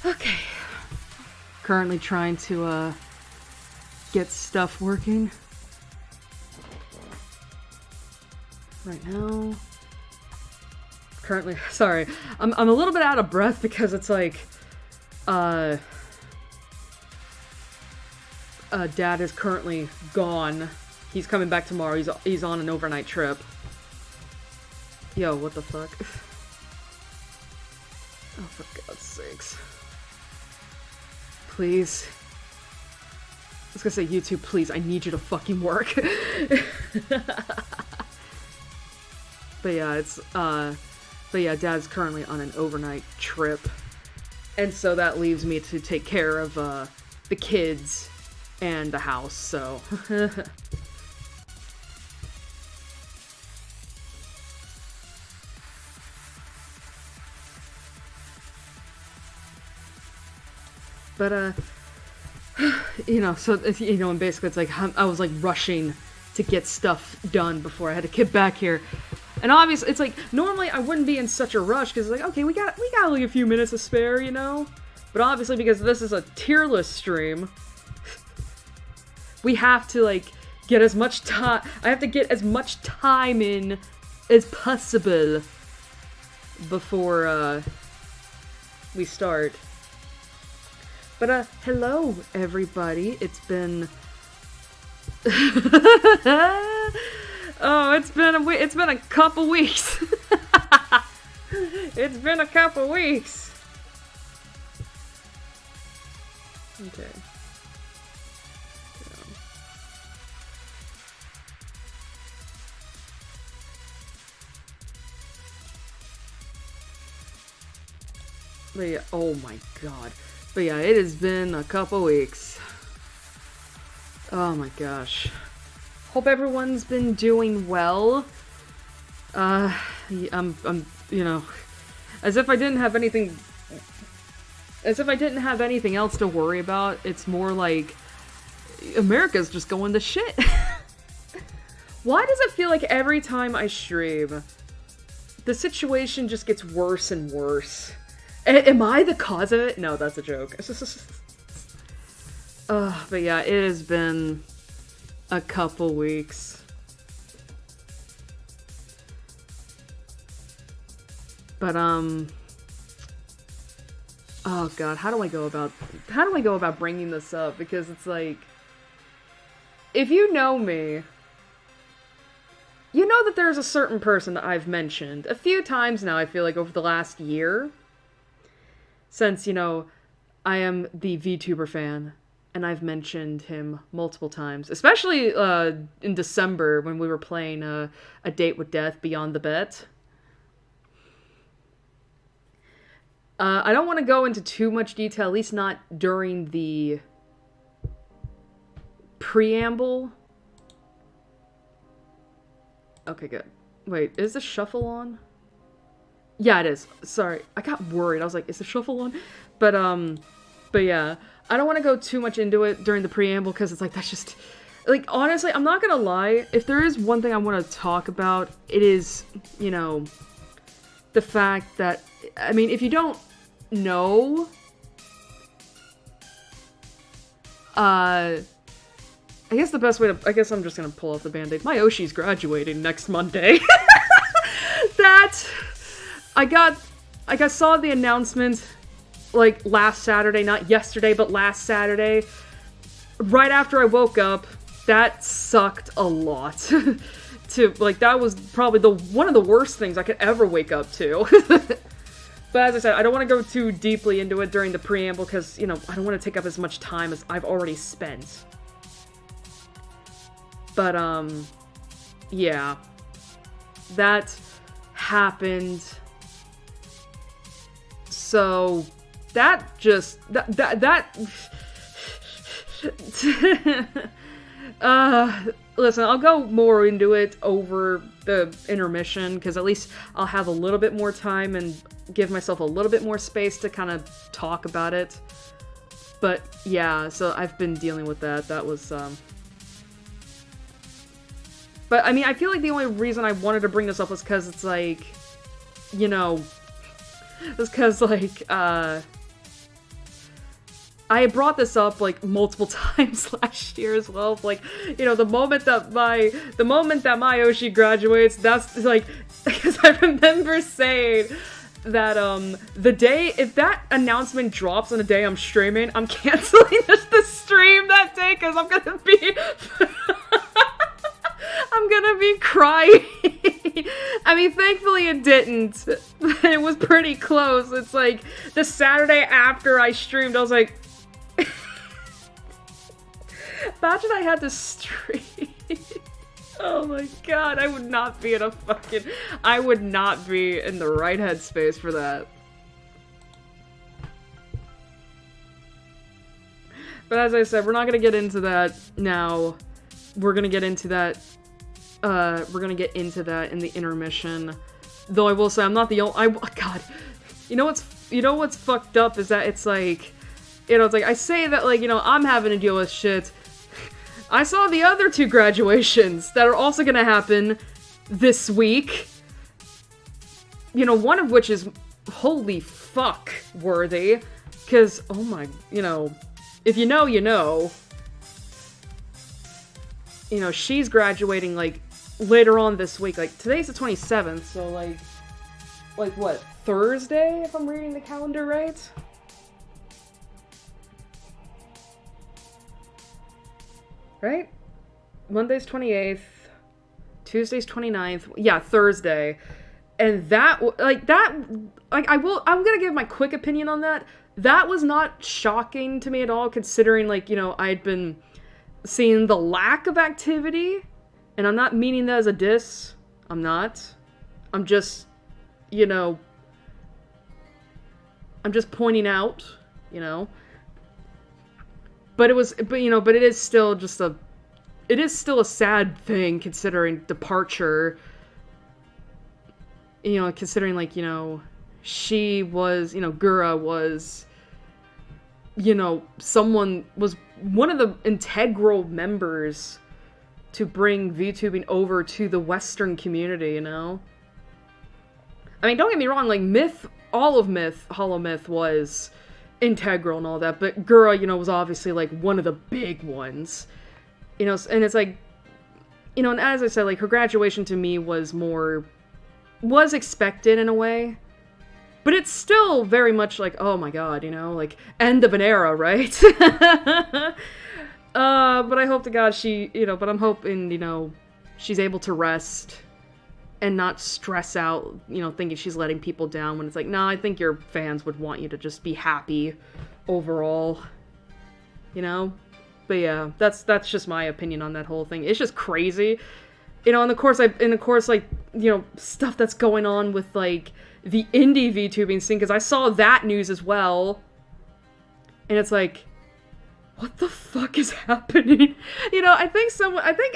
Okay. Currently trying to, get stuff working. Right now. Currently, sorry. I'm a little bit out of breath because it's like, Dad is currently gone. He's coming back tomorrow. He's on an overnight trip. Yo, what the fuck? Oh, for God's sakes. Please. I was gonna say, YouTube, please, I need you to fucking work. But yeah, Dad's currently on an overnight trip. And so that leaves me to take care of, the kids and the house, so. But, you know, so, you know, and basically it's like, I was like rushing to get stuff done before I had to get back here. And obviously, it's like, normally I wouldn't be in such a rush, because it's like, okay, we got like a few minutes to spare, you know? But obviously, because this is a tier list stream, we have to, like, get as much time, I have to get as much time in as possible before, we start. But, hello, everybody. It's been... Oh, it's been a couple weeks. It's been a couple weeks. Okay. But yeah, oh my god. But yeah, it has been a couple weeks. Oh my gosh. Hope everyone's been doing well. I'm, you know, as if I didn't have anything else to worry about. It's more like America's just going to shit. Why does it feel like every time I stream, the situation just gets worse and worse? Am I the cause of it? No, that's a joke. But yeah, it has been a couple weeks. But, oh god, how do I go about bringing this up? Because it's like, if you know me, you know that there's a certain person that I've mentioned a few times now, I feel like, over the last year. Since, you know, I am the VTuber fan, and I've mentioned him multiple times. Especially, in December, when we were playing, A Date with Death Beyond the Bet. I don't want to go into too much detail, at least not during the preamble. Okay, good. Wait, is the shuffle on? Yeah, it is. Sorry, I got worried. I was like, is the shuffle on? But yeah. I don't want to go too much into it during the preamble, because it's like, that's just... Like, honestly, I'm not gonna lie. If there is one thing I want to talk about, it is, you know, the fact that... I mean, if you don't know... I guess the best way to... I guess I'm just gonna pull off the band-aid. My Oshi's graduating next Monday. I saw the announcement, like, last Saturday, not yesterday, but last Saturday. Right after I woke up, that sucked a lot. That was probably one of the worst things I could ever wake up to. But as I said, I don't want to go too deeply into it during the preamble, because, you know, I don't want to take up as much time as I've already spent. But, yeah. That happened. So, that just, listen, I'll go more into it over the intermission, because at least I'll have a little bit more time and give myself a little bit more space to kind of talk about it. But, yeah, so I've been dealing with that. That was, But, I mean, I feel like the only reason I wanted to bring this up was because it's like, you know... It's because, like, I brought this up like multiple times last year as well. Like, you know, the moment that my Oshi graduates, that's like, because I remember saying that the day, if that announcement drops on the day I'm streaming, I'm canceling the stream that day because I'm gonna be I'm gonna be crying. I mean, thankfully it didn't. It was pretty close. It's like the Saturday after I streamed, I was like, imagine I had to stream. Oh my god, I would not be in the right headspace for that. But as I said, we're not gonna get into that now. We're gonna get into that in the intermission. Though I will say I'm not the only God. You know what's fucked up is that it's like, you know, it's like I say that, like, you know, I'm having to deal with shit. I saw the other 2 graduations that are also gonna happen this week. You know, one of which is holy fuck worthy. Cause, oh my, you know, if you know, you know. You know, she's graduating, like, later on this week. Like, today's the 27th, so, like what, Thursday, if I'm reading the calendar right? Right? Monday's 28th, Tuesday's 29th, yeah, Thursday. And I'm gonna give my quick opinion on that. That was not shocking to me at all, considering, like, you know, I'd been seeing the lack of activity, and I'm not meaning that as a diss. I'm not. I'm just, you know, I'm just pointing out, you know. But it is still a sad thing considering departure. You know, considering, like, you know, she was, you know, Gura was, you know, was one of the integral members to bring VTubing over to the Western community, you know? I mean, don't get me wrong, like, all of Hollow Myth was integral and all that, but Gura, you know, was obviously, like, one of the big ones. You know, and it's like, you know, and as I said, like, her graduation to me was expected in a way. But it's still very much like, oh my god, you know, like, end of an era, right? But I hope to god I'm hoping, you know, she's able to rest and not stress out, you know, thinking she's letting people down when it's like, nah, I think your fans would want you to just be happy overall, you know? But yeah, that's just my opinion on that whole thing. It's just crazy. You know, and of course, like, you know, stuff that's going on with, like, the indie VTubing scene, because I saw that news as well. And it's like, what the fuck is happening? You know, I think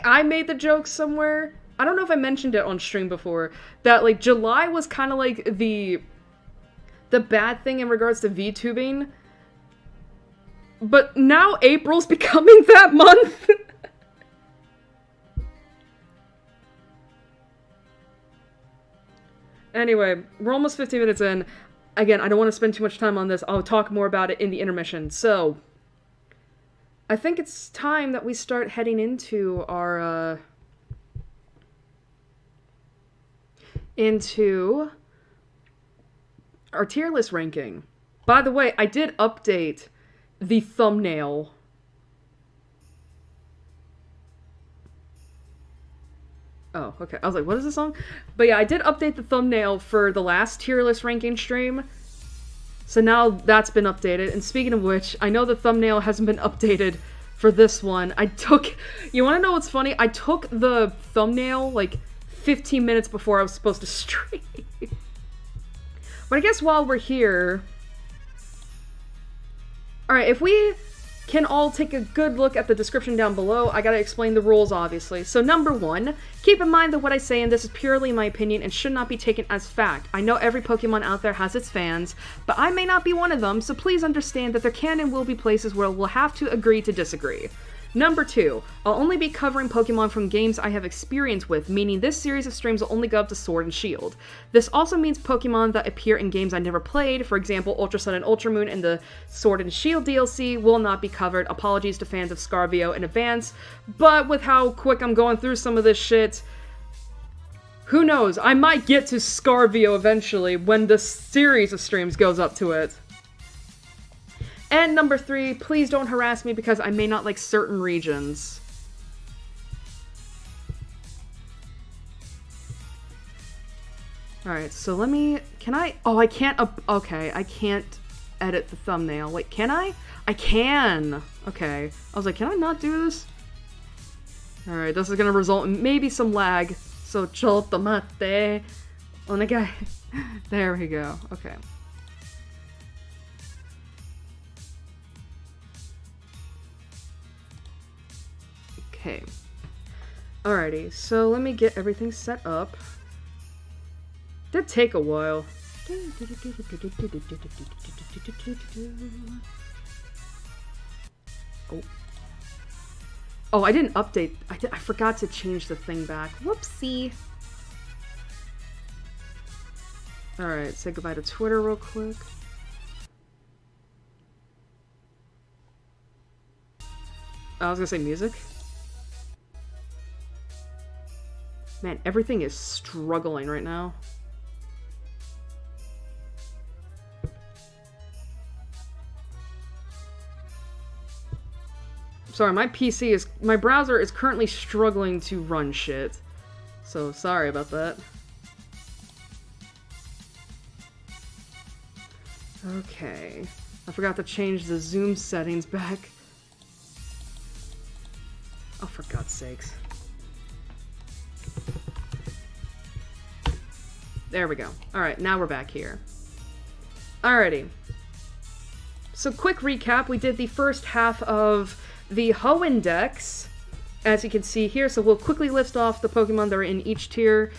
I made the joke somewhere. I don't know if I mentioned it on stream before, that, like, July was kind of like the bad thing in regards to VTubing. But now April's becoming that month. Anyway, we're almost 15 minutes in. Again, I don't want to spend too much time on this. I'll talk more about it in the intermission. So, I think it's time that we start heading into our, tier list ranking. By the way, I did update the thumbnail. Oh, okay. I was like, what is this song? But yeah, I did update the thumbnail for the last tier list ranking stream. So now that's been updated. And speaking of which, I know the thumbnail hasn't been updated for this one. You want to know what's funny? I took the thumbnail like 15 minutes before I was supposed to stream. But I guess while we're here... Alright, if we can all take a good look at the description down below, I gotta explain the rules, obviously. So number 1, keep in mind that what I say and this is purely my opinion and should not be taken as fact. I know every Pokemon out there has its fans, but I may not be one of them, so please understand that there can and will be places where we'll have to agree to disagree. Number 2, I'll only be covering Pokemon from games I have experience with, meaning this series of streams will only go up to Sword and Shield. This also means Pokemon that appear in games I never played, for example, Ultra Sun and Ultra Moon and the Sword and Shield DLC, will not be covered. Apologies to fans of ScarVio in advance, but with how quick I'm going through some of this shit, who knows, I might get to ScarVio eventually when the series of streams goes up to it. And number 3, please don't harass me because I may not like certain regions. Alright, so let me... Can I... Oh, I can't... Okay, I can't edit the thumbnail. Wait, can I? I can! Okay. I was like, can I not do this? Alright, this is gonna result in maybe some lag. So, chotomate. Onegai. There we go. Okay. Okay. Alrighty, so let me get everything set up. Did take a while. Oh. Oh, I didn't update. I forgot to change the thing back. Whoopsie. Alright, say goodbye to Twitter real quick. I was gonna say music. Man, everything is struggling right now. Sorry, my browser is currently struggling to run shit. So, sorry about that. Okay. I forgot to change the zoom settings back. Oh, for God's sakes. There we go. Alright, now we're back here. Alrighty. So, quick recap. We did the first half of the Hoenn Dex, as you can see here. So, we'll quickly list off the Pokemon that are in each tier.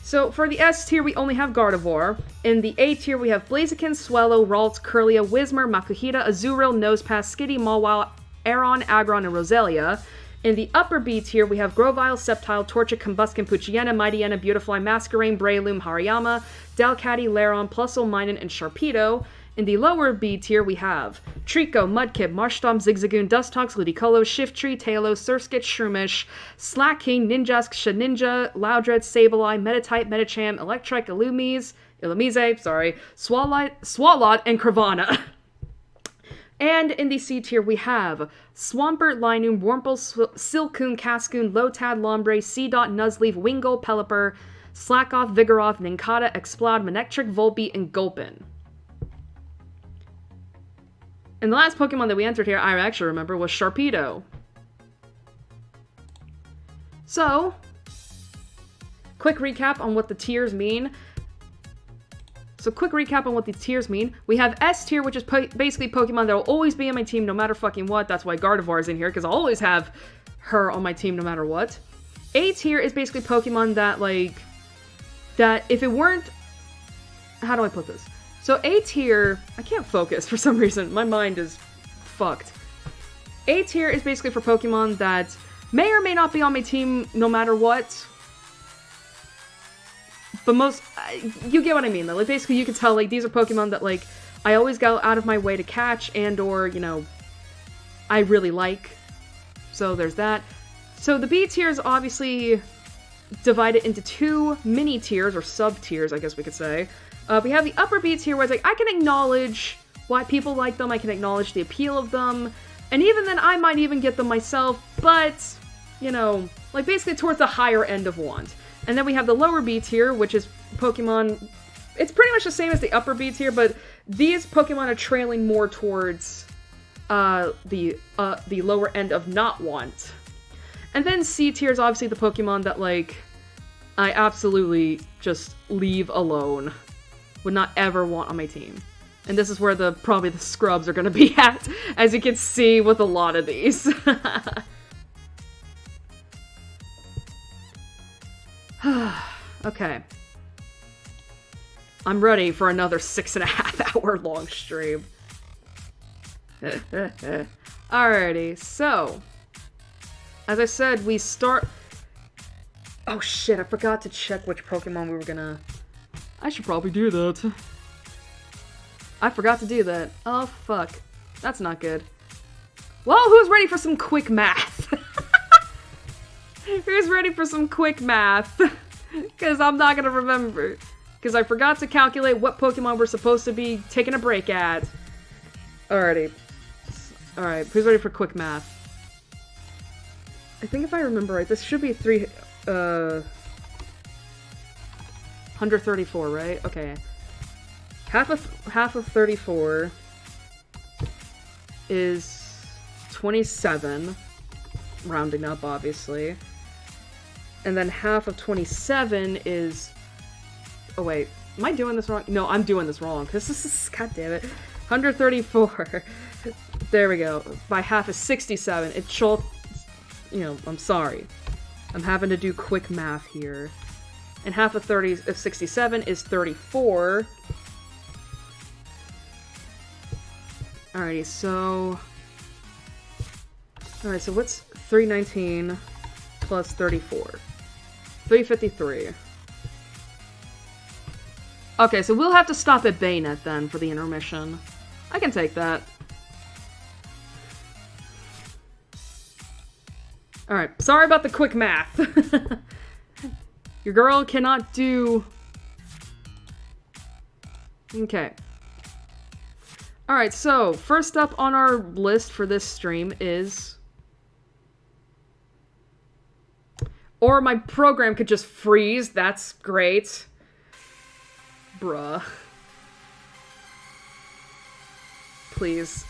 So, for the S tier, we only have Gardevoir. In the A tier, we have Blaziken, Swellow, Ralts, Kirlia, Whismur, Makuhita, Azurill, Nosepass, Skitty, Mawile, Aron, Aggron, and Roselia. In the upper B tier, we have Grovyle, Sceptile, Torchic, Combusken, Poochyena, Mightyena, Beautifly, Masquerain, Breloom, Hariyama, Dalcatty, Lairon, Plusle, Minun, and Sharpedo. In the lower B tier, we have Trico, Mudkip, Marshtomp, Zigzagoon, Dustox, Ludicolo, Shiftry, Talos, Surskit, Shroomish, Slaking, Ninjask, Shedinja, Loudred, Sableye, Meditite, Medicham, Electrike, Illumise, Swalot, and Cravana. And in the C tier, we have Swampert, Linoom, Wurmple, Silcoon, Cascoon, Lotad, Lombre, Seedot, Nuzleaf, Wingull, Pelipper, Slackoth, Vigoroth, Nincada, Explode, Manectric, Volbeat, and Gulpin. And the last Pokemon that we entered here, I actually remember, was Sharpedo. So, quick recap on what the tiers mean. We have S tier, which is basically Pokemon that will always be on my team no matter fucking what. That's why Gardevoir is in here, because I'll always have her on my team no matter what. A tier is basically Pokemon that, like, that if it weren't... How do I put this? So A tier... I can't focus for some reason. My mind is fucked. A tier is basically for Pokemon that may or may not be on my team no matter what. But most... you get what I mean, though. Like, basically, you can tell, like, these are Pokemon that, like, I always go out of my way to catch and or, you know, I really like. So there's that. So the B tier is obviously divided into 2 mini tiers, or sub-tiers, I guess we could say. We have the upper B tier where it's like, I can acknowledge why people like them, I can acknowledge the appeal of them, and even then I might even get them myself, but, you know, like, basically towards the higher end of want. And then we have the lower B tier, which is Pokemon... It's pretty much the same as the upper B tier, but these Pokemon are trailing more towards the lower end of not want. And then C tier is obviously the Pokemon that, like, I absolutely just leave alone. Would not ever want on my team. And this is where probably the scrubs are going to be at, as you can see with a lot of these. Okay. I'm ready for another 6.5 hour long stream. Alrighty, so as I said, we start... Oh shit, I forgot to check which Pokemon we were gonna... I should probably do that. I forgot to do that. Oh, fuck. That's not good. Well, who's ready for some quick math? Who's ready for some quick math? Because I'm not gonna remember. Because I forgot to calculate what Pokemon we're supposed to be taking a break at. Alrighty. Alright, who's ready for quick math? I think if I remember right, this should be 134, right? Okay. Half of 34 is 27, rounding up, obviously. And then half of 27 is... Oh, wait. Am I doing this wrong? No, I'm doing this wrong, because this is... God damn it. 134. There we go. By half is 67. It should... You know, I'm sorry. I'm having to do quick math here. And half of 67 is 34. Alrighty, so... Alright, so what's 319 plus 34? 353. Okay, so we'll have to stop at Bayonet then for the intermission. I can take that. Alright, sorry about the quick math. Your girl cannot do... Okay. Alright, so, first up on our list for this stream is... Or my program could just freeze, that's great. Bruh. Please.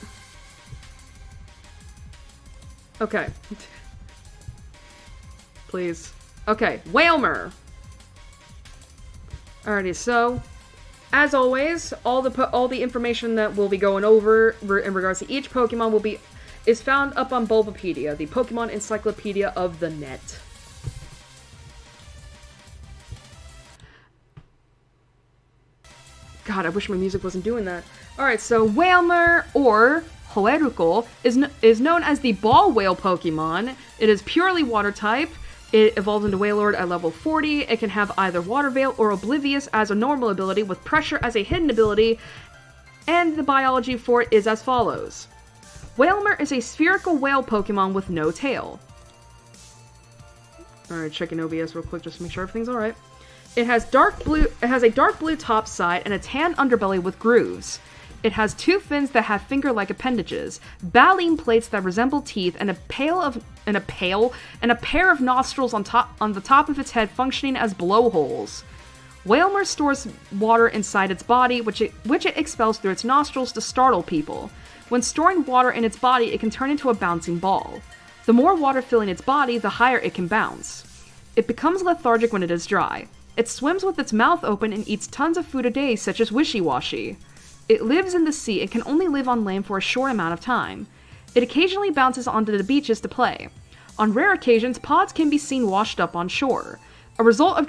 Okay. Please. Okay, Wailmer. Alrighty, so... As always, all the information that we'll be going over in regards to each Pokemon is found up on Bulbapedia, the Pokemon Encyclopedia of the net. God, I wish my music wasn't doing that. Alright, so Wailmer, or Hoeruko, is known as the Ball Whale Pokemon. It is purely water type. It evolves into Wailord at level 40. It can have either Water Veil or Oblivious as a normal ability, with Pressure as a hidden ability, and the biology for it is as follows. Wailmer is a spherical whale Pokemon with no tail. Alright, checking OBS real quick just to make sure everything's alright. It has a dark blue top side and a tan underbelly with grooves. It has two fins that have finger-like appendages, baleen plates that resemble teeth, and a pair of nostrils on the top of its head functioning as blowholes. Wailmer stores water inside its body, which it expels through its nostrils to startle people. When storing water in its body, it can turn into a bouncing ball. The more water filling its body, the higher it can bounce. It becomes lethargic when it is dry. It swims with its mouth open and eats tons of food a day, such as wishy-washy. It lives in the sea and can only live on land for a short amount of time. It occasionally bounces onto the beaches to play. On rare occasions, pods can be seen washed up on shore, a result of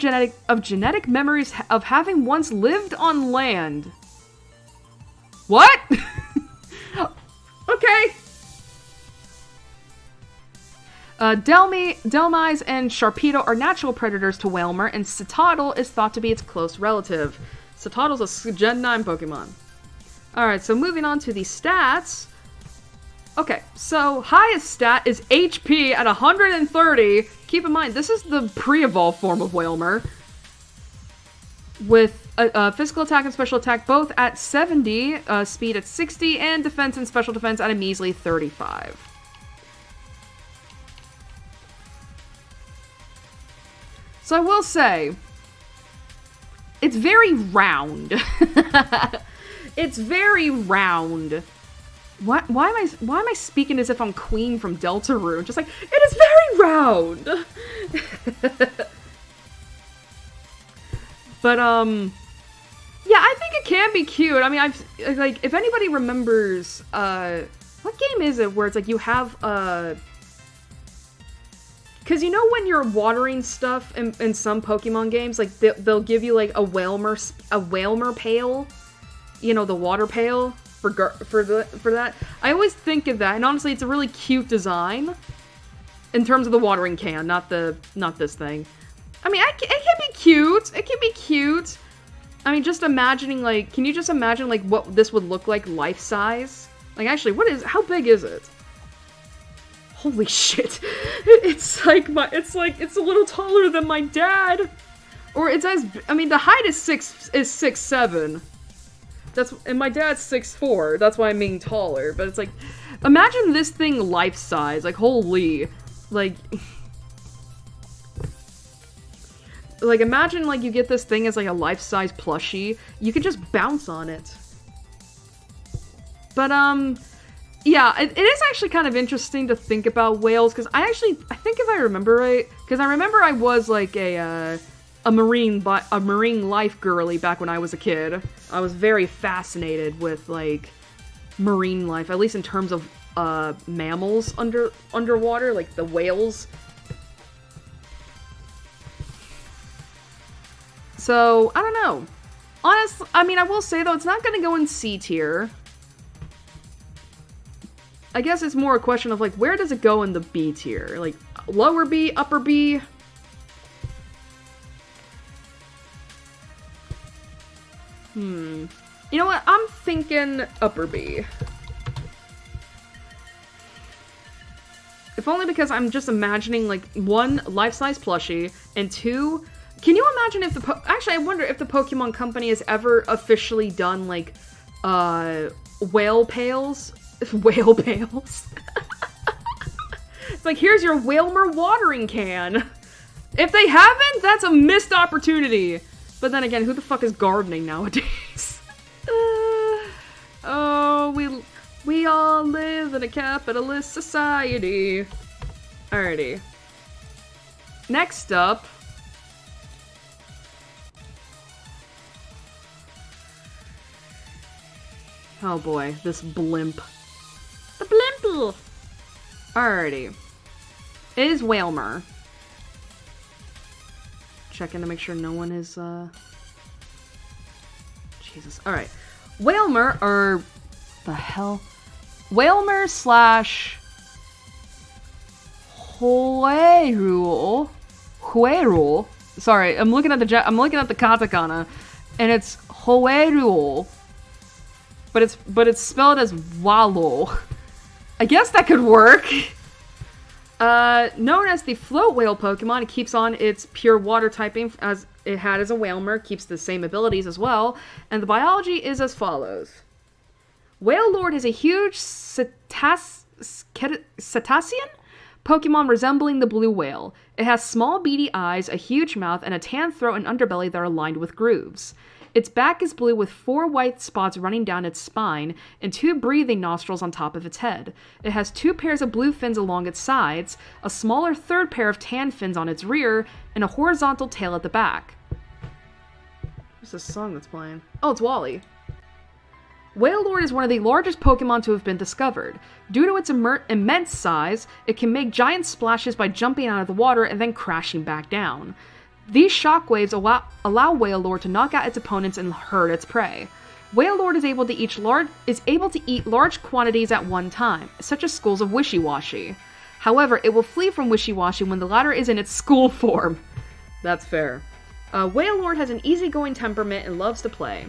genetic memories of having once lived on land. What? Okay. Delmise and Sharpedo are natural predators to Wailmer, and Citadel is thought to be its close relative. Citadel's a Gen 9 Pokemon. Alright, so moving on to the stats. Okay, so highest stat is HP at 130. Keep in mind, this is the pre-evolved form of Wailmer. With physical attack and special attack both at 70, speed at 60, and defense and special defense at a measly 35. So I will say, it's very round. It's very round. Why am I speaking as if I'm Queen from Deltarune? Just like, it is very round. But yeah, I think it can be cute. I mean, if anybody remembers, what game is it where it's like you have because you know when you're watering stuff in some Pokemon games, like they'll give you like a Wailmer pail, you know, the water pail for that. I always think of that, and honestly, it's a really cute design. In terms of the watering can, not this thing. I mean, it can be cute. It can be cute. I mean, just imagining, like, can you just imagine, like, what this would look like life size? Like, actually, how big is it? Holy shit. It's a little taller than my dad. Or it's I mean, the height is 6'7". And my dad's 6'4". That's why I'm being taller. But it's like, imagine this thing life size. Like, holy, like imagine, like, you get this thing as, like, a life-size plushie. You could just bounce on it. But, yeah, it is actually kind of interesting to think about whales, because I think if I remember right, because I remember I was, like, a marine life girly back when I was a kid. I was very fascinated with, like, marine life, at least in terms of, mammals underwater, like the whales. So, I don't know. Honestly, I mean, I will say, though, it's not gonna go in C tier. I guess it's more a question of, like, where does it go in the B tier? Like, lower B, upper B? You know what? I'm thinking upper B. If only because I'm just imagining, like, 1, life-size plushie, and 2... Can you imagine if actually, I wonder if the Pokemon Company has ever officially done, like, whale pails? Whale pails? It's like, here's your Whalmer watering can. If they haven't, that's a missed opportunity. But then again, who the fuck is gardening nowadays? Oh, we all live in a capitalist society. Alrighty. Next up... Oh boy, this blimp. The blimp! Alrighty. It is Whalmer. Checking to make sure no one is, Jesus. Alright. Whalmer, or... The hell? Whalmer slash... Hoerul. Hoerul. Sorry, I'm looking at the katakana, and it's Hoerul. But it's spelled as Wallo. I guess that could work. Known as the float whale Pokemon, it keeps on its pure water typing as it had as a Whalmer, keeps the same abilities as well, and the biology is as follows. Wailord is a huge cetacean Pokemon resembling the blue whale. It has small beady eyes, a huge mouth, and a tan throat and underbelly that are lined with grooves. Its back is blue with 4 white spots running down its spine and 2 breathing nostrils on top of its head. It has 2 pairs of blue fins along its sides, a smaller 3rd pair of tan fins on its rear, and a horizontal tail at the back. What's this song that's playing? Oh, it's Wally. Wailord is one of the largest Pokemon to have been discovered. Due to its immense size, it can make giant splashes by jumping out of the water and then crashing back down. These shockwaves allow Wailord to knock out its opponents and hurt its prey. Wailord is able to eat large quantities at one time, such as schools of Wishiwashi. However, it will flee from Wishiwashi when the latter is in its school form. That's fair. Wailord has an easygoing temperament and loves to play.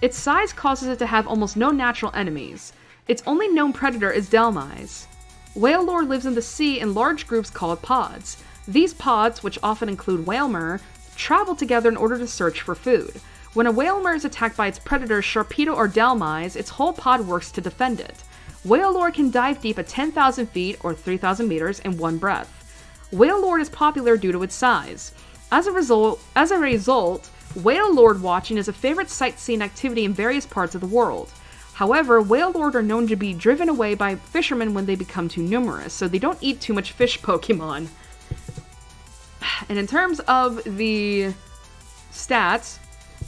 Its size causes it to have almost no natural enemies. Its only known predator is Dhelmise. Wailord lives in the sea in large groups called pods. These pods, which often include Whalmer, travel together in order to search for food. When a Whalmer is attacked by its predator Sharpedo or Dhelmise, its whole pod works to defend it. Wailord can dive deep at 10,000 feet or 3,000 meters in one breath. Wailord is popular due to its size. As a result, Wailord watching is a favorite sightseeing activity in various parts of the world. However, Wailord are known to be driven away by fishermen when they become too numerous, so they don't eat too much fish Pokemon. And in terms of the stats,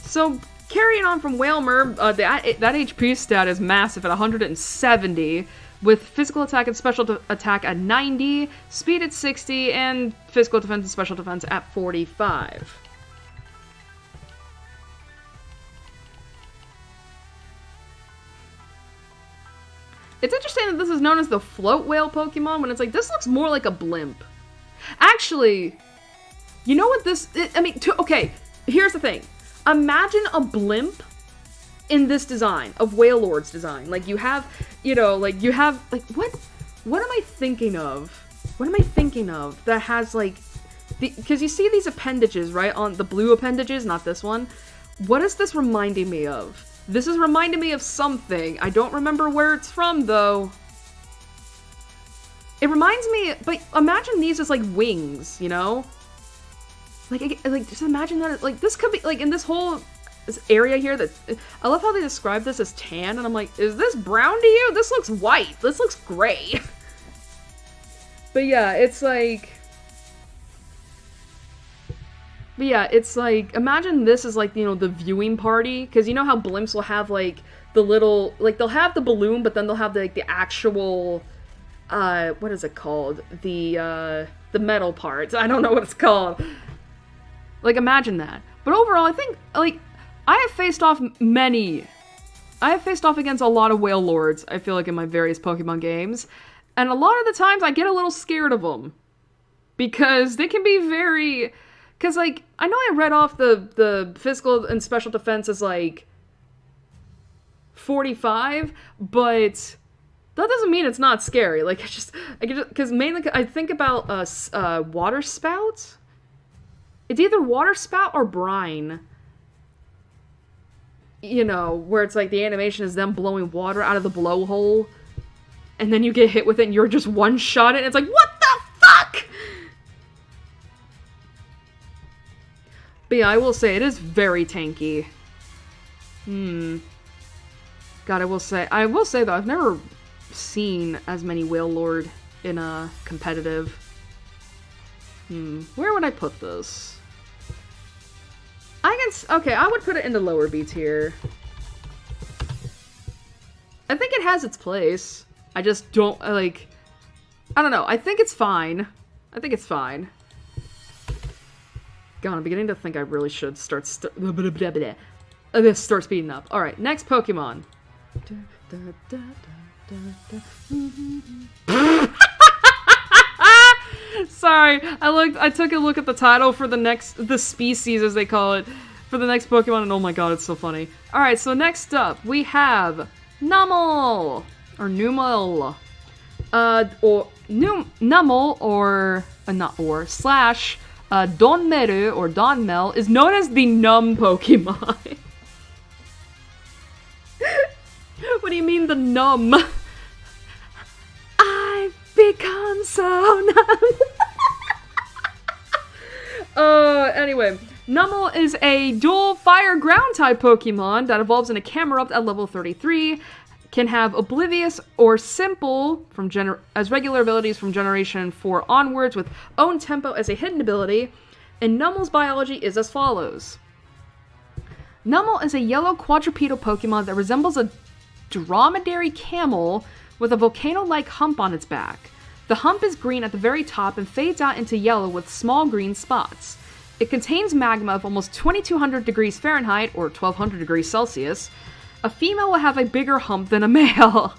so carrying on from Whalmer, that HP stat is massive at 170, with physical attack and special attack at 90, speed at 60, and physical defense and special defense at 45. It's interesting that this is known as the float whale Pokemon, when it's like, this looks more like a blimp. Actually, you know what this... okay, here's the thing. Imagine a blimp in this design, of Whale Lord's design. Like, you have, what am I thinking of? What am I thinking of that has, like... Because you see these appendages, right? On the blue appendages, not this one. What is this reminding me of? This is reminding me of something. I don't remember where it's from, though. It reminds me... But imagine these as, like, wings, you know? Like, just imagine that... Like, this could be... Like, in this whole... This area here that... I love how they describe this as tan, and I'm like, is this brown to you? This looks white. This looks gray. But yeah, it's like... But yeah, it's like, imagine this is like, you know, the viewing party, because you know how blimps will have, like, the little, like, they'll have the balloon, but then they'll have, the actual, what is it called? The metal parts. I don't know what it's called. Like, imagine that. But overall, I think, like, I have faced off against a lot of Whale Lords, I feel like, in my various Pokemon games, and a lot of the times I get a little scared of them, because they can be very... Because, like, I know I read off the physical and special defense as, like, 45, but that doesn't mean it's not scary. Like, because mainly, I think about, water spout? It's either water spout or brine. You know, where it's, like, the animation is them blowing water out of the blowhole, and then you get hit with it and you're just one-shot it, and it's like, what the fuck?! But yeah, I will say, it is very tanky. God, I will say though, I've never seen as many Whale Lord in a competitive. Where would I put this? Okay, I would put it in the lower B tier. I think it has its place. I just don't, like... I don't know, I think it's fine. God, I'm beginning to think I really should start speeding up. Alright, next Pokemon. Sorry, I took a look at the title for the species, as they call it, for the next Pokemon, and oh my god, it's so funny. Alright, so next up, we have Numel! Or Numel. Slash... Donmeru, or Donmel, is known as the numb Pokemon. What do you mean, the numb? I've become so numb. Anyway, Numel is a dual fire ground type Pokemon that evolves in a Camerupt at level 33. Can have Oblivious or Simple as regular abilities from Generation 4 onwards, with Own Tempo as a hidden ability, and Numel's biology is as follows. Numel is a yellow quadrupedal Pokemon that resembles a dromedary camel with a volcano-like hump on its back. The hump is green at the very top and fades out into yellow with small green spots. It contains magma of almost 2200 degrees Fahrenheit, or 1200 degrees Celsius. A female will have a bigger hump than a male.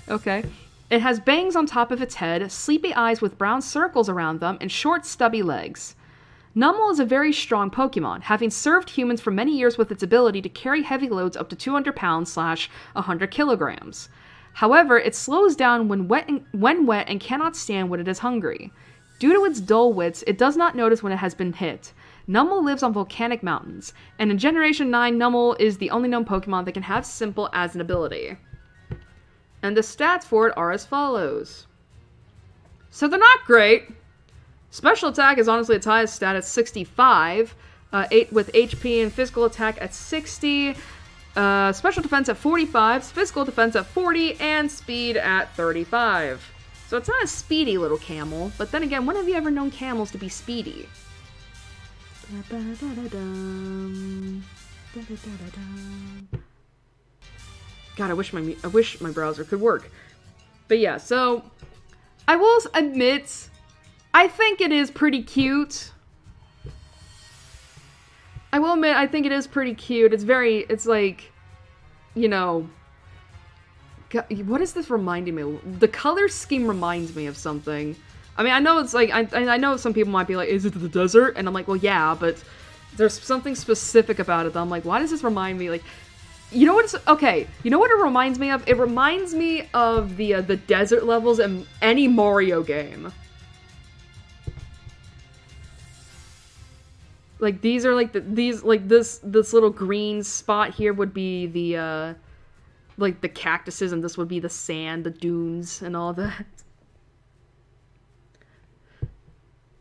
Okay. It has bangs on top of its head, sleepy eyes with brown circles around them, and short, stubby legs. Numel is a very strong Pokemon, having served humans for many years with its ability to carry heavy loads up to 200 pounds / 100 kilograms. However, it slows down when wet and cannot stand when it is hungry. Due to its dull wits, it does not notice when it has been hit. Numel lives on volcanic mountains, and in Generation 9, Numel is the only known Pokemon that can have Simple as an ability. And the stats for it are as follows. So they're not great. Special attack is honestly its highest stat at 65, 8 with HP and physical attack at 60, special defense at 45, physical defense at 40, and speed at 35. So it's not a speedy little camel, but then again, when have you ever known camels to be speedy? God, I wish my browser could work. But yeah, so I will admit, I think it is pretty cute. I will admit, I think it is pretty cute. It's like, you know, God, what is this reminding me of? The color scheme reminds me of something. I mean, I know it's like, I know some people might be like, is it the desert? And I'm like, well, yeah, but there's something specific about it that I'm like, why does this remind me, like, you know what it's, okay, you know what it reminds me of? It reminds me of the desert levels in any Mario game. Like, these are like, this little green spot here would be the, like, the cactuses, and this would be the sand, the dunes, and all that.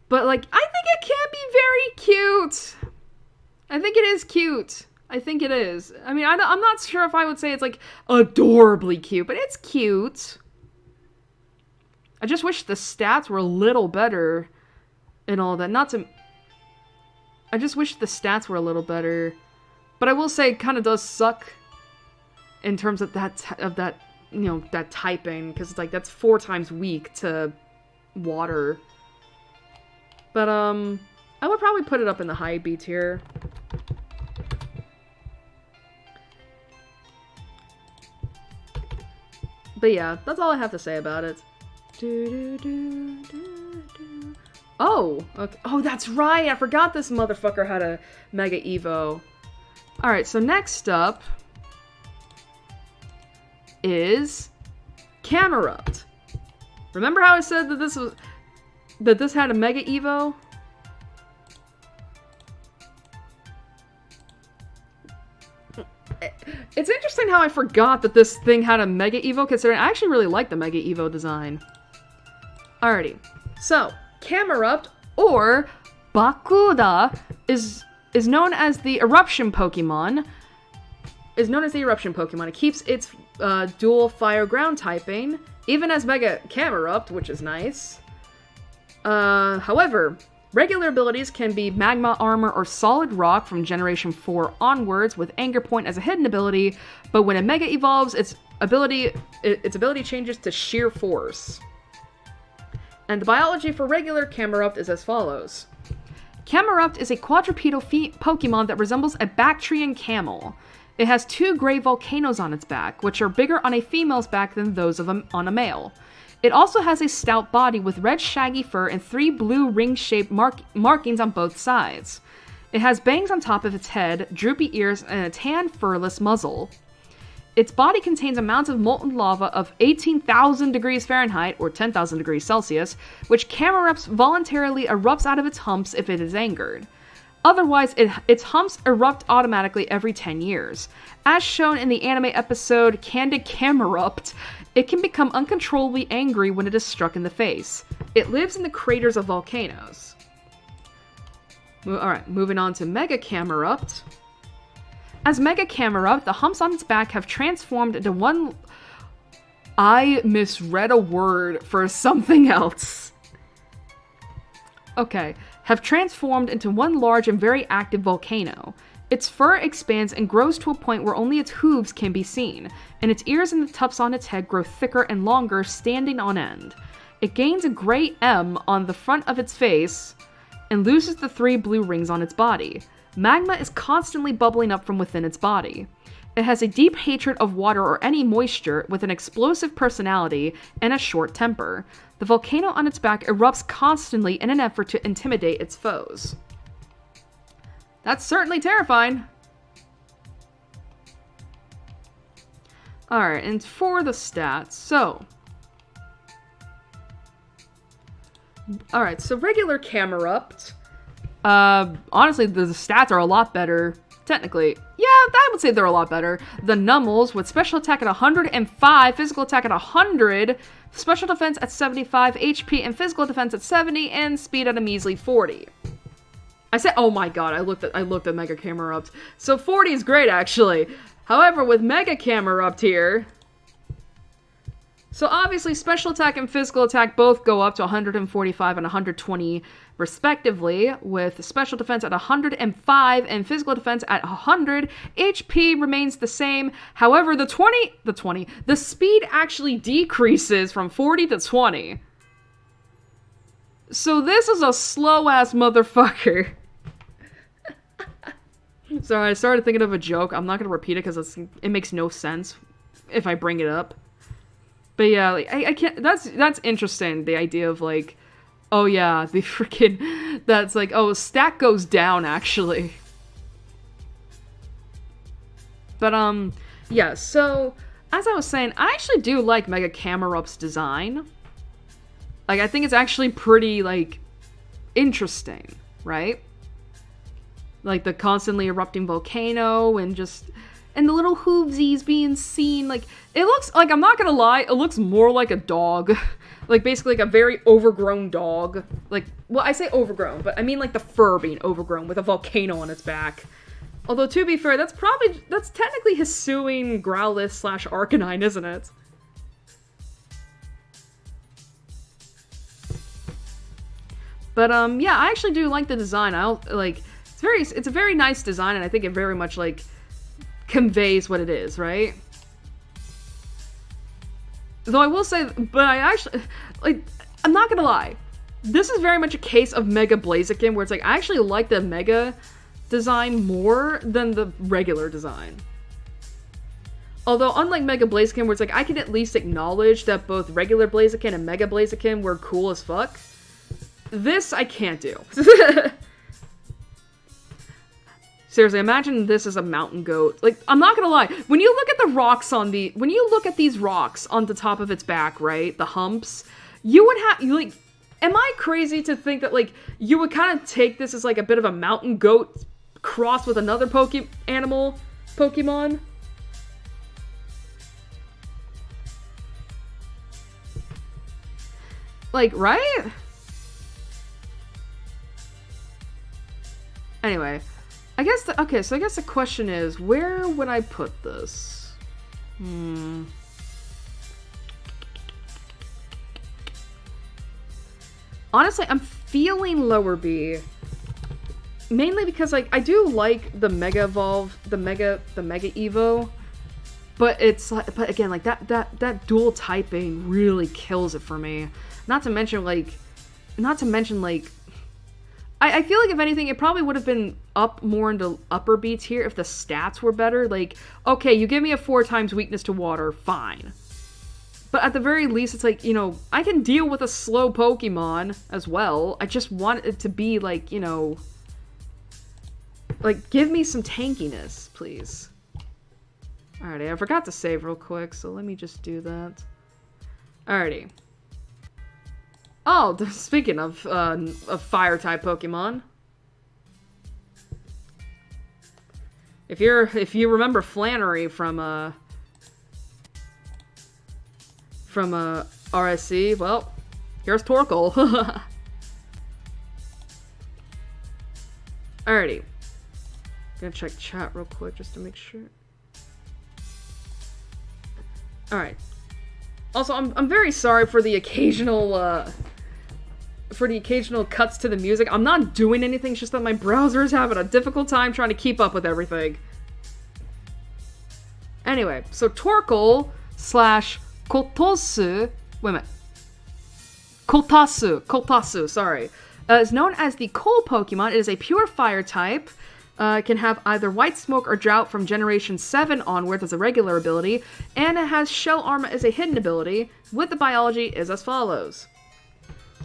But, like, I think it can be very cute. I think it is cute. I think it is. I mean, I'm not sure if I would say it's, like, adorably cute, but it's cute. I just wish the stats were a little better and all that. Not to... I just wish the stats were a little better. But I will say it kind of does suck in terms of that, you know, that typing. Because, like, that's 4 times weak to water. But, I would probably put it up in the high B tier. But yeah, that's all I have to say about it. Oh! Okay. Oh, that's right! I forgot this motherfucker had a Mega Evo. Alright, so next up is Camerupt. Remember how I said that this had a Mega Evo? It's interesting how I forgot that this thing had a Mega Evo, considering I actually really like the Mega Evo design. Alrighty. So, Camerupt, or Bakuda, is known as the Eruption Pokemon. It keeps its dual fire ground typing, even as Mega Camerupt, which is nice. However, regular abilities can be Magma Armor or Solid Rock from Generation 4 onwards, with Anger Point as a hidden ability, but when a Mega evolves, its ability changes to Sheer Force. And the biology for regular Camerupt is as follows. Camerupt is a quadrupedal Pokemon that resembles a Bactrian camel. It has 2 gray volcanoes on its back, which are bigger on a female's back than those on a male. It also has a stout body with red shaggy fur and 3 blue ring-shaped markings on both sides. It has bangs on top of its head, droopy ears, and a tan furless muzzle. Its body contains amounts of molten lava of 18,000 degrees Fahrenheit, or 10,000 degrees Celsius, which Camerupt voluntarily erupts out of its humps if it is angered. Otherwise, its humps erupt automatically every 10 years. As shown in the anime episode Candid Camerupt, it can become uncontrollably angry when it is struck in the face. It lives in the craters of volcanoes. Alright, moving on to Mega Camerupt. As Mega Camerupt, the humps on its back have transformed into one... I misread a word for something else. Okay. Have transformed into one large and very active volcano. Its fur expands and grows to a point where only its hooves can be seen, and its ears and the tufts on its head grow thicker and longer, standing on end. It gains a gray M on the front of its face and loses the 3 blue rings on its body. Magma is constantly bubbling up from within its body. It has a deep hatred of water or any moisture, with an explosive personality and a short temper. The volcano on its back erupts constantly in an effort to intimidate its foes. That's certainly terrifying. Alright, and for the stats, so... Alright, so regular Camerupt. Honestly, the stats are a lot better. Technically. Yeah, I would say they're a lot better. The Nummels, with special attack at 105, physical attack at 100, special defense at 75, HP and physical defense at 70, and speed at a measly 40. I said, oh my god, I looked at Mega Camerupt. So 40 is great, actually. However, with Mega Camerupt here... So obviously, special attack and physical attack both go up to 145 and 120 respectively, with special defense at 105 and physical defense at 100. HP remains the same. However, the speed actually decreases from 40 to 20. So this is a slow-ass motherfucker. Sorry, I started thinking of a joke. I'm not going to repeat it because it makes no sense if I bring it up. But yeah, like, I can't, that's interesting, the idea of, like, Oh yeah, the freaking, that's like, oh, stat goes down, actually. But, yeah, so, as I was saying, I actually do like Mega Camerup's design. Like, I think it's actually pretty, like, interesting, right? Like, the constantly erupting volcano, and just, and the little hoovesies being seen, like, it looks, like, I'm not gonna lie, it looks more like a dog. Like, basically, like, a very overgrown dog. Like, well, I say overgrown, but I mean, like, the fur being overgrown with a volcano on its back. Although, to be fair, that's technically Hisuian Growlithe / Arcanine, isn't it? But, yeah, I actually do like the design. It's a very nice design, and I think it very much, like, conveys what it is, right? Though I will say, but I actually, like, I'm not gonna lie. This is very much a case of Mega Blaziken, where it's like, I actually like the Mega design more than the regular design. Although, unlike Mega Blaziken, where it's like, I can at least acknowledge that both regular Blaziken and Mega Blaziken were cool as fuck, this I can't do. Seriously, imagine this as a mountain goat. Like, I'm not gonna lie, when you look at the rocks when you look at these rocks on the top of its back, right, the humps, you would have, like, am I crazy to think that, like, you would kind of take this as, like, a bit of a mountain goat crossed with another Pokemon? Like, right? Anyway, I guess so I guess the question is, where would I put this? Honestly, I'm feeling lower B. Mainly because, like, I do like the Mega Evolve, the Mega Evo, but it's like, but again, like, that dual typing really kills it for me. Not to mention, like, I feel like, if anything, it probably would have been up more into upper B tier if the stats were better. Like, okay, you give me a 4 times weakness to water, fine. But at the very least, it's like, you know, I can deal with a slow Pokemon as well. I just want it to be, like, you know, like, give me some tankiness, please. Alrighty, I forgot to save real quick, so let me just do that. Alrighty. Oh, speaking of fire-type Pokemon. If you remember Flannery from RSC, well, here's Torkoal. Alrighty. Gonna check chat real quick just to make sure. Alright. Also, I'm very sorry for the occasional cuts to the music. I'm not doing anything, it's just that my browser is having a difficult time trying to keep up with everything. Anyway, so Torkoal / Kotosu, wait a minute. Kotasu, sorry. Is known as the Coal Pokemon. It is a pure fire type. It can have either White Smoke or Drought from Generation 7 onwards as a regular ability, and it has Shell Armor as a hidden ability, with the biology is as follows.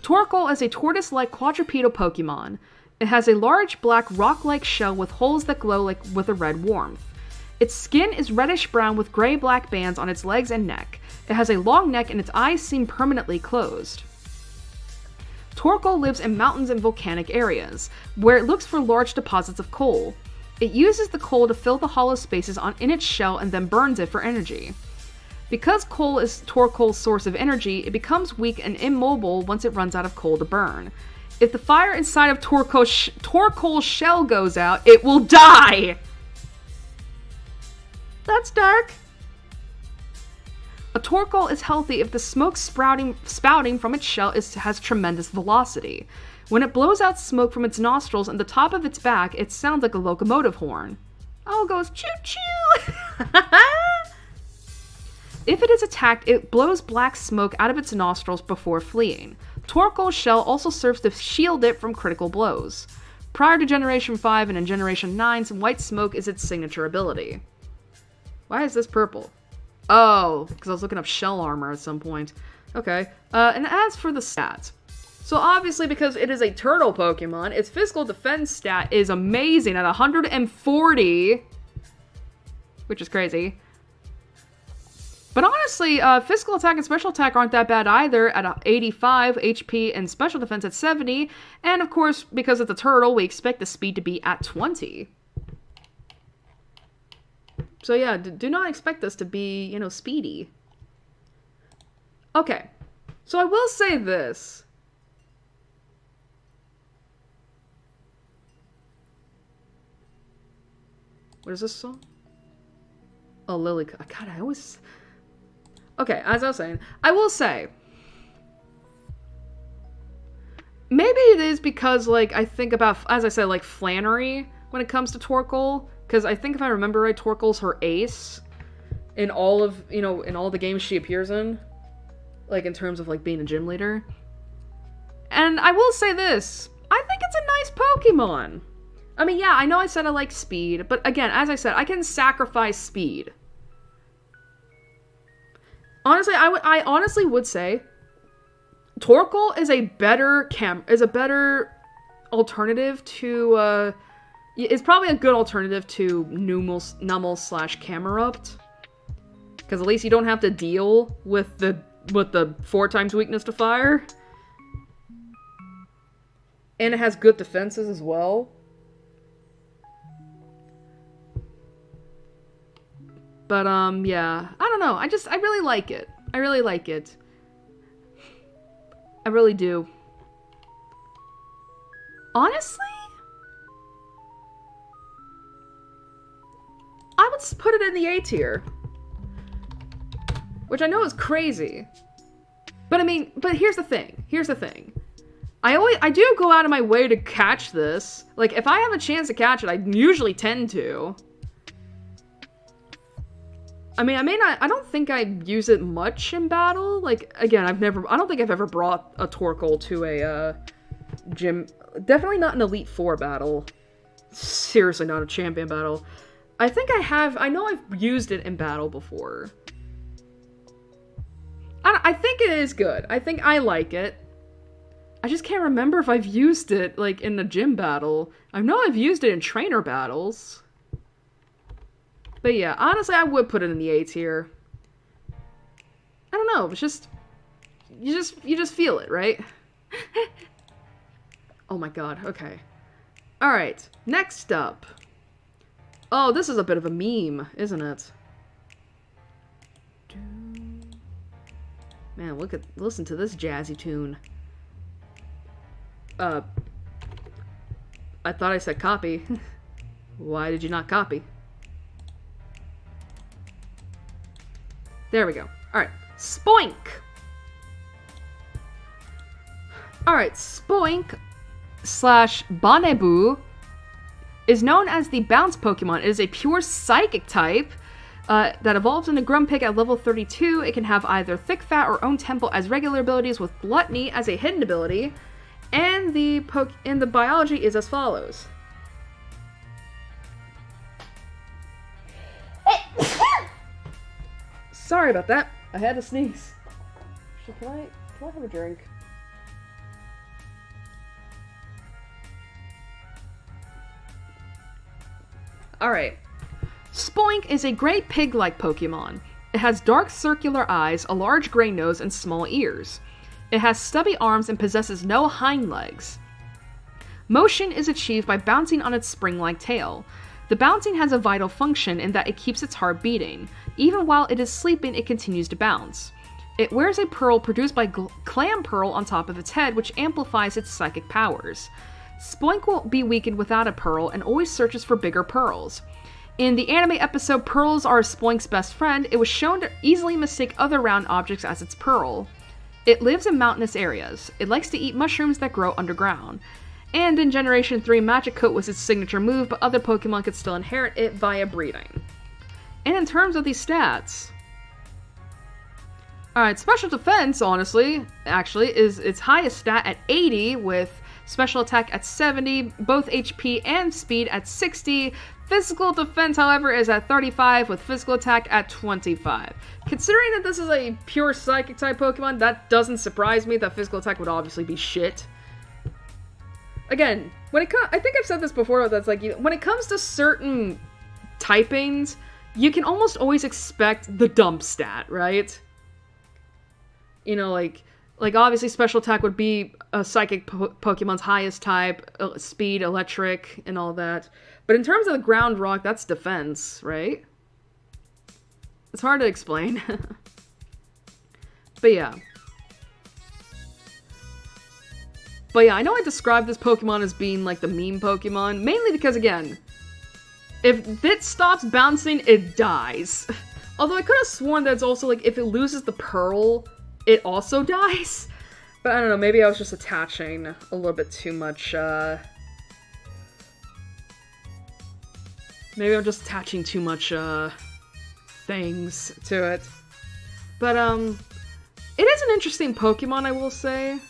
Torkoal is a tortoise-like quadrupedal Pokemon. It has a large black rock-like shell with holes that glow like with a red warmth. Its skin is reddish-brown with gray-black bands on its legs and neck. It has a long neck and its eyes seem permanently closed. Torkoal lives in mountains and volcanic areas, where it looks for large deposits of coal. It uses the coal to fill the hollow spaces in its shell and then burns it for energy. Because coal is Torkoal's source of energy, it becomes weak and immobile once it runs out of coal to burn. If the fire inside of Torkoal's shell goes out, it will die! That's dark. A Torkoal is healthy if the smoke spouting from its shell has tremendous velocity. When it blows out smoke from its nostrils and the top of its back, it sounds like a locomotive horn. Oh, it goes choo-choo! If it is attacked, it blows black smoke out of its nostrils before fleeing. Torkoal's shell also serves to shield it from critical blows. Prior to Generation 5 and in Generation 9, White Smoke is its signature ability. Why is this purple? Oh, because I was looking up shell armor at some point. Okay, and as for the stats, So obviously, because it is a turtle Pokemon, its physical defense stat is amazing at 140, which is crazy. But honestly, physical attack and special attack aren't that bad either at 85 HP and special defense at 70. And of course, because it's a turtle, we expect the speed to be at 20. So yeah, do not expect this to be, you know, speedy. Okay, so I will say this. What is this song? Oh, Lily. God, I always... Okay, as I was saying, I will say, maybe it is because, like, I think about, as I said, like, Flannery when it comes to Torkoal, because I think if I remember right, Torkoal's her ace in all of, you know, in all the games she appears in, like, in terms of, like, being a gym leader. And I will say this, I think it's a nice Pokemon. I mean, yeah, I know I said I like speed, but again, as I said, I can sacrifice speed. Honestly, I honestly would say Torkoal is a better alternative to is probably a good alternative to Numel slash Camerupt, because at least you don't have to deal with the 4 times weakness to fire, and it has good defenses as well. But, yeah, I don't know. I really like it. I really like it. I really do. Honestly, I would put it in the A tier. Which I know is crazy. But I mean, but here's the thing. Here's the thing. I do go out of my way to catch this. Like, if I have a chance to catch it, I usually tend to. I mean, I don't think I use it much in battle. Like, again, I don't think I've ever brought a Torkoal to a, gym. Definitely not an Elite Four battle. Seriously, not a champion battle. I think I know I've used it in battle before. I think it is good. I think I like it. I just can't remember if I've used it, like, in a gym battle. I know I've used it in trainer battles. But yeah, honestly, I would put it in the A tier. I don't know, it's just... You just feel it, right? Oh my god, okay. Alright, next up. Oh, this is a bit of a meme, isn't it? Man, listen to this jazzy tune. I thought I said copy. Why did you not copy? There we go. Alright, Spoink! Alright, Spoink slash Banebu is known as the Bounce Pokemon. It is a pure Psychic type that evolves into Grumpig at level 32. It can have either Thick Fat or Own Temple as regular abilities, with Gluttony as a hidden ability, and the biology is as follows. Sorry about that. I had to sneeze. Can I have a drink? Alright. Spoink is a great pig-like Pokemon. It has dark circular eyes, a large gray nose, and small ears. It has stubby arms and possesses no hind legs. Motion is achieved by bouncing on its spring-like tail. The bouncing has a vital function in that it keeps its heart beating. Even while it is sleeping, it continues to bounce. It wears a pearl produced by Clam Pearl on top of its head, which amplifies its psychic powers. Spoink will be weakened without a pearl and always searches for bigger pearls. In the anime episode Pearls Are Spoink's Best Friend, it was shown to easily mistake other round objects as its pearl. It lives in mountainous areas. It likes to eat mushrooms that grow underground. And in Generation 3, Magic Coat was its signature move, but other Pokemon could still inherit it via breeding. And in terms of these stats... Alright, Special Defense, honestly, actually, is its highest stat at 80, with Special Attack at 70, both HP and Speed at 60, Physical defense, however, is at 35 with physical attack at 25. Considering that this is a pure psychic type Pokemon, that doesn't surprise me. That physical attack would obviously be shit. Again, when it comes, I think I've said this before, but that's like, when it comes to certain typings, you can almost always expect the dump stat, right? You know, like obviously special attack would be a psychic Pokemon's highest type, speed, electric, and all that. But in terms of the ground rock, that's defense, right? It's hard to explain. But yeah. But yeah, I know I described this Pokemon as being like the meme Pokemon, mainly because, again, if it stops bouncing, it dies. Although I could have sworn that it's also like, if it loses the pearl, it also dies. But I don't know, maybe I was just attaching a little bit too much, maybe I'm just attaching too much, things to it. But, it is an interesting Pokemon, I will say.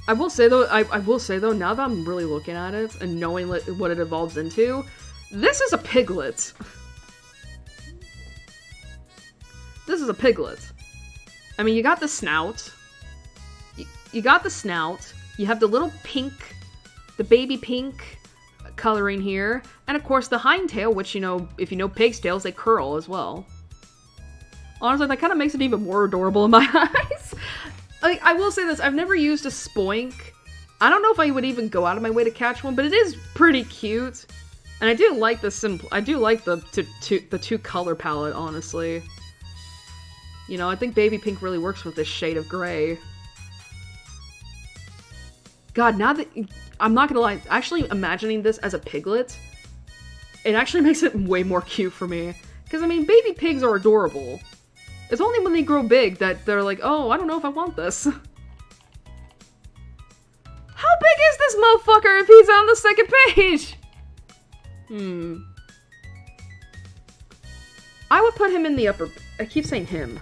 I will say though, now that I'm really looking at it and knowing what it evolves into, this is a Piglet. This is a Piglet. I mean, you got the snout. You got the snout. You have the little pink, the baby pink coloring here. And of course the hind tail, which, you know, if you know pig's tails, they curl as well. Honestly, that kind of makes it even more adorable in my eyes. Like, I will say this, I've never used a Spoink. I don't know if I would even go out of my way to catch one, but it is pretty cute. And I do like the two color palette, honestly. You know, I think baby pink really works with this shade of gray. God, now that, I'm not gonna lie, actually imagining this as a Piglet, it actually makes it way more cute for me. Because, I mean, baby pigs are adorable. It's only when they grow big that they're like, oh, I don't know if I want this. How big is this motherfucker if he's on the second page? I would put him in the upper... I keep saying him.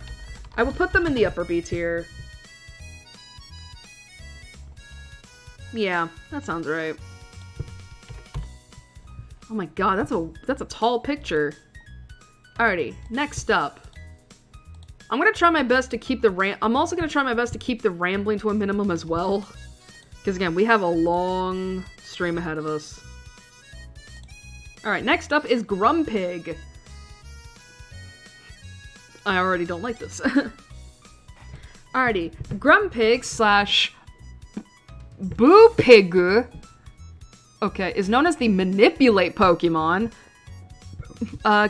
I would put them in the upper B tier. Yeah, that sounds right. Oh my god, that's a tall picture. Alrighty, next up. I'm gonna try my best to keep I'm also gonna try my best to keep the rambling to a minimum as well. Because again, we have a long stream ahead of us. Alright, next up is Grumpig. I already don't like this. Alrighty, Grumpig slash Boopig, okay, is known as the Manipulate Pokemon.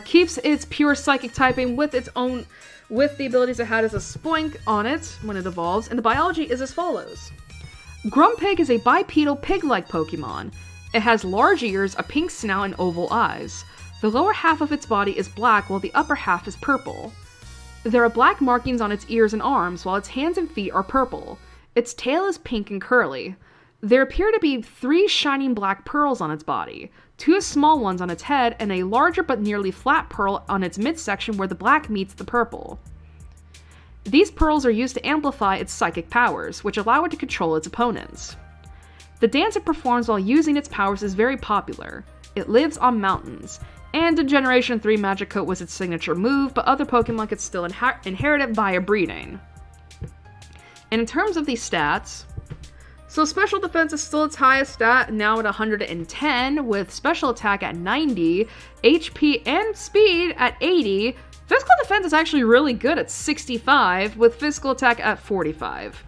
Keeps its pure psychic typing with the abilities it had as a Spoink on it when it evolves, and the biology is as follows. Grumpig is a bipedal pig-like Pokemon. It has large ears, a pink snout, and oval eyes. The lower half of its body is black while the upper half is purple. There are black markings on its ears and arms, while its hands and feet are purple. Its tail is pink and curly. There appear to be 3 shining black pearls on its body, 2 small ones on its head, and a larger but nearly flat pearl on its midsection where the black meets the purple. These pearls are used to amplify its psychic powers, which allow it to control its opponents. The dance it performs while using its powers is very popular. It lives on mountains, and in Generation 3 Magic Coat was its signature move, but other Pokemon could still inherit it via breeding. And in terms of these stats, so special defense is still its highest stat, now at 110, with special attack at 90, HP and speed at 80. Physical defense is actually really good at 65, with physical attack at 45.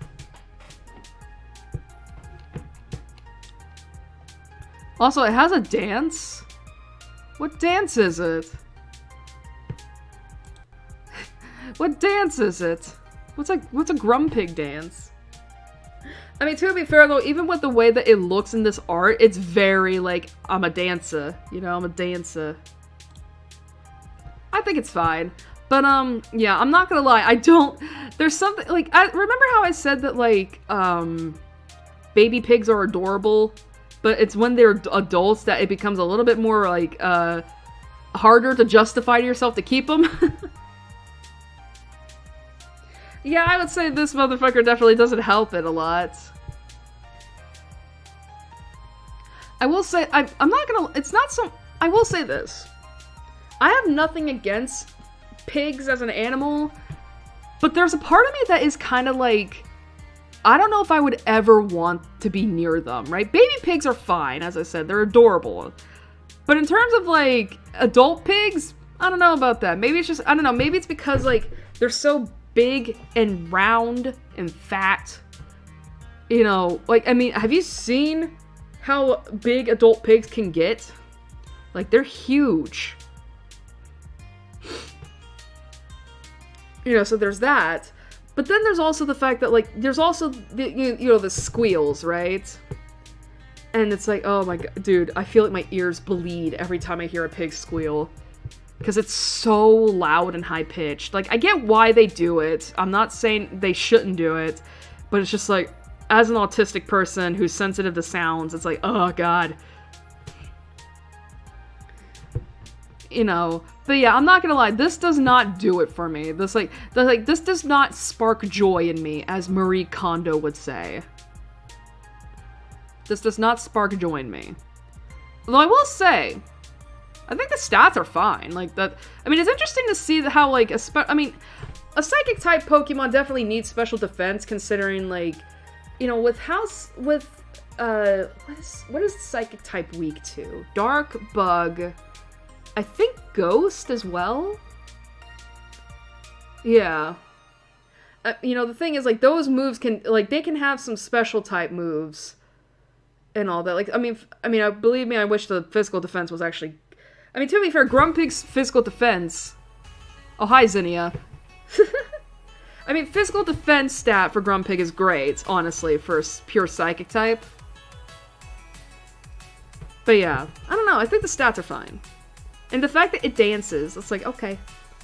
Also, it has a dance. What dance is it? What dance is it? What's a Grumpig dance? I mean, to be fair though, even with the way that it looks in this art, it's very like, I'm a dancer, you know, I'm a dancer. I think it's fine. But, yeah, I'm not gonna lie, there's something, like, remember how I said that, like, baby pigs are adorable, but it's when they're adults that it becomes a little bit more, like, harder to justify to yourself to keep them? Yeah, I would say this motherfucker definitely doesn't help it a lot. I will say, I'm not gonna, it's not so, I will say this. I have nothing against pigs as an animal, but there's a part of me that is kind of like, I don't know if I would ever want to be near them, right? Baby pigs are fine, as I said, they're adorable. But in terms of, like, adult pigs, I don't know about that. Maybe it's just, I don't know, maybe it's because, like, they're so big and round and fat. You know, like, I mean, have you seen how big adult pigs can get? Like, they're huge. You know, so there's that. But then there's also the fact that, like, there's also, the, you know, the squeals, right? And it's like, oh my god, dude, I feel like my ears bleed every time I hear a pig squeal. Because it's so loud and high-pitched. Like, I get why they do it. I'm not saying they shouldn't do it. But it's just like, as an autistic person who's sensitive to sounds, it's like, oh god. You know, but yeah, I'm not gonna lie, this does not do it for me. This this does not spark joy in me, as Marie Kondo would say. This does not spark joy in me. Though I will say, I think the stats are fine. Like that, I mean, it's interesting to see how like a psychic type Pokemon definitely needs special defense, considering like, you know, what is psychic type weak to? Dark, Bug. I think Ghost as well? Yeah. You know, the thing is, like, those moves can, like, they can have some special type moves and all that. Like, I mean, believe me, I wish the physical defense was actually... I mean, to be fair, Grumpig's physical defense... Oh, hi, Zinnia. I mean, physical defense stat for Grumpig is great, honestly, for pure psychic type. But yeah, I don't know, I think the stats are fine. And the fact that it dances, it's like, okay,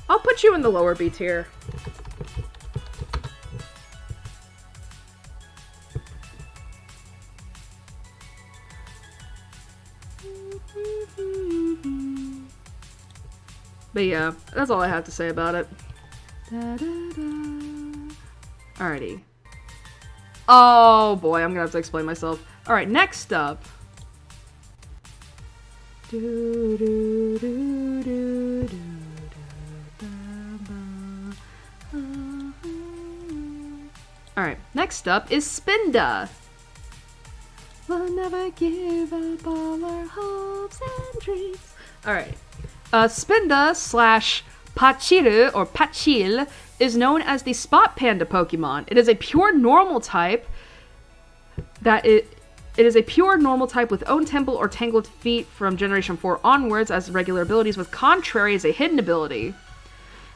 I'll put you in the lower B tier. But yeah, that's all I have to say about it. Alrighty. Oh boy, I'm gonna have to explain myself. Alright, next up. Alright, next up is Spinda. We'll never give up all our hopes and dreams. Alright. Spinda slash Pachiru, or Pachil, is known as the Spot Panda Pokemon. It is a pure normal type It is a pure normal type with own temple or tangled feet from Generation 4 onwards as regular abilities, with Contrary as a hidden ability.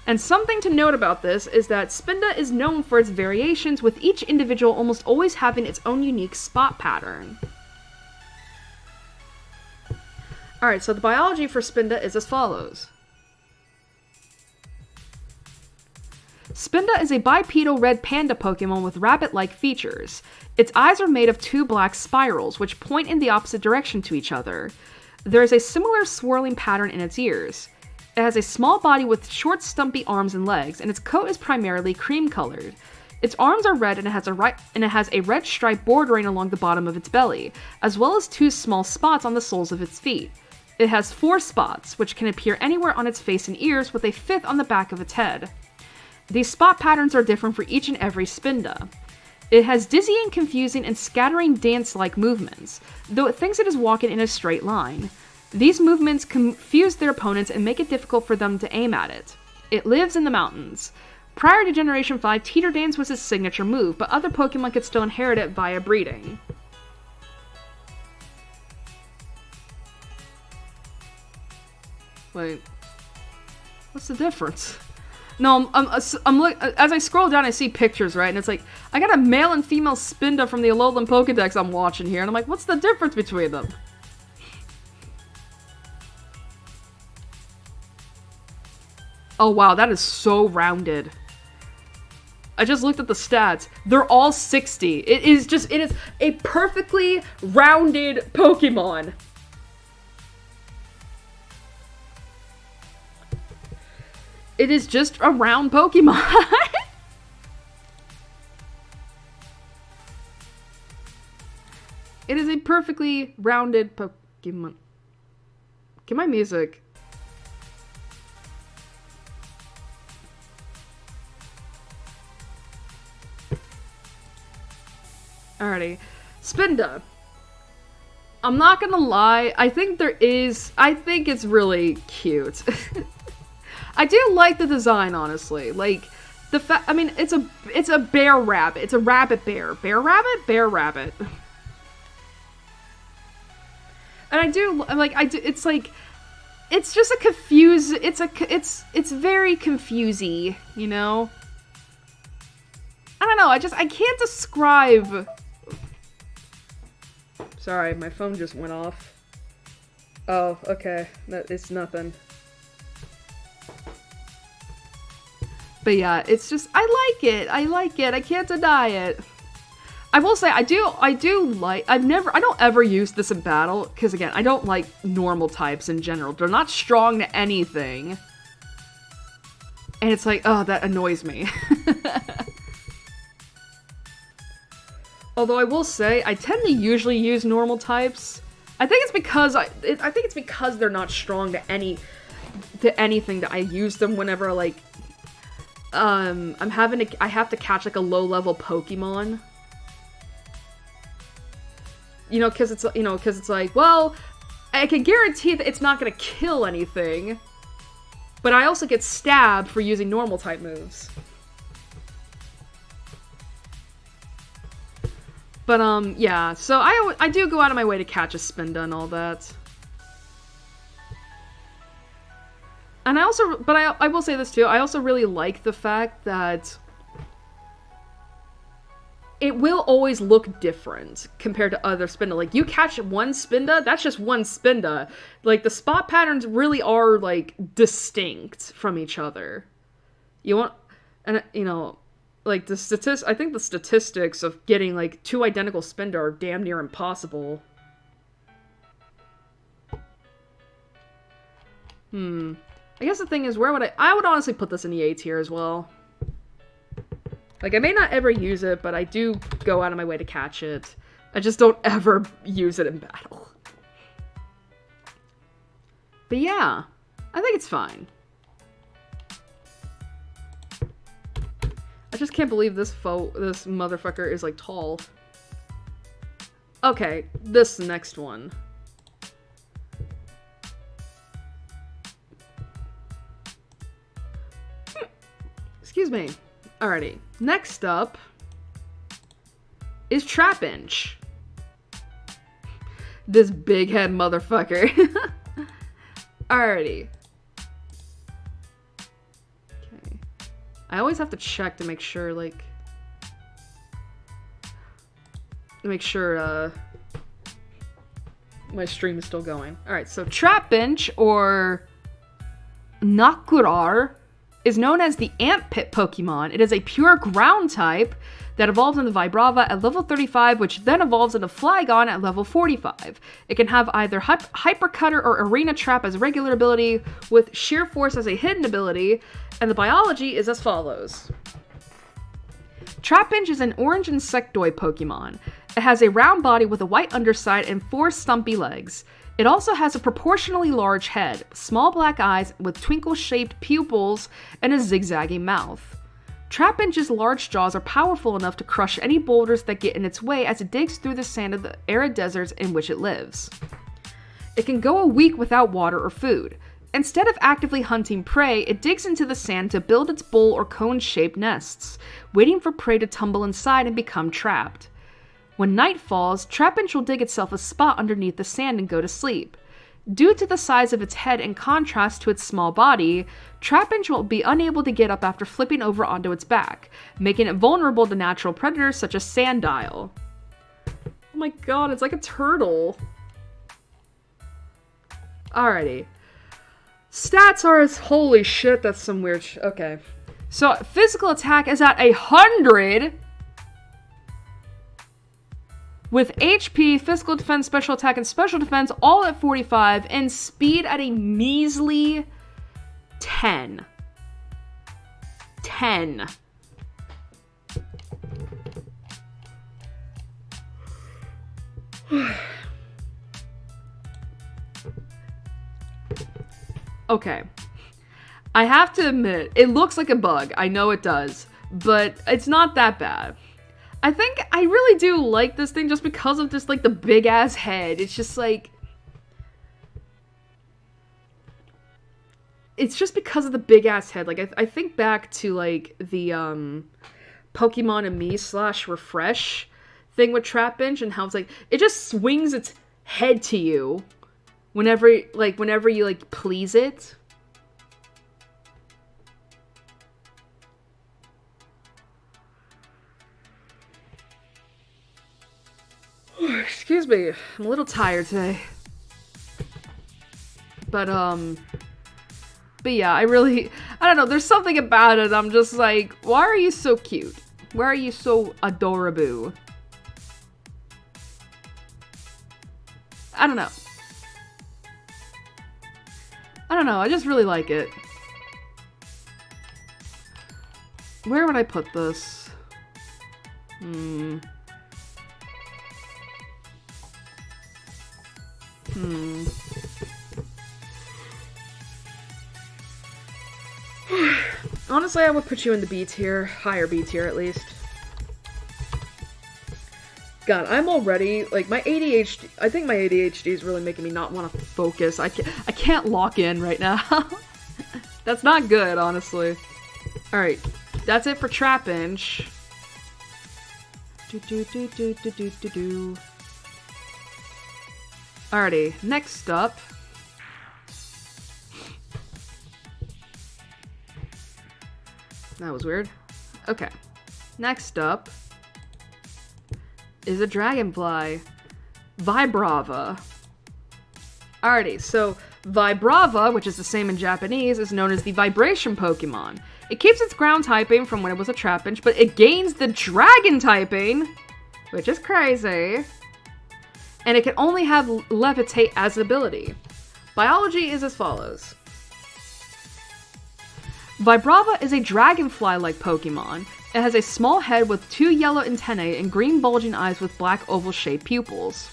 And something to note about this is that Spinda is known for its variations, with each individual almost always having its own unique spot pattern. Alright, so the biology for Spinda is as follows. Spinda is a bipedal red panda Pokemon with rabbit-like features. Its eyes are made of two black spirals, which point in the opposite direction to each other. There is a similar swirling pattern in its ears. It has a small body with short, stumpy arms and legs, and its coat is primarily cream-colored. Its arms are red, and it has a red stripe bordering along the bottom of its belly, as well as two small spots on the soles of its feet. It has 4 spots, which can appear anywhere on its face and ears, with a 5th on the back of its head. These spot patterns are different for each and every Spinda. It has dizzying, confusing, and scattering dance-like movements, though it thinks it is walking in a straight line. These movements confuse their opponents and make it difficult for them to aim at it. It lives in the mountains. Prior to Generation 5, Teeter Dance was its signature move, but other Pokemon could still inherit it via breeding. Wait, what's the difference? No, as I scroll down, I see pictures, right? And it's like, I got a male and female Spinda from the Alolan Pokedex I'm watching here, and I'm like, what's the difference between them? Oh wow, that is so rounded. I just looked at the stats. They're all 60. It is a perfectly rounded Pokemon. It is just a round Pokemon. It is a perfectly rounded Pokemon. Get my music. Alrighty. Spinda. I'm not gonna lie, I think it's really cute. I do like the design, honestly. Like, I mean, it's a bear rabbit. It's a rabbit bear. Bear rabbit? Bear rabbit. And it's like, it's just a it's very confusy, you know? I don't know, I can't describe. Sorry, my phone just went off. Oh, okay. It's nothing. But yeah, it's just, I like it. I can't deny it. I will say, I don't ever use this in battle, because again, I don't like normal types in general. They're not strong to anything. And it's like, oh, that annoys me. Although I will say, I tend to usually use normal types. I think it's because they're not strong to anything that I use them whenever, like, I have to catch, like, a low-level Pokemon. Because it's like, well, I can guarantee that it's not gonna kill anything, but I also get stabbed for using normal type moves. But, yeah, so I do go out of my way to catch a Spinda and all that. And I will say this too, I also really like the fact that it will always look different compared to other Spinda. Like, you catch one Spinda, that's just one Spinda. Like, the spot patterns really are, like, distinct from each other. Like, I think the statistics of getting, like, two identical Spinda are damn near impossible. I guess the thing is, where would I would honestly put this in the A tier as well. Like, I may not ever use it, but I do go out of my way to catch it. I just don't ever use it in battle. But yeah, I think it's fine. I just can't believe this motherfucker is, like, tall. Okay, this next one. Excuse me. Alrighty. Next up is Trapinch. This big head motherfucker. Alrighty. Okay. I always have to check to make sure, like... my stream is still going. Alright, so Trapinch, or Nakurar, is known as the Ant Pit Pokemon. It is a pure ground type that evolves into Vibrava at level 35, which then evolves into Flygon at level 45. It can have either Hyper Cutter or Arena Trap as regular ability, with Sheer Force as a hidden ability, and the biology is as follows. Trapinch is an orange insectoid Pokemon. It has a round body with a white underside and 4 stumpy legs. It also has a proportionally large head, small black eyes with twinkle-shaped pupils, and a zigzaggy mouth. Trapinch's large jaws are powerful enough to crush any boulders that get in its way as it digs through the sand of the arid deserts in which it lives. It can go a week without water or food. Instead of actively hunting prey, it digs into the sand to build its bowl or cone-shaped nests, waiting for prey to tumble inside and become trapped. When night falls, Trapinch will dig itself a spot underneath the sand and go to sleep. Due to the size of its head in contrast to its small body, Trapinch will be unable to get up after flipping over onto its back, making it vulnerable to natural predators such as Sandile. Oh my god, it's like a turtle. Alrighty. Stats are as holy shit, that's some weird okay. So, physical attack is at 100. With HP, physical defense, special attack, and special defense all at 45, and speed at a measly 10. 10. Okay. I have to admit, it looks like a bug. I know it does. But it's not that bad. I think I really do like this thing just because of just, like, the big-ass head. It's just, like... It's just because of the big-ass head. Like, I think back to, like, the, Pokemon and Me / Refresh thing with Trapinch and how it's, like, it just swings its head to you whenever you, like, please it. Excuse me, I'm a little tired today. But yeah, I don't know, there's something about it, I'm just like, why are you so cute? Why are you so adorable? I don't know, I just really like it. Where would I put this? Honestly, I would put you in the B tier. Higher B tier, at least. God, I'm already, like, my ADHD, I think my ADHD is really making me not want to focus. I can't lock in right now. That's not good, honestly. Alright, that's it for Trapinch. Alrighty, next up. That was weird. Okay. Next up is a dragonfly. Vibrava. Alrighty, so Vibrava, which is the same in Japanese, is known as the vibration Pokemon. It keeps its ground typing from when it was a Trapinch, but it gains the dragon typing, which is crazy. And it can only have levitate as an ability. Biology is as follows. Vibrava is a dragonfly-like Pokemon. It has a small head with 2 yellow antennae and green bulging eyes with black oval-shaped pupils.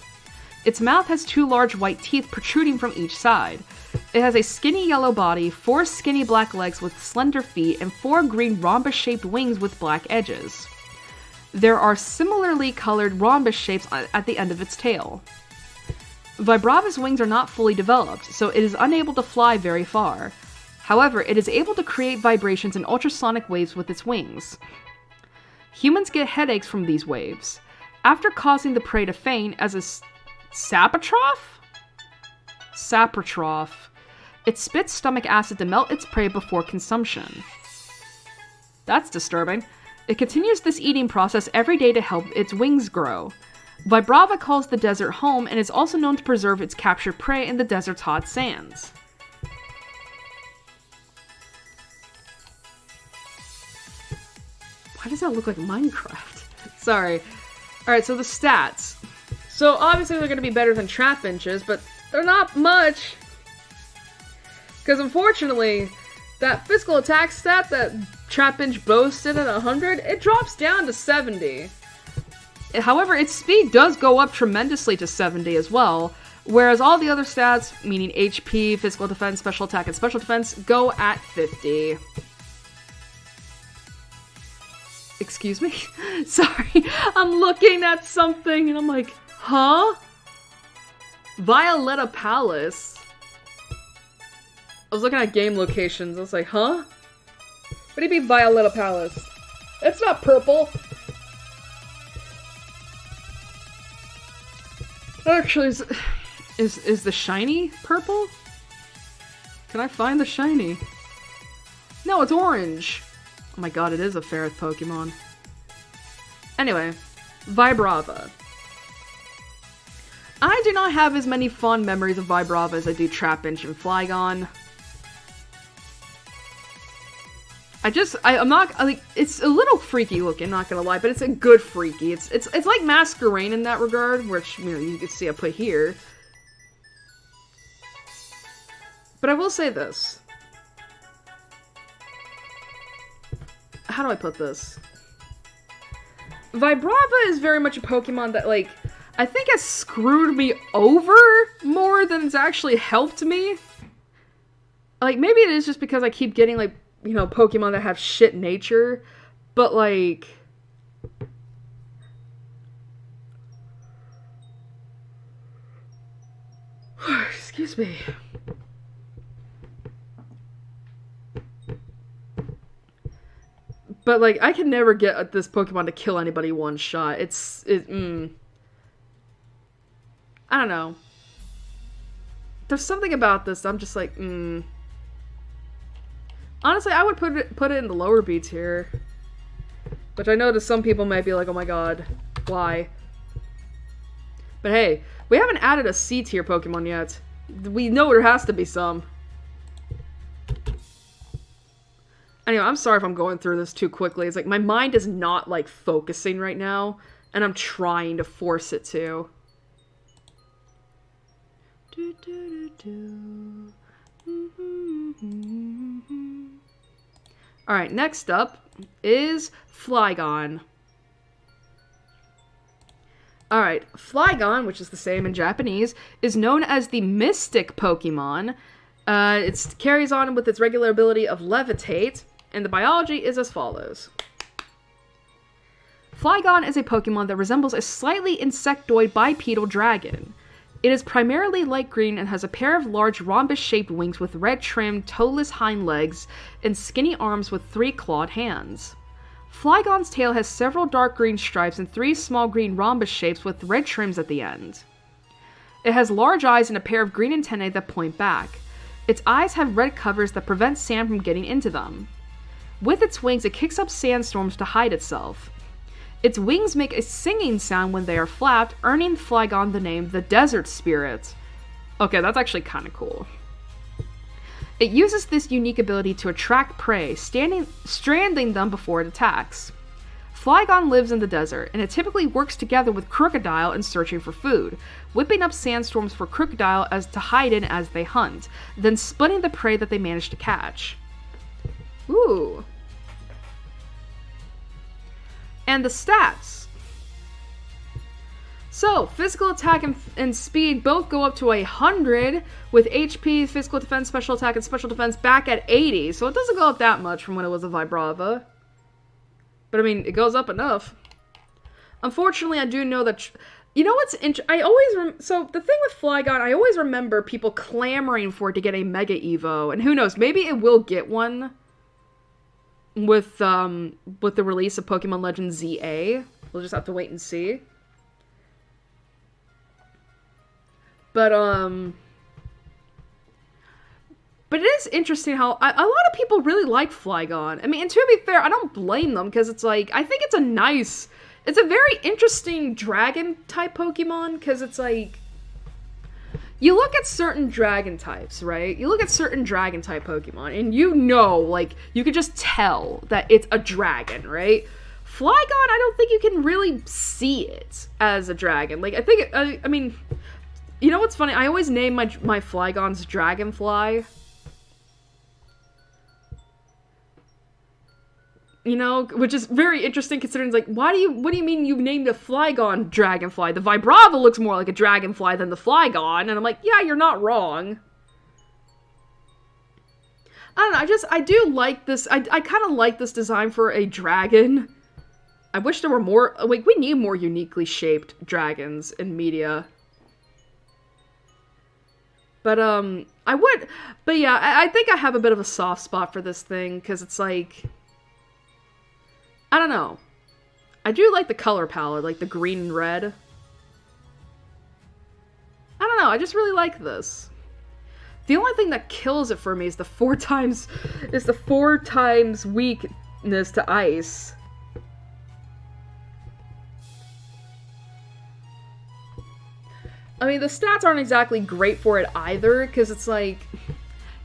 Its mouth has 2 large white teeth protruding from each side. It has a skinny yellow body, 4 skinny black legs with slender feet, and 4 green rhombus-shaped wings with black edges. There are similarly colored rhombus shapes at the end of its tail. Vibrava's wings are not fully developed, so it is unable to fly very far. However, it is able to create vibrations and ultrasonic waves with its wings. Humans get headaches from these waves. After causing the prey to faint as a sapatroph, it spits stomach acid to melt its prey before consumption. That's disturbing. It continues this eating process every day to help its wings grow. Vibrava calls the desert home and is also known to preserve its captured prey in the desert's hot sands. Why does that look like Minecraft? Sorry. Alright, so the stats. So obviously they're going to be better than Trapinch's, but they're not much. Because unfortunately, that physical attack stat that Trapinch boasted at 100, it drops down to 70. However, its speed does go up tremendously to 70 as well, whereas all the other stats, meaning HP, physical defense, special attack, and special defense, go at 50. Excuse me? Sorry, I'm looking at something and I'm like, huh? Violetta Palace? I was looking at game locations, I was like, huh? What do you mean Violetta Palace? It's not purple! Actually, is the shiny purple? Can I find the shiny? No, it's orange! Oh my god, it is a ferret Pokemon. Anyway, Vibrava. I do not have as many fond memories of Vibrava as I do Trapinch and Flygon. I'm not, like, it's a little freaky looking, not gonna lie, but it's a good freaky. It's like Masquerain in that regard, which, you know, you can see I put here. But I will say this. How do I put this? Vibrava is very much a Pokemon that, like, I think has screwed me over more than it's actually helped me. Like, maybe it is just because I keep getting, like, you know, Pokemon that have shit nature, but, like... Excuse me. But, like, I can never get this Pokemon to kill anybody one shot. I don't know. There's something about this I'm just like, Honestly, I would put it in the lower B tier. Which I know to some people might be like, oh my god, why? But hey, we haven't added a C tier Pokemon yet. We know there has to be some. Anyway, I'm sorry if I'm going through this too quickly. It's like, my mind is not, like, focusing right now, and I'm trying to force it to. Alright, next up is Flygon. Alright, Flygon, which is the same in Japanese, is known as the Mystic Pokemon. It carries on with its regular ability of Levitate, and the biology is as follows. Flygon is a Pokemon that resembles a slightly insectoid bipedal dragon. It is primarily light green and has a pair of large rhombus-shaped wings with red-trimmed, toeless hind legs and skinny arms with 3 clawed hands. Flygon's tail has several dark green stripes and 3 small green rhombus shapes with red trims at the end. It has large eyes and a pair of green antennae that point back. Its eyes have red covers that prevent sand from getting into them. With its wings, it kicks up sandstorms to hide itself. Its wings make a singing sound when they are flapped, earning Flygon the name the Desert Spirit. Okay, that's actually kind of cool. It uses this unique ability to attract prey, stranding them before it attacks. Flygon lives in the desert, and it typically works together with Crocodile in searching for food, whipping up sandstorms for Crocodile to hide in as they hunt, then splitting the prey that they manage to catch. Ooh. And the stats. So, physical attack and speed both go up to 100, with HP, physical defense, special attack, and special defense back at 80. So it doesn't go up that much from when it was a Vibrava. But I mean, it goes up enough. Unfortunately, I do know that... You know what's interesting? So, the thing with Flygon, I always remember people clamoring for it to get a Mega Evo. And who knows, maybe it will get one with the release of Pokemon Legends ZA. We'll just have to wait and see. But it is interesting how a lot of people really like Flygon. I mean, and to be fair, I don't blame them, because it's like, I think it's a very interesting dragon-type Pokemon, because it's like, you look at certain dragon types, right? You look at certain dragon-type Pokemon, and you know, like, you can just tell that it's a dragon, right? Flygon, I don't think you can really see it as a dragon. Like, I think, I mean, you know what's funny? I always name my Flygons Dragonfly. You know, which is very interesting considering, like, what do you mean you named a Flygon Dragonfly? The Vibrava looks more like a dragonfly than the Flygon, and I'm like, yeah, you're not wrong. I don't know, I do like this, I kind of like this design for a dragon. I wish there were more, like, we need more uniquely shaped dragons in media. But, yeah, I think I have a bit of a soft spot for this thing, because it's like... I don't know. I do like the color palette, like the green and red. I don't know, I just really like this. The only thing that kills it for me is the 4 times weakness to ice. I mean, the stats aren't exactly great for it either, because it's like,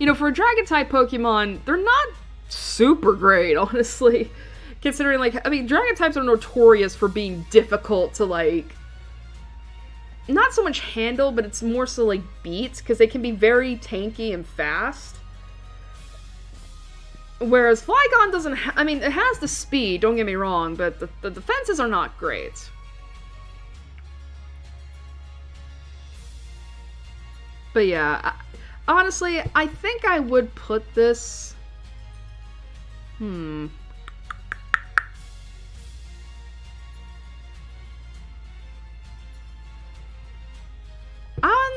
you know, for a dragon-type Pokemon, they're not super great, honestly. Considering, like, I mean, dragon types are notorious for being difficult to, like, not so much handle, but it's more so, like, beat, because they can be very tanky and fast. Whereas Flygon doesn't I mean, it has the speed, don't get me wrong, but the defenses are not great. But yeah, Honestly, I think I would put this... I'm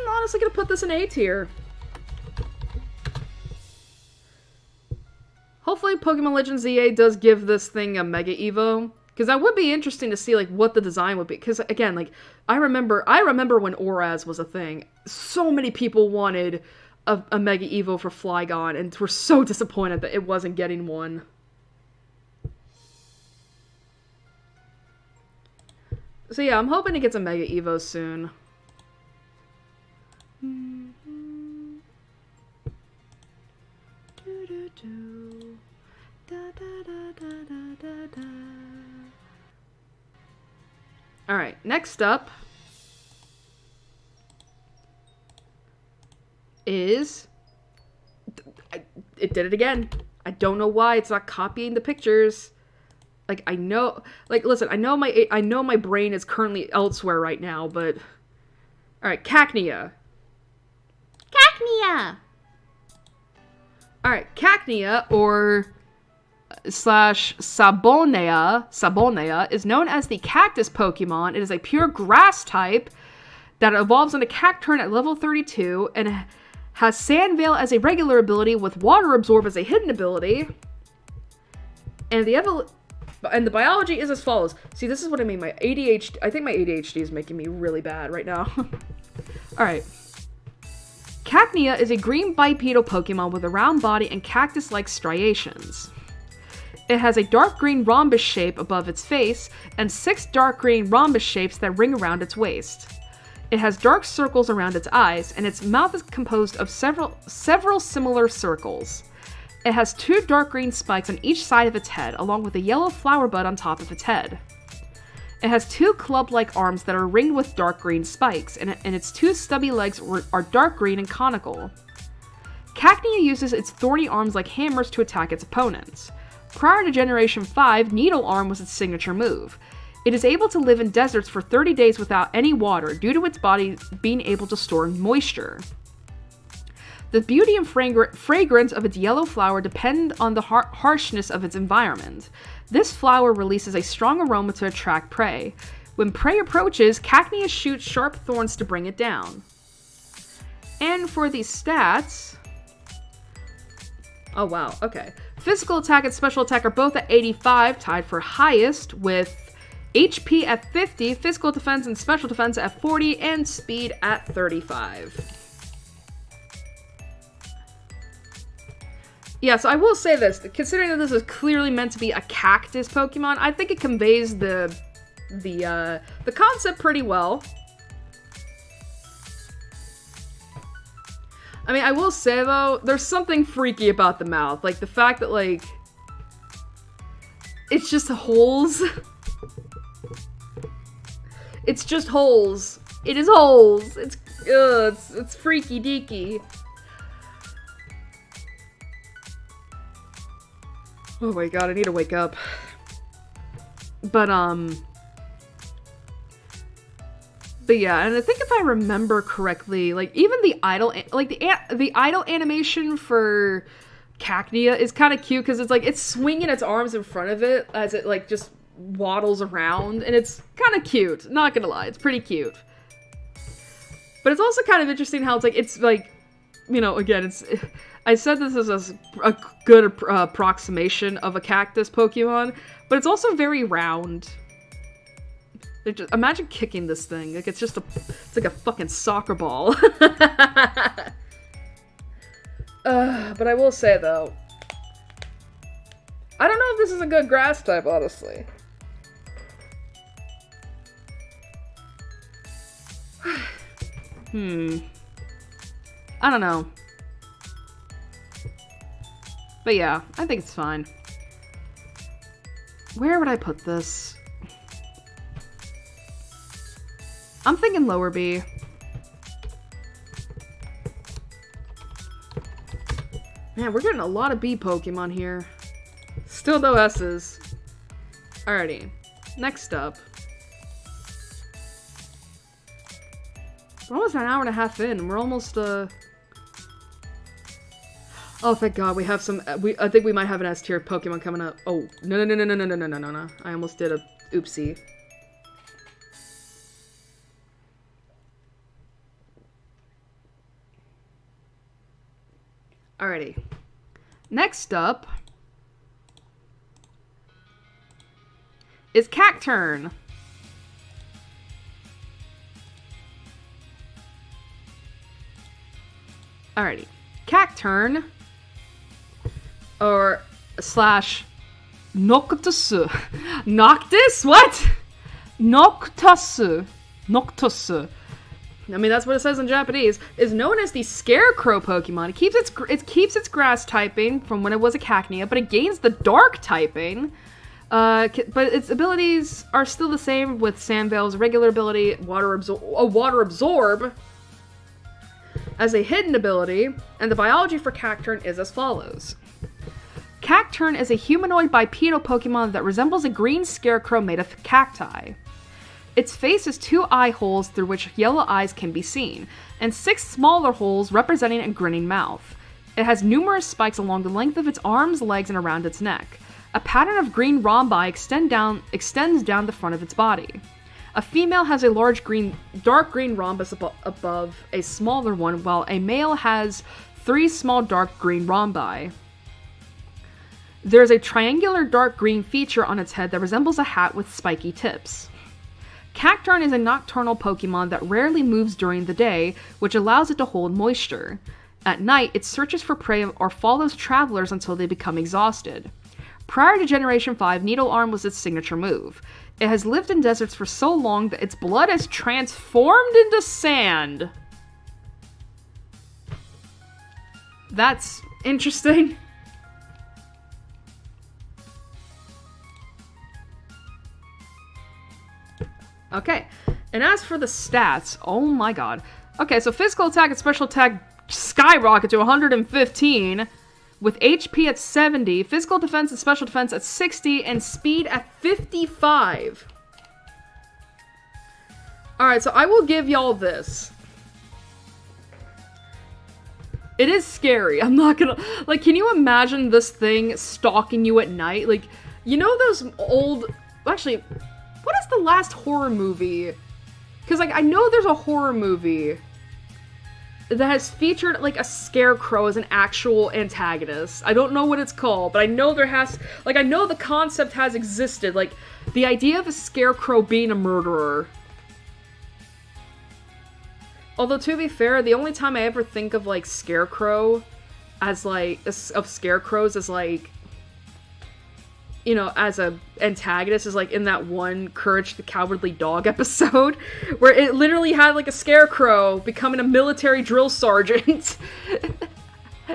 honestly gonna put this in A tier. Hopefully Pokemon Legends ZA does give this thing a Mega Evo. Because that would be interesting to see, like, what the design would be. Because, again, like, I remember when Oraz was a thing. So many people wanted a Mega Evo for Flygon, and were so disappointed that it wasn't getting one. So yeah, I'm hoping it gets a Mega Evo soon. Alright, next up is... It did it again. I don't know why it's not copying the pictures. Like, I know... Like, listen, I know my brain is currently elsewhere right now, but... Alright, Cacnea. Cacnea! Alright, Cacnea, or... slash Sabonea is known as the Cactus Pokemon. It is a pure grass type that evolves into Cacturn at level 32 and has Sand Veil as a regular ability with Water Absorb as a hidden ability. And the biology is as follows. See, this is what I mean. My ADHD, I think my ADHD is making me really bad right now. Alright. Cacnea is a green bipedal Pokemon with a round body and cactus-like striations. It has a dark green rhombus shape above its face, and 6 dark green rhombus shapes that ring around its waist. It has dark circles around its eyes, and its mouth is composed of several similar circles. It has 2 dark green spikes on each side of its head, along with a yellow flower bud on top of its head. It has 2 club-like arms that are ringed with dark green spikes, and its 2 stubby legs are dark green and conical. Cacnea uses its thorny arms like hammers to attack its opponents. Prior to Generation 5, Needle Arm was its signature move. It is able to live in deserts for 30 days without any water due to its body being able to store moisture. The beauty and fragrance of its yellow flower depend on the harshness of its environment. This flower releases a strong aroma to attract prey. When prey approaches, Cacnea shoots sharp thorns to bring it down. And for the stats... Oh wow, okay. Physical attack and special attack are both at 85, tied for highest, with HP at 50, physical defense and special defense at 40, and speed at 35. Yeah, so I will say this, considering that this is clearly meant to be a cactus Pokemon, I think it conveys the concept pretty well. I mean, I will say, though, there's something freaky about the mouth. Like, the fact that, like, it's just holes. It's just holes. It is holes. It's freaky deaky. Oh my god, I need to wake up. But yeah, and I think if I remember correctly, like, even the idle, like, the idle animation for Cacnea is kind of cute, because it's, like, it's swinging its arms in front of it as it, like, just waddles around, and it's kind of cute, not gonna lie, it's pretty cute. But it's also kind of interesting how it's like, you know, again, I said this is a good approximation of a cactus Pokemon, but it's also very round. Imagine kicking this thing. Like, it's like a fucking soccer ball. But I will say, though, I don't know if this is a good grass type, honestly. I don't know. But yeah, I think it's fine. Where would I put this? I'm thinking lower B. Man, we're getting a lot of B Pokemon here. Still no S's. Alrighty. Next up. We're almost an hour and a half in. We're almost, Oh, thank God, we have some. I think we might have an S tier Pokemon coming up. Oh, no, no, no, no, no, no, no, no, no, no. I almost did a oopsie. Alrighty. Next up is Cacturn. Alrighty. Cacturn, or slash Noctus. Noctis? What? Noctus. Noctus. I mean, that's what it says in Japanese. Is known as the Scarecrow Pokemon. It keeps its grass typing from when it was a Cacnea, but it gains the dark typing. But its abilities are still the same with Sandvale's regular ability, Water Absorb, as a hidden ability, and the biology for Cacturn is as follows. Cacturn is a humanoid bipedal Pokemon that resembles a green scarecrow made of cacti. Its face has 2 eye holes through which yellow eyes can be seen, and 6 smaller holes representing a grinning mouth. It has numerous spikes along the length of its arms, legs, and around its neck. A pattern of green rhombi extends down the front of its body. A female has a large dark green rhombus above a smaller one, while a male has 3 small dark green rhombi. There is a triangular dark green feature on its head that resembles a hat with spiky tips. Cacturn is a nocturnal Pokemon that rarely moves during the day, which allows it to hold moisture. At night, it searches for prey or follows travelers until they become exhausted. Prior to Generation 5, Needle Arm was its signature move. It has lived in deserts for so long that its blood has transformed into sand. That's interesting. Okay, and as for the stats, oh my god. Okay, so physical attack and special attack skyrocket to 115, with HP at 70, physical defense and special defense at 60, and speed at 55. Alright, so I will give y'all this. It is scary. I'm not gonna... Like, can you imagine this thing stalking you at night? Like, you know those old... Actually, what is the last horror movie? Because, like, I know there's a horror movie that has featured, like, a scarecrow as an actual antagonist. I don't know what it's called, but I know there has... Like, I know the concept has existed. Like, the idea of a scarecrow being a murderer. Although, to be fair, the only time I ever think of, like, scarecrow as, like... Of scarecrows as, like... You know, as a antagonist is, like, in that one Courage the Cowardly Dog episode, where it literally had, like, a scarecrow becoming a military drill sergeant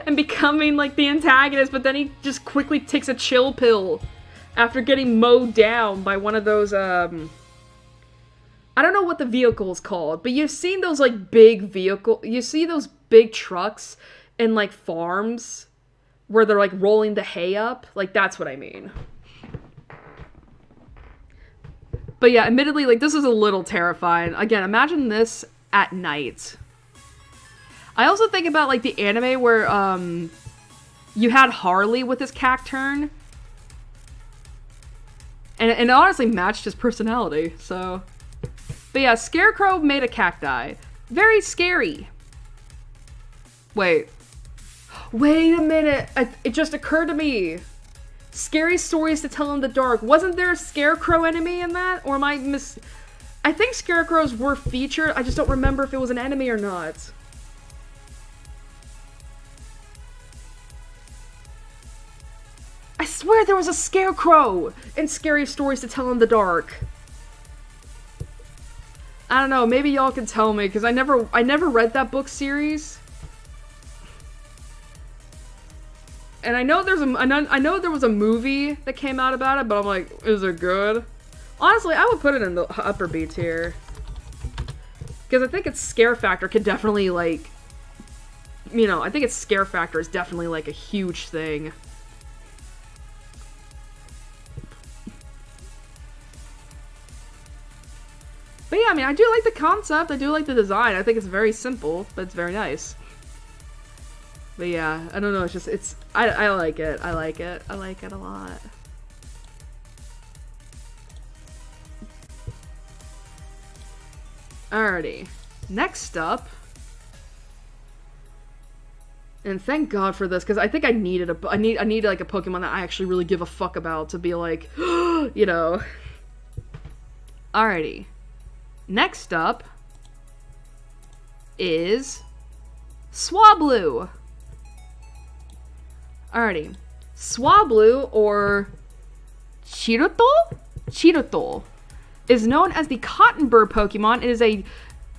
and becoming, like, the antagonist, but then he just quickly takes a chill pill after getting mowed down by one of those, I don't know what the vehicle is called, but you've seen those, like, you see those big trucks in, like, farms where they're, like, rolling the hay up? Like, that's what I mean. But yeah, admittedly, like, this is a little terrifying. Again, imagine this at night. I also think about, like, the anime where, you had Harley with his Cacturn. And it honestly matched his personality, so... But yeah, Scarecrow made a cacti. Very scary. Wait a minute. It just occurred to me. Scary stories to tell in the dark. Wasn't there a scarecrow enemy in that? Or am I I think scarecrows were featured. I just don't remember if it was an enemy or not. I swear there was a scarecrow in Scary Stories to Tell in the Dark. I don't know, maybe y'all can tell me, because I never read that book series. And I know there was a movie that came out about it, but I'm like, is it good? Honestly, I would put it in the upper B tier. Because I think its scare factor could definitely, like... You know, I think its scare factor is definitely, like, a huge thing. But yeah, I mean, I do like the concept, I do like the design. I think it's very simple, but it's very nice. But yeah, I don't know, it's just, I like it. I like it. I like it a lot. Alrighty. Next up. And thank God for this, because I think I needed I needed like a Pokemon that I actually really give a fuck about to be like, you know. Alrighty. Next up is Swablu. Alrighty. Swablu, or Chiruto, is known as the Cotton Bird Pokemon. It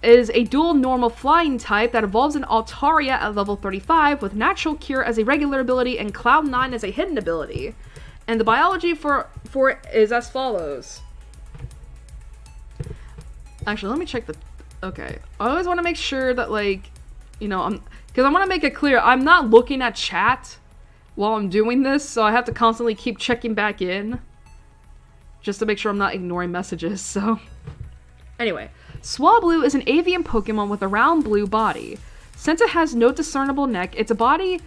is a dual normal flying type that evolves in Altaria at level 35 with Natural Cure as a regular ability and Cloud 9 as a hidden ability. And the biology for it is as follows. Actually, let me check the... Okay. I always want to make sure that, like, you know, because I want to make it clear, I'm not looking at chat while I'm doing this, so I have to constantly keep checking back in just to make sure I'm not ignoring messages, so... Anyway, Swablu is an avian Pokemon with a round blue body. Since it has no discernible neck, its body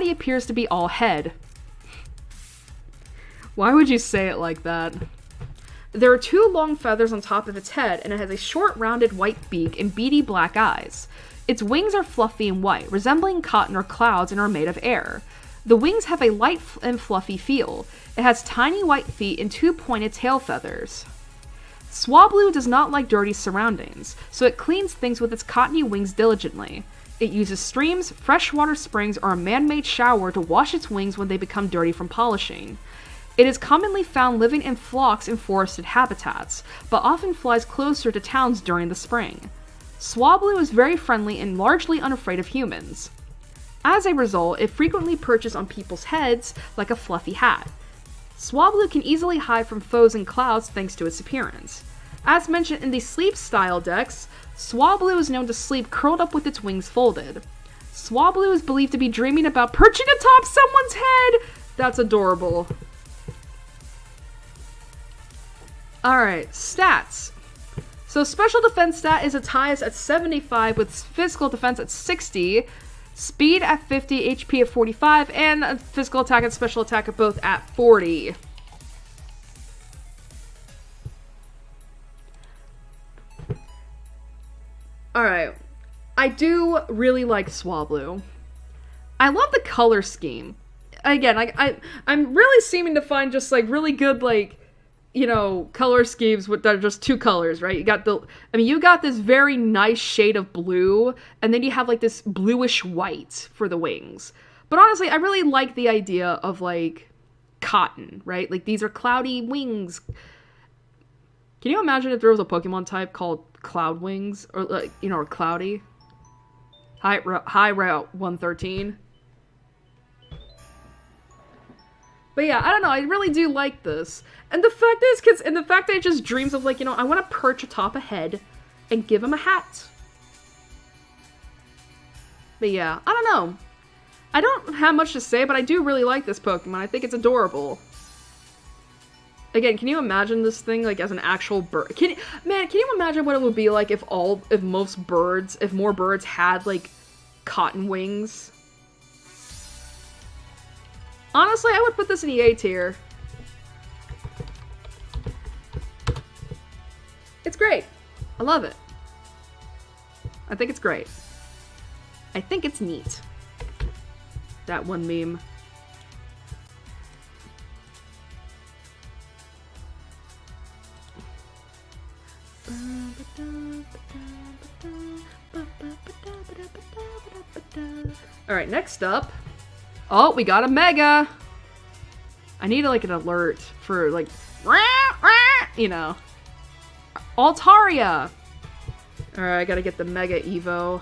appears to be all head. Why would you say it like that? There are 2 long feathers on top of its head, and it has a short, rounded white beak and beady black eyes. Its wings are fluffy and white, resembling cotton or clouds, and are made of air. The wings have a light and fluffy feel. It has tiny white feet and 2 pointed tail feathers. Swablu does not like dirty surroundings, so it cleans things with its cottony wings diligently. It uses streams, freshwater springs, or a man-made shower to wash its wings when they become dirty from polishing. It is commonly found living in flocks in forested habitats, but often flies closer to towns during the spring. Swablu is very friendly and largely unafraid of humans. As a result, it frequently perches on people's heads like a fluffy hat. Swablu can easily hide from foes and clouds thanks to its appearance. As mentioned in the sleep style decks, Swablu is known to sleep curled up with its wings folded. Swablu is believed to be dreaming about perching atop someone's head! That's adorable. Alright, stats. So special defense stat is its highest at 75 with physical defense at 60, speed at 50, HP at 45, and physical attack and special attack are both at 40. Alright, I do really like Swablu. I love the color scheme. Again, I'm really seeming to find just like really good, like, you know, color schemes with that are just 2 colors, right? You got you got this very nice shade of blue, and then you have like this bluish white for the wings. But honestly, I really like the idea of like cotton, right? Like these are cloudy wings. Can you imagine if there was a Pokemon type called Cloud Wings, or like, you know, or Cloudy? Hi Route 113. But yeah, I don't know, I really do like this. And the fact is, and the fact that it just dreams of like, you know, I want to perch atop a head and give him a hat. But yeah, I don't know. I don't have much to say, but I do really like this Pokemon. I think it's adorable. Again, can you imagine this thing like as an actual bird? Can you imagine what it would be like if more birds had like cotton wings? Honestly, I would put this in the A tier. It's great. I love it. I think it's great. I think it's neat. That one meme. Alright, next up. Oh, we got a Mega! I need like an alert for like, you know. Altaria! Alright, I gotta get the Mega Evo.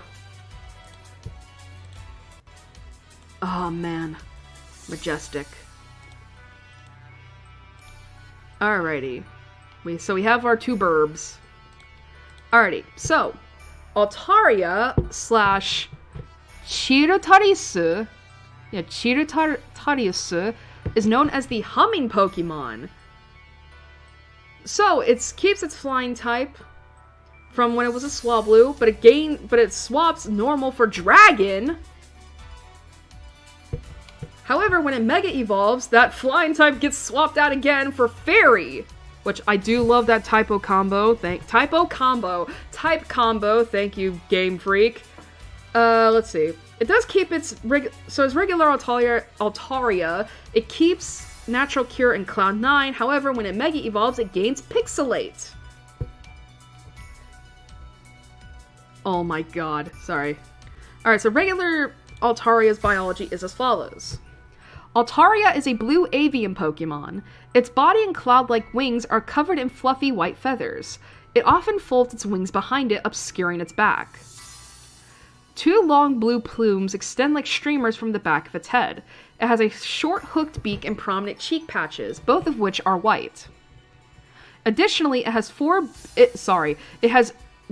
Oh man. Majestic. Alrighty. So we have our 2 burbs. Alrighty, so Altaria slash Chirutarisu, Chirutarisu is known as the humming Pokemon. So it keeps its flying type from when it was a Swablu, but it swaps normal for dragon. However, when it Mega Evolves, that flying type gets swapped out again for Fairy. Which, I do love that type combo. Type combo. Thank you, Game Freak. Let's see. It does keep its... So as regular Altaria, it keeps Natural Cure and Cloud 9. However, when it Mega Evolves, it gains Pixelate. Oh my god. Sorry. Alright, so regular Altaria's biology is as follows. Altaria is a blue avian Pokemon. Its body and cloud-like wings are covered in fluffy white feathers. It often folds its wings behind it, obscuring its back. 2 long blue plumes extend like streamers from the back of its head. It has a short hooked beak and prominent cheek patches, both of which are white. Additionally, it has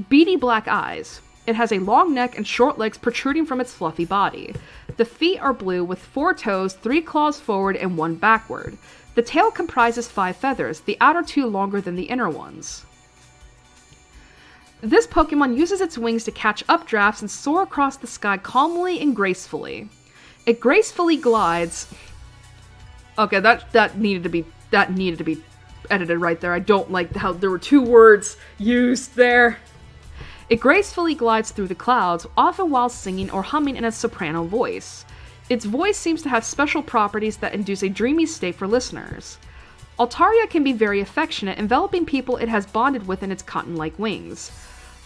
beady black eyes. It has a long neck and short legs protruding from its fluffy body. The feet are blue with 4 toes, 3 claws forward and 1 backward. The tail comprises 5 feathers, the outer 2 longer than the inner ones. This Pokemon uses its wings to catch updrafts and soar across the sky calmly and gracefully. It gracefully glides... Okay, that needed to be edited right there. I don't like how there were 2 words used there. It gracefully glides through the clouds, often while singing or humming in a soprano voice. Its voice seems to have special properties that induce a dreamy state for listeners. Altaria can be very affectionate, enveloping people it has bonded with in its cotton-like wings.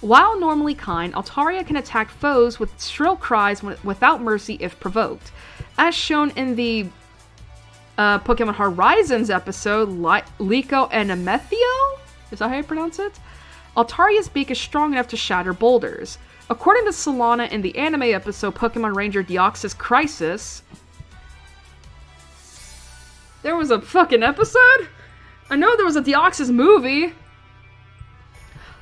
While normally kind, Altaria can attack foes with shrill cries without mercy if provoked. As shown in the Pokemon Horizons episode, Liko and Amethio? Is that how you pronounce it? Altaria's beak is strong enough to shatter boulders. According to Solana in the anime episode Pokemon Ranger Deoxys Crisis... There was a fucking episode? I know there was a Deoxys movie!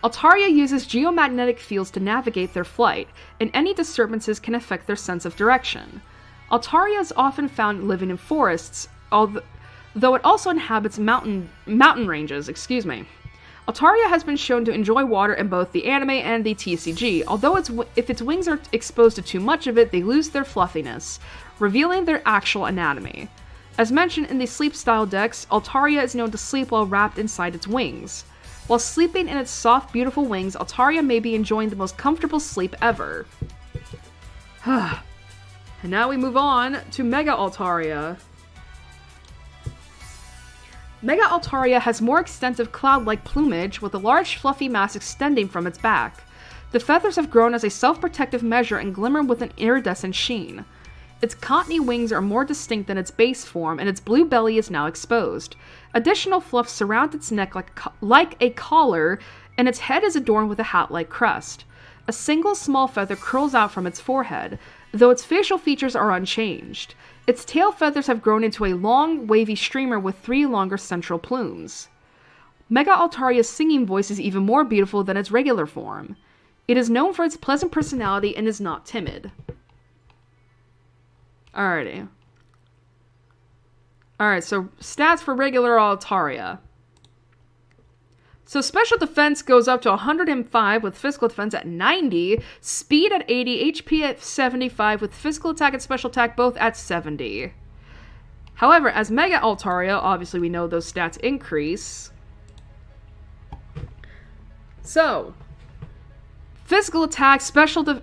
Altaria uses geomagnetic fields to navigate their flight, and any disturbances can affect their sense of direction. Altaria is often found living in forests, though it also inhabits mountain ranges, Altaria has been shown to enjoy water in both the anime and the TCG, although if its wings are exposed to too much of it, they lose their fluffiness, revealing their actual anatomy. As mentioned in the sleep-style decks, Altaria is known to sleep while wrapped inside its wings. While sleeping in its soft, beautiful wings, Altaria may be enjoying the most comfortable sleep ever. And now we move on to Mega Altaria. Mega Altaria has more extensive cloud-like plumage with a large fluffy mass extending from its back. The feathers have grown as a self-protective measure and glimmer with an iridescent sheen. Its cottony wings are more distinct than its base form, and its blue belly is now exposed. Additional fluff surrounds its neck like a collar, and its head is adorned with a hat-like crest. A single small feather curls out from its forehead, though its facial features are unchanged. Its tail feathers have grown into a long, wavy streamer with 3 longer central plumes. Mega Altaria's singing voice is even more beautiful than its regular form. It is known for its pleasant personality and is not timid. Alrighty. Alright, so stats for regular Altaria. So special defense goes up to 105 with physical defense at 90, speed at 80, HP at 75 with physical attack and special attack both at 70. However, as Mega Altaria, obviously we know those stats increase. So, physical attack, physical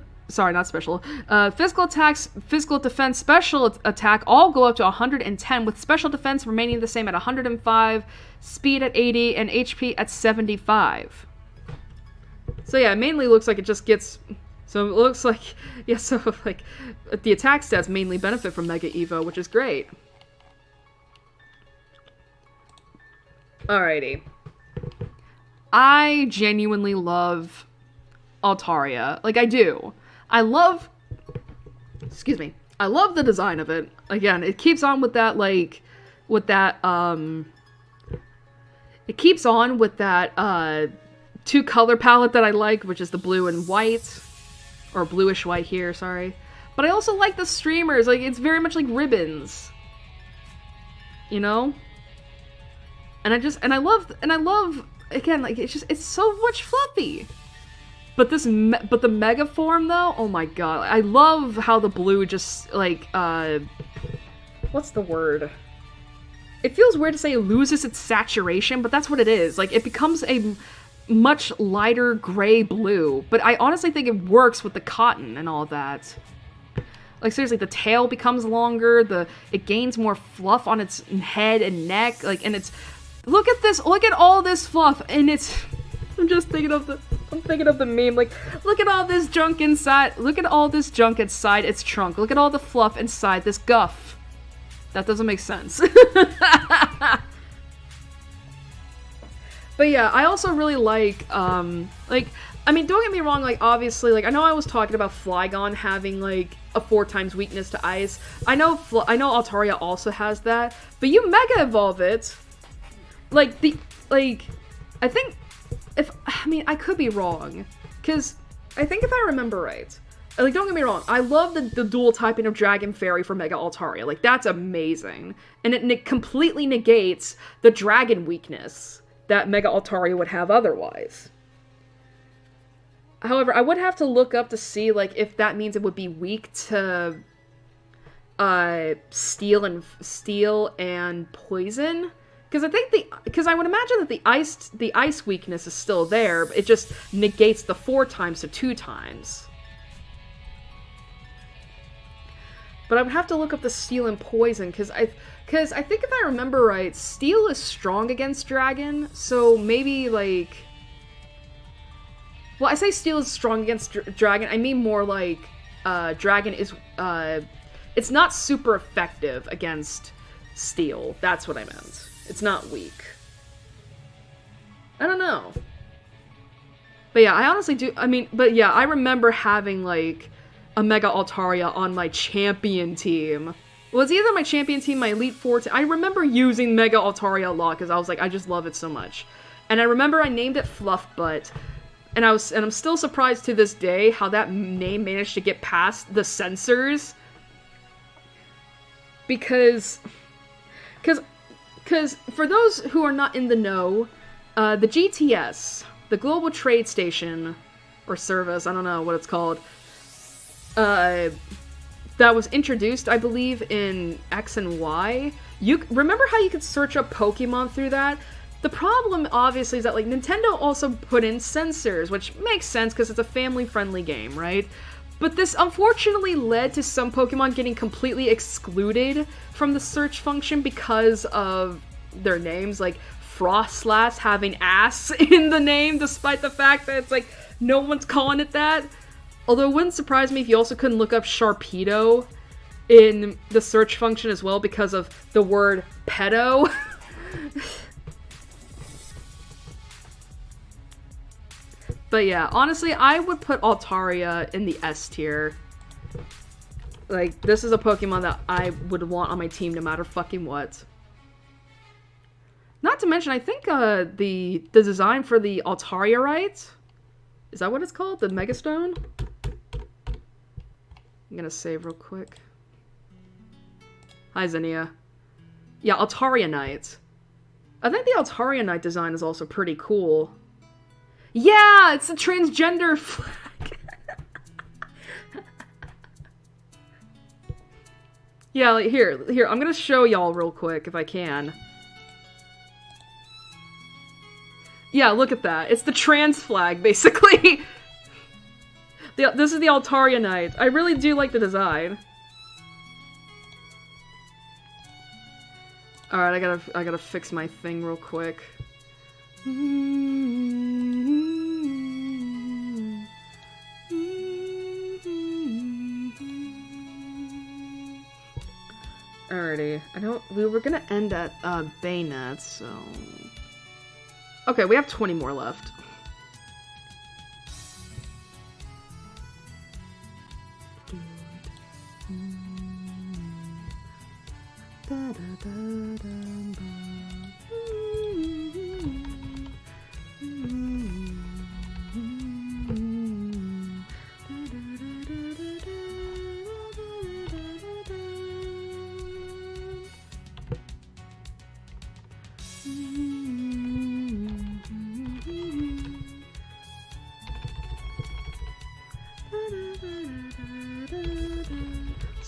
attacks, physical defense, special attack all go up to 110, with special defense remaining the same at 105, speed at 80, and HP at 75. So yeah, it mainly looks like it just gets... So it looks like... Yeah, so like... The attack stats mainly benefit from Mega Evo, which is great. Alrighty. I genuinely love Altaria. Like, I do. I love the design of it. Again, it keeps on with that, like, it keeps on with that, 2-color palette that I like, which is the blue and white, or bluish white here, sorry. But I also like the streamers, like, it's very much like ribbons. You know? And I love, again, like, it's so much fluffy. But the Mega form, though, oh my god. I love how the blue just, like, what's the word? It feels weird to say it loses its saturation, but that's what it is. Like, it becomes a much lighter gray blue, but I honestly think it works with the cotton and all that. Like, seriously, the tail becomes longer, it gains more fluff on its head and neck, like, and it's, look at this, look at all this fluff, and it's, I'm thinking of the meme, like, look at all this junk inside, look at all this junk inside its trunk, look at all the fluff inside this guff. That doesn't make sense. But yeah, I also really like, I mean, don't get me wrong, like, obviously, like, I know I was talking about Flygon having, like, a 4x weakness to ice. I know Altaria also has that, but you Mega Evolve it, like, I think, I could be wrong, because I think if I remember right, like, don't get me wrong, I love the dual typing of Dragon Fairy for Mega Altaria, like, that's amazing, and it completely negates the Dragon weakness that Mega Altaria would have otherwise. However, I would have to look up to see, like, if that means it would be weak to steel and poison, because I would imagine that the ice weakness is still there, but it just negates the 4x to 2x. But I would have to look up the steel and poison, because I think if I remember right, steel is strong against dragon, so maybe, like... Well, I say steel is strong against dragon, I mean more like, dragon is, it's not super effective against steel. That's what I meant. It's not weak. I don't know. But yeah, I honestly do, I remember having, like, a Mega Altaria on my champion team. It was either my champion team, my Elite Four team. I remember using Mega Altaria a lot, because I was like, I just love it so much. And I remember I named it Fluffbutt. And I'm still surprised to this day how that name managed to get past the censors. Because for those who are not in the know, the GTS, the Global Trade Station, or Service, I don't know what it's called, that was introduced, I believe, in X and Y. Remember how you could search up Pokemon through that? The problem, obviously, is that, like, Nintendo also put in censors, which makes sense because it's a family-friendly game, right? But this unfortunately led to some Pokemon getting completely excluded from the search function because of their names, like Frostlass having ass in the name, despite the fact that it's like, no one's calling it that. Although it wouldn't surprise me if you also couldn't look up Sharpedo in the search function as well because of the word pedo. But yeah, honestly, I would put Altaria in the S tier. Like, this is a Pokemon that I would want on my team no matter fucking what. Not to mention, I think the design for the Altaria, right? Is that what it's called? The Megastone? I'm gonna save real quick. Hi, Zinnia. Yeah, Altaria Knight. I think the Altaria Knight design is also pretty cool. Yeah, it's a transgender flag. Yeah, like, here, I'm gonna show y'all real quick if I can. Yeah, look at that. It's the trans flag, basically. This is the Altaria Knight. I really do like the design. Alright, I gotta fix my thing real quick. Alrighty, we were gonna end at, Bayonet, so... Okay, we have 20 more left.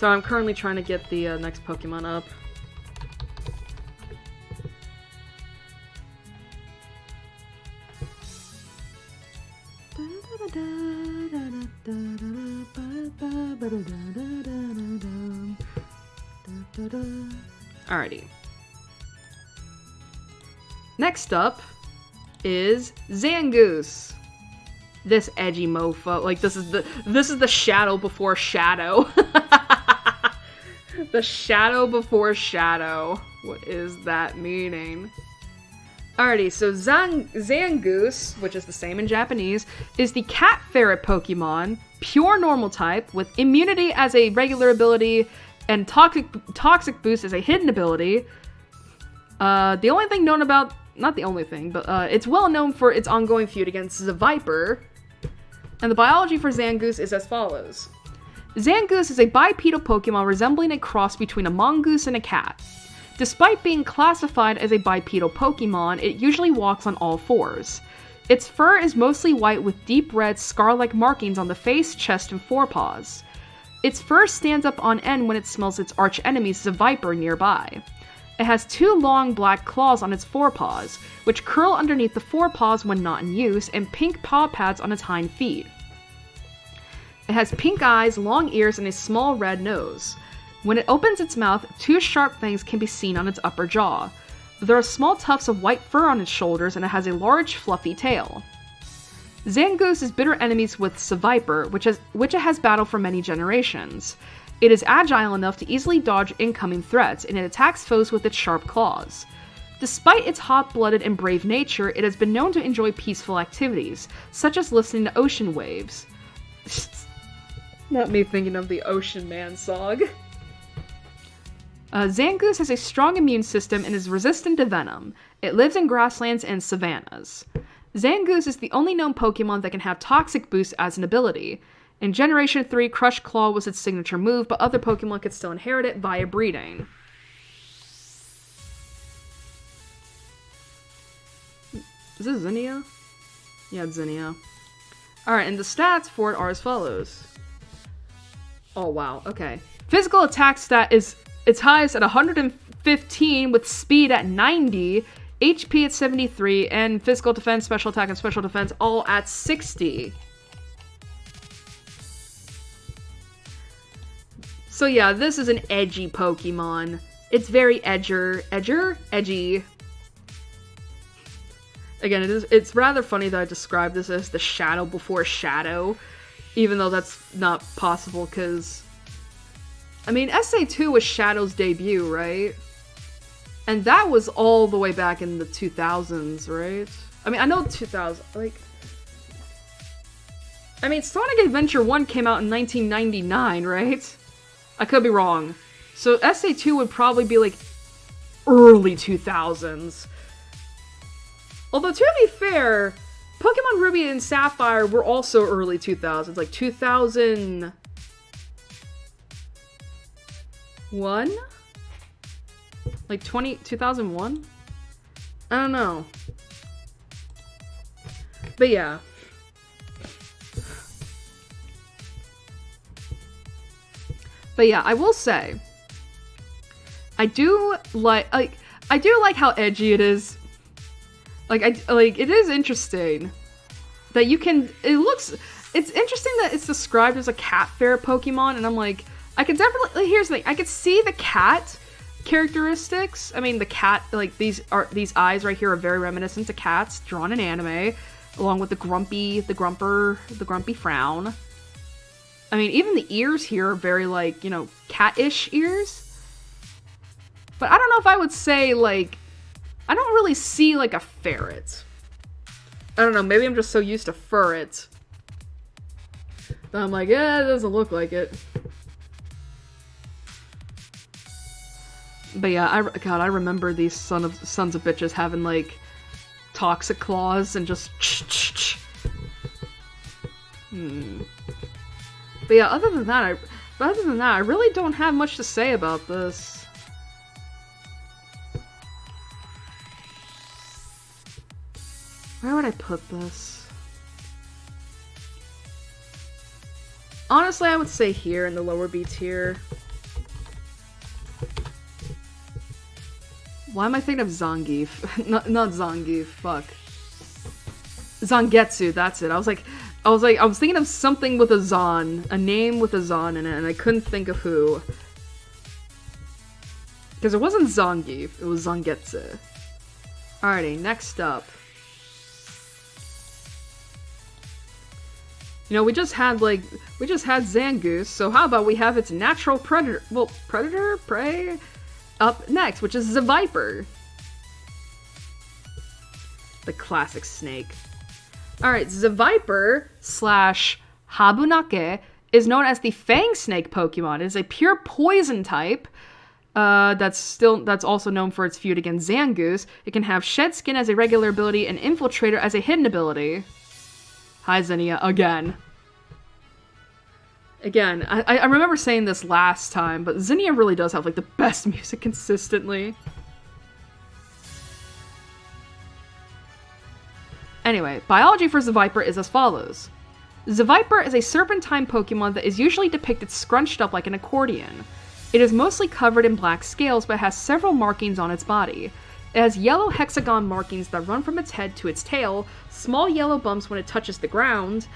So I'm currently trying to get the next Pokemon up. Alrighty. Next up is Zangoose. This edgy mofo. Like, this is the shadow before shadow. The shadow before shadow. What is that meaning? Alrighty, so Zangoose, which is the same in Japanese, is the cat ferret Pokemon, pure normal type, with immunity as a regular ability and toxic boost as a hidden ability. The only thing known about, not the only thing, but it's well known for its ongoing feud against the Viper. And the biology for Zangoose is as follows. Zangoose is a bipedal Pokemon resembling a cross between a mongoose and a cat. Despite being classified as a bipedal Pokemon, it usually walks on all fours. Its fur is mostly white with deep red scar-like markings on the face, chest, and forepaws. Its fur stands up on end when it smells its arch-enemy, the Viper, nearby. It has 2 long black claws on its forepaws, which curl underneath the forepaws when not in use, and pink paw pads on its hind feet. It has pink eyes, long ears, and a small red nose. When it opens its mouth, 2 sharp fangs can be seen on its upper jaw. There are small tufts of white fur on its shoulders, and it has a large, fluffy tail. Zangoose is bitter enemies with Seviper, which it has battled for many generations. It is agile enough to easily dodge incoming threats, and it attacks foes with its sharp claws. Despite its hot-blooded and brave nature, it has been known to enjoy peaceful activities, such as listening to ocean waves. Not me thinking of the Ocean Man song. Zangoose has a strong immune system and is resistant to venom. It lives in grasslands and savannas. Zangoose is the only known Pokemon that can have Toxic Boost as an ability. In Generation 3, Crush Claw was its signature move, but other Pokemon could still inherit it via breeding. Is this Zinnia? Yeah, it's Zinnia. Alright, and the stats for it are as follows. Oh, wow, okay. Physical attack stat is its highest at 115 with speed at 90, HP at 73, and physical defense, special attack, and special defense all at 60. So yeah, this is an edgy Pokemon. It's very edgy. Again, it's rather funny that I described this as the shadow before shadow, even though that's not possible, because I mean, SA2 was Shadow's debut, right? And that was all the way back in the 2000s, right? I mean, I know 2000, like... I mean, Sonic Adventure 1 came out in 1999, right? I could be wrong. So SA2 would probably be, like, early 2000s. Although, to be fair, Pokemon Ruby and Sapphire were also early 2000s, like 2001? Like 2001? I don't know. But yeah. But yeah, I will say, I do like how edgy it is. It is interesting that you can, it's interesting that it's described as a cat ferret Pokemon, and I'm like, I could definitely, here's the thing, I could see the cat characteristics. I mean, the cat, like, these eyes right here are very reminiscent to cats, drawn in anime, along with the grumpy frown. I mean, even the ears here are very, like, you know, cat-ish ears. But I don't know if I would say, like, I don't really see, like, a ferret. I don't know, maybe I'm just so used to furret that I'm like, yeah, it doesn't look like it. But yeah, I remember these sons of bitches having, like, toxic claws and just But yeah, other than that, I really don't have much to say about this. Where would I put this? Honestly, I would say here in the lower B tier. Why am I thinking of Zangief? not Zangief, fuck. Zangetsu, that's it. I was thinking of something with a Zan, a name with a Zan in it, and I couldn't think of who. Because it wasn't Zangief, it was Zangetsu. Alrighty, next up. You know, we just had Zangoose, so how about we have its natural predator, prey, up next, which is the Viper. The classic snake. Alright, the Viper / Habunake is known as the Fang Snake Pokemon. It is a pure poison type. That's also known for its feud against Zangoose. It can have Shed Skin as a regular ability and Infiltrator as a hidden ability. Hi, Zinnia, again. Again, I remember saying this last time, but Zinnia really does have, like, the best music consistently. Anyway, biology for Viper is as follows. Viper is a serpentine Pokemon that is usually depicted scrunched up like an accordion. It is mostly covered in black scales, but has several markings on its body. It has yellow hexagon markings that run from its head to its tail, small yellow bumps when it touches the ground,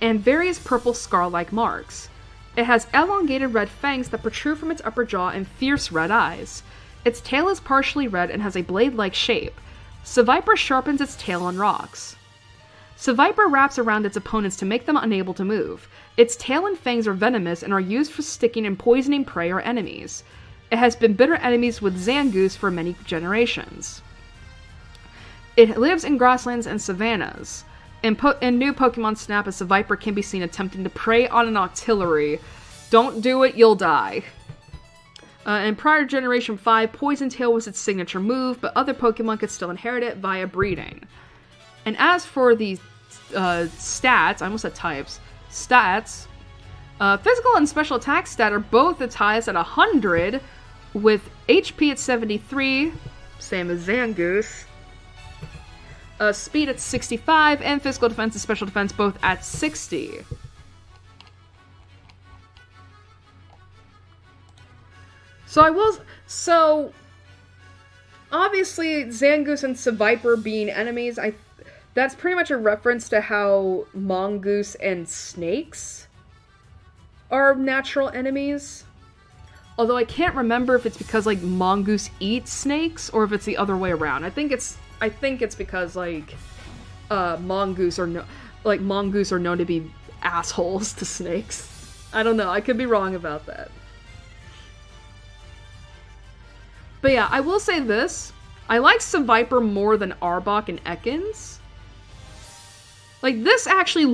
and various purple scar-like marks. It has elongated red fangs that protrude from its upper jaw and fierce red eyes. Its tail is partially red and has a blade-like shape. Viper sharpens its tail on rocks. Viper wraps around its opponents to make them unable to move. Its tail and fangs are venomous and are used for sticking and poisoning prey or enemies. It has been bitter enemies with Zangoose for many generations. It lives in grasslands and savannas. In new Pokemon Snap, a Viper can be seen attempting to prey on an artillery. Don't do it, you'll die. In prior Generation 5, Poison Tail was its signature move, but other Pokemon could still inherit it via breeding. And as for the stats, I almost said types, stats, physical and special attack stat are both its highest at 100, with HP at 73, same as Zangoose, speed at 65, and physical defense and special defense both at 60. So obviously Zangoose and Viper being enemies, that's pretty much a reference to how mongoose and snakes are natural enemies. Although I can't remember if it's because, like, mongoose eats snakes or if it's the other way around. I think it's because, like, mongoose are known to be assholes to snakes. I don't know. I could be wrong about that. But yeah, I will say this. I like Viper more than Arbok and Ekans. Like, this actually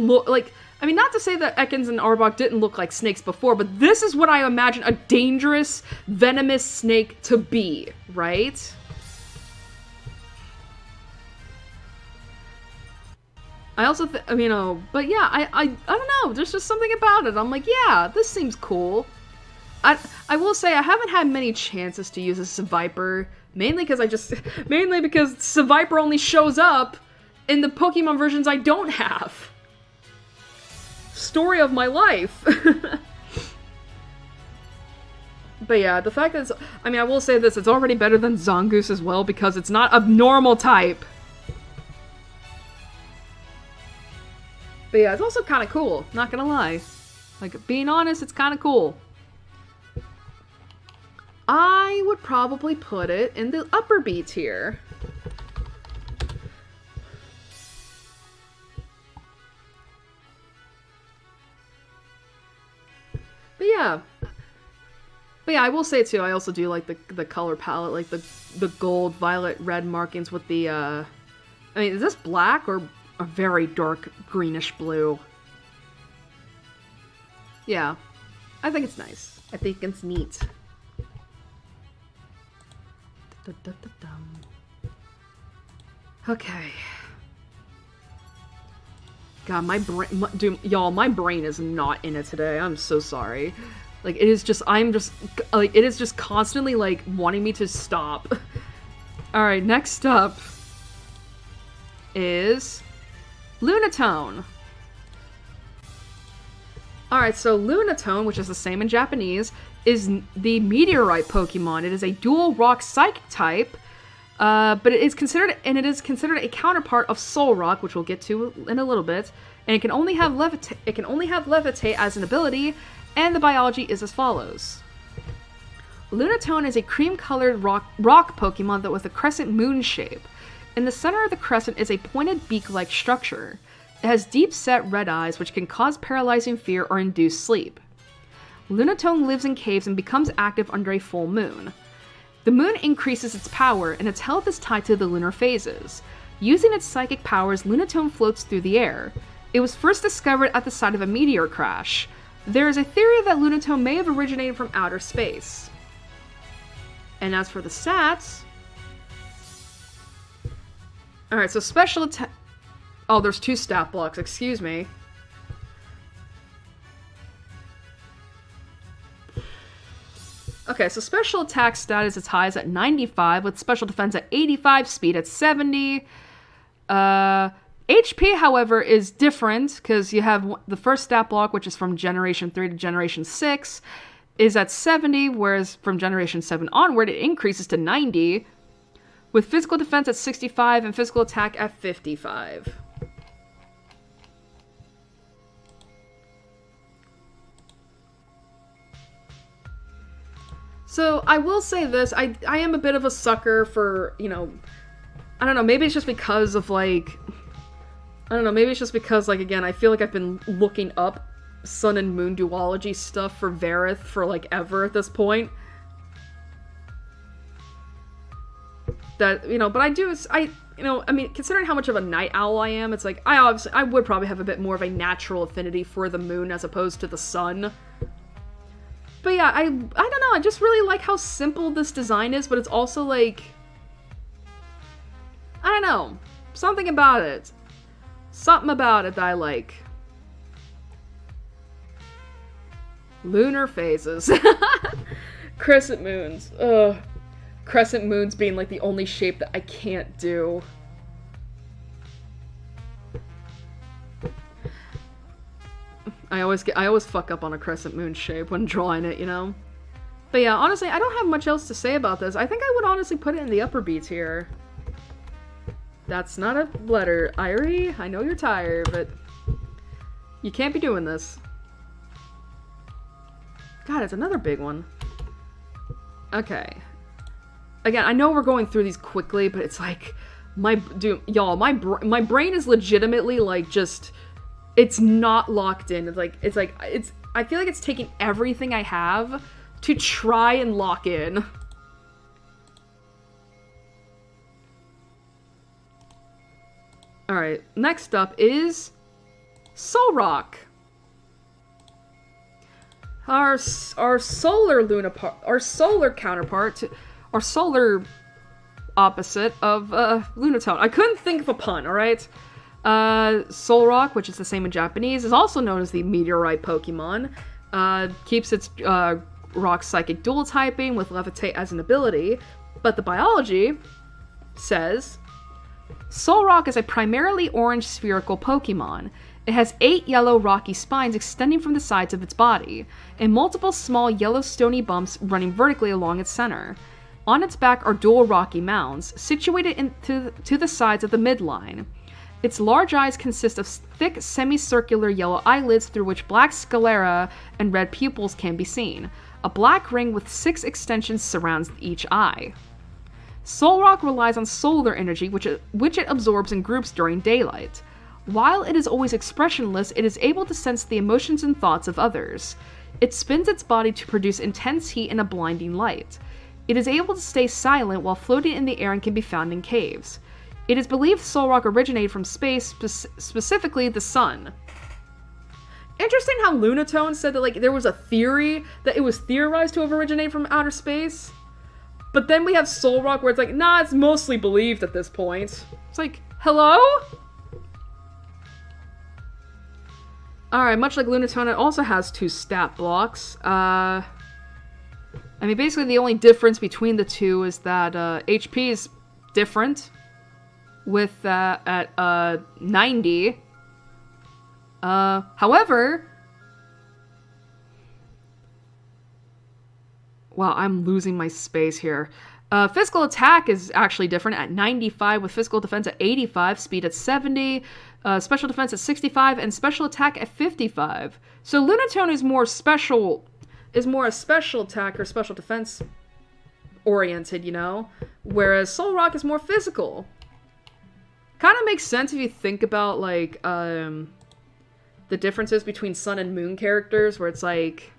I mean, not to say that Ekans and Arbok didn't look like snakes before, but this is what I imagine a dangerous, venomous snake to be, right? I also, but yeah, I don't know, there's just something about it. I'm like, yeah, this seems cool. I will say I haven't had many chances to use a Viper, mainly because Viper only shows up in the Pokemon versions I don't have. Story of my life. But yeah, the fact that I will say this, it's already better than Zangoose as well because it's not a normal type. But yeah, it's also kind of cool, not gonna lie. Like, being honest, it's kind of cool. I would probably put it in the upper B tier. But yeah, I will say too, I also do like the color palette, like the gold, violet, red markings with the, I mean, is this black or a very dark greenish blue? Yeah, I think it's nice. I think it's neat. Okay. God, my brain, dude, y'all, my brain is not in it today. I'm so sorry. Like, it is just constantly, like, wanting me to stop. Alright, next up is Lunatone. Alright, so Lunatone, which is the same in Japanese, is the Meteorite Pokemon. It is a dual rock psychic type. But it is considered a counterpart of Solrock, which we'll get to in a little bit. And it can only have levitate as an ability, and the biology is as follows. Lunatone is a cream-colored rock Pokemon that with a crescent moon shape. In the center of the crescent is a pointed beak-like structure. It has deep-set red eyes, which can cause paralyzing fear or induce sleep. Lunatone lives in caves and becomes active under a full moon. The moon increases its power, and its health is tied to the lunar phases. Using its psychic powers, Lunatone floats through the air. It was first discovered at the site of a meteor crash. There is a theory that Lunatone may have originated from outer space. And as for the stats... Alright, so special attack... Oh, there's 2 stat blocks, excuse me. Okay, so special attack stat is its highest at 95, with special defense at 85, speed at 70. HP, however, is different, because you have the first stat block, which is from Generation 3 to Generation 6, is at 70, whereas from Generation 7 onward, it increases to 90, with physical defense at 65 and physical attack at 55. So, I will say this, I am a bit of a sucker for, you know, I don't know, maybe it's just because of, like, I don't know, maybe it's just because, like, again, I feel like I've been looking up Sun and Moon duology stuff for Verith for, like, ever at this point. That, you know, but you know, I mean, considering how much of a night owl I am, it's like, I would probably have a bit more of a natural affinity for the moon as opposed to the sun. But yeah, I don't know, I just really like how simple this design is, but it's also like, I don't know, something about it. Something about it that I like. Lunar phases. Crescent moons. Ugh. Crescent moons being like the only shape that I can't do. I always fuck up on a crescent moon shape when drawing it, you know? But yeah, honestly, I don't have much else to say about this. I think I would honestly put it in the upper B tier. That's not a letter. Irie, I know you're tired, but you can't be doing this. God, it's another big one. Okay. Again, I know we're going through these quickly, but it's like, my brain is legitimately like just... It's not locked in. I feel like it's taking everything I have to try and lock in. Alright, next up is Solrock. Our solar counterpart, our solar opposite of Lunatone. I couldn't think of a pun, alright? Solrock, which is the same in Japanese, is also known as the Meteorite Pokemon. Keeps its rock psychic dual typing with Levitate as an ability, but the biology says Solrock is a primarily orange spherical Pokemon. It has 8 yellow rocky spines extending from the sides of its body, and multiple small yellow stony bumps running vertically along its center. On its back are dual rocky mounds, situated to the sides of the midline. Its large eyes consist of thick, semicircular yellow eyelids through which black sclera and red pupils can be seen. A black ring with 6 extensions surrounds each eye. Solrock relies on solar energy, which it absorbs in groups during daylight. While it is always expressionless, it is able to sense the emotions and thoughts of others. It spins its body to produce intense heat and a blinding light. It is able to stay silent while floating in the air and can be found in caves. It is believed Solrock originated from space, specifically the sun. Interesting how Lunatone said that, like, there was a theory that it was theorized to have originated from outer space. But then we have Solrock where it's like, nah, it's mostly believed at this point. It's like, hello? Alright, much like Lunatone, it also has 2 stat blocks. I mean, basically the only difference between the two is that HP is different. With at 90. However, wow, I'm losing my space here. Physical attack is actually different at 95, with physical defense at 85, speed at 70, special defense at 65, and special attack at 55. So Lunatone is more a special attack or special defense oriented, you know? Whereas Solrock is more physical. Kind of makes sense if you think about, like, the differences between Sun and Moon characters, where it's like...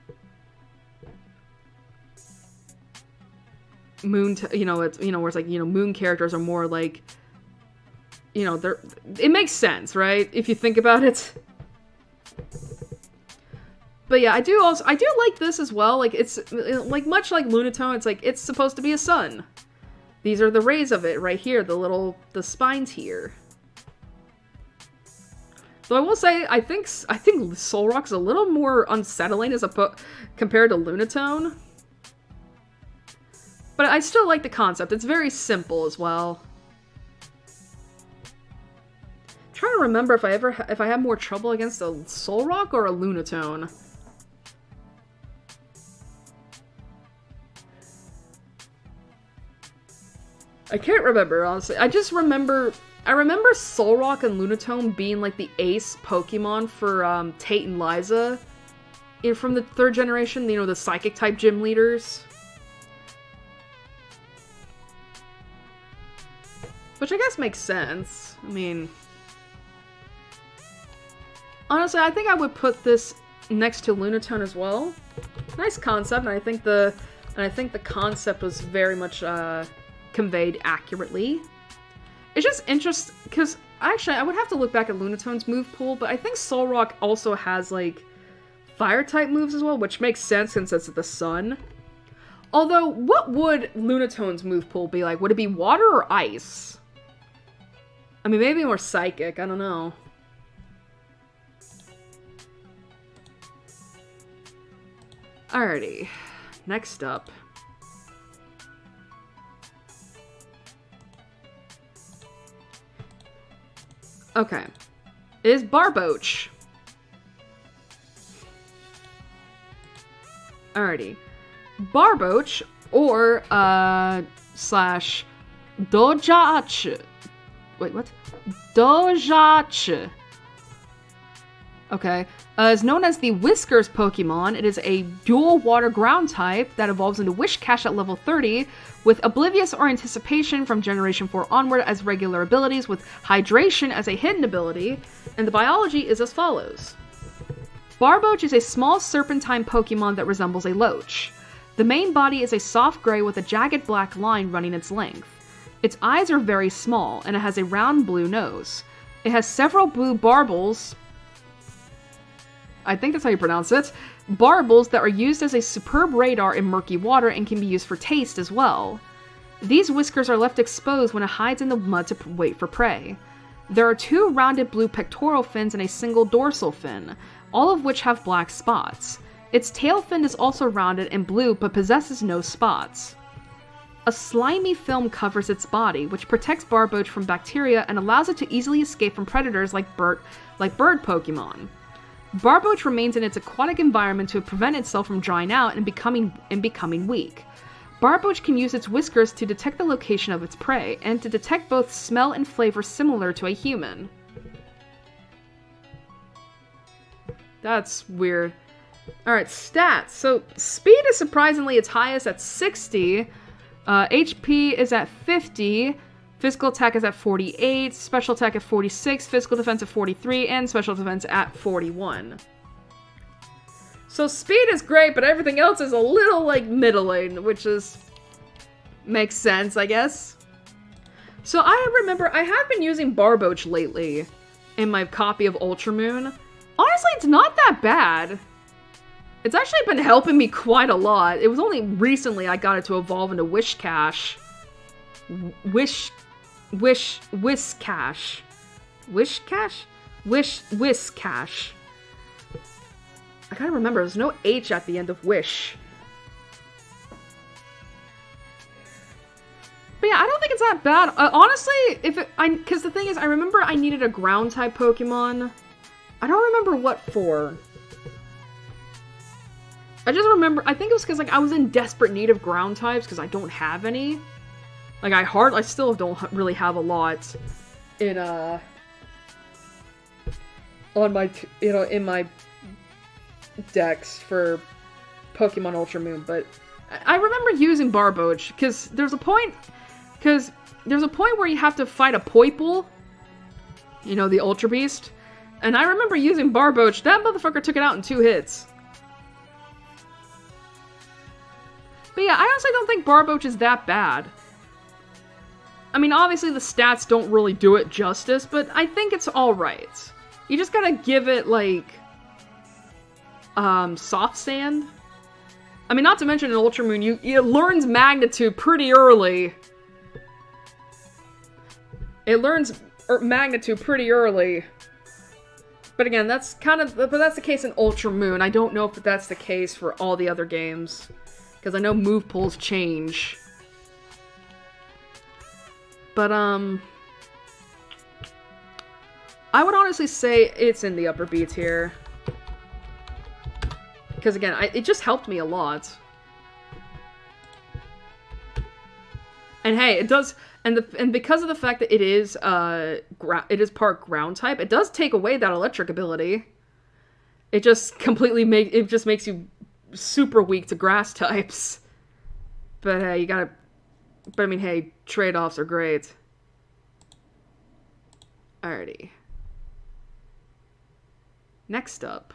Moon, where it's like, Moon characters are more like, it makes sense, right? If you think about it. But yeah, I do like this as well. Like, it's, like, much like Lunatone, it's like, it's supposed to be a sun. These are the rays of it right here, the spines here. So I will say, I think Solrock's a little more unsettling compared to Lunatone. But I still like the concept. It's very simple as well. I'm trying to remember if I had more trouble against a Solrock or a Lunatone. I can't remember, honestly. I remember Solrock and Lunatone being like the ace Pokemon for Tate and Liza from the 3rd generation, the psychic type gym leaders. Which I guess makes sense. I mean, honestly, I think I would put this next to Lunatone as well. Nice concept, and I think the concept was very much conveyed accurately. It's just interesting because actually I would have to look back at Lunatone's move pool, but I think Solrock also has like fire type moves as well, which makes sense since it's the sun. Although, what would Lunatone's move pool be like? Would it be water or ice? I mean, maybe more psychic, I don't know. Alrighty, next up. Okay, is Barboach. Alrighty. Barboach, or, slash Dojach. Wait, what? Dojach. Okay. Is known as the Whiskers Pokemon. It is a dual water ground type that evolves into Whiscash at level 30, with Oblivious or Anticipation from Generation 4 onward as regular abilities, with Hydration as a hidden ability, and the biology is as follows. Barboach is a small serpentine Pokemon that resembles a Loach. The main body is a soft gray with a jagged black line running its length. Its eyes are very small, and it has a round blue nose. It has several blue barbels, I think that's how you pronounce it, barbels that are used as a superb radar in murky water and can be used for taste as well. These whiskers are left exposed when it hides in the mud to wait for prey. There are 2 rounded blue pectoral fins and a single dorsal fin, all of which have black spots. Its tail fin is also rounded and blue but possesses no spots. A slimy film covers its body, which protects Barboach from bacteria and allows it to easily escape from predators like bird Pokemon. Barboach remains in its aquatic environment to prevent itself from drying out and becoming weak. Barboach can use its whiskers to detect the location of its prey, and to detect both smell and flavor similar to a human. That's weird. Alright, stats. So, speed is surprisingly its highest at 60, HP is at 50, physical attack is at 48, special attack at 46, physical defense at 43, and special defense at 41. So speed is great, but everything else is a little, like, middling, which makes sense, I guess. So I remember, I have been using Barboach lately in my copy of Ultramoon. Honestly, it's not that bad. It's actually been helping me quite a lot. It was only recently I got it to evolve into Whiscash. Whiscash. I gotta remember, there's no H at the end of Wish. But yeah, I don't think it's that bad. Honestly, because the thing is, I remember I needed a ground-type Pokemon. I don't remember what for. I just remember, I think it was because, like, I was in desperate need of ground types because I don't have any. Like, I still don't really have a lot in, on my, in my decks for Pokemon Ultra Moon, but I remember using Barboach, because there's a point where you have to fight a Poipole, the Ultra Beast, and I remember using Barboach. That motherfucker took it out in 2 hits. But yeah, I honestly don't think Barboach is that bad. I mean, obviously the stats don't really do it justice, but I think it's alright. You just gotta give it, like, soft sand. I mean, not to mention in Ultra Moon, it learns magnitude pretty early. It learns magnitude pretty early. But again, that's the case in Ultra Moon. I don't know if that's the case for all the other games. Because I know move pools change. But, I would honestly say it's in the upper B tier. Because again, it just helped me a lot. And hey, it does, and because of the fact that it is part ground type, it does take away that electric ability. It just completely makes you super weak to grass types. But hey, I mean, hey, trade-offs are great. Alrighty. Next up.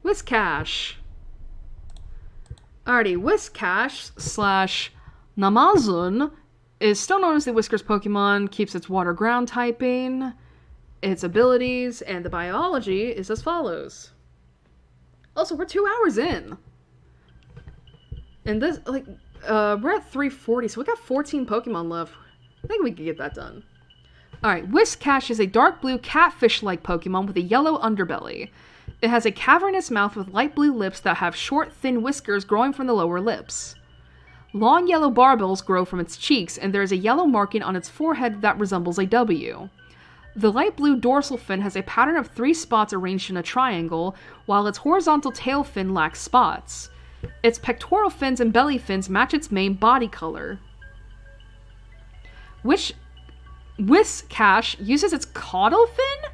Whiscash. Alrighty, Whiscash / Namazun is still known as the Whiskers Pokemon, keeps its water ground typing, its abilities, and the biology is as follows. Also, we're 2 hours in. And this, like, we're at 340, so we got 14 Pokemon left. I think we can get that done. Alright, Whiscash is a dark blue catfish-like Pokemon with a yellow underbelly. It has a cavernous mouth with light blue lips that have short, thin whiskers growing from the lower lips. Long yellow barbels grow from its cheeks, and there is a yellow marking on its forehead that resembles a W. The light blue dorsal fin has a pattern of 3 spots arranged in a triangle, while its horizontal tail fin lacks spots. Its pectoral fins and belly fins match its main body color. Whiscash uses its caudal fin?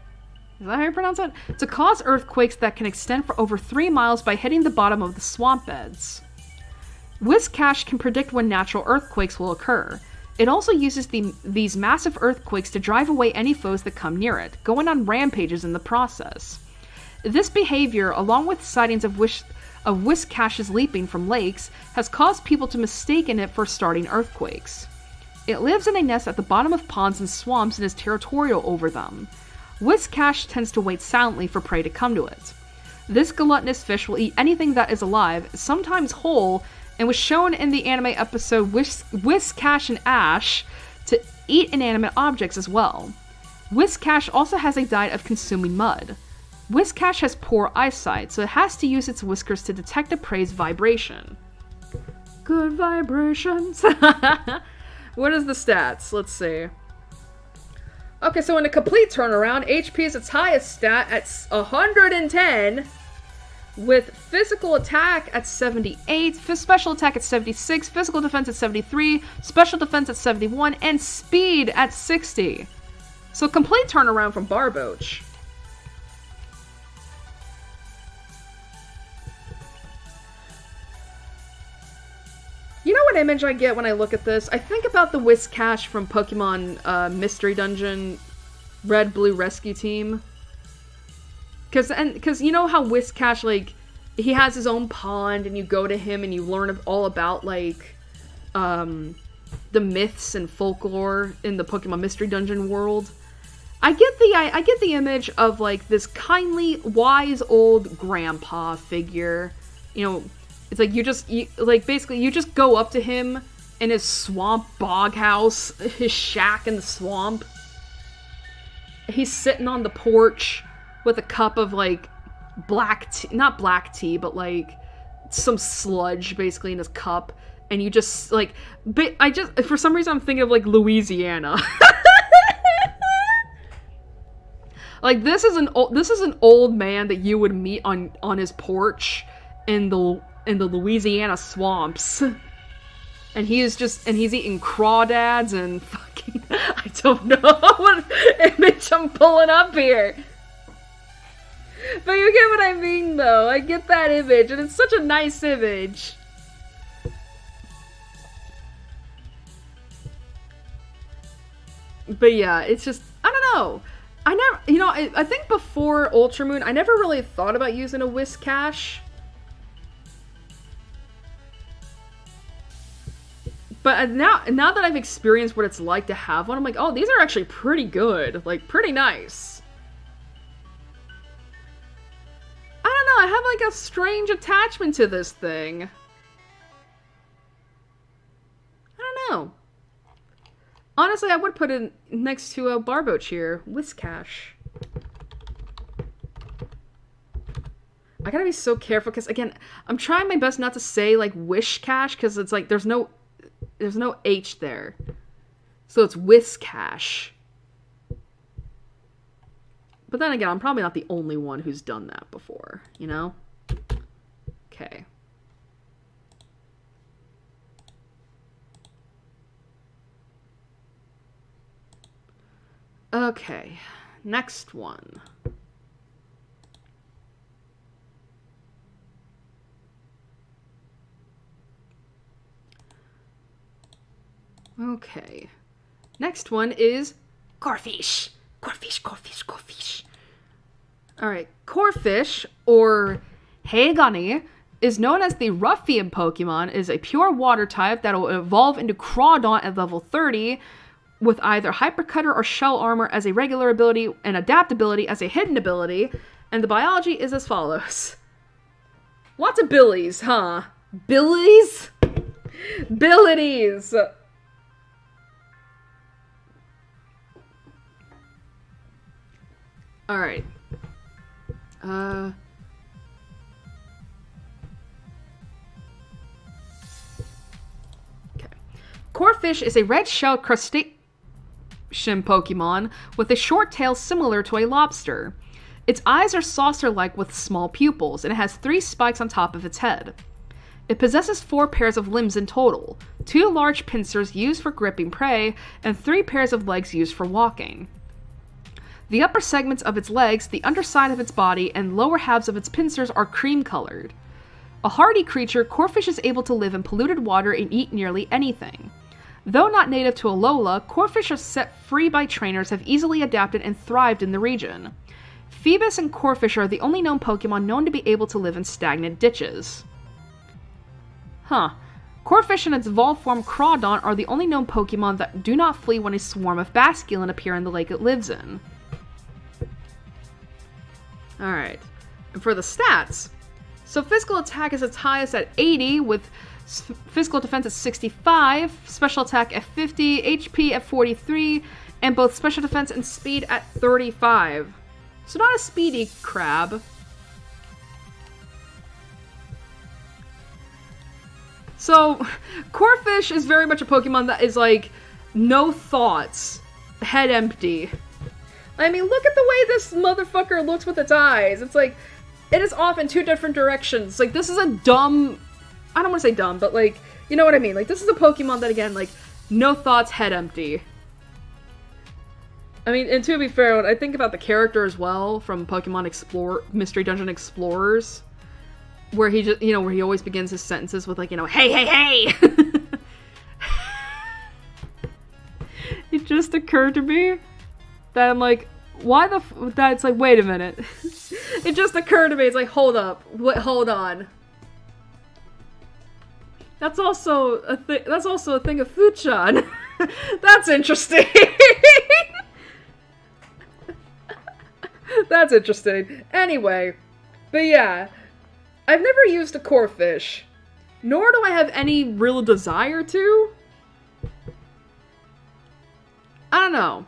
Is that how you pronounce it? To cause earthquakes that can extend for over 3 miles by hitting the bottom of the swamp beds. Whiscash can predict when natural earthquakes will occur. It also uses these massive earthquakes to drive away any foes that come near it, going on rampages in the process. This behavior, along with sightings of Whiscash's leaping from lakes, has caused people to mistaken it for starting earthquakes. It lives in a nest at the bottom of ponds and swamps and is territorial over them. Whiscash tends to wait silently for prey to come to it. This gluttonous fish will eat anything that is alive, sometimes whole, and was shown in the anime episode Whiscash and Ash to eat inanimate objects as well. Whiscash also has a diet of consuming mud. Whiscash has poor eyesight, so it has to use its whiskers to detect a prey's vibration. Good vibrations! What is the stats? Let's see. Okay, so in a complete turnaround, HP is its highest stat at 110, with physical attack at 78, special attack at 76, physical defense at 73, special defense at 71, and speed at 60. So complete turnaround from Barboach. You know what image I get when I look at this? I think about the Whiscash from Pokemon Mystery Dungeon Red Blue Rescue Team. Because you know how Whiscash, like, he has his own pond and you go to him and you learn all about, like, the myths and folklore in the Pokemon Mystery Dungeon world. I get the image of, like, this kindly, wise old grandpa figure, you know. It's like basically you just go up to him in his swamp bog house, his shack in the swamp. He's sitting on the porch with a cup of, like, black tea, not black tea, but, like, some sludge basically in his cup. And you just, like, for some reason I'm thinking of, like, Louisiana. Like, this is an old man that you would meet on his porch in the Louisiana swamps. And he's eating crawdads and fucking, I don't know what image I'm pulling up here. But you get what I mean, though. I get that image, and it's such a nice image. But yeah, it's just, I don't know. I never, you know, I think before Ultramoon, I never really thought about using a whisk cache. But now that I've experienced what it's like to have one, I'm like, oh, these are actually pretty good. Like, pretty nice. I don't know, I have like a strange attachment to this thing. I don't know. Honestly, I would put it next to a Barbo Cheer. Whisk cache. I gotta be so careful, because again, I'm trying my best not to say like wish cache, because it's like there's no H there. So it's whisk cache. But then again, I'm probably not the only one who's done that before, you know? Okay. Okay, next one. Okay. Next one is Corfish. Corfish. Alright, Corfish, or Heigani, is known as the Ruffian Pokemon, is a pure water type that will evolve into Crawdaunt at level 30, with either Hypercutter or Shell Armor as a regular ability and Adaptability as a hidden ability, and the biology is as follows. Lots of billies, huh? Billies? Abilities! Alright. Okay. Corfish is a red-shelled crustacean Pokemon with a short tail similar to a lobster. Its eyes are saucer-like with small pupils, and it has 3 spikes on top of its head. It possesses 4 pairs of limbs in total, 2 large pincers used for gripping prey, and 3 pairs of legs used for walking. The upper segments of its legs, the underside of its body, and lower halves of its pincers are cream-colored. A hardy creature, Corfish is able to live in polluted water and eat nearly anything. Though not native to Alola, Corfish are set free by trainers, have easily adapted and thrived in the region. Phoebus and Corfish are the only known Pokemon known to be able to live in stagnant ditches. Huh. Corfish and its evolved form Crawdaunt are the only known Pokemon that do not flee when a swarm of Basculin appear in the lake it lives in. Alright, and for the stats, so physical attack is its highest at 80, with physical defense at 65, special attack at 50, HP at 43, and both special defense and speed at 35. So not a speedy crab. So, Corfish is very much a Pokemon that is like, no thoughts, head empty. I mean, look at the way this motherfucker looks with its eyes. It's like, it is off in 2 different directions. Like, this is a dumb, I don't want to say dumb, but like, you know what I mean? Like, this is a Pokemon that, again, like, no thoughts, head empty. I mean, and to be fair, when I think about the character as well from Pokemon Mystery Dungeon Explorers, where he just, you know, where he always begins his sentences with like, you know, hey, hey, hey! It just occurred to me that I'm like, why the that it's like, wait a minute. It just occurred to me, it's like, hold up, hold on. That's also a thing of Fuchan. That's interesting. That's interesting. Anyway, but yeah, I've never used a Corfish, nor do I have any real desire to. I don't know.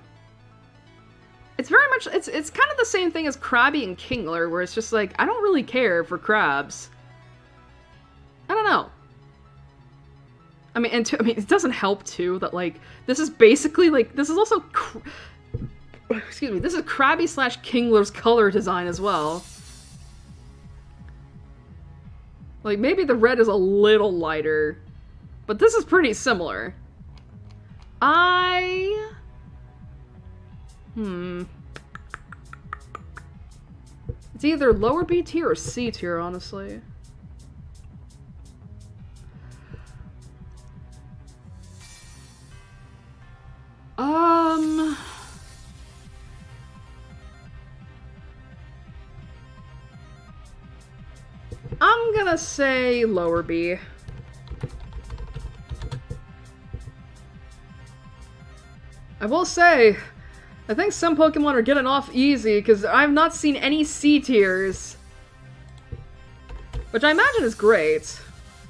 It's very much, it's kind of the same thing as Krabby and Kingler, where it's just like, I don't really care for crabs. I don't know. I mean, it doesn't help too that like, this is basically like, this is also, excuse me, this is Krabby / Kingler's color design as well. Like, maybe the red is a little lighter, but this is pretty similar. It's either lower B tier or C tier, honestly. I'm gonna say lower B. I will say, I think some Pokemon are getting off easy, because I've not seen any C tiers. Which I imagine is great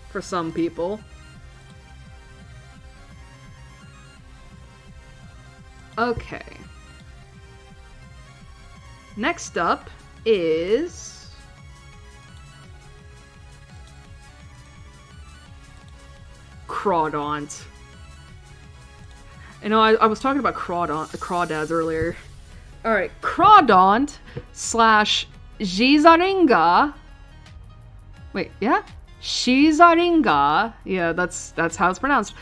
for some people. Okay. Next up is... Crawdaunt. I know I was talking about Crawdads earlier. Alright, Crawdaunt / Gizaringa. Wait, yeah? Shizaringa, yeah, that's how it's pronounced,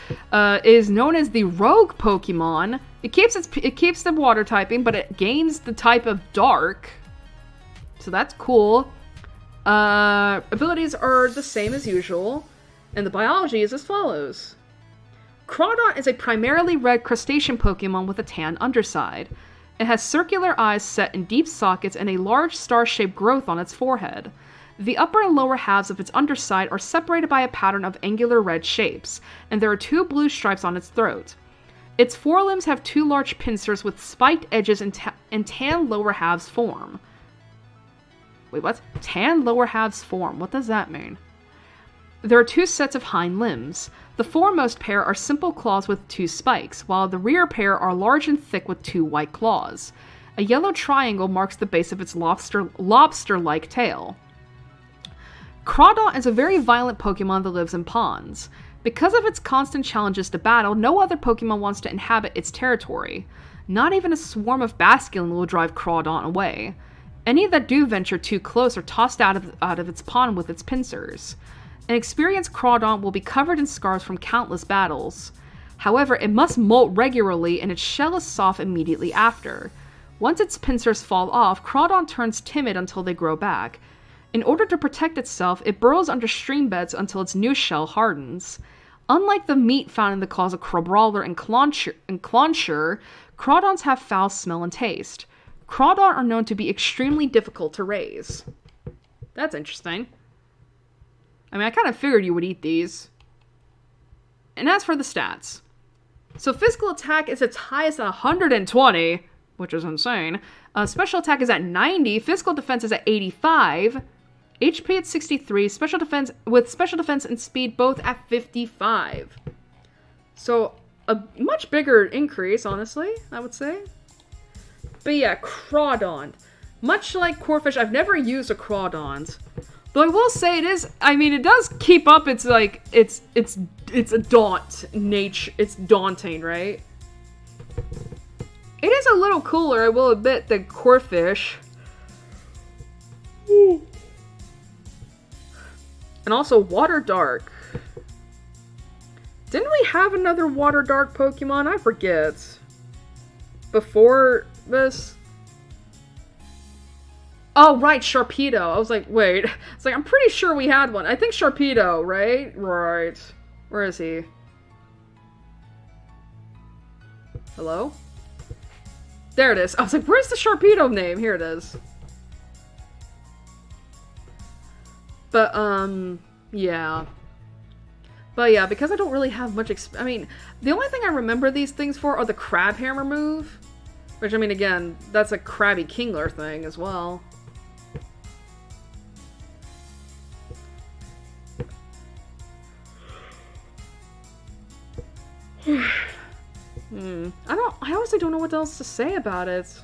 is known as the rogue Pokemon. It keeps the water typing, but it gains the type of dark. So that's cool. Abilities are the same as usual, and the biology is as follows. Crawdaunt is a primarily red crustacean Pokemon with a tan underside. It has circular eyes set in deep sockets and a large star-shaped growth on its forehead. The upper and lower halves of its underside are separated by a pattern of angular red shapes, and there are 2 blue stripes on its throat. Its forelimbs have 2 large pincers with spiked edges and tan lower halves form. Wait, what? Tan lower halves form? What does that mean? There are 2 sets of hind limbs. The foremost pair are simple claws with 2 spikes, while the rear pair are large and thick with 2 white claws. A yellow triangle marks the base of its lobster-like tail. Crawdaunt is a very violent Pokemon that lives in ponds. Because of its constant challenges to battle, no other Pokemon wants to inhabit its territory. Not even a swarm of Basculin will drive Crawdaunt away. Any that do venture too close are tossed out of its pond with its pincers. An experienced Crawdaunt will be covered in scars from countless battles. However, it must molt regularly and its shell is soft immediately after. Once its pincers fall off, Crawdaunt turns timid until they grow back. In order to protect itself, it burrows under stream beds until its new shell hardens. Unlike the meat found in the claws of Crabrawler and Clauncher, Crawdaunts have foul smell and taste. Crawdaunt are known to be extremely difficult to raise. That's interesting. I mean, I kind of figured you would eat these. And as for the stats. So physical attack is its highest at 120, which is insane. Special attack is at 90, physical defense is at 85, HP at 63, special defense and speed both at 55. So a much bigger increase, honestly, I would say. But yeah, Crawdaunt. Much like Corphish, I've never used a Crawdaunt. Though I will say it is, I mean, it does keep up its, like, it's a daunt nature. It's daunting, right? It is a little cooler, I will admit, than Corphish. And also Water Dark. Didn't we have another Water Dark Pokemon? I forget. Before this? Oh, right, Sharpedo. I was like, wait. It's like, I'm pretty sure we had one. I think Sharpedo, right? Right. Where is he? Hello? There it is. I was like, where's the Sharpedo name? Here it is. But, yeah. But yeah, because I don't really have much I mean, the only thing I remember these things for are the Crab Hammer move. Which, I mean, again, that's a Krabby Kingler thing as well. I honestly don't know what else to say about it.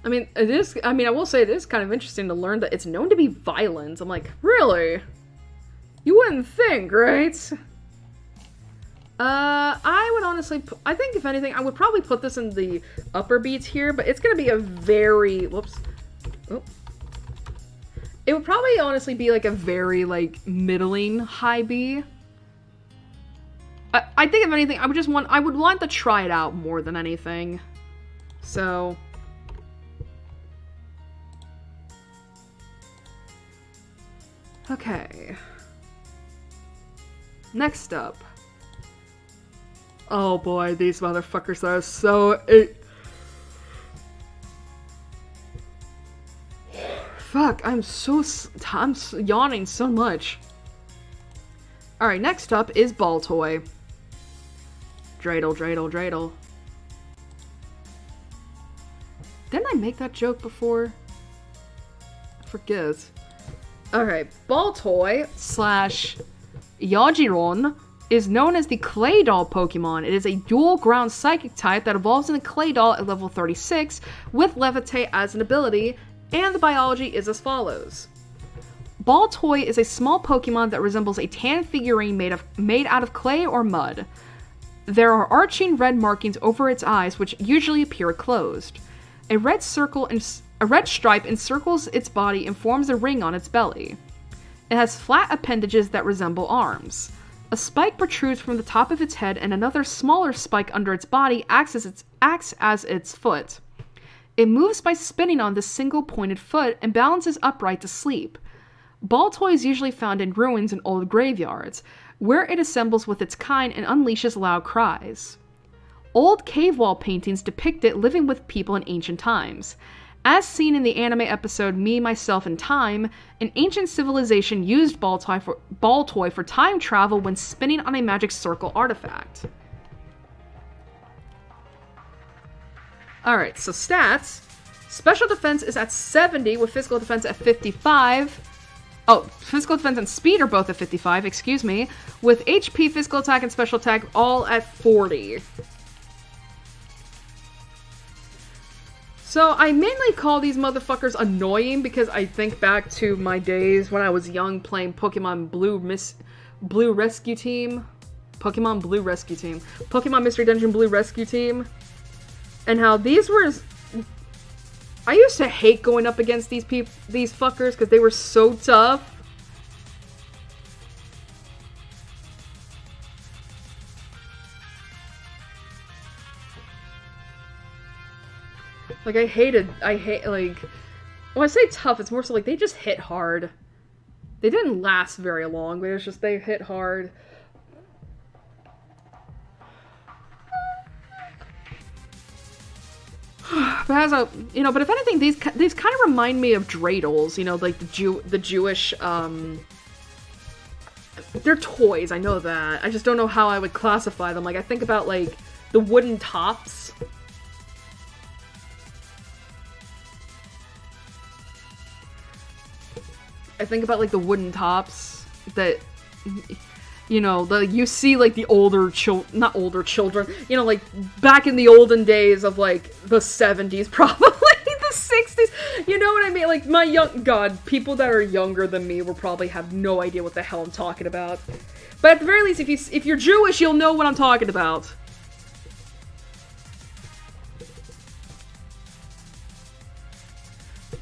I mean, I will say it is kind of interesting to learn that it's known to be violent. I'm like, really? You wouldn't think, right? I would honestly, I think if anything, I would probably put this in the upper B tier, but it's gonna be a very, whoops. Oh. It would probably honestly be like a very, like, middling high B. I think if anything, I would want to try it out more than anything. So. Okay. Next up. Oh boy, these motherfuckers are so... Fuck, I'm yawning so much. Alright, next up is Ball Toy. Dreidel, dreidel, dreidel. Didn't I make that joke before? I forget. Alright, Ball Toy slash Yajiron is known as the Clay Doll Pokemon. It is a dual ground psychic type that evolves in the Clay Doll at level 36 with Levitate as an ability, and the biology is as follows. Ball Toy is a small Pokemon that resembles a tan figurine made out of clay or mud. There are arching red markings over its eyes, which usually appear closed. A red stripe encircles its body and forms a ring on its belly. It has flat appendages that resemble arms. A spike protrudes from the top of its head, and another smaller spike under its body acts as its foot. It moves by spinning on this single pointed foot and balances upright to sleep. Ball Toy is usually found in ruins and old graveyards, where it assembles with its kind and unleashes loud cries. Old cave wall paintings depict it living with people in ancient times. As seen in the anime episode Me, Myself, and Time, an ancient civilization used Ball Toy for time travel when spinning on a magic circle artifact. Alright, so stats. Special defense is at 70 with physical defense at 55. Oh, physical defense and speed are both at 55, excuse me. With HP, physical attack, and special attack all at 40. So I mainly call these motherfuckers annoying because I think back to my days when I was young playing Pokemon Blue Rescue Team. Pokemon Blue Rescue Team. Pokemon Mystery Dungeon Blue Rescue Team. And how these were... I used to hate going up against these fuckers because they were so tough. Like, I hate, like... When I say tough, it's more so like, they just hit hard. They didn't last very long, but it's just, they hit hard. But as a, you know, but if anything, these kind of remind me of dreidels, you know, like the Jewish, they're toys, I know that. I just don't know how I would classify them. Like, I think about, like, the wooden tops. I think about, like, the wooden tops that, you know, you see, like, the not older children, you know, like, back in the olden days of, like, the 70s, probably, the 60s, you know what I mean? Like, God, people that are younger than me will probably have no idea what the hell I'm talking about. But at the very least, if you're Jewish, you'll know what I'm talking about.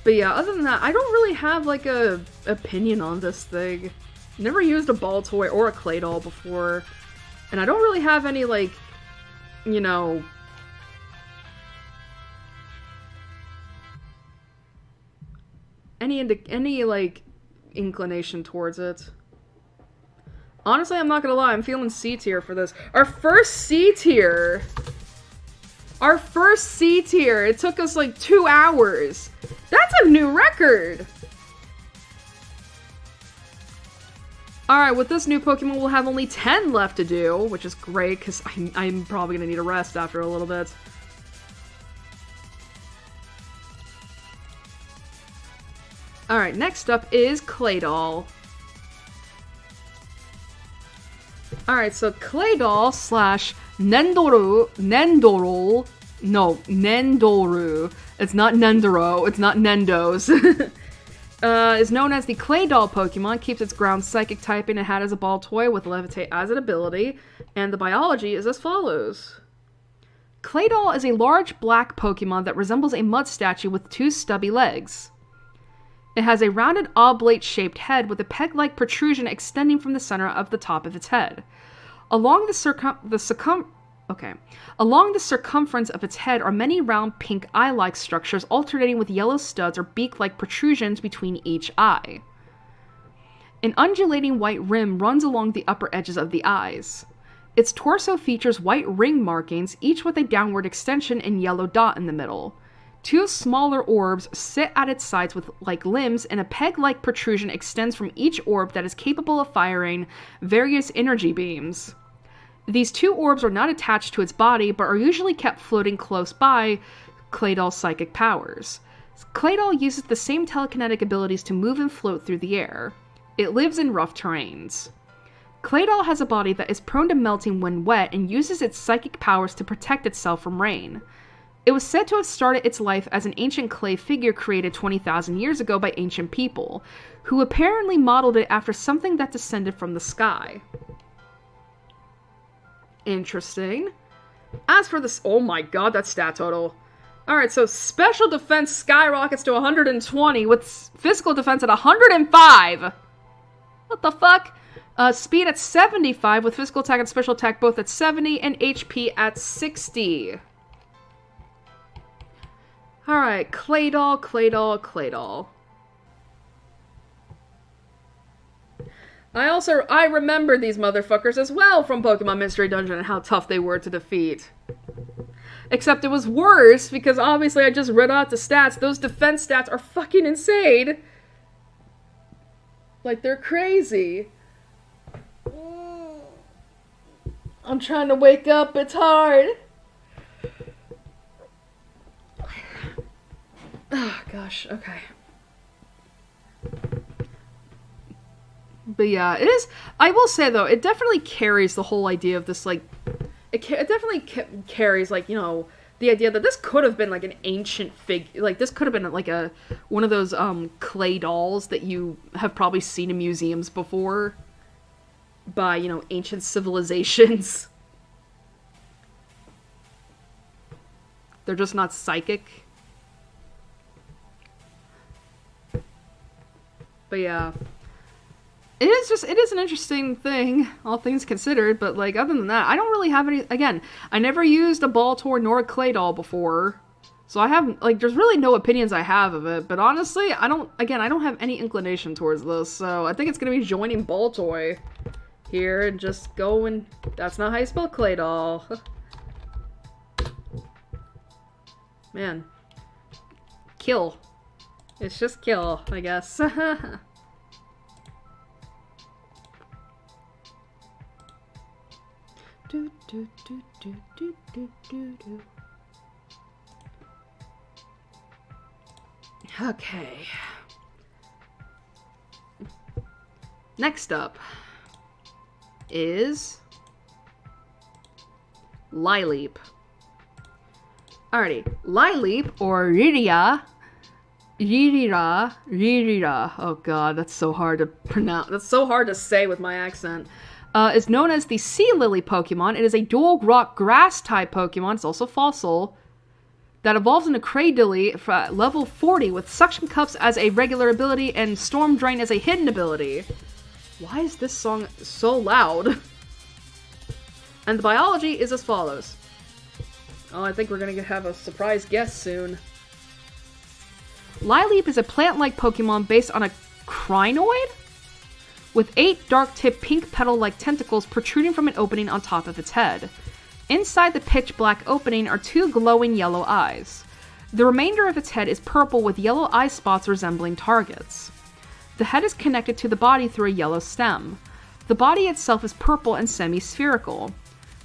But yeah, other than that, I don't really have, like, a opinion on this thing. Never used a Ball Toy or a Clay Doll before. And I don't really have any, like, you know... Any, like, inclination towards it. Honestly, I'm not gonna lie, I'm feeling C tier for this. Our first C tier! Our first C tier! It took us, like, 2 hours! That's a new record! Alright, with this new Pokemon, we'll have only 10 left to do, which is great, because I'm probably gonna need a rest after a little bit. Alright, next up is Clay Doll. Alright, so Clay Doll slash Nendoru. No, Nendoru. It's not Nendoro, it's not Nendos. is known as the Clay Doll Pokemon, keeps its ground psychic typing and had as a ball toy with Levitate as an ability, and the biology is as follows. Claydol is a large black Pokemon that resembles a mud statue with 2 stubby legs. It has a rounded oblate-shaped head with a peg-like protrusion extending from the center of the top of its head. Along the circumference of its head are many round pink eye-like structures alternating with yellow studs or beak-like protrusions between each eye. An undulating white rim runs along the upper edges of the eyes. Its torso features white ring markings, each with a downward extension and yellow dot in the middle. 2 smaller orbs sit at its sides with like limbs, and a peg-like protrusion extends from each orb that is capable of firing various energy beams. These 2 orbs are not attached to its body, but are usually kept floating close by Claydol's psychic powers. Claydol uses the same telekinetic abilities to move and float through the air. It lives in rough terrains. Claydol has a body that is prone to melting when wet and uses its psychic powers to protect itself from rain. It was said to have started its life as an ancient clay figure created 20,000 years ago by ancient people, who apparently modeled it after something that descended from the sky. Interesting. As for this, oh my god, that stat total. Alright, so special defense skyrockets to 120 with physical defense at 105. What the fuck? Speed at 75 with physical attack and special attack both at 70 and HP at 60. Alright, Claydol, Claydol, Claydol. I remember these motherfuckers as well from Pokemon Mystery Dungeon and how tough they were to defeat. Except it was worse because obviously I just read out the stats. Those defense stats are fucking insane. Like, they're crazy. I'm trying to wake up, it's hard. Oh gosh, okay. But yeah, it is, I will say though, it definitely carries the whole idea of this, like, it definitely carries, like, you know, the idea that this could have been, like, an ancient like, this could have been, like, one of those, clay dolls that you have probably seen in museums before by, you know, ancient civilizations. They're just not psychic. But yeah. It is an interesting thing, all things considered, but, like, other than that, I don't really have any, again, I never used a Baltor nor a Clay doll before, so I haven't, like, there's really no opinions I have of it, but honestly, I don't have any inclination towards this, so I think it's gonna be joining Baltoy here and just going, that's not how you spell Clay doll. Man. Kill. It's just kill, I guess. Okay. Next up is Lileep. Alrighty, Lileep, or Ririra, oh god, that's so hard to pronounce, that's so hard to say with my accent, is known as the Sea Lily Pokemon. It is a dual rock grass type Pokemon, it's also fossil, that evolves into Cradily for level 40 with Suction Cups as a regular ability and Storm Drain as a hidden ability. Why is this song so loud? And the biology is as follows. Oh, I think we're gonna have a surprise guest soon. Lileep is a plant-like Pokemon based on a crinoid? With 8 dark-tipped pink petal-like tentacles protruding from an opening on top of its head. Inside the pitch-black opening are 2 glowing yellow eyes. The remainder of its head is purple with yellow eye spots resembling targets. The head is connected to the body through a yellow stem. The body itself is purple and semi-spherical.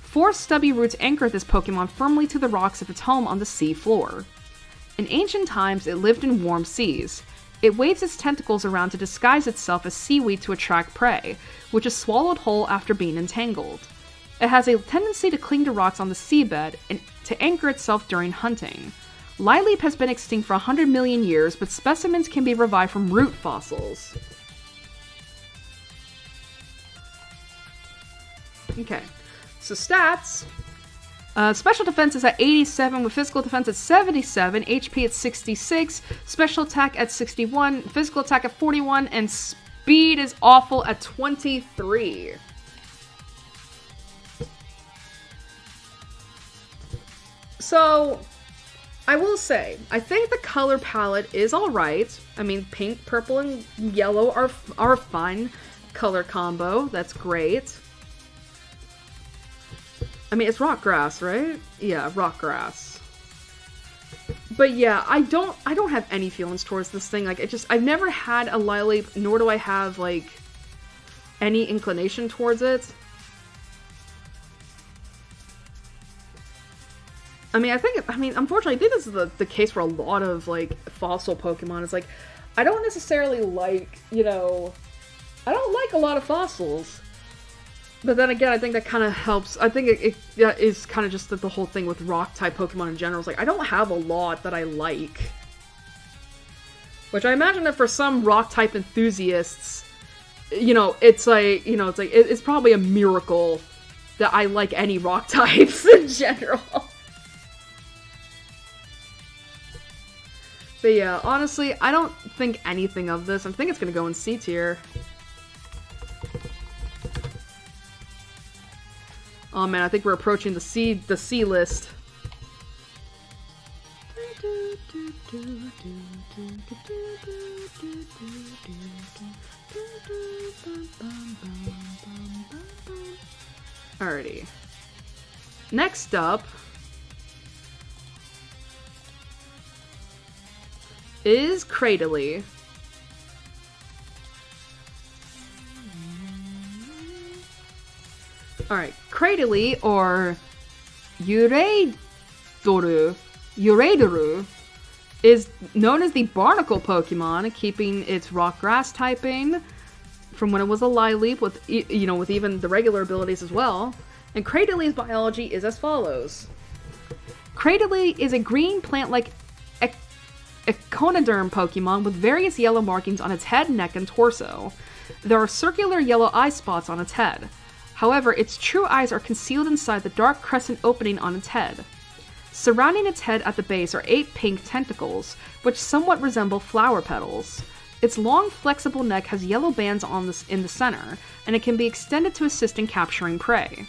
4 stubby roots anchor this Pokemon firmly to the rocks of its home on the sea floor. In ancient times, it lived in warm seas. It waves its tentacles around to disguise itself as seaweed to attract prey, which is swallowed whole after being entangled. It has a tendency to cling to rocks on the seabed and to anchor itself during hunting. Lileap has been extinct for 100 million years, but specimens can be revived from root fossils. Okay, so stats. Special defense is at 87, with physical defense at 77, HP at 66, special attack at 61, physical attack at 41, and speed is awful at 23. So, I will say, I think the color palette is alright. I mean, pink, purple, and yellow are a fine color combo. That's great. I mean, it's rock grass, right? Yeah, rock grass. But yeah, I don't have any feelings towards this thing. Like, I've never had a Lileap, nor do I have, like, any inclination towards it. I mean, unfortunately, I think this is the case for a lot of, like, fossil Pokemon. It's like, I don't necessarily like, I don't like a lot of fossils. But then again, I think that kind of helps. I think it is kind of just the whole thing with rock-type Pokemon in general. It's like, I don't have a lot that I like. Which I imagine that for some rock-type enthusiasts, it's probably a miracle that I like any rock types in general. But yeah, honestly, I don't think anything of this. I think it's going to go in C tier. Oh man, I think we're approaching the C list. Alrighty. Next up is Cradily. Alright, Cradily, or Uredoru, is known as the barnacle Pokemon, keeping its rock grass typing from when it was a Lileap, with even the regular abilities as well. And Cradyli's biology is as follows. Cradily is a green plant-like echinoderm Pokemon with various yellow markings on its head, neck, and torso. There are circular yellow eye spots on its head. However, its true eyes are concealed inside the dark crescent opening on its head. Surrounding its head at the base are 8 pink tentacles, which somewhat resemble flower petals. Its long, flexible neck has yellow bands in the center, and it can be extended to assist in capturing prey.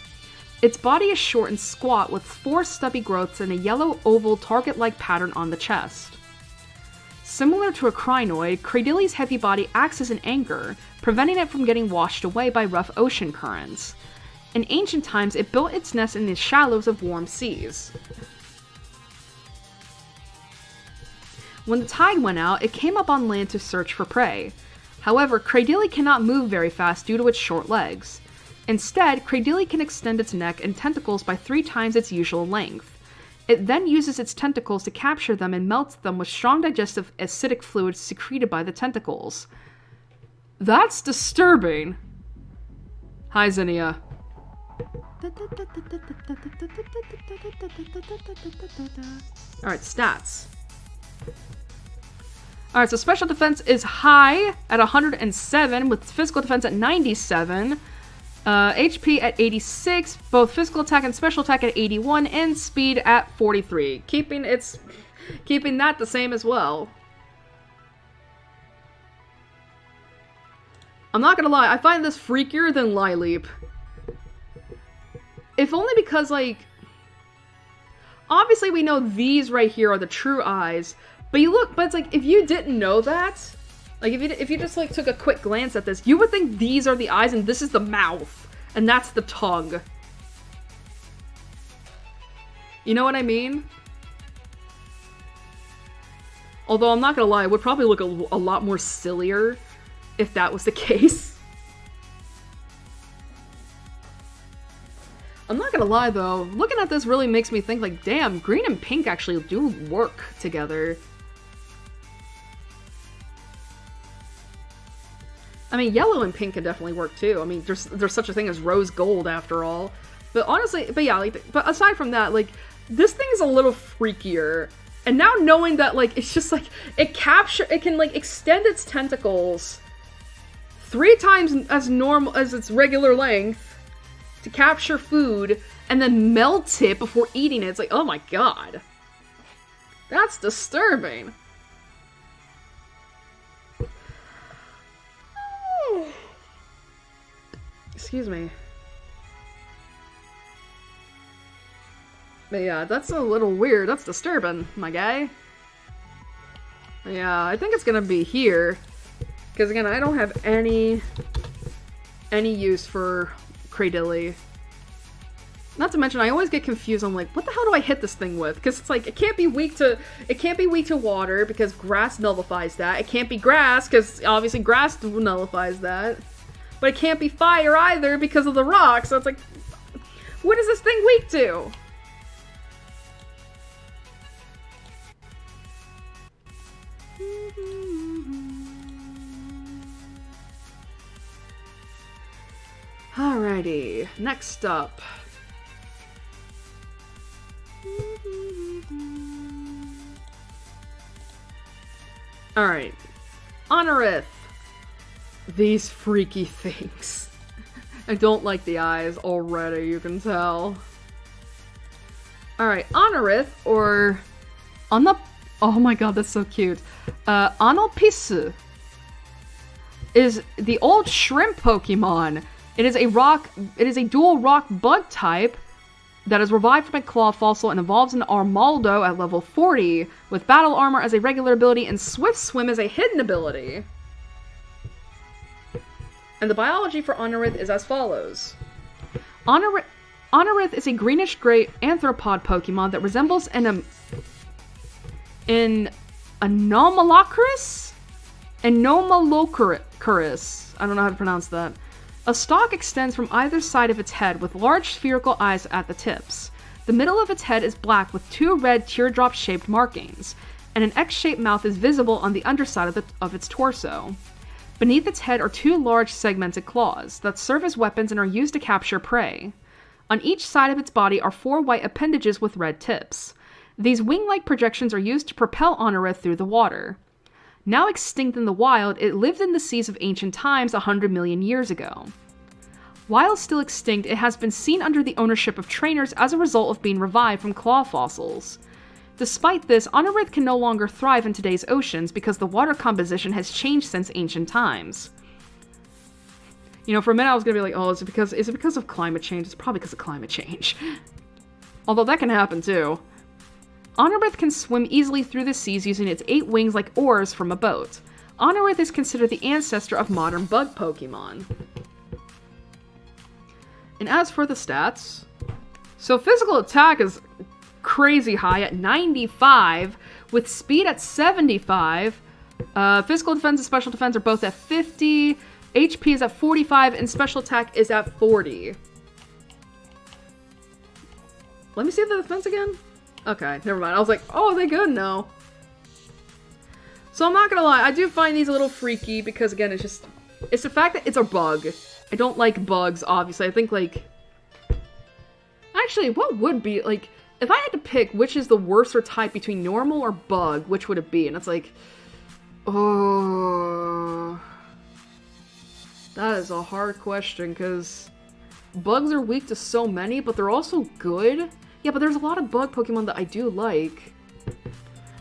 Its body is short and squat with 4 stubby growths and a yellow oval target-like pattern on the chest. Similar to a crinoid, Cradyli's heavy body acts as an anchor, preventing it from getting washed away by rough ocean currents. In ancient times, it built its nest in the shallows of warm seas. When the tide went out, it came up on land to search for prey. However, Cradily cannot move very fast due to its short legs. Instead, Cradily can extend its neck and tentacles by 3 times its usual length. It then uses its tentacles to capture them and melts them with strong digestive acidic fluid secreted by the tentacles. That's disturbing. Hi, Zinnia. Alright, stats. Alright, so special defense is high at 107, with physical defense at 97. HP at 86, both physical attack and special attack at 81, and speed at 43. Keeping that the same as well. I'm not gonna lie, I find this freakier than Lileap. If only because, like, obviously we know these right here are the true eyes, but it's like, if you didn't know that, like, if you just, like, took a quick glance at this, you would think these are the eyes and this is the mouth, and that's the tongue. You know what I mean? Although, I'm not gonna lie, it would probably look a lot more sillier if that was the case. I'm not gonna lie, though, looking at this really makes me think, like, damn, green and pink actually do work together. I mean, yellow and pink can definitely work too. I mean, there's such a thing as rose gold after all. But honestly, but yeah, like, but aside from that, like, this thing is a little freakier. And now knowing that, like, it's just, like, it can, like, extend its tentacles 3 times as normal as its regular length to capture food and then melt it before eating it. It's like, oh my god. That's disturbing. Excuse me. But yeah, that's a little weird. That's disturbing, my guy. Yeah, I think it's gonna be here. Because again, I don't have any use for Cradilly. Not to mention, I always get confused. I'm like, what the hell do I hit this thing with? Because it's like, it can't be weak to water because grass nullifies that. It can't be grass because obviously grass nullifies that. But it can't be fire either because of the rock. So it's like, what is this thing weak to? Alrighty, next up. Alright, Honorith. These freaky things. I don't like the eyes already, you can tell. Alright, Honorith, or... Oh my god, that's so cute. Anopisu is the old shrimp Pokemon. It is a dual rock bug type that is revived from a claw fossil and evolves into Armaldo at level 40, with battle armor as a regular ability and swift swim as a hidden ability. And the biology for Honorith is as follows. Honorith is a greenish-gray arthropod Pokemon that resembles an Anomalocaris? Anomalocaris. I don't know how to pronounce that. A stalk extends from either side of its head with large spherical eyes at the tips. The middle of its head is black with 2 red teardrop-shaped markings, and an X-shaped mouth is visible on the underside of its torso. Beneath its head are 2 large segmented claws that serve as weapons and are used to capture prey. On each side of its body are 4 white appendages with red tips. These wing-like projections are used to propel Honorith through the water. Now extinct in the wild, it lived in the seas of ancient times 100 million years ago. While still extinct, it has been seen under the ownership of trainers as a result of being revived from claw fossils. Despite this, Honorith can no longer thrive in today's oceans because the water composition has changed since ancient times. You know, for a minute I was gonna be like, oh, is it because of climate change? It's probably because of climate change. Although that can happen too. Honorith can swim easily through the seas using its 8 wings like oars from a boat. Honorith is considered the ancestor of modern bug Pokemon. And as for the stats, so physical attack is crazy high at 95, with speed at 75. Physical defense and special defense are both at 50. HP is at 45, and special attack is at 40. Let me see the defense again. Okay, never mind. I was like, oh, are they good? No. So I'm not gonna lie, I do find these a little freaky because, again, it's the fact that it's a bug. I don't like bugs, obviously. I think, like... Actually, what would be, like... If I had to pick which is the worser type between normal or bug, which would it be? And it's like... Oh... That is a hard question, because... Bugs are weak to so many, but they're also good. Yeah, but there's a lot of bug Pokemon that I do like.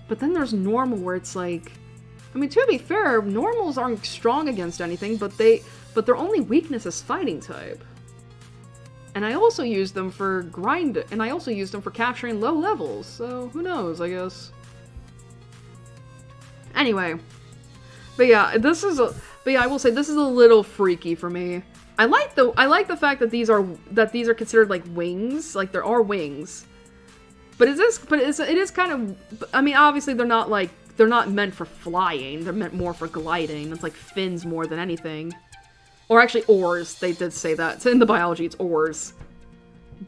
But then there's normal, where it's like... I mean, to be fair, normals aren't strong against anything, but their only weakness is fighting type. And I also use them for and I also use them for capturing low levels, so who knows, I guess. Anyway. But yeah, I will say this is a little freaky for me. I like the fact that these are considered like wings, like there are wings. But it is kind of, I mean, obviously they're not meant for flying, they're meant more for gliding. It's like fins more than anything. Or actually oars, they did say that. So in the biology, it's oars.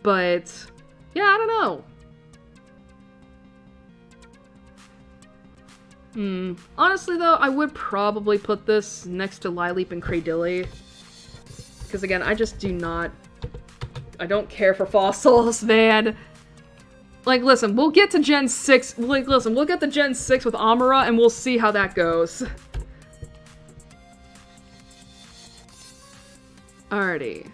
But, yeah, I don't know. Honestly though, I would probably put this next to Lileep and Cradilly. Because again, I don't care for fossils, man. Like, listen, we'll get to Gen 6. Like, listen, we'll get to Gen 6 with Amara, and we'll see how that goes. Alrighty.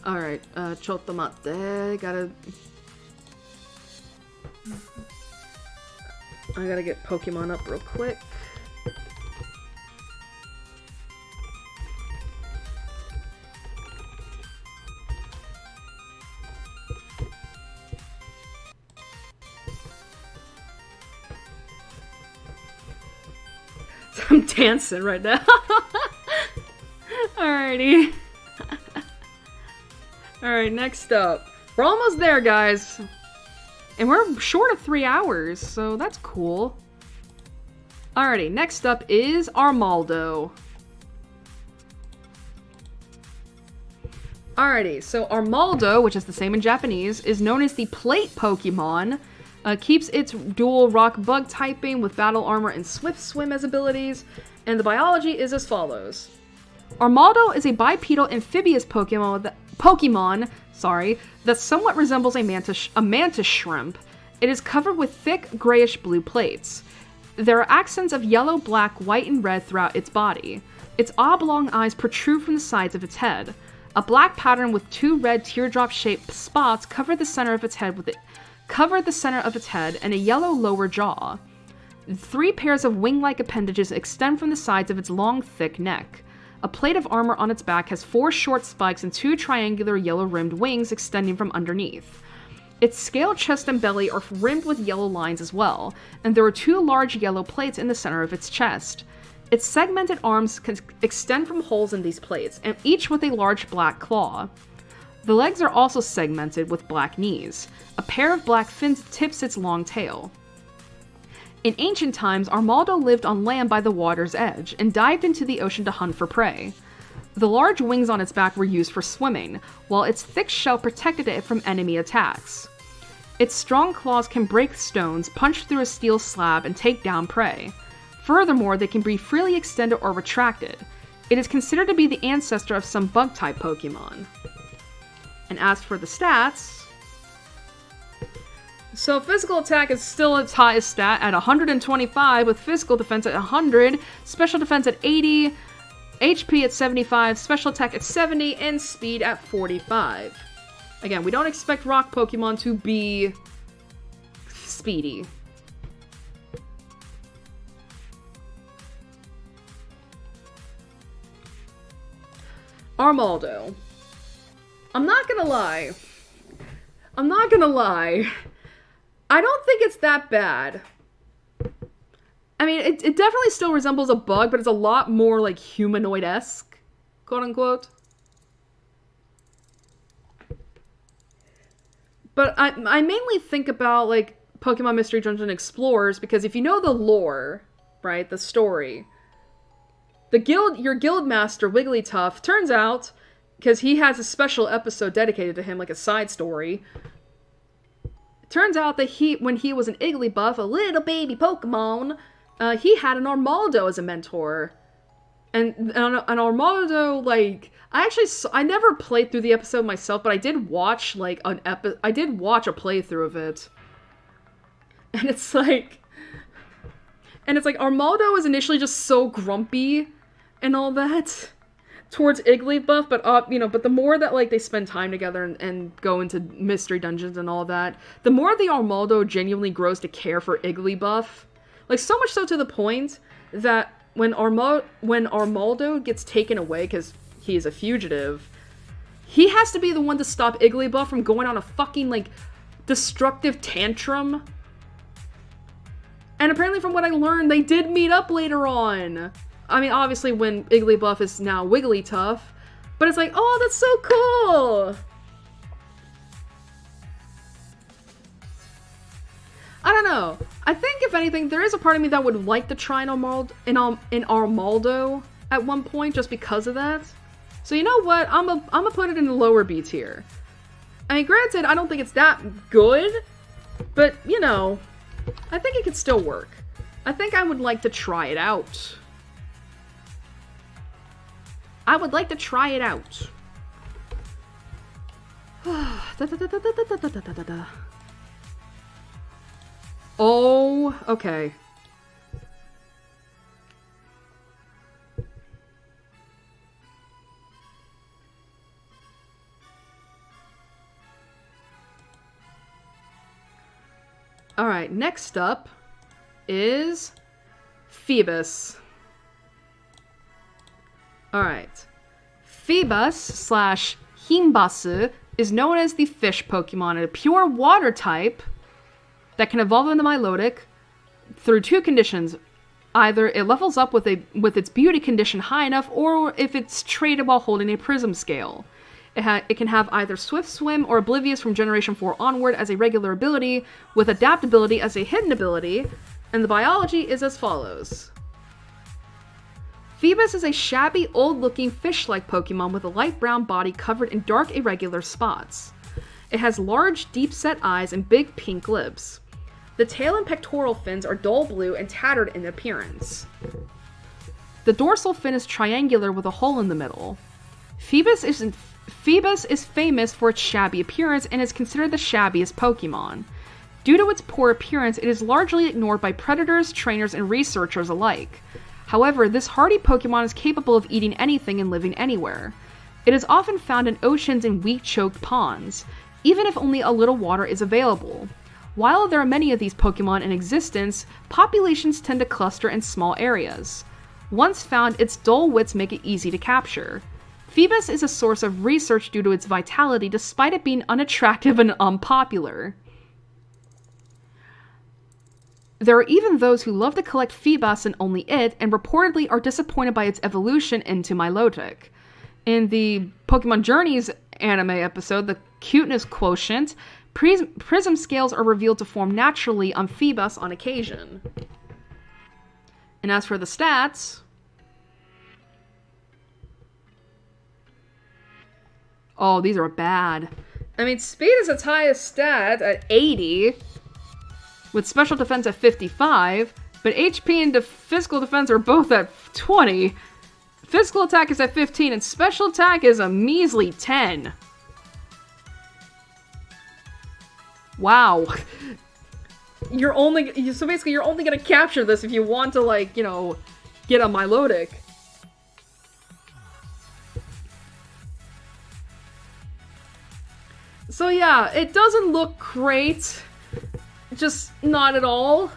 Alright, chotomate. I gotta get Pokemon up real quick. I'm dancing right now. Alrighty. Alright, next up. We're almost there, guys. And we're short of 3 hours, so that's cool. Alrighty, next up is Armaldo. Alrighty, so Armaldo, which is the same in Japanese, is known as the Plate Pokemon. Keeps its dual rock bug typing with battle armor and swift swim as abilities, and the biology is as follows. Armaldo is a bipedal amphibious Pokemon that somewhat resembles a mantis shrimp. It is covered with thick grayish-blue plates. There are accents of yellow, black, white, and red throughout its body. Its oblong eyes protrude from the sides of its head. A black pattern with 2 red teardrop-shaped spots covered the center of its head and a yellow lower jaw. 3 pairs of wing-like appendages extend from the sides of its long, thick neck. A plate of armor on its back has 4 short spikes and 2 triangular yellow-rimmed wings extending from underneath. Its scaled chest and belly are rimmed with yellow lines as well, and there are 2 large yellow plates in the center of its chest. Its segmented arms can extend from holes in these plates, and each with a large black claw. The legs are also segmented with black knees. A pair of black fins tips its long tail. In ancient times, Armaldo lived on land by the water's edge and dived into the ocean to hunt for prey. The large wings on its back were used for swimming, while its thick shell protected it from enemy attacks. Its strong claws can break stones, punch through a steel slab, and take down prey. Furthermore, they can be freely extended or retracted. It is considered to be the ancestor of some bug-type Pokemon. And as for the stats... So physical attack is still its highest stat at 125, with physical defense at 100, special defense at 80, HP at 75, special attack at 70, and speed at 45. Again, we don't expect rock Pokemon to be speedy. Armaldo. I'm not gonna lie. I don't think it's that bad. I mean, it definitely still resembles a bug, but it's a lot more, like, humanoid-esque, quote-unquote. But I mainly think about, like, Pokemon Mystery Dungeon Explorers, because if you know the lore, right, the story, your guild master, Wigglytuff, turns out, because he has a special episode dedicated to him, like a side story, turns out that when he was an Igglybuff, a little baby Pokemon, he had an Armaldo as a mentor. And an Armaldo, like, I never played through the episode myself, but I did watch, like, I did watch a playthrough of it. And it's like, Armaldo is initially just so grumpy and all that towards Igglybuff, but the more that, like, they spend time together and go into mystery dungeons and all that, the more the Armaldo genuinely grows to care for Igglybuff. Like, so much so to the point that when Armaldo gets taken away because he is a fugitive, he has to be the one to stop Igglybuff from going on a fucking, like, destructive tantrum. And apparently from what I learned, they did meet up later on. I mean, obviously when Igglybuff is now Wigglytuff, but it's like, oh, that's so cool! I don't know. I think, if anything, there is a part of me that would like to try an Armaldo at one point, just because of that. So you know what? I'm gonna put it in the lower B tier. I mean, granted, I don't think it's that good, but, you know, I think it could still work. I think I would like to try it out. I would like to try it out. Oh, okay. Alright, next up is Phoebus. Alright. Phoebus slash Himbasu is known as the fish Pokemon, a pure water type that can evolve into Milotic through two conditions. Either it levels up with its beauty condition high enough, or if it's traded while holding a prism scale. It can have either Swift Swim or Oblivious from Generation 4 onward as a regular ability, with Adaptability as a hidden ability, and the biology is as follows. Phoebus is a shabby, old-looking fish-like Pokemon with a light brown body covered in dark, irregular spots. It has large, deep-set eyes and big pink lips. The tail and pectoral fins are dull blue and tattered in appearance. The dorsal fin is triangular with a hole in the middle. Phoebus is famous for its shabby appearance and is considered the shabbiest Pokemon. Due to its poor appearance, it is largely ignored by predators, trainers, and researchers alike. However, this hardy Pokemon is capable of eating anything and living anywhere. It is often found in oceans and weed-choked ponds, even if only a little water is available. While there are many of these Pokemon in existence, populations tend to cluster in small areas. Once found, its dull wits make it easy to capture. Phoebus is a source of research due to its vitality, despite it being unattractive and unpopular. There are even those who love to collect Phoebus and only it, and reportedly are disappointed by its evolution into Milotic. In the Pokemon Journeys anime episode, the cuteness quotient, prism scales are revealed to form naturally on Phoebus on occasion. And as for the stats... Oh, these are bad. I mean, speed is its highest stat at 80, with special defense at 55, but HP and physical defense are both at 20. Physical attack is at 15, and special attack is a measly 10. Wow. So basically you're only gonna capture this if you want to, like, you know, get a Milotic. So yeah, it doesn't look great. Just not at all.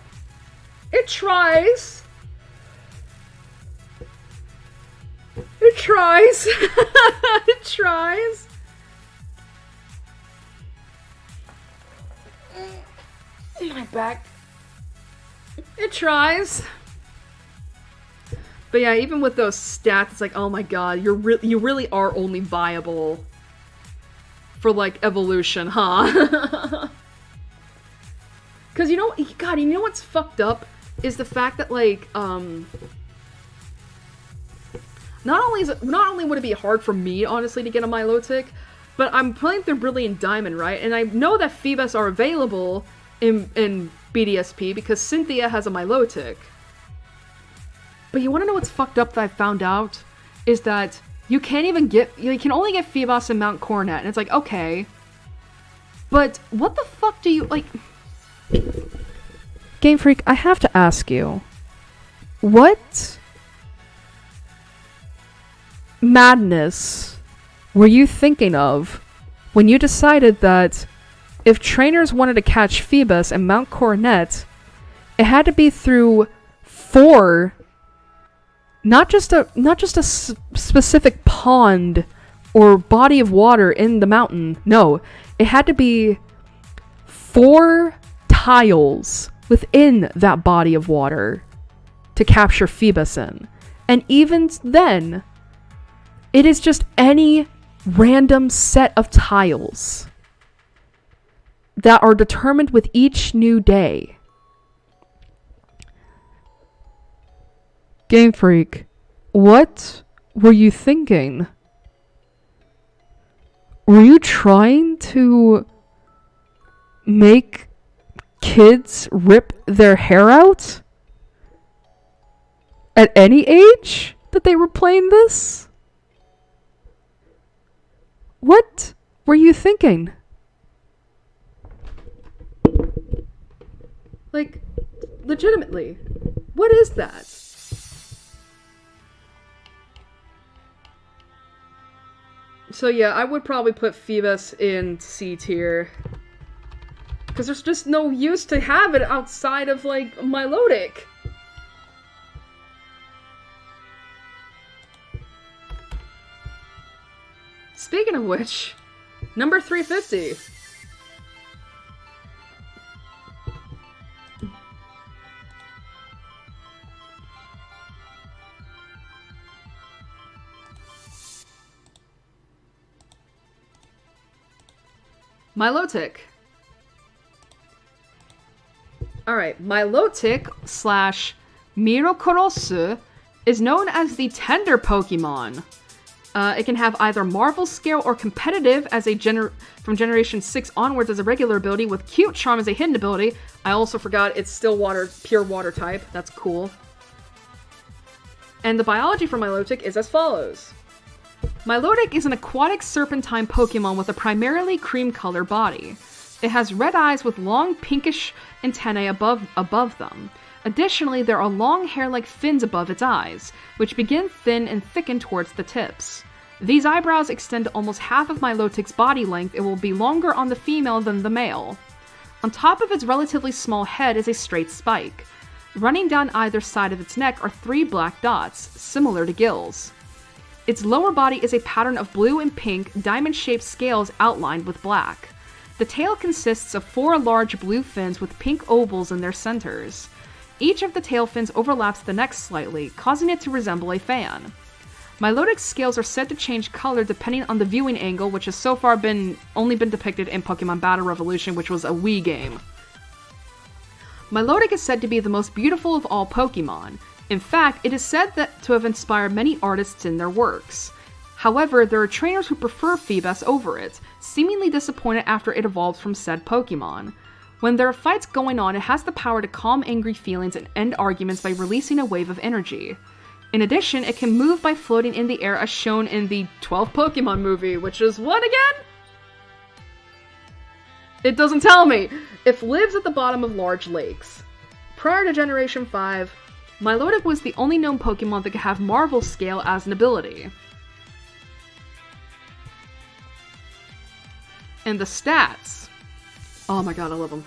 It tries. It tries. It tries. My back. It tries. But yeah, even with those stats, it's like, oh my god, you really are only viable for, like, evolution, huh? Because, you know, God, you know what's fucked up? Is the fact that, like, not only would it be hard for me, honestly, to get a Milotic, but I'm playing through Brilliant Diamond, right? And I know that Phoebus are available in BDSP because Cynthia has a Milotic. But you want to know what's fucked up that I found out? Is that you can only get Phoebus in Mount Coronet, and it's like, okay. But what the fuck do you, like... Game Freak, I have to ask you. What madness were you thinking of when you decided that if trainers wanted to catch Phoebus in Mount Coronet, it had to be through 4... Not just a specific pond or body of water in the mountain. No, it had to be 4 tiles within that body of water to capture Phoebus in. And even then, it is just any random set of tiles that are determined with each new day. Game Freak, what were you thinking? Were you trying to make kids rip their hair out? At any age that they were playing this? What were you thinking? Like, legitimately, what is that? So yeah, I would probably put Phoebus in C tier. Because there's just no use to have it outside of, like, Milotic. Speaking of which, number 350. Milotic. Alright, Milotic slash Mirokorosu is known as the Tender Pokemon. It can have either Marvel Scale or Competitive as a from Generation 6 onwards as a regular ability, with Cute Charm as a hidden ability. I also forgot it's still pure water type. That's cool. And the biology for Milotic is as follows. Milotic is an aquatic serpentine Pokemon with a primarily cream-colored body. It has red eyes with long pinkish antennae above them. Additionally, there are long hair-like fins above its eyes, which begin thin and thicken towards the tips. These eyebrows extend to almost half of Milotic's body length and will be longer on the female than the male. On top of its relatively small head is a straight spike. Running down either side of its neck are 3 black dots, similar to gills. Its lower body is a pattern of blue and pink, diamond-shaped scales outlined with black. The tail consists of 4 large blue fins with pink ovals in their centers. Each of the tail fins overlaps the neck slightly, causing it to resemble a fan. Milotic's scales are said to change color depending on the viewing angle, which has so far only been depicted in Pokemon Battle Revolution, which was a Wii game. Milotic is said to be the most beautiful of all Pokemon. In fact, it is said to have inspired many artists in their works. However, there are trainers who prefer Phoebus over it, seemingly disappointed after it evolved from said Pokemon. When there are fights going on, it has the power to calm angry feelings and end arguments by releasing a wave of energy. In addition, it can move by floating in the air as shown in the 12 Pokemon movie, which is what again? It doesn't tell me! It lives at the bottom of large lakes. Prior to Generation 5, Milotic was the only known Pokemon that could have Marvel Scale as an ability. And the stats. Oh my god, I love them.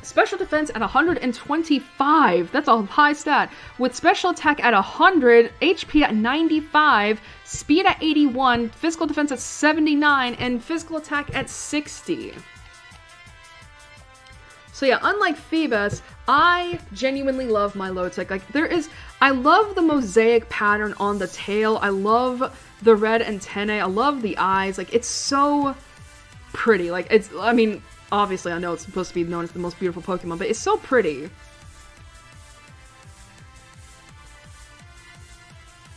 Special defense at 125, that's a high stat, with special attack at 100, HP at 95, speed at 81, physical defense at 79, and physical attack at 60. So yeah, unlike Phoebus, I genuinely love Milotic. Like, I love the mosaic pattern on the tail, I love the red antennae, I love the eyes, like, it's so pretty. Like, I mean, obviously I know it's supposed to be known as the most beautiful Pokemon, but it's so pretty.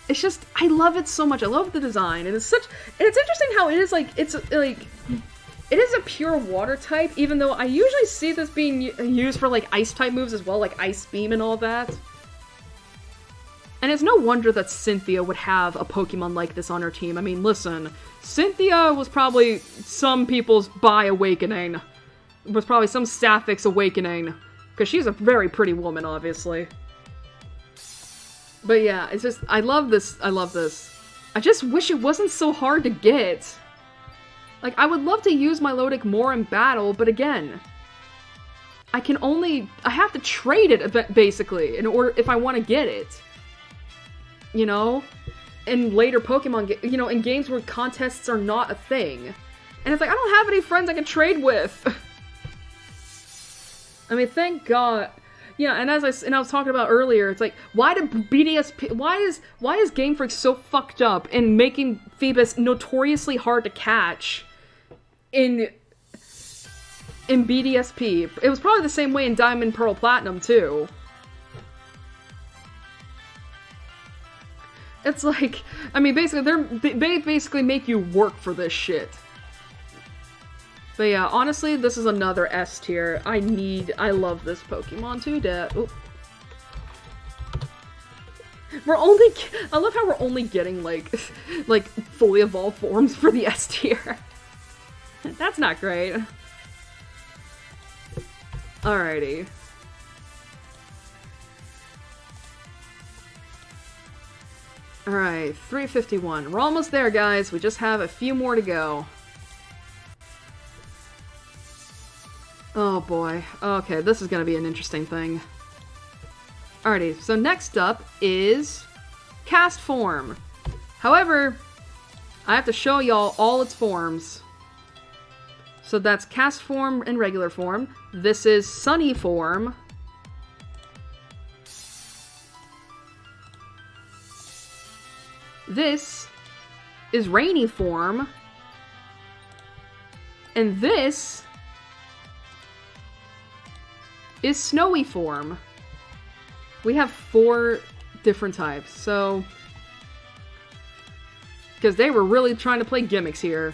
It's just, I love it so much, I love the design, and it's interesting how it is, it is a pure water type, even though I usually see this being used for, like, ice type moves as well, like Ice Beam and all that. And it's no wonder that Cynthia would have a Pokemon like this on her team. I mean, listen, Cynthia was probably some people's bi-awakening. It was probably some Sapphics awakening. Because she's a very pretty woman, obviously. But yeah, it's just, I love this, I love this. I just wish it wasn't so hard to get. Like, I would love to use Milotic more in battle, but again, I have to trade it, basically, in order, if I want to get it. You know? In later Pokemon, you know, in games where contests are not a thing. And it's like, I don't have any friends I can trade with! I mean, thank God. Yeah, and I was talking about earlier, it's like, why is Game Freak so fucked up in making Phoebus notoriously hard to catch in BDSP? It was probably the same way in Diamond, Pearl, Platinum, too. It's like, I mean, basically, they basically make you work for this shit. But yeah, honestly, this is another S tier. I love this Pokemon to death. Oop. I love how we're only getting, like fully evolved forms for the S tier. That's not great. Alrighty. Alright, 351. We're almost there, guys. We just have a few more to go. Oh boy. Okay, this is gonna be an interesting thing. Alrighty, so next up is cast form. However, I have to show y'all all its forms. So that's cast form and regular form. This is sunny form. This is rainy form. And this is snowy form. We have 4 different types, so... because they were really trying to play gimmicks here.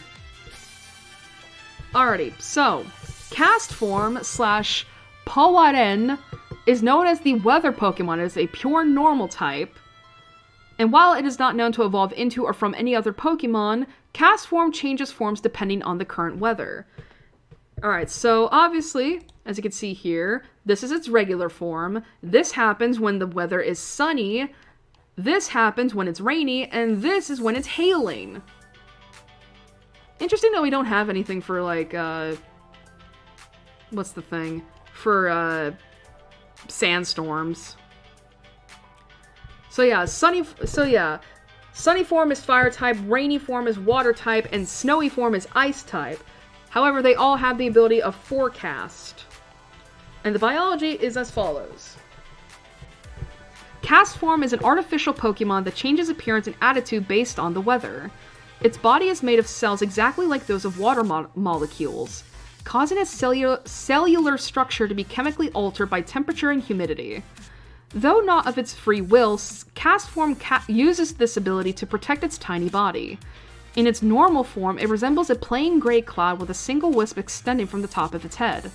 Alrighty, so... cast form slash Powaren is known as the weather Pokemon. It is a pure normal type. And while it is not known to evolve into or from any other Pokemon, cast form changes forms depending on the current weather. Alright, so obviously, as you can see here, this is its regular form. This happens when the weather is sunny. This happens when it's rainy. And this is when it's hailing. Interesting that we don't have anything for, like, what's the thing? For, sandstorms. So yeah, sunny form is fire type, rainy form is water type, and snowy form is ice type. However, they all have the ability of forecast. And the biology is as follows. Cast form is an artificial Pokemon that changes appearance and attitude based on the weather. Its body is made of cells exactly like those of water molecules, causing its cellular structure to be chemically altered by temperature and humidity. Though not of its free will, cast form uses this ability to protect its tiny body. In its normal form, it resembles a plain gray cloud with a single wisp extending from the top of its head.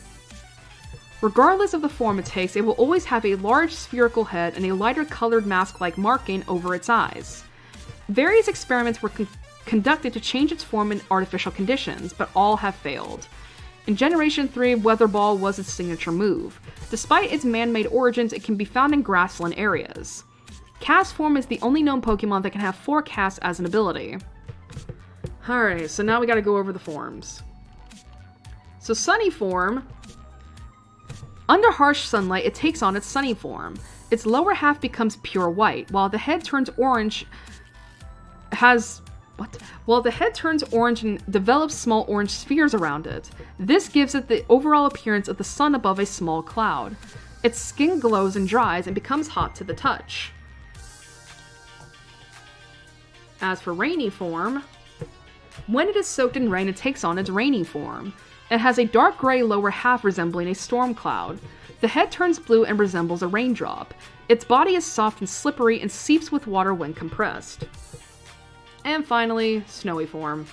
Regardless of the form it takes, it will always have a large spherical head and a lighter colored mask-like marking over its eyes. Various experiments were conducted to change its form in artificial conditions, but all have failed. In Generation 3, Weather Ball was its signature move. Despite its man-made origins, it can be found in grassland areas. Cast form is the only known Pokemon that can have forecast as an ability. Alright, so now we gotta go over the forms. So sunny form. Under harsh sunlight, it takes on its sunny form. Its lower half becomes pure white, while the head turns orange and develops small orange spheres around it. This gives it the overall appearance of the sun above a small cloud. Its skin glows and dries and becomes hot to the touch. As for rainy form, when it is soaked in rain, it takes on its rainy form. It has a dark gray lower half resembling a storm cloud. The head turns blue and resembles a raindrop. Its body is soft and slippery and seeps with water when compressed. And finally, snowy form.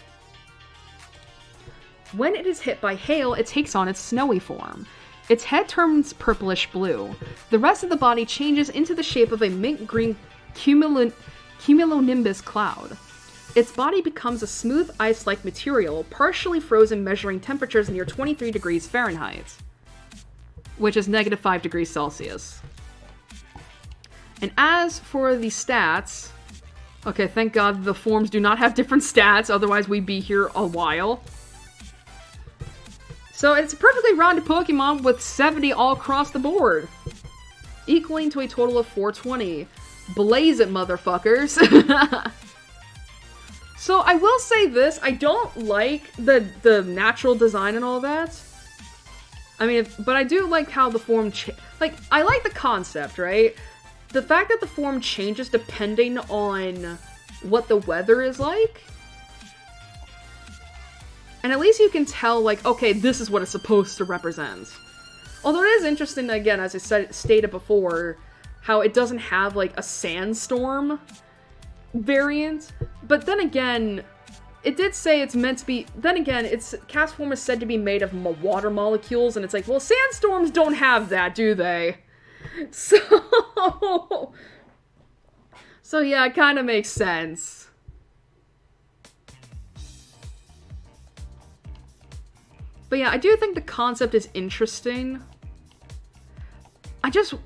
When it is hit by hail, it takes on its snowy form. Its head turns purplish blue. The rest of the body changes into the shape of a mint green cumulonimbus cloud. Its body becomes a smooth ice-like material, partially frozen, measuring temperatures near 23 degrees Fahrenheit, which is -5 degrees Celsius. And as for the stats, okay, thank God the forms do not have different stats, otherwise we'd be here a while. So it's a perfectly rounded Pokemon with 70 all across the board, equaling to a total of 420. Blaze it, motherfuckers! So I will say this, I don't like the natural design and all that. I mean, but I do like how the form I like the concept, right? The fact that the form changes depending on what the weather is like. And at least you can tell, like, okay, this is what it's supposed to represent. Although it is interesting, again, as I stated before, how it doesn't have, like, a sandstorm variant. But then again, it did say it's meant to be... Then again, cast form is said to be made of water molecules, and it's like, well, sandstorms don't have that, do they? So yeah, it kind of makes sense. But yeah, I do think the concept is interesting.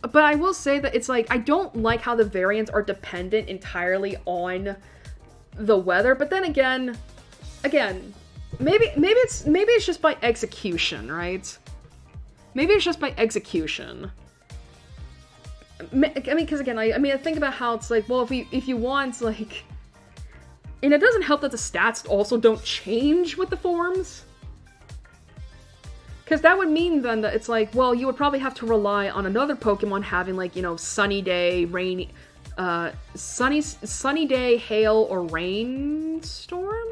But I will say that it's like, I don't like how the variants are dependent entirely on the weather, but then again, maybe it's just by execution, right? Maybe it's just by execution. I mean, because again, I think about how it's like, well, if you want, like, and it doesn't help that the stats also don't change with the forms. Because that would mean then that it's like, well, you would probably have to rely on another Pokemon having, like, you know, sunny day, rainy, sunny day, hail, or rainstorm?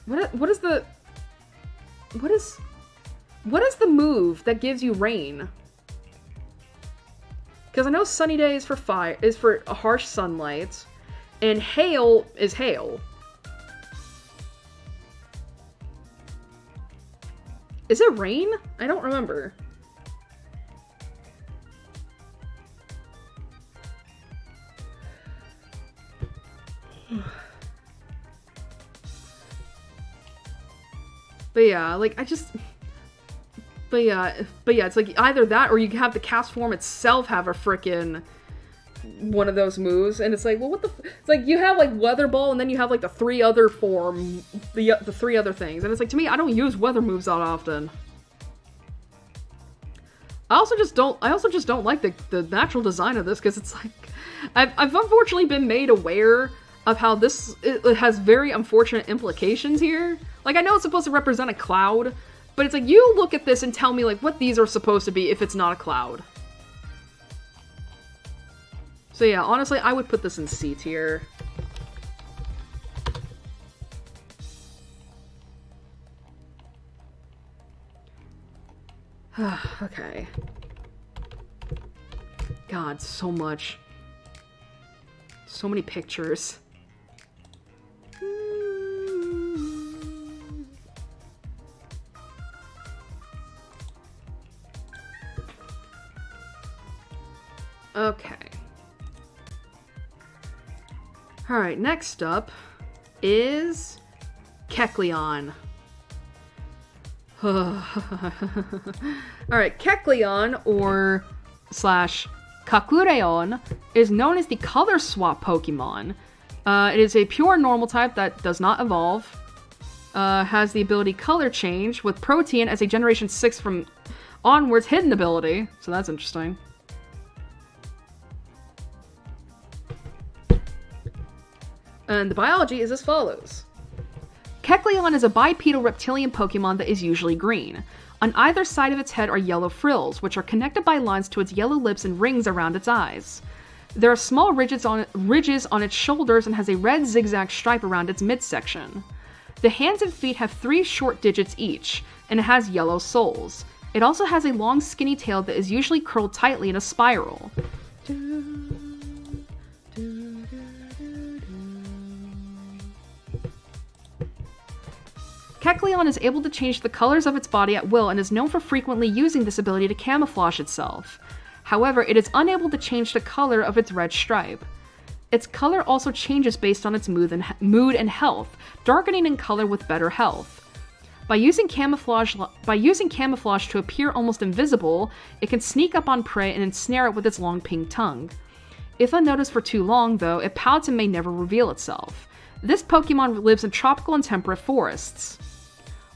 What is the move that gives you rain? Because I know sunny day is for a harsh sunlight, and hail is hail. Is it rain? I don't remember. But yeah, like, But yeah, it's like either that or you have the cast form itself have a frickin' one of those moves, and it's like, well, it's like you have like Weather Ball, and then you have like the three other three other things, and it's like, to me, I don't use weather moves that often. I also just don't like the natural design of this, because it's like, I've unfortunately been made aware of how it has very unfortunate implications here. Like, I know it's supposed to represent a cloud, but it's like, you look at this and tell me, like, what these are supposed to be if it's not a cloud. So yeah, honestly, I would put this in C tier. Okay. God, so much. So many pictures. Okay. Alright, next up is Kecleon. Alright, Kecleon, or Kakureon, is known as the color swap Pokemon. It is a pure normal type that does not evolve. Has the ability color change, with Protean as a Generation 6 from onwards hidden ability, so that's interesting. And the biology is as follows. Kecleon is a bipedal reptilian Pokemon that is usually green. On either side of its head are yellow frills, which are connected by lines to its yellow lips and rings around its eyes. There are small ridges on its shoulders and has a red zigzag stripe around its midsection. The hands and feet have 3 short digits each, and it has yellow soles. It also has a long skinny tail that is usually curled tightly in a spiral. Kecleon is able to change the colors of its body at will and is known for frequently using this ability to camouflage itself. However, it is unable to change the color of its red stripe. Its color also changes based on its mood and health, darkening in color with better health. By using camouflage to appear almost invisible, it can sneak up on prey and ensnare it with its long pink tongue. If unnoticed for too long, though, it pouts and may never reveal itself. This Pokemon lives in tropical and temperate forests.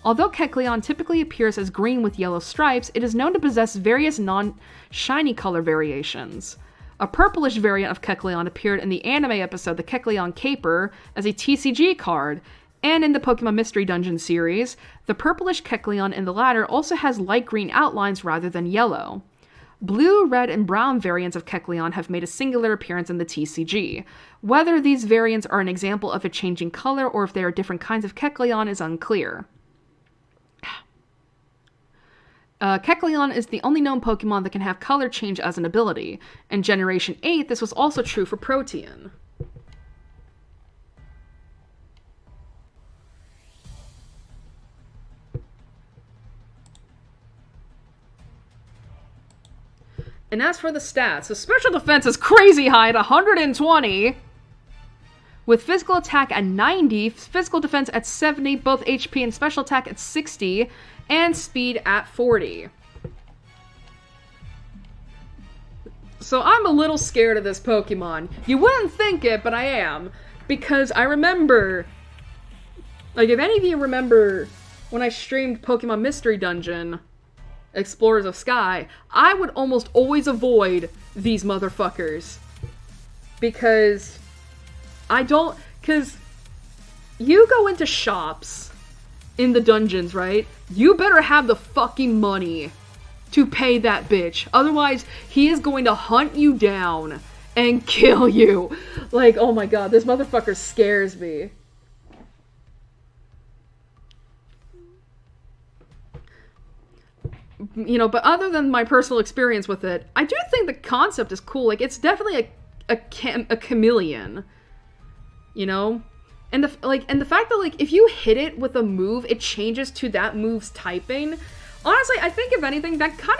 Although Kecleon typically appears as green with yellow stripes, it is known to possess various non-shiny color variations. A purplish variant of Kecleon appeared in the anime episode The Kecleon Caper as a TCG card, and in the Pokemon Mystery Dungeon series, the purplish Kecleon in the latter also has light green outlines rather than yellow. Blue, red, and brown variants of Kecleon have made a singular appearance in the TCG. Whether these variants are an example of a changing color or if they are different kinds of Kecleon is unclear. Kecleon is the only known Pokemon that can have color change as an ability. In Generation 8, this was also true for Protean. And as for the stats, the special defense is crazy high at 120, with physical attack at 90, physical defense at 70, both HP and special attack at 60, and speed at 40. So I'm a little scared of this Pokemon. You wouldn't think it, but I am. Because I remember... Like, if any of you remember when I streamed Pokemon Mystery Dungeon, Explorers of Sky, I would almost always avoid these motherfuckers. Because because you go into shops in the dungeons, right? You better have the fucking money to pay that bitch. Otherwise, he is going to hunt you down and kill you. Like, oh my god, this motherfucker scares me. You know, but other than my personal experience with it, I do think the concept is cool. Like, it's definitely a chameleon. You know? And the fact that, like, if you hit it with a move, it changes to that move's typing. Honestly, I think if anything, that kind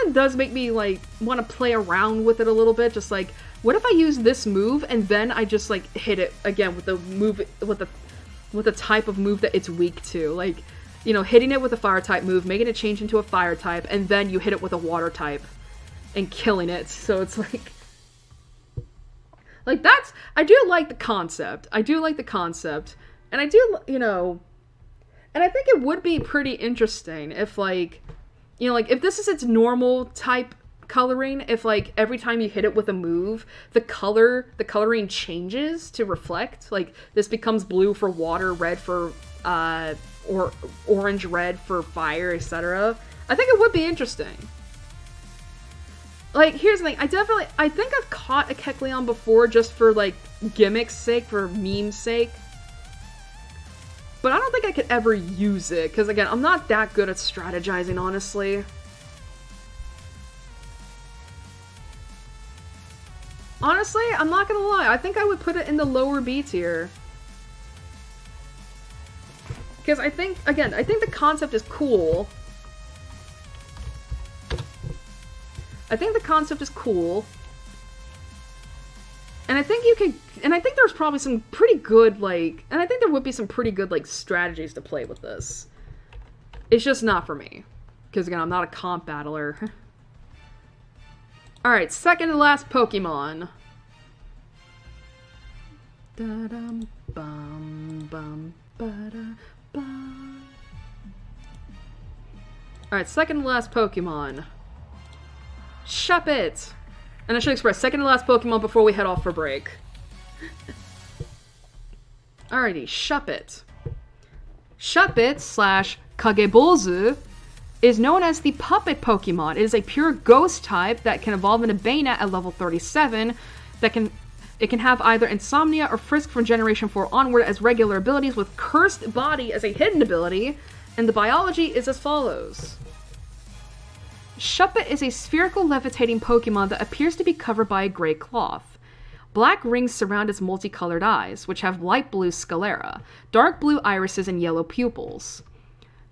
of does make me, like, want to play around with it a little bit. Just like, what if I use this move and then I just, like, hit it again with the move, with the type of move that it's weak to? Like, you know, hitting it with a fire type move, making it change into a fire type, and then you hit it with a water type and killing it. So it's like that's, I do like the concept. And I do, you know, and I think it would be pretty interesting if, like, you know, like, if this is its normal type coloring, if, like, every time you hit it with a move, the coloring changes to reflect. Like, this becomes blue for water, red for, or orange, red for fire, etc. I think it would be interesting. Like, here's the thing, I think I've caught a Kecleon before just for, like, gimmick's sake, for meme's sake. But I don't think I could ever use it, because, again, I'm not that good at strategizing, honestly. Honestly, I'm not gonna lie, I think I would put it in the lower B tier. Because I think the concept is cool. And I think there's probably some pretty good, like, and I think there would be some pretty good, like, strategies to play with this. It's just not for me. Because, again, I'm not a comp battler. Alright, second to last Pokemon. Da-dum, bum, bum, ba-da, bum. Alright, second to last Pokemon. Shuppet! And I should express, second to last Pokemon before we head off for break. Alrighty, Shuppet. Shuppet / Kagebozu is known as the Puppet Pokemon. It is a pure ghost type that can evolve into Banette at level 37. It can have either Insomnia or Frisk from Generation 4 onward as regular abilities, with Cursed Body as a hidden ability, and the biology is as follows. Shuppet is a spherical levitating Pokemon that appears to be covered by a gray cloth. Black rings surround its multicolored eyes, which have light blue sclera, dark blue irises, and yellow pupils.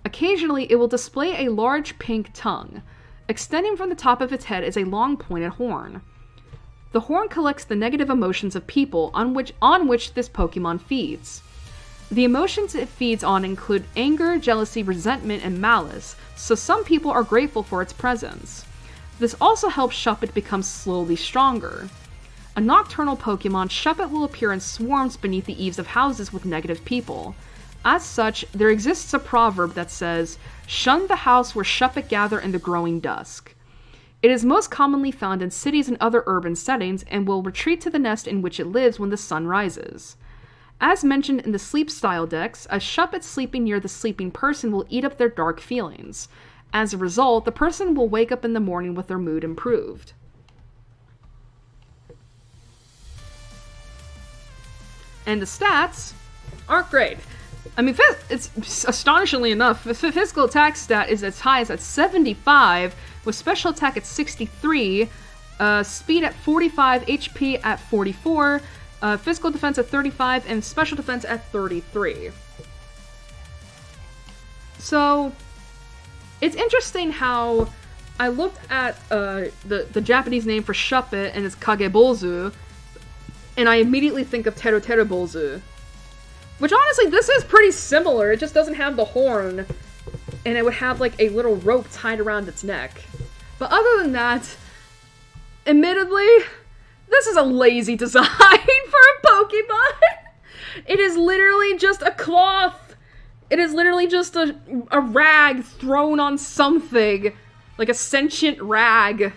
Occasionally, it will display a large pink tongue. Extending from the top of its head is a long pointed horn. The horn collects the negative emotions of people on which this Pokemon feeds. The emotions it feeds on include anger, jealousy, resentment, and malice, so some people are grateful for its presence. This also helps Shuppet become slowly stronger. A nocturnal Pokemon, Shuppet will appear in swarms beneath the eaves of houses with negative people. As such, there exists a proverb that says, "Shun the house where Shuppet gather in the growing dusk." It is most commonly found in cities and other urban settings, and will retreat to the nest in which it lives when the sun rises. As mentioned in the sleep style decks, a Shuppet sleeping near the sleeping person will eat up their dark feelings. As a result, the person will wake up in the morning with their mood improved. And the stats aren't great. I mean, it's astonishingly enough, the physical attack stat is as high as at 75, with special attack at 63, speed at 45, HP at 44, physical defense at 35, and special defense at 33. So, it's interesting how I looked at the Japanese name for Shuppet, and it's Kagebozu, and I immediately think of Teruterubozu. Which honestly, this is pretty similar, it just doesn't have the horn, and it would have like a little rope tied around its neck. But other than that, admittedly, this is a lazy design for a Pokemon. It is literally just a cloth. It is literally just a rag thrown on something. Like a sentient rag.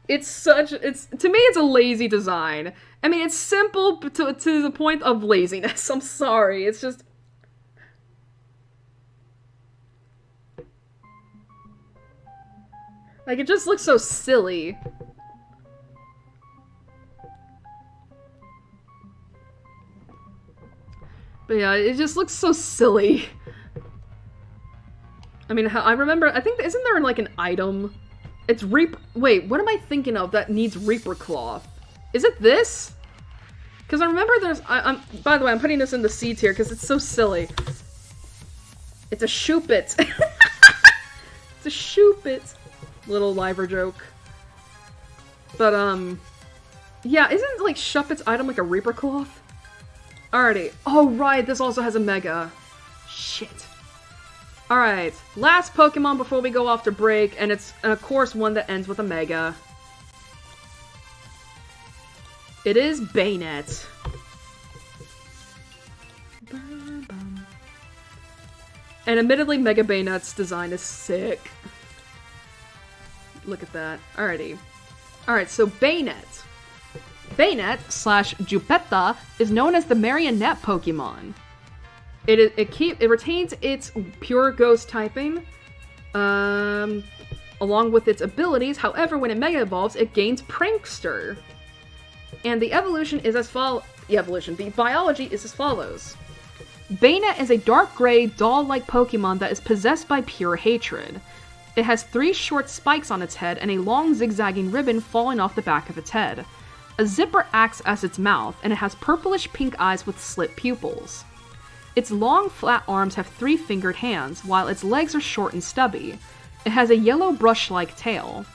To me, it's a lazy design. I mean, it's simple to the point of laziness. I'm sorry, it's just... Like, it just looks so silly. But yeah, it just looks so silly. I mean, I remember, I think, isn't there like an item? It's wait, what am I thinking of that needs Reaper Cloth? Is it this? Because I remember there's, by the way, I'm putting this in the C tier because it's so silly. It's a Shoopit. It's a Shoopit. Little liver joke. But, yeah, isn't, like, Shuppet's item like a Reaper Cloth? Alrighty. Oh, right, this also has a Mega. Shit. Alright, last Pokemon before we go off to break, and it's, of course, one that ends with a Mega. It is Banette. And admittedly, Mega Banette's design is sick. Look at that. Alrighty. Alright, so Banette. Banette / Jupetta is known as the Marionette Pokemon. It retains its pure ghost typing, along with its abilities. However, when it Mega Evolves, it gains Prankster. And the biology is as follows. Banette is a dark gray, doll-like Pokemon that is possessed by pure hatred. It has 3 short spikes on its head and a long zigzagging ribbon falling off the back of its head. A zipper acts as its mouth, and it has purplish pink eyes with slit pupils. Its long, flat arms have 3-fingered hands, while its legs are short and stubby. It has a yellow brush-like tail.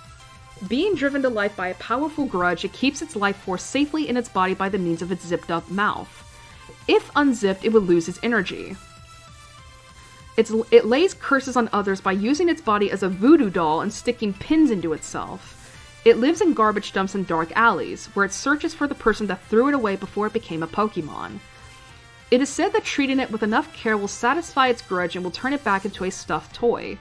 Being driven to life by a powerful grudge, it keeps its life force safely in its body by the means of its zipped-up mouth. If unzipped, it would lose its energy. It lays curses on others by using its body as a voodoo doll and sticking pins into itself. It lives in garbage dumps and dark alleys, where it searches for the person that threw it away before it became a Pokemon. It is said that treating it with enough care will satisfy its grudge and will turn it back into a stuffed toy.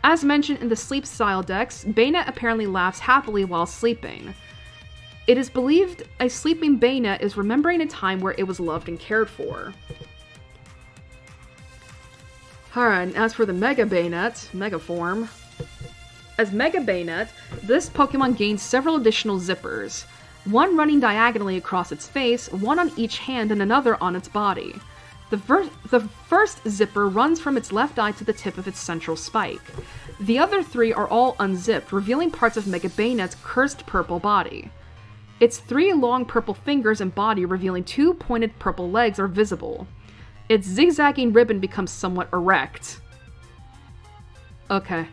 As mentioned in the Sleep Style decks, Banette apparently laughs happily while sleeping. It is believed a sleeping Banette is remembering a time where it was loved and cared for. Alright, and as for the Mega Banette, Mega form. As Mega Banette, this Pokemon gains several additional zippers. One running diagonally across its face, one on each hand, and another on its body. The first zipper runs from its left eye to the tip of its central spike. The other 3 are all unzipped, revealing parts of Mega Banette's cursed purple body. Its 3 long purple fingers and body, revealing 2 pointed purple legs, are visible. Its zigzagging ribbon becomes somewhat erect. Okay.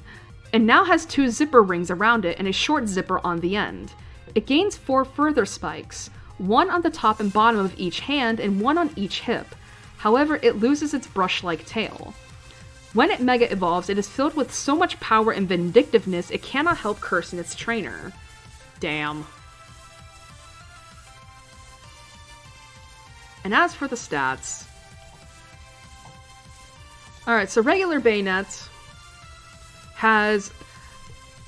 It now has 2 zipper rings around it and a short zipper on the end. It gains 4 further spikes, one on the top and bottom of each hand and one on each hip. However, it loses its brush-like tail. When it Mega Evolves, it is filled with so much power and vindictiveness it cannot help cursing its trainer. Damn. And as for the stats... Alright, so regular Banette has...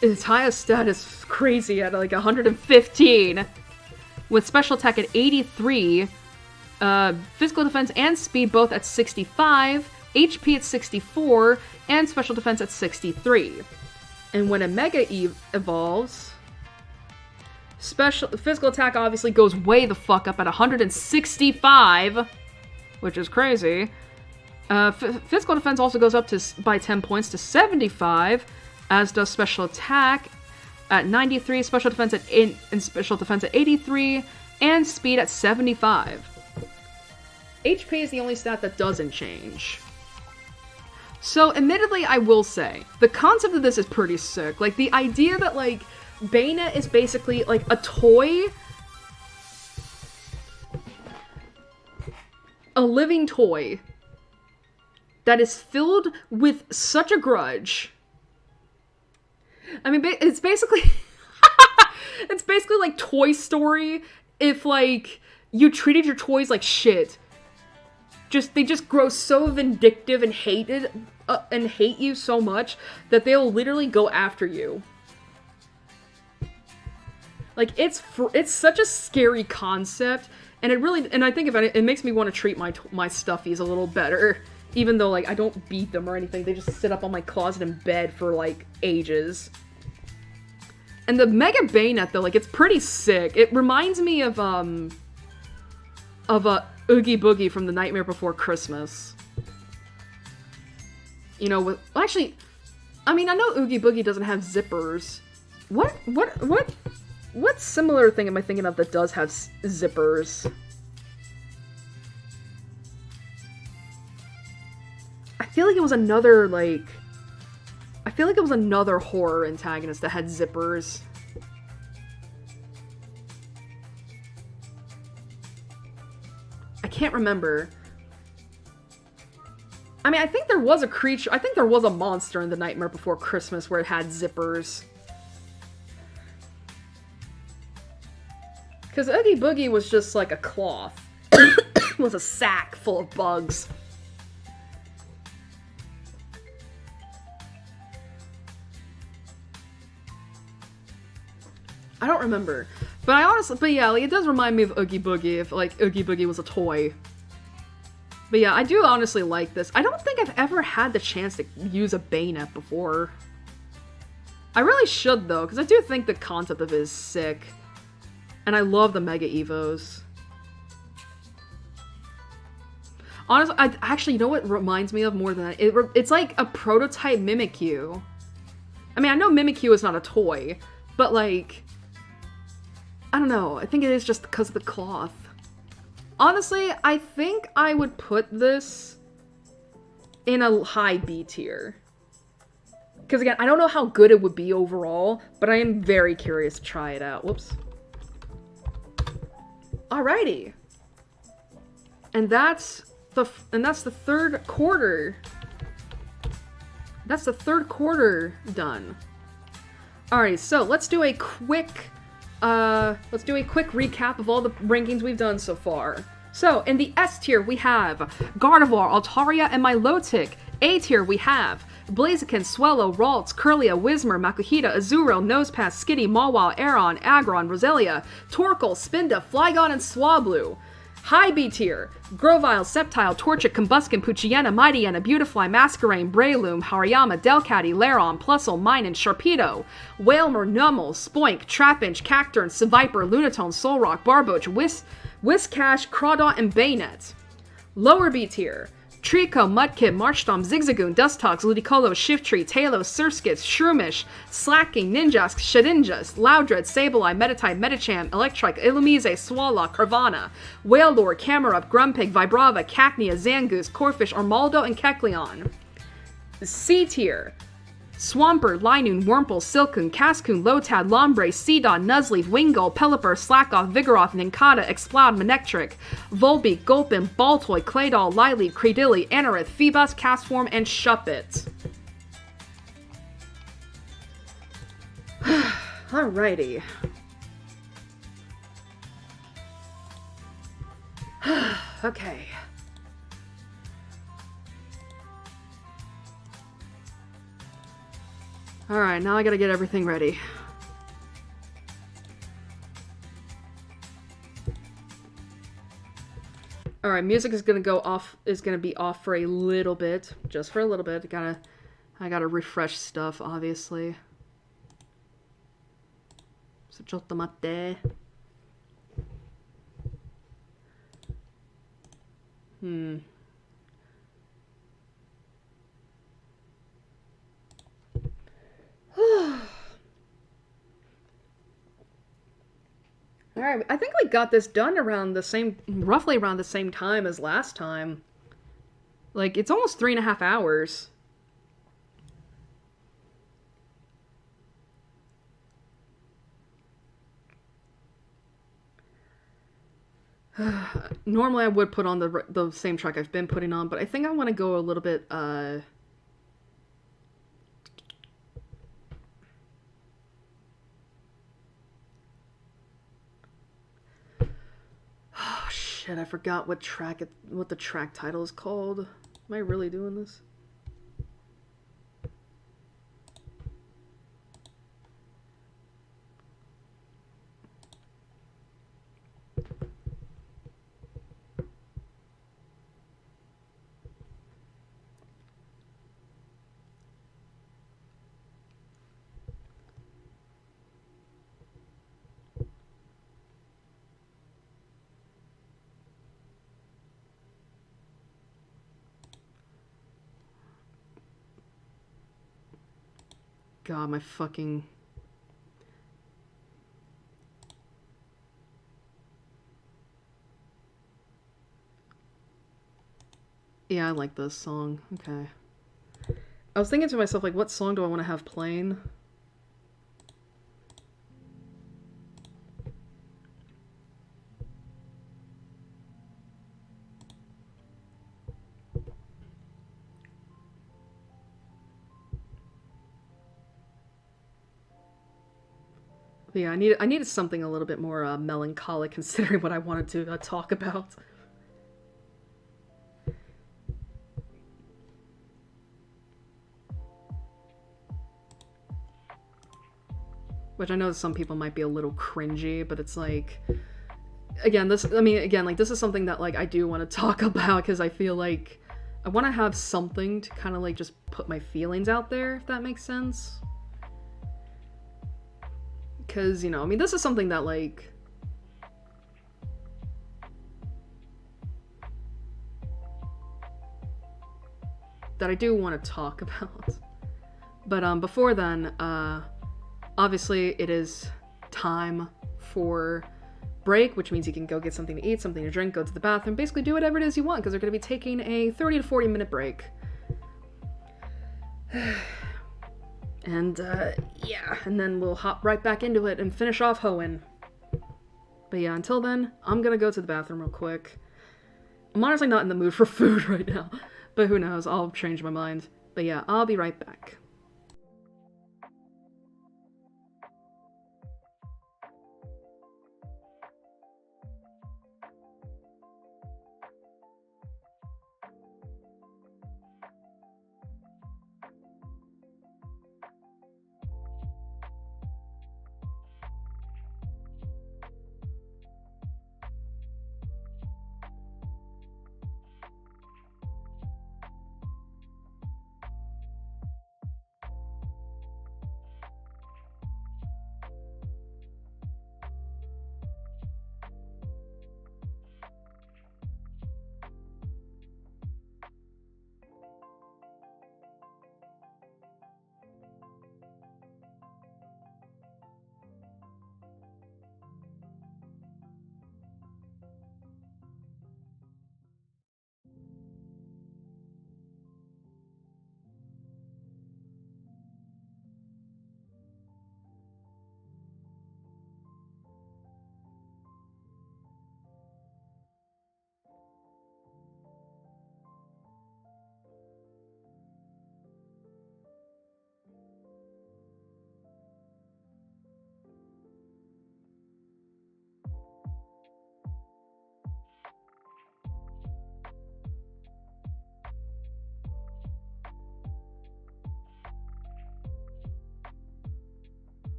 Its highest stat is crazy at like 115, with special attack at 83, physical defense and speed both at 65, HP at 64, and special defense at 63. And when a Mega evolves, physical attack obviously goes way the fuck up at 165, which is crazy. Physical defense also goes up by 10 points to 75, as does special attack at 93, special defense at 83, and speed at 75. HP is the only stat that doesn't change. So, admittedly, I will say, the concept of this is pretty sick. Like, the idea that, like, Banette is basically, like, a toy a living toy that is filled with such a grudge. I mean, it's basically... it's basically like Toy Story if, like, you treated your toys like shit. They just grow so vindictive and hate you so much that they'll literally go after you. Like, it's such a scary concept, and I think about it, it makes me want to treat my stuffies a little better. Even though, like, I don't beat them or anything, they just sit up on my closet and bed for, like, ages. And the Mega Bayonet, though, like, it's pretty sick. It reminds me of Oogie Boogie from The Nightmare Before Christmas. You know, actually, I mean, I know Oogie Boogie doesn't have zippers. What similar thing am I thinking of that does have zippers? I feel like it was another, like... I feel like it was another horror antagonist that had zippers. I can't remember. I mean, I think there was a creature... I think there was a monster in The Nightmare Before Christmas where it had zippers. Because Oogie Boogie was just like a cloth. It was a sack full of bugs. I don't remember. But yeah, like, it does remind me of Oogie Boogie if, like, Oogie Boogie was a toy. But yeah, I do honestly like this. I don't think I've ever had the chance to use a bayonet before. I really should, though, because I do think the concept of it is sick. And I love the Mega Evos. Honestly, actually, you know what it reminds me of more than that? It's like a prototype Mimikyu. I mean, I know Mimikyu is not a toy, but, like... I don't know. I think it is just because of the cloth. Honestly, I think I would put this in a high B tier. Because again, I don't know how good it would be overall, but I am very curious to try it out. Whoops. Alrighty. And that's the third quarter. That's the third quarter done. Alright, so let's do a quick recap of all the rankings we've done so far. So, in the S tier, we have Gardevoir, Altaria, and Milotic. A tier, we have Blaziken, Swellow, Ralts, Kirlia, Whismur, Makuhita, Azurill, Nosepass, Skitty, Mawile, Aeron, Aggron, Roselia, Torkoal, Spinda, Flygon, and Swablu. High B tier, Grovyle, Sceptile, Torchic, Combuskin, Poochyena, Mightyena, Beautifly, Masquerain, Breloom, Hariyama, Delcatty, Lairon, Plusle, Minun, Sharpedo, Wailmer, Numel, Spoink, Trapinch, Cacturne, Seviper, Lunatone, Solrock, Barboach, Whiscash, Crawdaunt, and Bayonet. Lower B tier, Trico, Mudkip, Marshtomp, Zigzagoon, Dustox, Ludicolo, Shiftry, Talos, Surskit, Shroomish, Slacking, Ninjask, Shedinjas, Loudred, Sableye, Meditite, Medicham, Electrike, Illumise, Swallow, Carvana, Wailord, Camerupt, Grumpig, Vibrava, Cacnea, Zangoose, Corphish, Armaldo, and Kecleon. C tier, Swampert, Linoon, Wurmple, Silcoon, Cascoon, Lotad, Lombre, Seedot, Nuzleaf, Wingull, Pelipper, Slackoth, Vigoroth, Nincada, Explode, Manectric, Volbeat, Gulpin, Baltoy, Claydol, Lileaf, Credilly, Anorith, Phoebus, Castform, and Shuppet. Alrighty. Okay. Alright, now I gotta get everything ready. Alright, music is gonna be off for a little bit. Just for a little bit. I gotta refresh stuff, obviously. So, chottomate. Alright, I think we got this done roughly around the same time as last time. Like, it's almost 3.5 hours. Normally I would put on the same track I've been putting on, but I think I want to go a little bit, oh shit, I forgot what the track title is called. Am I really doing this? God, my fucking... Yeah, I like this song. Okay. I was thinking to myself, like, what song do I want to have playing? But yeah, I needed something a little bit more melancholic, considering what I wanted to talk about. Which I know some people might be a little cringy, but it's like, again, this is something that like I do want to talk about, because I feel like I want to have something to kind of like just put my feelings out there, if that makes sense. Because, you know, I mean, this is something that like, that I do want to talk about. But before then, obviously it is time for break, which means you can go get something to eat, something to drink, go to the bathroom, basically do whatever it is you want, because they're going to be taking a 30 to 40 minute break. And yeah, and then we'll hop right back into it and finish off Hoenn. But yeah, until then, I'm gonna go to the bathroom real quick. I'm honestly not in the mood for food right now, but who knows, I'll change my mind. But yeah, I'll be right back.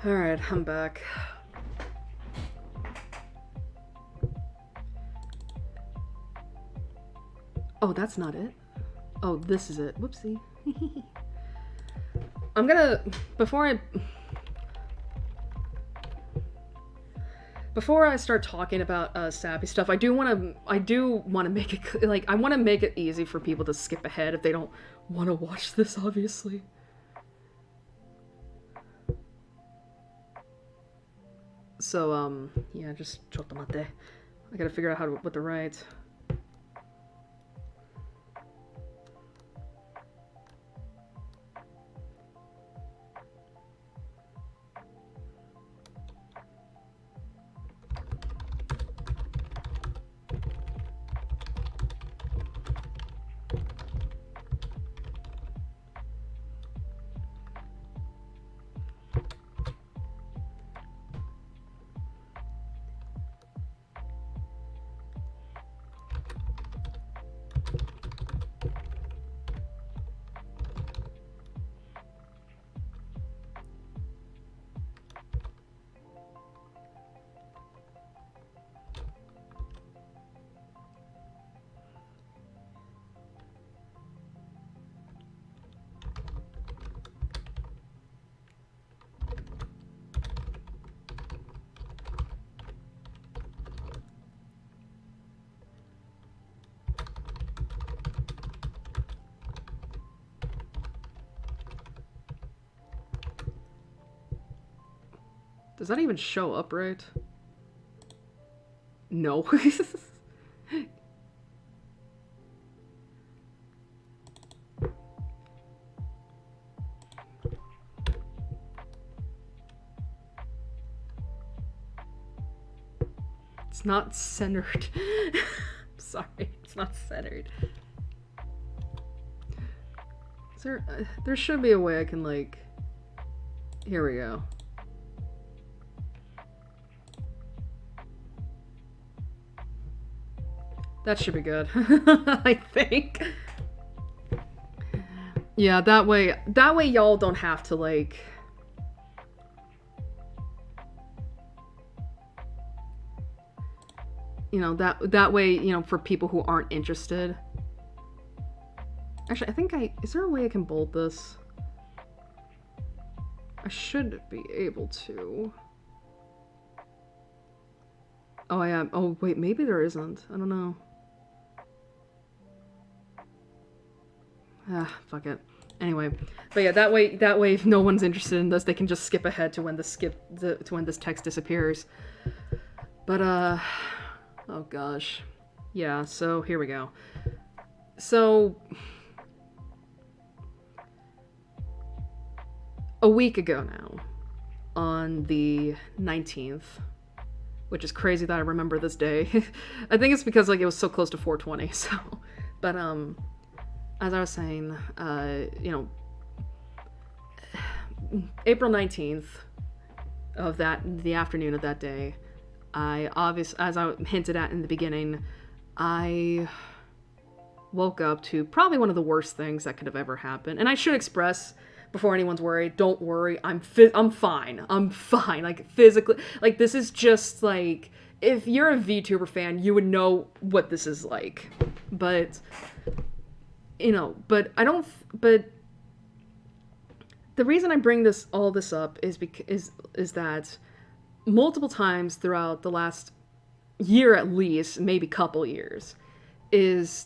Alright, I'm back. Oh, that's not it. Oh, this is it. Whoopsie. I'm gonna... Before I start talking about sappy stuff, I do want to make it, like, I want to make it easy for people to skip ahead if they don't want to watch this, obviously. So, yeah, just chotomate. I gotta figure out what to write. Does that even show up right? No. It's not centered. Sorry, it's not centered. Is there should be a way I can, like... Here we go. That should be good. I think. Yeah, that way y'all don't have to, like... You know, that way, you know, for people who aren't interested. Actually, I think is there a way I can bold this? I should be able to. Oh, I am. Oh, wait, maybe there isn't. I don't know. Ah, fuck it. Anyway, but yeah, that way if no one's interested in this, they can just skip ahead to when when this text disappears. But oh gosh. Yeah, so here we go. So a week ago now, on the 19th, which is crazy that I remember this day. I think it's because, like, it was so close to 420, so. But as I was saying, you know, April 19th of the afternoon of that day, as I hinted at in the beginning, I woke up to probably one of the worst things that could have ever happened. And I should express, before anyone's worried, don't worry, I'm fine. I'm fine. Like, physically, like, this is just, like, if you're a VTuber fan, you would know what this is like. But, you know, but the reason I bring all this up is that multiple times throughout the last year at least, maybe couple years, is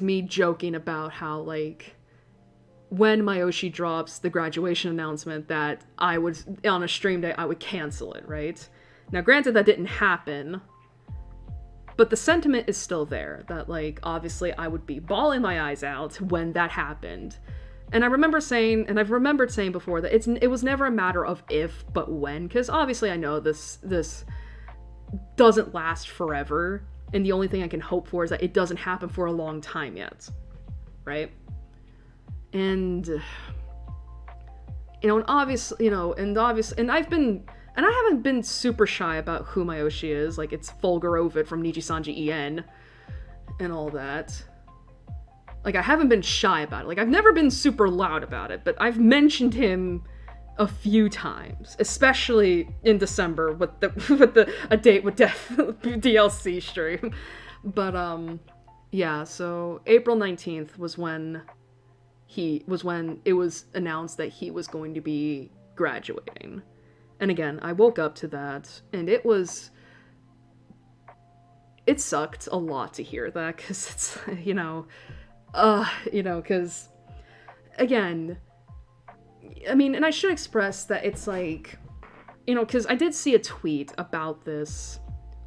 me joking about how, like, when Mayoshi drops the graduation announcement that I would, on a stream day, I would cancel it, right? Now, granted, that didn't happen, but the sentiment is still there, that, like, obviously I would be bawling my eyes out when that happened. And I remember saying, and I've remembered saying before, that it was never a matter of if, but when, because obviously I know this doesn't last forever, and the only thing I can hope for is that it doesn't happen for a long time yet, right? And, you know, and obviously, you know, and I haven't been super shy about who Mayoshi is, like, it's Fulgurovid from Nijisanji En, and all that. Like, I haven't been shy about it. Like, I've never been super loud about it, but I've mentioned him a few times, especially in December with the a date with death DLC stream. But yeah, so April 19th was when it was announced that he was going to be graduating. And again, I woke up to that, and it sucked a lot to hear that, because it's, because, again, I mean, and I should express that it's like, because I did see a tweet about this,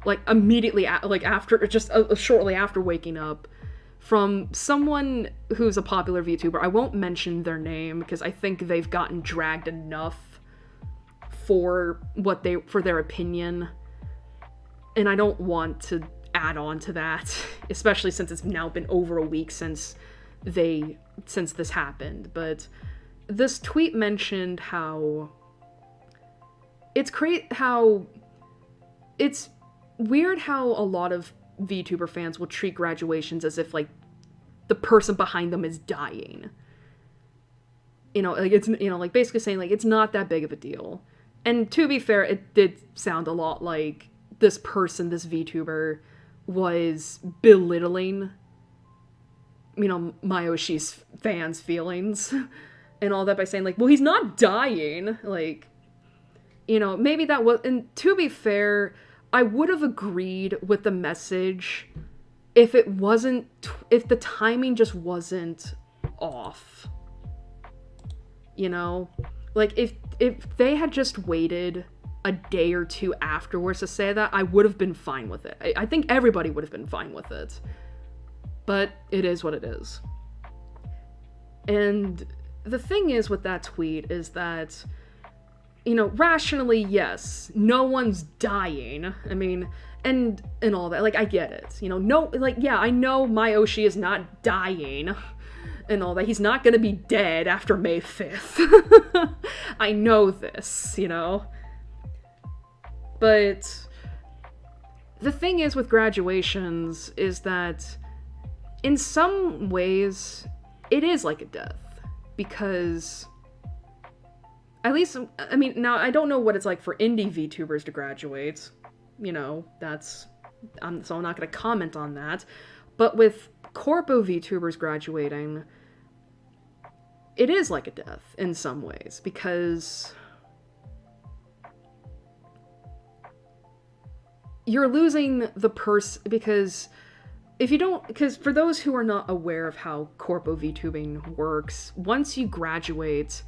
like, immediately, after, just shortly after waking up, from someone who's a popular VTuber. I won't mention their name, because I think they've gotten dragged enough for their opinion, and I don't want to add on to that, especially since it's now been over a week since this happened. But this tweet mentioned how it's weird how a lot of VTuber fans will treat graduations as if, like, the person behind them is dying. Like, it's, like, basically saying, like, it's not that big of a deal. And to be fair, it did sound a lot like this VTuber, was belittling, Mayoshi's fans' feelings and all that by saying, like, well, he's not dying. Like, maybe that was, and to be fair, I would have agreed with the message if if the timing just wasn't off. Like, if they had just waited a day or two afterwards to say that, I would have been fine with it. I think everybody would have been fine with it. But it is what it is. And the thing is with that tweet is that, rationally, yes, no one's dying. I mean, and all that. Like, I get it. No, like, yeah, I know Mayoshi is not dying and all that. He's not gonna be dead after May 5th. I know this, But the thing is with graduations is that in some ways it is like a death, because at least, I mean, now I don't know what it's like for indie VTubers to graduate, so I'm not going to comment on that, but with corpo VTubers graduating, it is like a death in some ways, because you're losing the because for those who are not aware of how corpo VTubing works, once you graduate,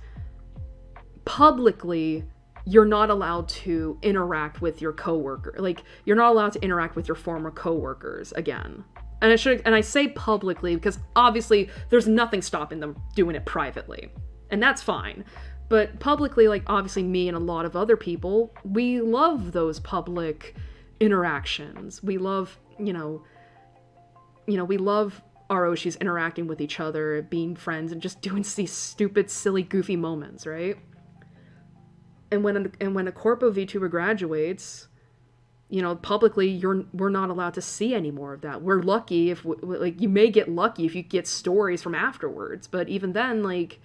publicly, you're not allowed to interact with your coworker. Like, you're not allowed to interact with your former coworkers again. And I say publicly because obviously there's nothing stopping them doing it privately. And that's fine. But publicly, like, obviously me and a lot of other people, we love those public interactions. We love, we love Aroshis interacting with each other, being friends, and just doing these stupid, silly, goofy moments, right? And when a corpo VTuber graduates, publicly, we're not allowed to see any more of that. We're lucky if, like, you may get lucky if you get stories from afterwards, but even then, like,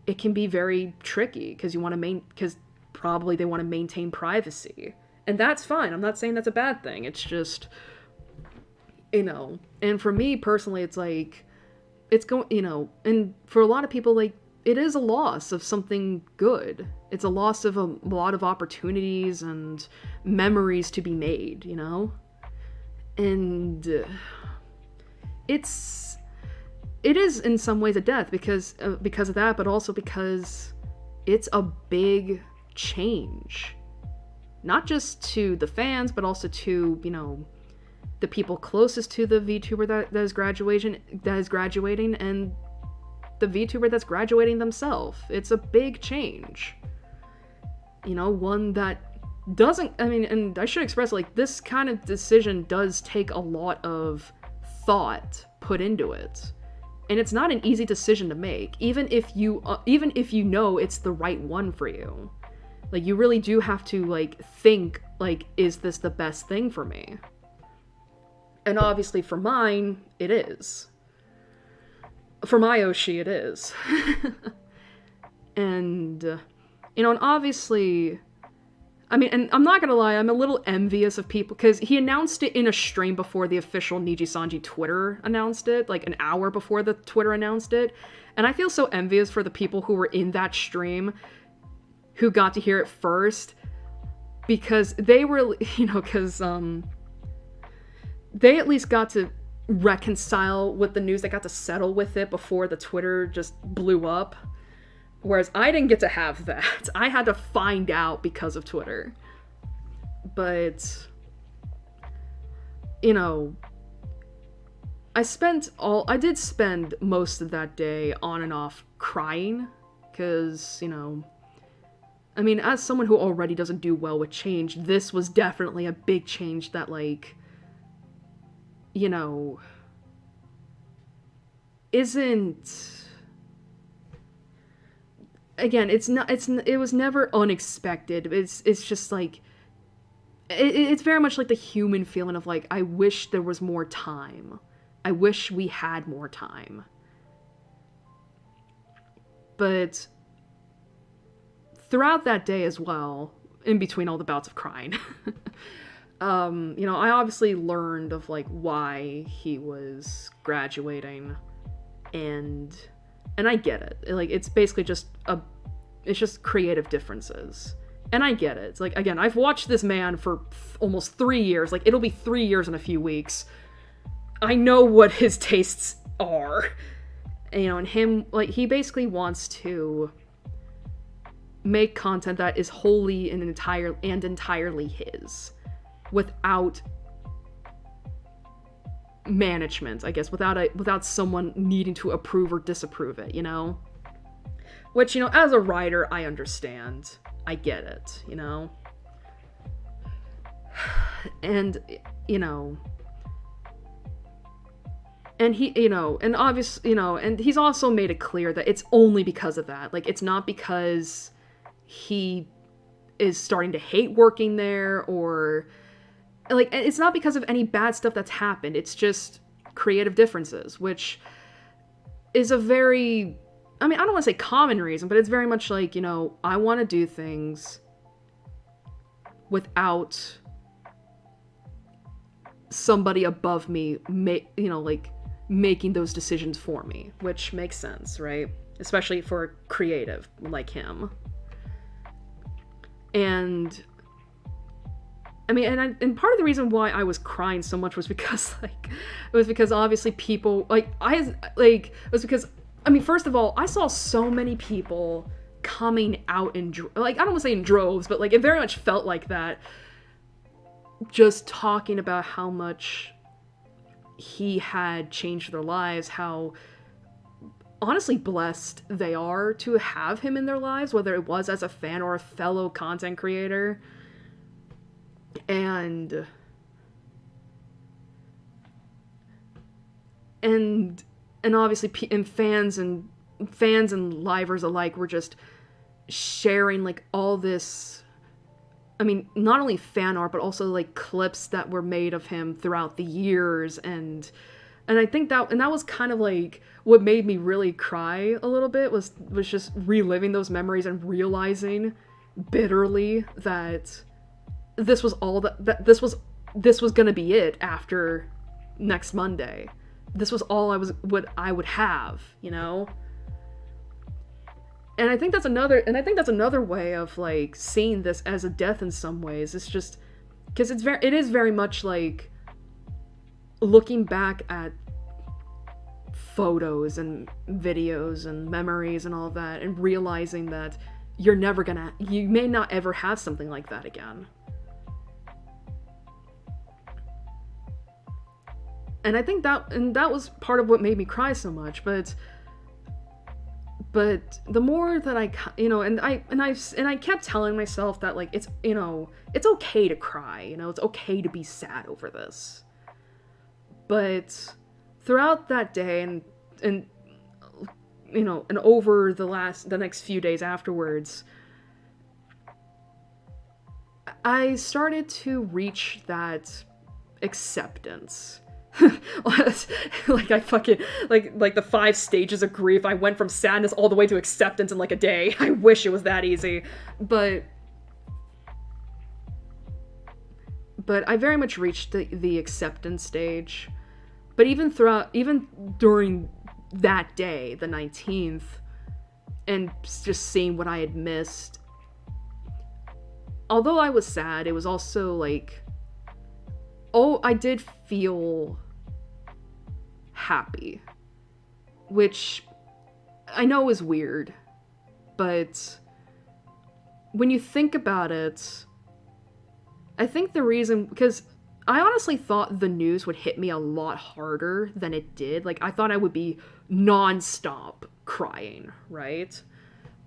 it can be very tricky because because probably they want to maintain privacy. And that's fine. I'm not saying that's a bad thing. It's just, and for me personally, it's like, it's going, and for a lot of people, like, it is a loss of something good. It's a loss of a lot of opportunities and memories to be made, And it is in some ways a death because of that, but also because it's a big change. Not just to the fans, but also to, the people closest to the VTuber that is graduating, and the VTuber that's graduating themselves. It's a big change. One that doesn't, I mean, and I should express, like, this kind of decision does take a lot of thought put into it. And it's not an easy decision to make, even if you know it's the right one for you. Like, you really do have to, like, think, like, is this the best thing for me? And obviously for mine, it is. For Mayoshi, it is. And And obviously, I mean, and I'm not gonna lie, I'm a little envious of people, because he announced it in a stream before the official Niji Sanji Twitter announced it, like an hour before the Twitter announced it. And I feel so envious for the people who were in that stream who got to hear it first, because they were, because they at least got to reconcile with the news. They got to settle with it before the Twitter just blew up. Whereas I didn't get to have that. I had to find out because of Twitter. But, I did spend most of that day on and off crying. Because, I mean, as someone who already doesn't do well with change, this was definitely a big change that, like, isn't... Again, it was never unexpected. It's just like, it's very much like the human feeling of like, I wish there was more time. I wish we had more time. But throughout that day as well, in between all the bouts of crying, I obviously learned of like why he was graduating, and I get it. Like, it's basically just it's just creative differences. And I get it. It's like, again, I've watched this man for almost 3 years. Like, it'll be 3 years in a few weeks. I know what his tastes are. And him, like, he basically wants to make content that is wholly and entirely his, without management, I guess, without someone needing to approve or disapprove it, Which, as a writer, I understand. I get it, And, and he, and obviously, and he's also made it clear that it's only because of that. Like, it's not because he is starting to hate working there, or... Like, it's not because of any bad stuff that's happened. It's just creative differences, which is a very... I mean, I don't want to say common reason, but it's very much like, I want to do things without somebody above me, making those decisions for me, which makes sense, right? Especially for a creative like him. And... I mean, and part of the reason why I was crying so much was because, obviously people, it was because, I mean, first of all, I saw so many people coming out in, I don't want to say in droves, but, it very much felt like that, just talking about how much he had changed their lives, how honestly blessed they are to have him in their lives, whether it was as a fan or a fellow content creator. And obviously fans and livers alike were just sharing all this, I mean, not only fan art but also clips that were made of him throughout the years, and I think that was kind of what made me really cry a little bit, was just reliving those memories and realizing bitterly that this was all that this was gonna be it after next Monday. This was all I would have, And I think that's another way of seeing this as a death in some ways. It's just because it is very much looking back at photos and videos and memories and all of that, and realizing that you may not ever have something like that again. And I think that was part of what made me cry so much, but the more that I kept telling myself that it's it's okay to cry, it's okay to be sad over this. But throughout that day and over the next few days afterwards, I started to reach that acceptance Like I fucking like the 5 stages of grief. I went from sadness all the way to acceptance in like a day. I wish it was that easy. But I very much reached the acceptance stage. But even during that day, the 19th, and just seeing what I had missed, although I was sad, it was also like, oh, I did feel happy, which I know is weird, but when you think about it, I think the reason, because I honestly thought the news would hit me a lot harder than it did. Like, I thought I would be non-stop crying, right?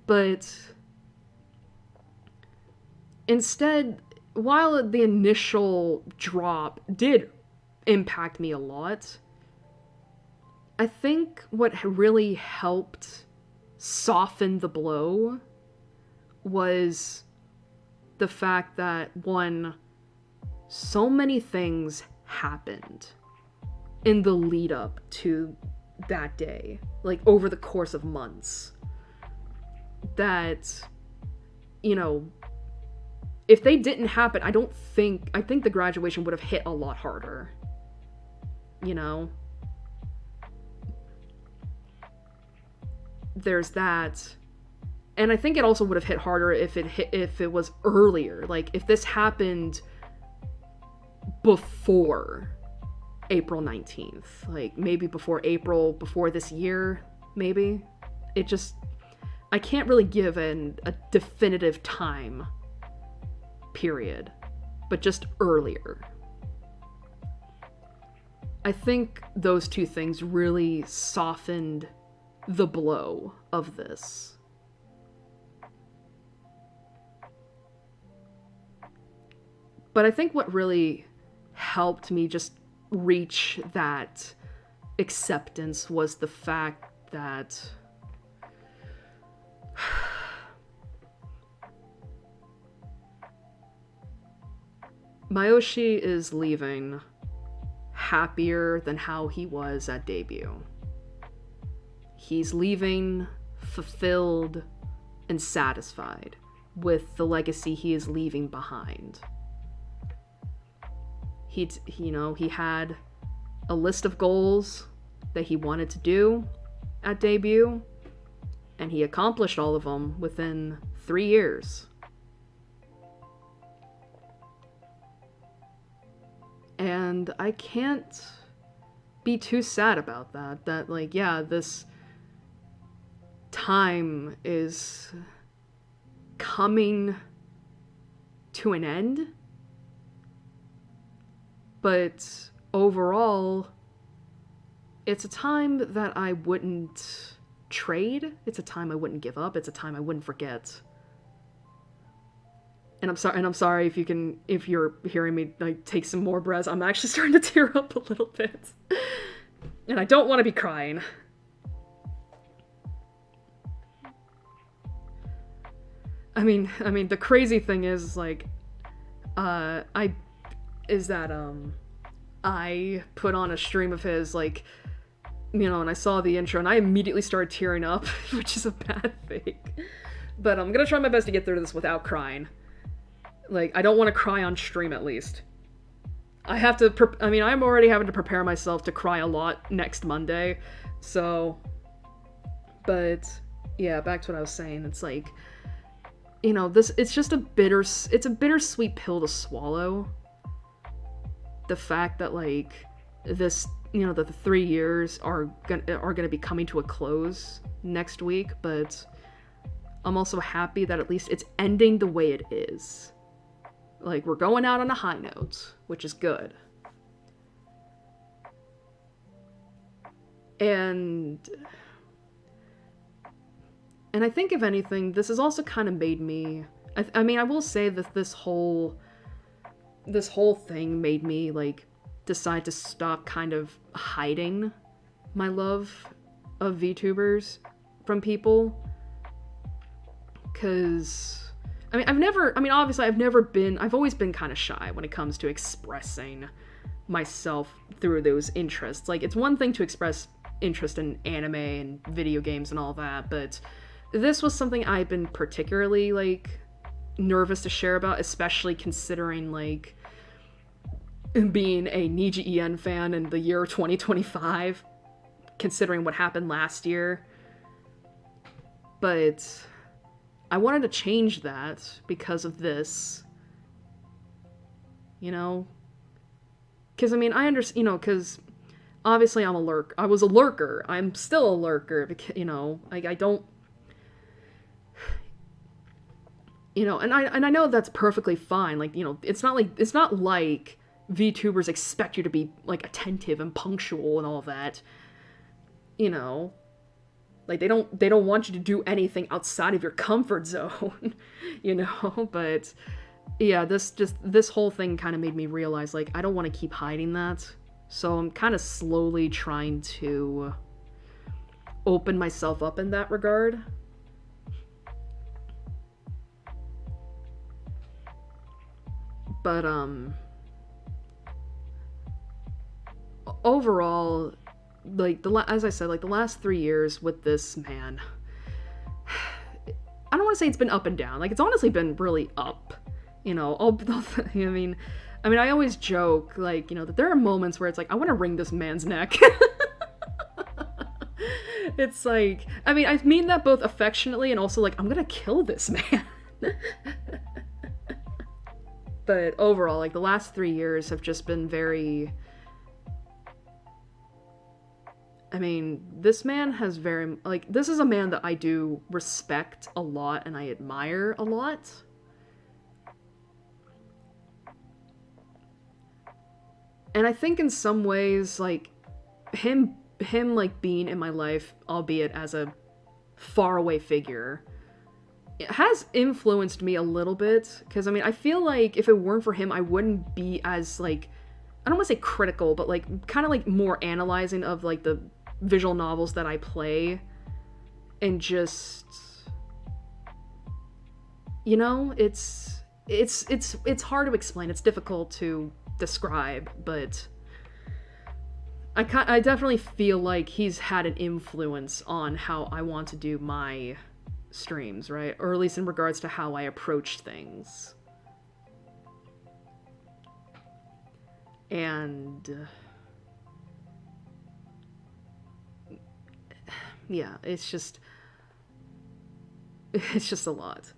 But instead, while the initial drop did impact me a lot, I think what really helped soften the blow was the fact that, one, so many things happened in the lead up to that day, like over the course of months, that, you know, if they didn't happen, I think the graduation would have hit a lot harder, you know? There's that. And I think it also would have hit harder if it was earlier. Like, if this happened before April 19th, like maybe before this year, maybe. I can't really give a definitive time period, but just earlier. I think those two things really softened the blow of this. But I think what really helped me just reach that acceptance was the fact that Mayoshi is leaving happier than how he was at debut. He's leaving fulfilled and satisfied with the legacy he is leaving behind. He had a list of goals that he wanted to do at debut, and he accomplished all of them within 3 years. And I can't be too sad about that. That, like, yeah, this time is coming to an end. But overall, it's a time that I wouldn't trade. It's a time I wouldn't give up. It's a time I wouldn't forget. And I'm sorry if you're hearing me like take some more breaths. I'm actually starting to tear up a little bit. And I don't want to be crying. I mean the crazy thing is like I put on a stream of his, like, you know, and I saw the intro and I immediately started tearing up, which is a bad thing. But I'm gonna try my best to get through this without crying. Like, I don't want to cry on stream, at least. I'm already having to prepare myself to cry a lot next Monday, so... But, yeah, back to what I was saying, it's like, you know, it's just a bittersweet pill to swallow. The fact that, like, this, you know, that the 3 years are gonna be coming to a close next week, but I'm also happy that at least it's ending the way it is. Like, we're going out on a high note, which is good. And I think, if anything, this has also kind of made me... I mean, I will say that this whole thing made me, like, decide to stop kind of hiding my love of VTubers from people. Because obviously I've always been kind of shy when it comes to expressing myself through those interests. Like, it's one thing to express interest in anime and video games and all that, but this was something I've been particularly, like, nervous to share about, especially considering, like, being a Niji En fan in the year 2025, considering what happened last year. But I wanted to change that because of this. You know? Because, I mean, I understand, you know, because obviously I was a lurker. I'm still a lurker, because, you know, I don't... You know, and I know that's perfectly fine. Like, you know, it's not like VTubers expect you to be, like, attentive and punctual and all that. You know, like, they don't want you to do anything outside of your comfort zone, you know, but yeah, this whole thing kind of made me realize, like, I don't want to keep hiding that, so I'm kind of slowly trying to open myself up in that regard. But, overall, like, as I said, like, the last 3 years with this man, I don't want to say it's been up and down. Like, it's honestly been really up, you know. I mean, I always joke, like, you know, that there are moments where it's like, I want to wring this man's neck. It's like, I mean that both affectionately and also, like, I'm gonna kill this man. But overall, like, the last 3 years have just been very... I mean, this man has very... Like, this is a man that I do respect a lot and I admire a lot. And I think in some ways, like, him, like, being in my life, albeit as a faraway figure, it has influenced me a little bit, because, I mean, I feel like if it weren't for him, I wouldn't be as, like, I don't want to say critical, but, like, kind of, like, more analyzing of, like, the visual novels that I play, and just, you know, it's hard to explain, it's difficult to describe, but I definitely feel like he's had an influence on how I want to do my streams, right? Or at least in regards to how I approach things. And yeah, it's just a lot.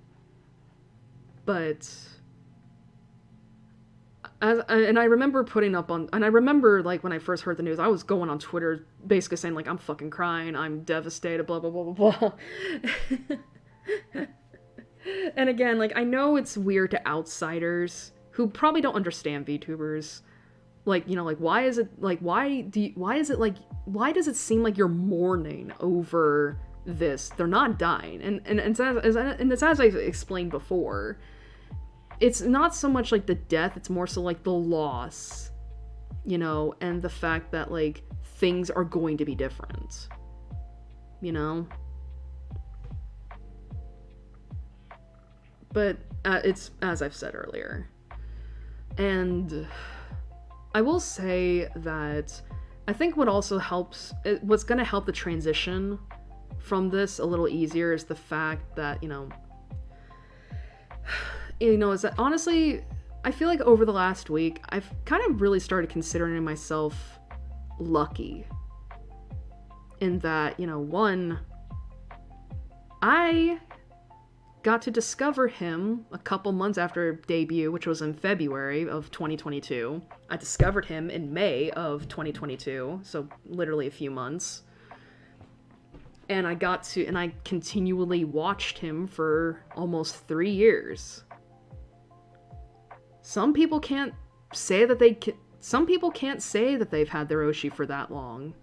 But I remember putting up on, and I remember, like, when I first heard the news, I was going on Twitter basically saying, like, I'm fucking crying, I'm devastated, blah, blah, blah, blah, blah. And again, like, I know it's weird to outsiders who probably don't understand VTubers. Like, you know, like, why is it, like, why does it seem like you're mourning over this? They're not dying. And it's as I explained before, it's not so much like the death, it's more so like the loss, you know, and the fact that, like, things are going to be different, you know? But it's as I've said earlier. And I will say that I think what also helps, what's going to help the transition from this a little easier is the fact that, you know, is that honestly, I feel like over the last week, I've kind of really started considering myself lucky. In that, you know, one, I got to discover him a couple months after debut, which was in February of 2022. I discovered him in May of 2022, so literally a few months. And I continually watched him for almost 3 years. Some people can't say that they've had their Oshi for that long.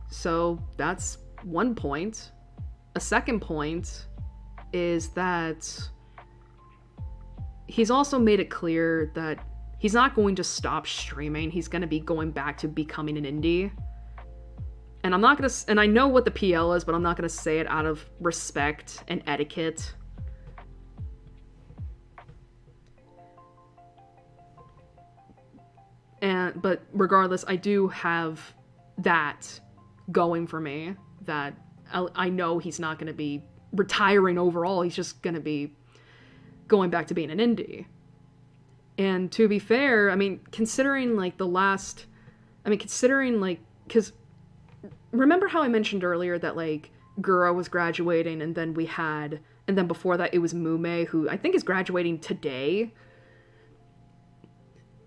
So that's one point. A second point is that he's also made it clear that he's not going to stop streaming. He's going to be going back to becoming an indie. And I'm not gonna, and I know what the PL is, but I'm not gonna say it out of respect and etiquette. But regardless, I do have that going for me, that I know he's not gonna be retiring overall, he's just gonna be going back to being an indie. And to be fair, I mean, considering like because remember how I mentioned earlier that like Gura was graduating, and then before that it was Mume, who I think is graduating today.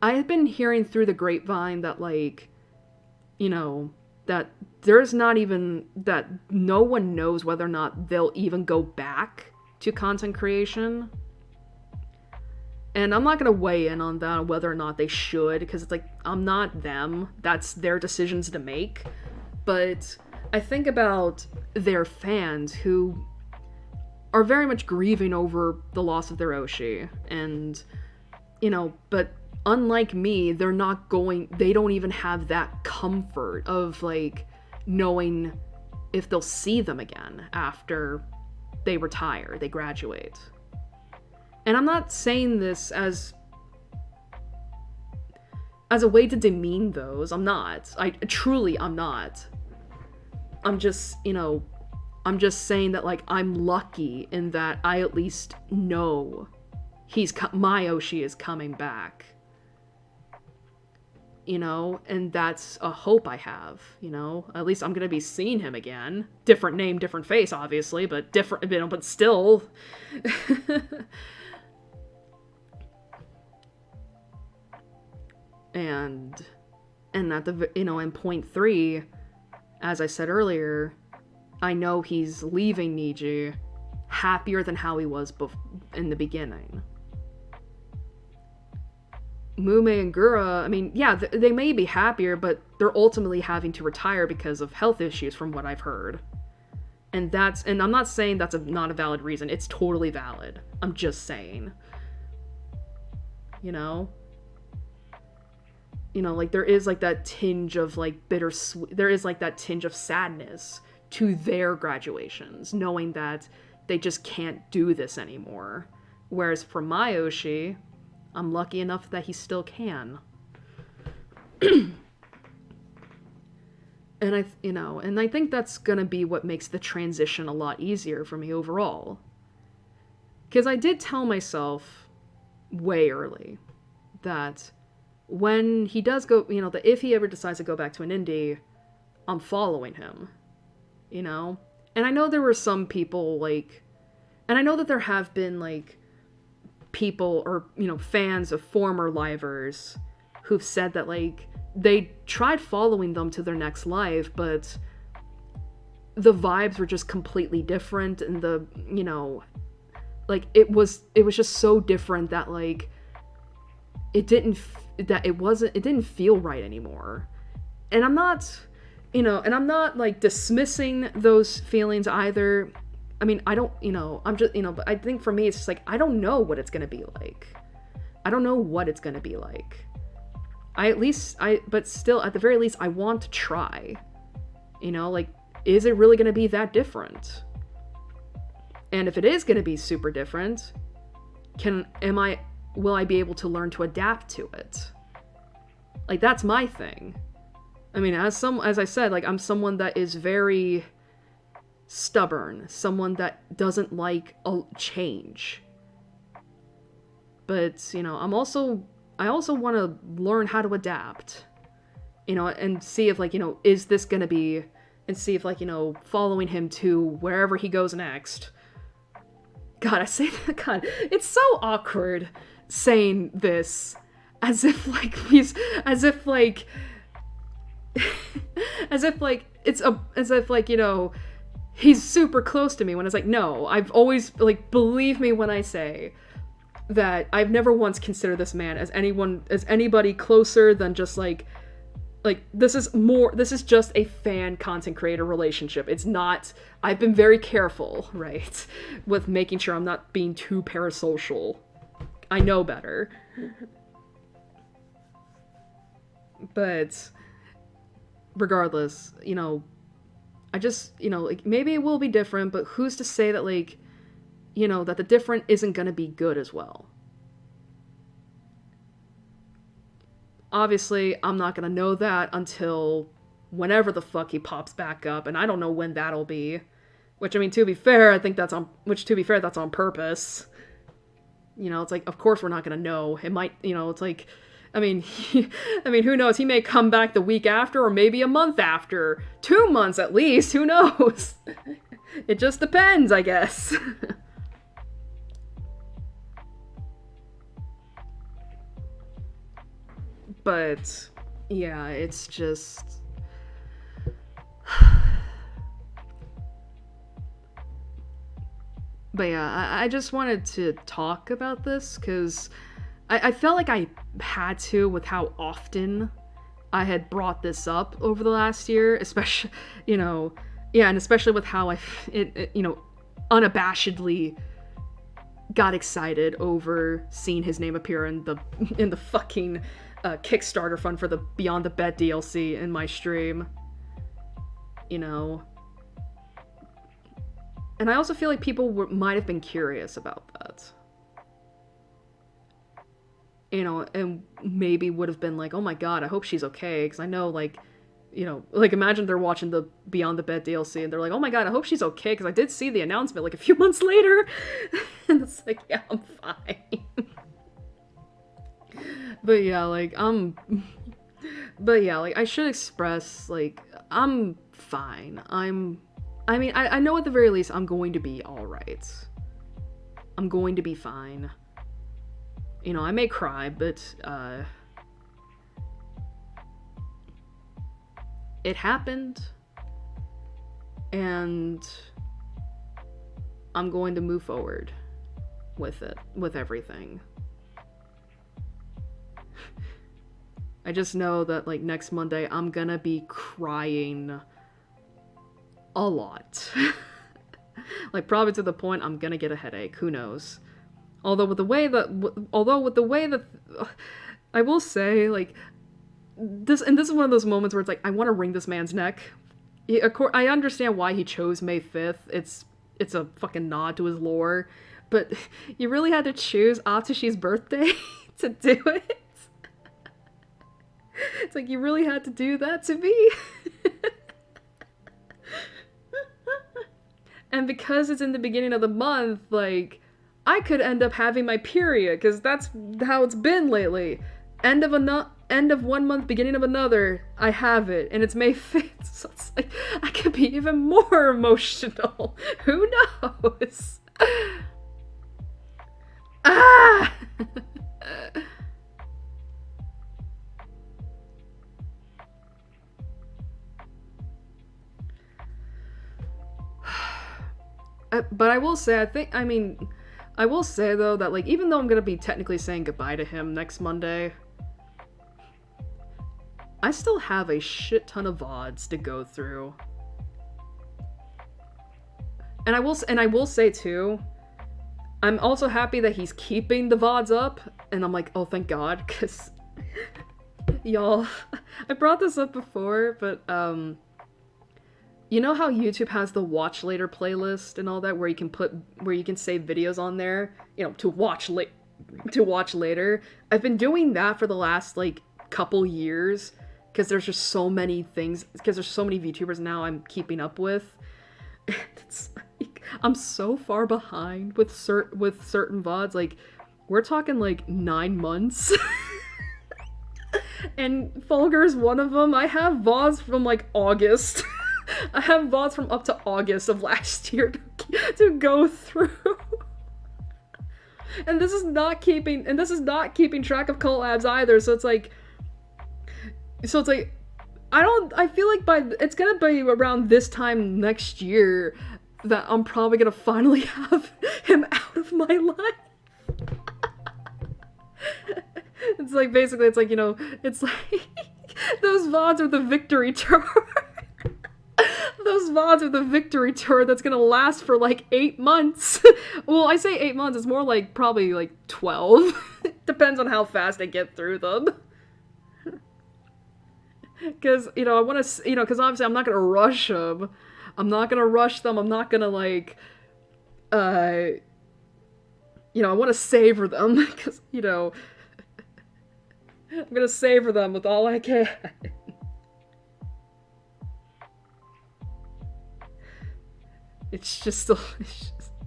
I have been hearing through the grapevine that like, that there's not even, that no one knows whether or not they'll even go back to content creation. And I'm not going to weigh in on that, whether or not they should, because it's like, I'm not them. That's their decisions to make. But I think about their fans who are very much grieving over the loss of their Oshi. And, but unlike me, they don't even have that comfort of like knowing if they'll see them again after they retire, they graduate. And I'm not saying this as a way to demean those. I'm not. I'm not. I'm just saying that like I'm lucky in that I at least know my Oshi is coming back. And that's a hope I have, at least I'm going to be seeing him again. Different name, different face, obviously, but different, but still. and at the, in point 3, as I said earlier, I know he's leaving Niji happier than how he was in the beginning. Mume and Gura, I mean, yeah, they may be happier, but they're ultimately having to retire because of health issues, from what I've heard. And I'm not saying that's not a valid reason. It's totally valid. I'm just saying. Like there is like that tinge of like bittersweet, there is like that tinge of sadness to their graduations, knowing that they just can't do this anymore. Whereas for my Oshi, I'm lucky enough that he still can. And I think that's gonna be what makes the transition a lot easier for me overall. Because I did tell myself way early that when he does go, that if he ever decides to go back to an indie, I'm following him, And I know there were some people and I know that there have been people or, fans of former livers who've said that they tried following them to their next live, but the vibes were just completely different, and it was just so different that it didn't feel right anymore. And I'm not, I'm not dismissing those feelings either. I mean, I don't, I'm just, but I think for me, it's just I don't know what it's going to be like. I don't know what it's going to be like. But still, at the very least, I want to try. Is it really going to be that different? And if it is going to be super different, will I be able to learn to adapt to it? That's my thing. I mean, as I said, I'm someone that is very stubborn, someone that doesn't like a change. But, I also want to learn how to adapt, and see if is this going to be, and see if following him to wherever he goes next. God, I say that, God, it's so awkward saying this as if he's super close to me, when it's no, I've always, believe me when I say that I've never once considered this man as anybody closer than just this is just a fan content creator relationship. It's not, I've been very careful, right, with making sure I'm not being too parasocial. I know better. But regardless, I just, like, maybe it will be different, but who's to say that, like, that the different isn't gonna be good as well? Obviously, I'm not gonna know that until whenever the fuck he pops back up, and I don't know when that'll be. Which, I mean, to be fair, that's on purpose. It's like, of course we're not gonna know. It might, it's like, I mean, who knows? He may come back the week after, or maybe a month after. 2 months at least, who knows? It just depends, I guess. But, yeah, it's just... But yeah, I just wanted to talk about this, because I felt like I had to with how often I had brought this up over the last year, especially, and especially with how unabashedly got excited over seeing his name appear in the fucking Kickstarter fund for the Beyond the Bed DLC in my stream. And I also feel like people might have been curious about that. And maybe would have been like, oh my god, I hope she's okay, because I know, like, imagine they're watching the Beyond the Bed DLC, and they're like, oh my god, I hope she's okay, because I did see the announcement, like, a few months later. And it's like, yeah, I'm fine. But yeah, like, I should express, like, I'm fine. I know at the very least I'm going to be alright. I'm going to be fine. I may cry, but, it happened, and I'm going to move forward with it, with everything. I just know that, like, next Monday I'm gonna be crying a lot. Like, probably to the point I'm gonna get a headache, who knows. Although with the way that I will say, like, this is one of those moments where it's like, I want to wring this man's neck. I understand why he chose May 5th. It's a fucking nod to his lore, but you really had to choose Atushi's birthday to do it. It's like, you really had to do that to me. And because it's in the beginning of the month, like, I could end up having my period, because that's how it's been lately. End of 1 month, beginning of another, I have it, and it's May 5th, so it's like, I could be even more emotional. Who knows? Ah! But I will say, I will say, though, that, like, even though I'm gonna be technically saying goodbye to him next Monday, I still have a shit ton of VODs to go through. And I will say, too, I'm also happy that he's keeping the VODs up, and I'm like, oh, thank God, because, y'all, I brought this up before, but, you know how YouTube has the watch later playlist and all that, where you can save videos on there, to watch later. I've been doing that for the last, like, couple years, because there's just so many things, because there's so many VTubers now I'm keeping up with. It's like, I'm so far behind with certain VODs, like, we're talking, like, 9 months. And Fulgur's one of them. I have VODs from, like, August. I have VODs from up to August of last year to go through. And this is not keeping track of collabs either, so it's like, I feel like it's gonna be around this time next year that I'm probably gonna finally have him out of my life. It's like, basically, it's like, it's like, those VODs are the victory tour. Those VODs are the victory tour that's gonna last for, like, 8 months. Well, I say 8 months, it's more like, probably, like, 12. Depends on how fast I get through them. Because, I want to, because obviously I'm not gonna rush them. I'm not gonna rush them. I'm not gonna like, I want to savor them because I'm gonna savor them with all I can. It's just still,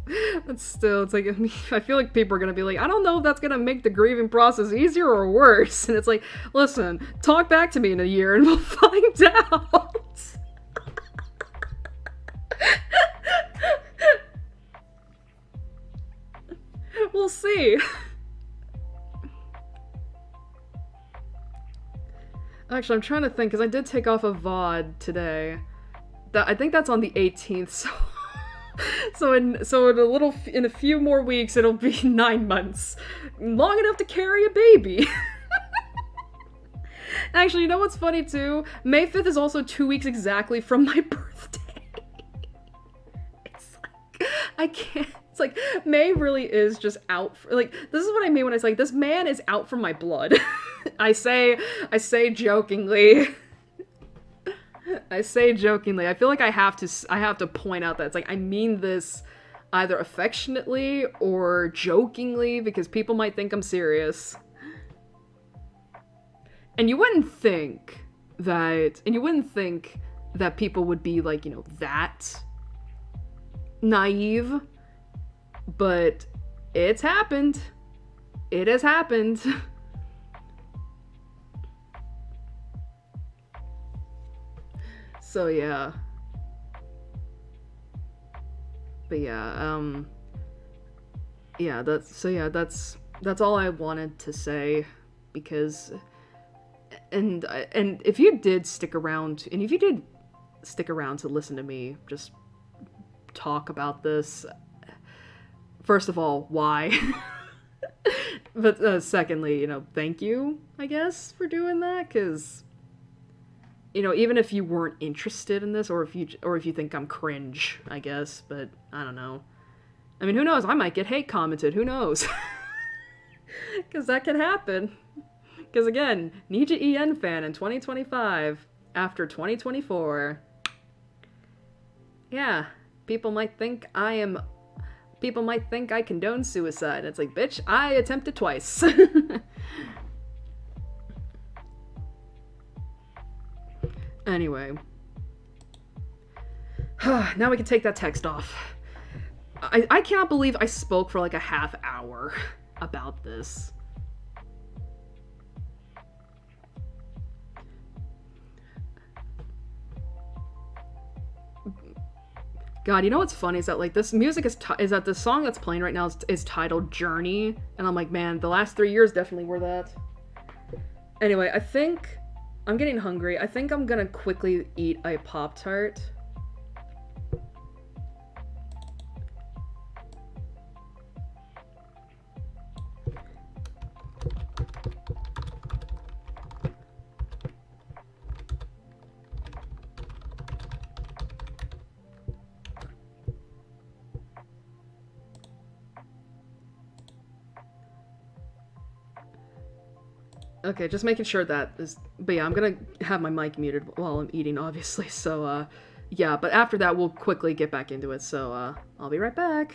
it's like, I feel like people are gonna be like, I don't know if that's gonna make the grieving process easier or worse. And it's like, listen, talk back to me in a year and we'll find out. We'll see. Actually, I'm trying to think, because I did take off a VOD today. I think that's on the 18th, so in a few more weeks it'll be 9 months. Long enough to carry a baby. Actually, you know what's funny too? May 5th is also 2 weeks exactly from my birthday. It's like, I can't. It's like, May really is just out for, like, this is what I mean when I say, like, this man is out for my blood. I say jokingly. I say jokingly. I feel like I have to point out that it's like, I mean this either affectionately or jokingly because people might think I'm serious. And you wouldn't think that people would be like, that naive. But it's happened. It has happened. So yeah. But yeah, that's all I wanted to say, because and if you did stick around to listen to me just talk about this, first of all, why? But secondly, thank you, I guess, for doing that, because even if you weren't interested in this, or if you think I'm cringe, I guess, but I don't know. I mean, who knows? I might get hate commented. Who knows? Because that could happen. Because again, Nija EN fan in 2025 after 2024. Yeah, people might think I condone suicide. It's like, bitch, I attempted twice. Anyway. Now we can take that text off. I cannot believe I spoke for like a half hour about this. God, you know what's funny is that like this music is that the song that's playing right now is titled Journey, and I'm like, man, the last 3 years definitely were that. Anyway, I think I'm getting hungry. I think I'm gonna quickly eat a Pop-Tart. Okay, just making sure that is, but yeah, I'm gonna have my mic muted while I'm eating, obviously, so, yeah, but after that, we'll quickly get back into it, so, I'll be right back.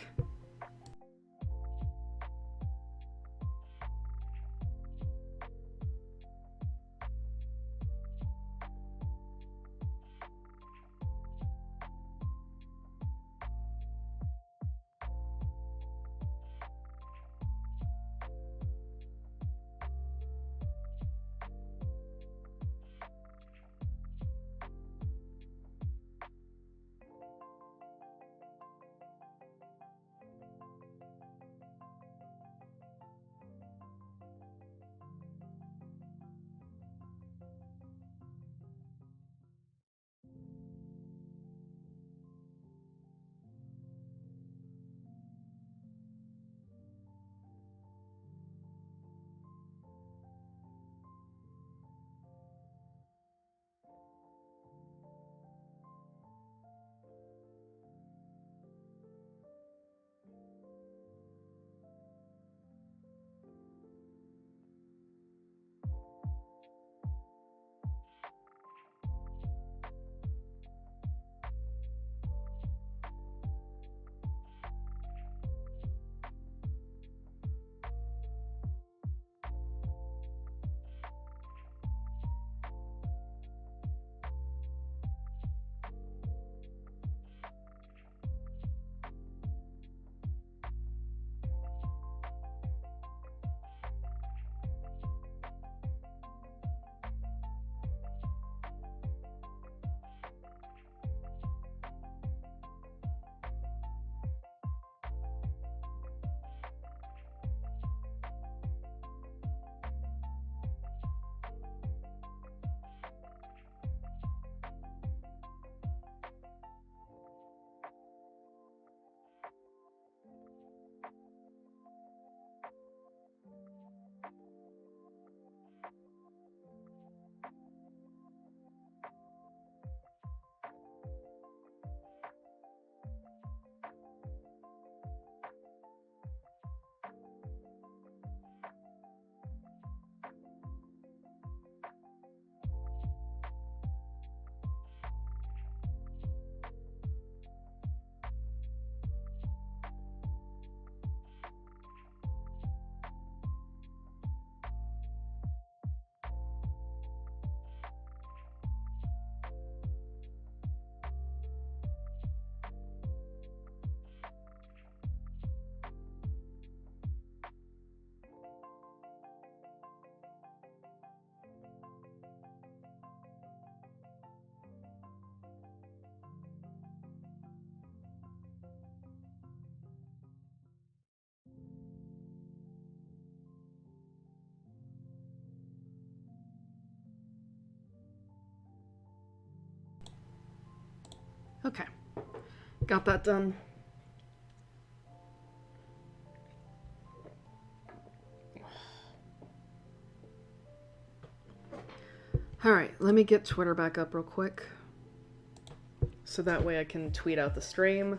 Okay. Got that done. Alright, let me get Twitter back up real quick. So that way I can tweet out the stream.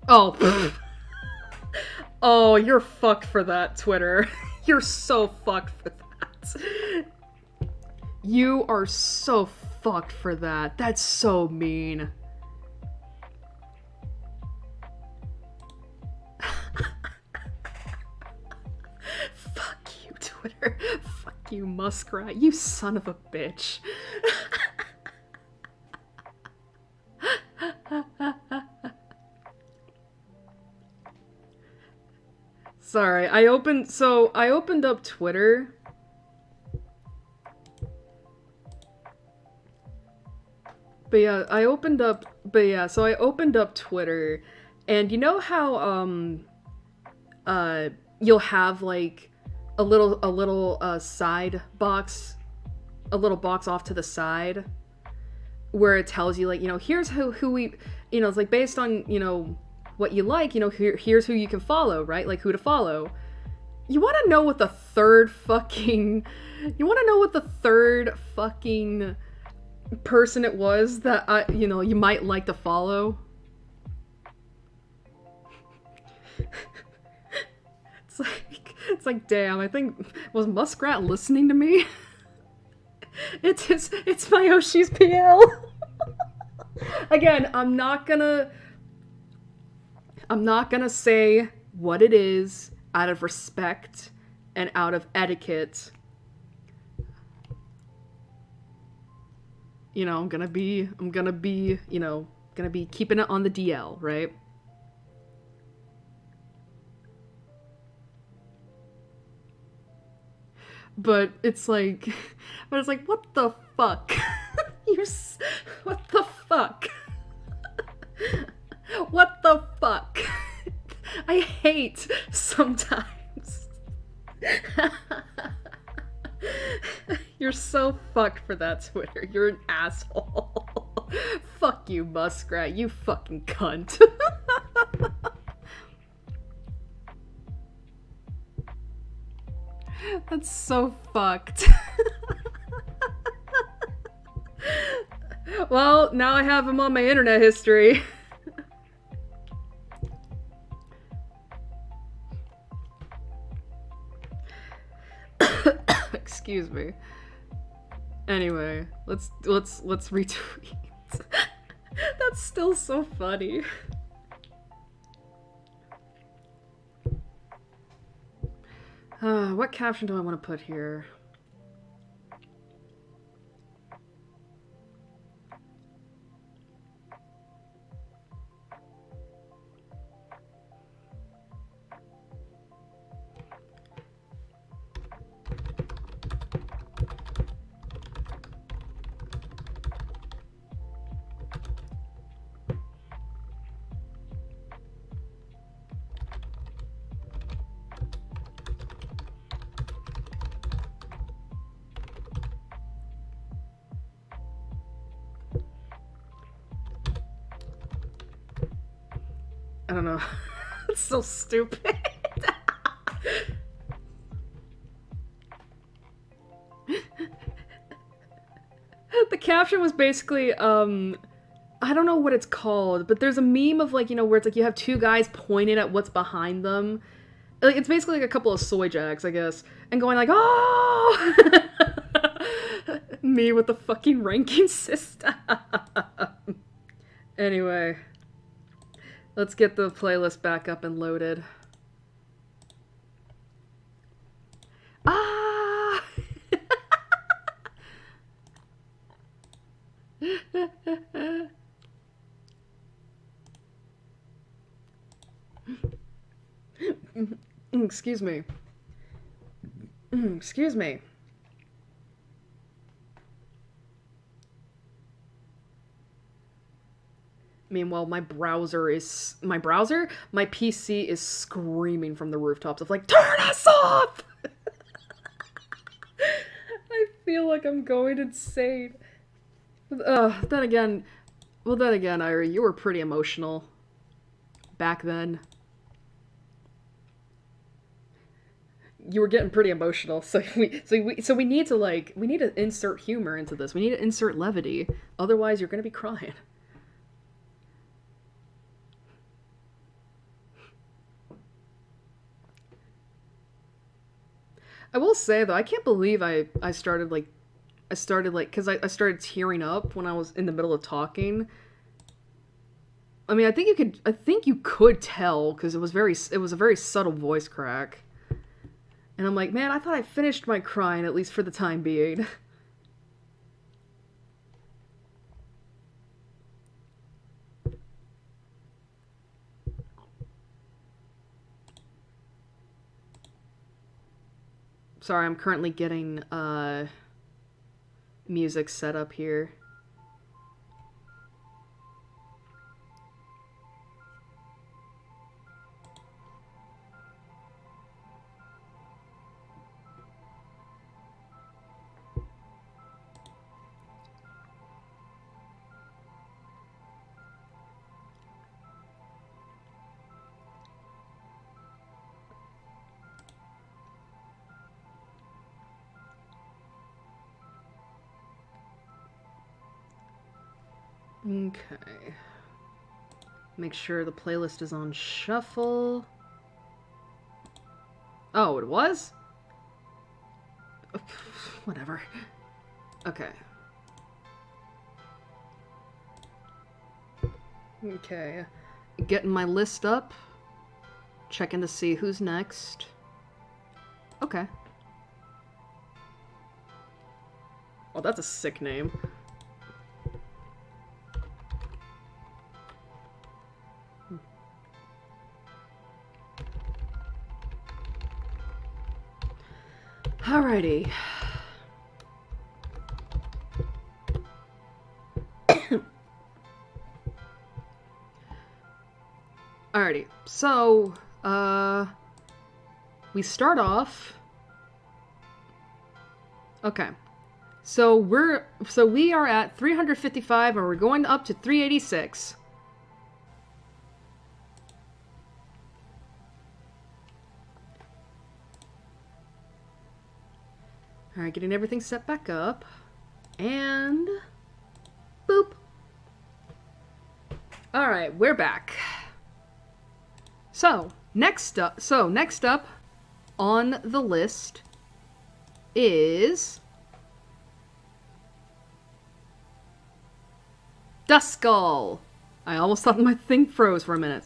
Oh. Oh, you're fucked for that, Twitter. You're so fucked for that. You are so fucked for that. That's so mean. Fuck you, Twitter. Fuck you, Muskrat. You son of a bitch. Sorry, I opened up Twitter. But yeah, I opened up Twitter, and you know how you'll have like a little side box, a little box off to the side where it tells you, like, you know, here's who we, you know, it's like based on, you know, what you like, you know, here's who you can follow, right? Like who to follow. You want to know what the third fucking person it was that you know, you might like to follow? It's like, damn, I think, was Muskrat listening to me? It's my Yoshi's PL. Again, I'm not gonna say what it is out of respect and out of etiquette. You know, I'm gonna be, you know, gonna be keeping it on the DL, right? But it's like, what the fuck? What the fuck? What the fuck? I hate sometimes. You're so fucked for that, Twitter. You're an asshole. Fuck you, Muskrat. You fucking cunt. That's so fucked. Well, now I have him on my internet history. Excuse me. Anyway, let's retweet. That's still so funny. What caption do I want to put here? I don't know. It's so stupid. The caption was basically, I don't know what it's called, but there's a meme of, like, you know, where it's like you have two guys pointing at what's behind them. Like, it's basically like a couple of soy jacks, I guess, and going like, oh! Me with the fucking ranking system. Anyway. Let's get the playlist back up and loaded. Ah! Excuse me. Excuse me. Meanwhile, my PC is screaming from the rooftops of like, turn us off! I feel like I'm going insane. Then again, Ira, you were pretty emotional back then. You were getting pretty emotional, so we need to insert humor into this. We need to insert levity. Otherwise, you're gonna be crying. I will say though, I can't believe I started because I started tearing up when I was in the middle of talking. I mean, I think you could tell because it was a very subtle voice crack. And I'm like, man, I thought I finished my crying, at least for the time being. Sorry, I'm currently getting, music set up here. Okay. Make sure the playlist is on shuffle. Oh, it was? Whatever. Okay. Okay. Getting my list up. Checking to see who's next. Okay. Oh, that's a sick name. Alrighty. Alrighty, so, we start off... Okay. So we are at 355 and we're going up to 386. Alright, getting everything set back up. And... boop! Alright, we're back. So, next up on the list is... Duskull! I almost thought my thing froze for a minute.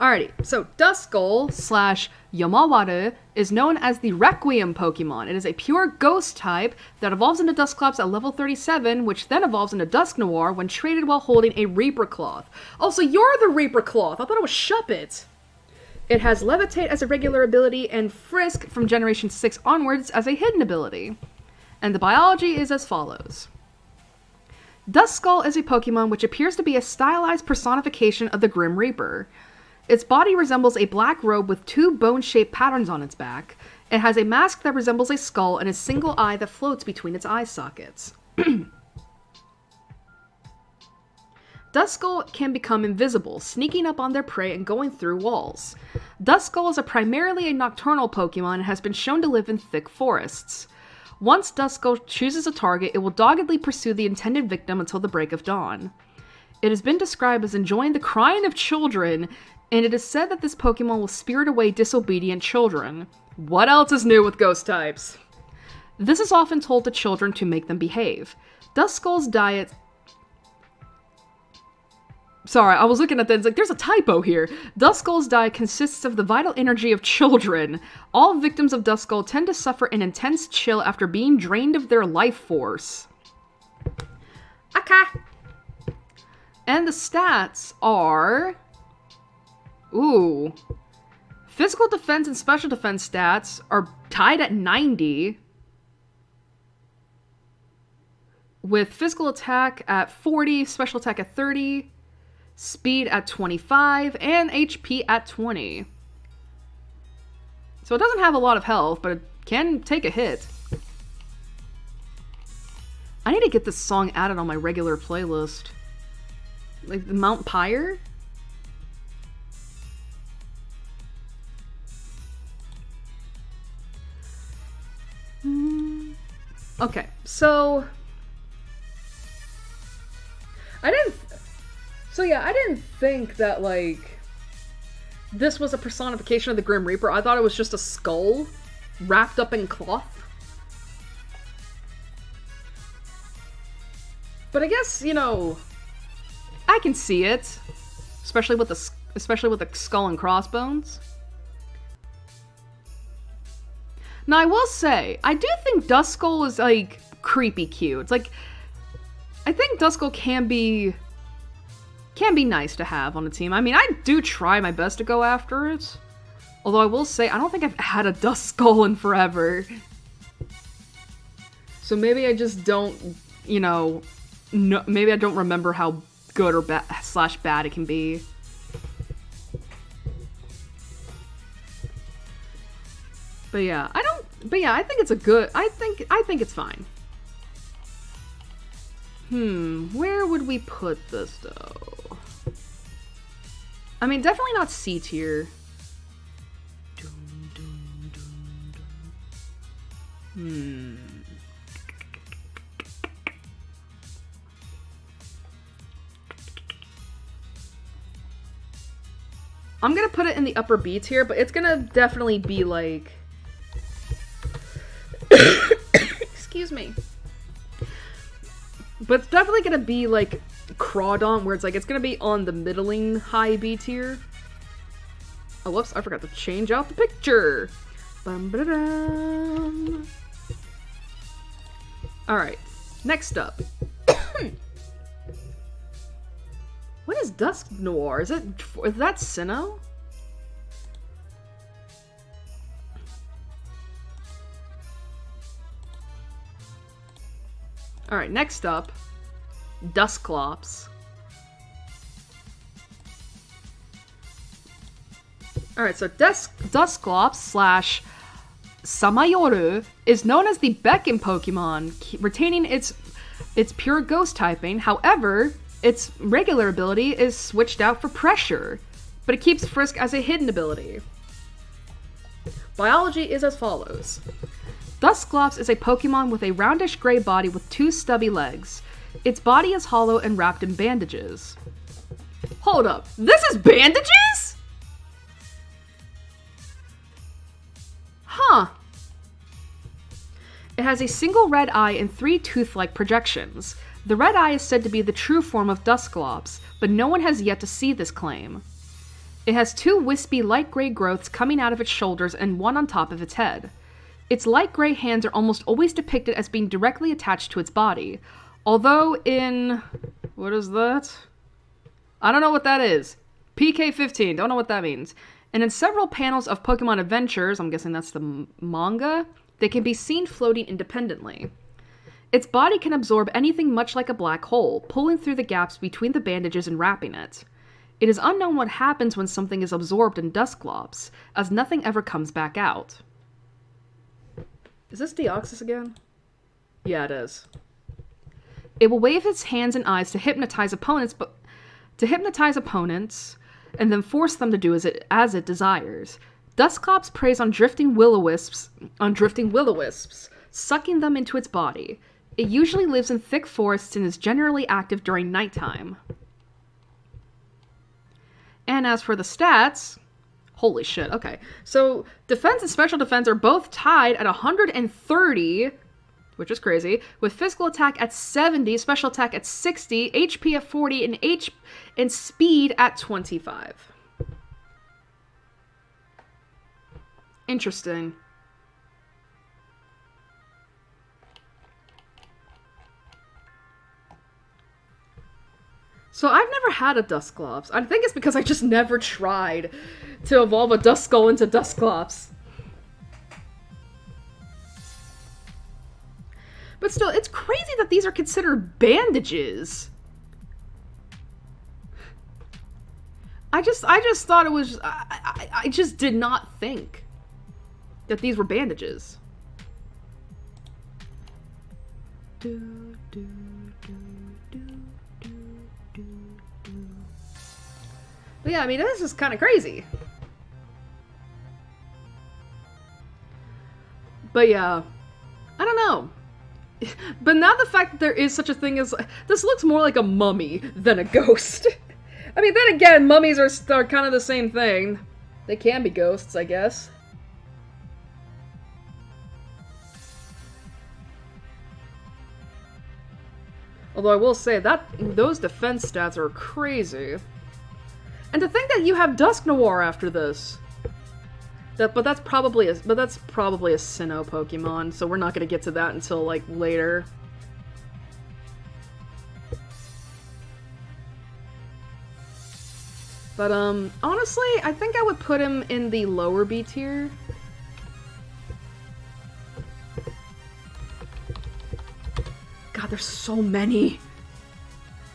Alrighty, so Duskull / Yamawaru is known as the Requiem Pokemon. It is a pure ghost type that evolves into Dusclops at level 37, which then evolves into Dusknoir when traded while holding a Reaper Cloth. Oh, so you're the Reaper Cloth! I thought it was Shuppet! It has Levitate as a regular ability and Frisk from Generation 6 onwards as a hidden ability. And the biology is as follows. Duskull is a Pokemon which appears to be a stylized personification of the Grim Reaper. Its body resembles a black robe with two bone-shaped patterns on its back. It has a mask that resembles a skull and a single eye that floats between its eye sockets. Duskull can become invisible, sneaking up on their prey and going through walls. Duskull is primarily a nocturnal Pokemon and has been shown to live in thick forests. Once Duskull chooses a target, it will doggedly pursue the intended victim until the break of dawn. It has been described as enjoying the crying of children, and it is said that this Pokemon will spirit away disobedient children. What else is new with ghost types? This is often told to children to make them behave. Duskull's diet... Sorry, I was looking at that, it's like, there's a typo here. Duskull's diet consists of the vital energy of children. All victims of Duskull tend to suffer an intense chill after being drained of their life force. Okay. And the stats are... Ooh. Physical defense and special defense stats are tied at 90, with physical attack at 40, special attack at 30, speed at 25, and HP at 20. So it doesn't have a lot of health, but it can take a hit. I need to get this song added on my regular playlist. Like the Mount Pyre? Okay, so I didn't think that, like, this was a personification of the Grim Reaper. I thought it was just a skull wrapped up in cloth. But I guess, you know, I can see it, especially with the skull and crossbones. Now, I will say, I do think Duskull is, like, creepy cute. It's like, I think Duskull can be nice to have on a team. I mean, I do try my best to go after it. Although I will say, I don't think I've had a Duskull in forever. So maybe I just don't, you know, maybe I don't remember how good or bad it can be. But yeah, I think it's a good, I think it's fine. Where would we put this though? I mean, definitely not C tier. I'm gonna put it in the upper B tier, but it's gonna definitely be like... Excuse me. But it's definitely gonna be like Crawdon, where it's like, it's gonna be on the middling high B tier. Oh, whoops, I forgot to change out the picture. Bum-ba-da-dum. Alright, next up. What is Dusk Noir? Is that Sinnoh? Alright, next up, Dusclops. Alright, so Dusclops slash Samayoru is known as the Beckon Pokemon, retaining its pure ghost typing. However, its regular ability is switched out for pressure, but it keeps Frisk as a hidden ability. Biology is as follows. Dusclops is a Pokemon with a roundish gray body with 2 stubby legs. Its body is hollow and wrapped in bandages. Hold up, this is bandages?! Huh. It has a single red eye and 3 tooth-like projections. The red eye is said to be the true form of Dusclops, but no one has yet to see this claim. It has 2 wispy light gray growths coming out of its shoulders and 1 on top of its head. Its light gray hands are almost always depicted as being directly attached to its body. Although in... what is that? I don't know what that is. PK-15, don't know what that means. And in several panels of Pokemon Adventures, I'm guessing that's the manga, they can be seen floating independently. Its body can absorb anything much like a black hole, pulling through the gaps between the bandages and wrapping it. It is unknown what happens when something is absorbed in Dusclops, as nothing ever comes back out. Is this Deoxys again? Yeah, it is. It will wave its hands and eyes to hypnotize opponents, and then force them to do as it desires. Dusclops preys on drifting will-o-wisps, sucking them into its body. It usually lives in thick forests and is generally active during nighttime. And as for the stats... holy shit, okay. So, defense and special defense are both tied at 130, which is crazy, with physical attack at 70, special attack at 60, HP at 40, and speed at 25. Interesting. So I've never had a Dusclops. I think it's because I just never tried to evolve a Duskull into Dusclops. But still, it's crazy that these are considered bandages. I just thought it was... I just did not think that these were bandages. But yeah, I mean, this is kind of crazy. But yeah, I don't know. But now the fact that there is such a thing as... This looks more like a mummy than a ghost. I mean, then again, mummies are kind of the same thing. They can be ghosts, I guess. Although I will say that those defense stats are crazy. And to think that you have Dusk Noir after this. But that's probably a Sinnoh Pokemon, so we're not gonna get to that until like later. But honestly, I think I would put him in the lower B tier. God, there's so many.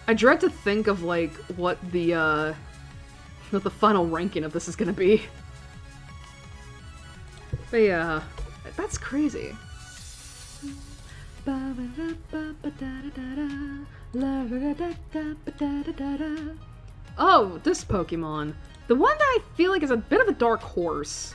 I dread to think of like what the final ranking of this is gonna be. But yeah, that's crazy. Oh, this Pokemon. The one that I feel like is a bit of a dark horse.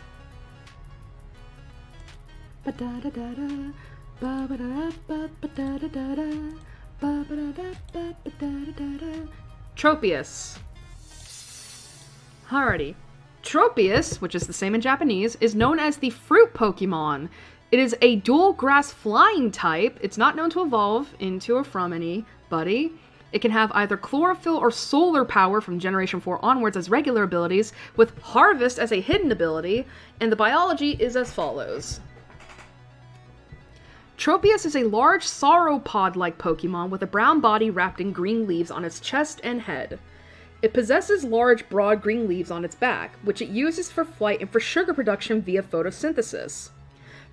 Tropius. Alrighty. Tropius, which is the same in Japanese, is known as the fruit Pokemon. It is a dual grass flying type. It's not known to evolve into or from anybody. It can have either chlorophyll or solar power from Generation 4 onwards as regular abilities, with Harvest as a hidden ability, and the biology is as follows. Tropius is a large sauropod-like Pokemon with a brown body wrapped in green leaves on its chest and head. It possesses large, broad green leaves on its back, which it uses for flight and for sugar production via photosynthesis.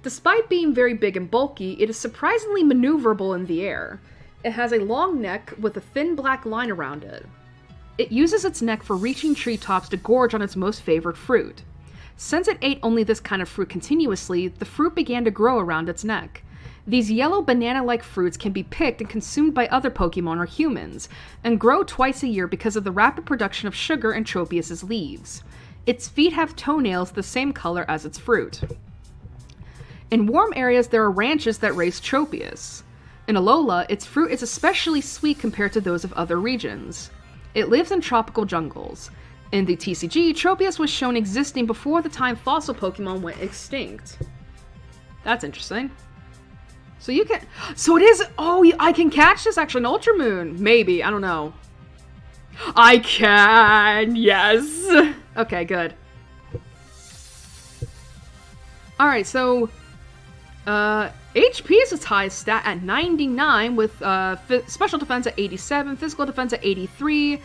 Despite being very big and bulky, it is surprisingly maneuverable in the air. It has a long neck with a thin black line around it. It uses its neck for reaching treetops to gorge on its most favored fruit. Since it ate only this kind of fruit continuously, the fruit began to grow around its neck. These yellow banana-like fruits can be picked and consumed by other Pokemon or humans, and grow twice a year because of the rapid production of sugar in Tropius's leaves. Its feet have toenails the same color as its fruit. In warm areas, there are ranches that raise Tropius. In Alola, its fruit is especially sweet compared to those of other regions. It lives in tropical jungles. In the TCG, Tropius was shown existing before the time fossil Pokemon went extinct. That's interesting. So you can... So it is... Oh, I can catch this actually in Ultra Moon. Maybe. I don't know. I can! Yes! Okay, good. Alright, so... HP is its highest stat at 99, with special defense at 87, physical defense at 83,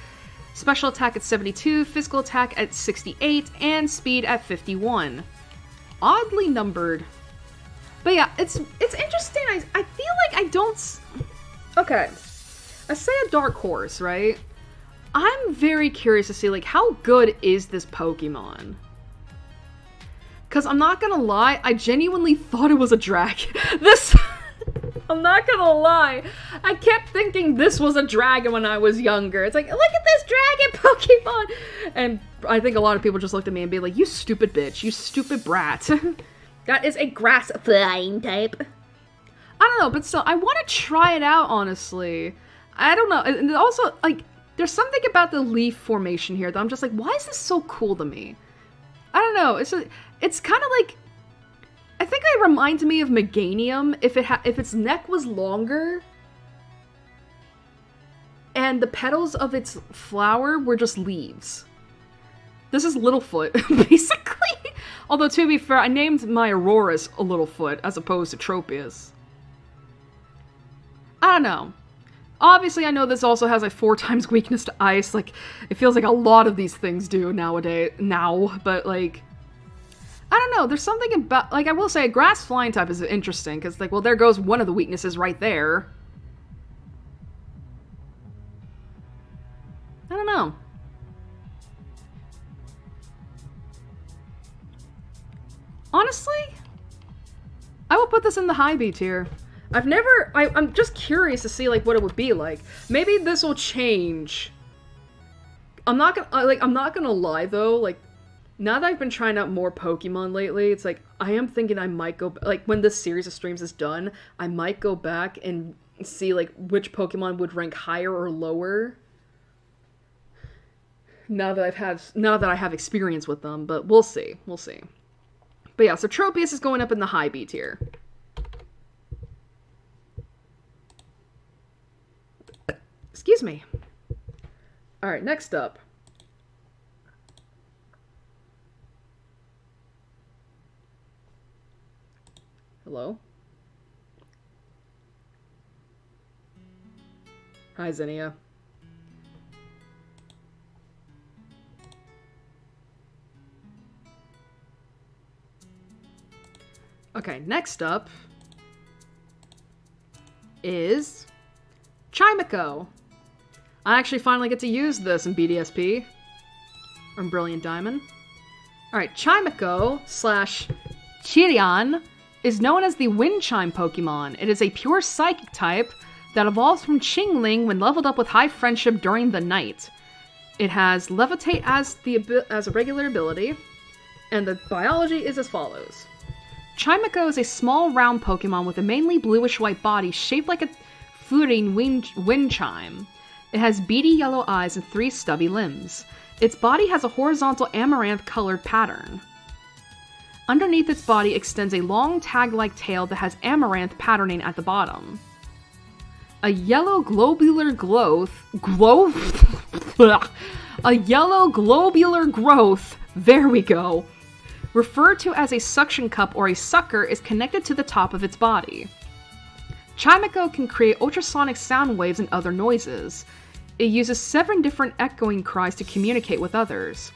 special attack at 72, physical attack at 68, and speed at 51. Oddly numbered. But yeah, it's interesting. I feel like I don't... Okay. I say a dark horse, right? I'm very curious to see, like, how good is this Pokemon? Because I'm not gonna lie, I genuinely thought it was a dragon. I'm not gonna lie. I kept thinking this was a dragon when I was younger. It's like, look at this dragon Pokemon! And I think a lot of people just looked at me and be like, you stupid bitch, you stupid brat. That is a grass flying type. I don't know, but still, I want to try it out, honestly. I don't know. And also, like, there's something about the leaf formation here that I'm just like, why is this so cool to me? I don't know. It's kind of like, I think it reminds me of Meganium if its neck was longer and the petals of its flower were just leaves. This is Littlefoot, basically. Although, to be fair, I named my Auroras a Littlefoot as opposed to Tropius. I don't know. Obviously, I know this also has like 4 times weakness to ice. Like, it feels like a lot of these things do nowadays. But like, I don't know. There's something about, like, I will say a grass flying type is interesting because, like, well, there goes one of the weaknesses right there. I don't know. Honestly, I will put this in the high B tier. I'm just curious to see, like, what it would be like. Maybe this will change. I'm not gonna lie, though, like, now that I've been trying out more Pokemon lately, it's like, I am thinking I might go, like, when this series of streams is done, I might go back and see, like, which Pokemon would rank higher or lower. Now that I have experience with them, but we'll see. We'll see. But yeah, so Tropius is going up in the high B tier. Excuse me. Alright, next up. Hello? Hi, Zinnia. Okay, next up is Chimico. I actually finally get to use this in BDSP. Or in Brilliant Diamond. Alright, Chimico / Chirian is known as the Wind Chime Pokemon. It is a pure psychic type that evolves from Chingling when leveled up with High Friendship during the night. It has Levitate as a regular ability, and the biology is as follows. Chimico is a small, round Pokemon with a mainly bluish-white body shaped like a fluting wind chime. It has beady yellow eyes and 3 stubby limbs. Its body has a horizontal amaranth-colored pattern. Underneath its body extends a long tag-like tail that has amaranth patterning at the bottom. A yellow globular growth, there we go, referred to as a suction cup or a sucker, is connected to the top of its body. Chimico can create ultrasonic sound waves and other noises. It uses 7 different echoing cries to communicate with others.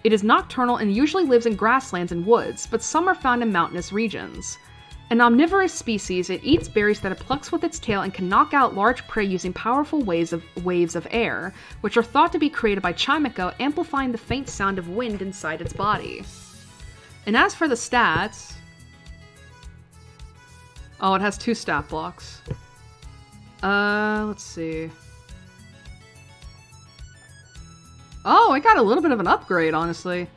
It is nocturnal and usually lives in grasslands and woods, but some are found in mountainous regions. An omnivorous species, it eats berries that it plucks with its tail and can knock out large prey using powerful waves of air, which are thought to be created by Chimico, amplifying the faint sound of wind inside its body. And as for the stats... Oh, it has 2 stat blocks. Let's see. Oh, it got a little bit of an upgrade, honestly.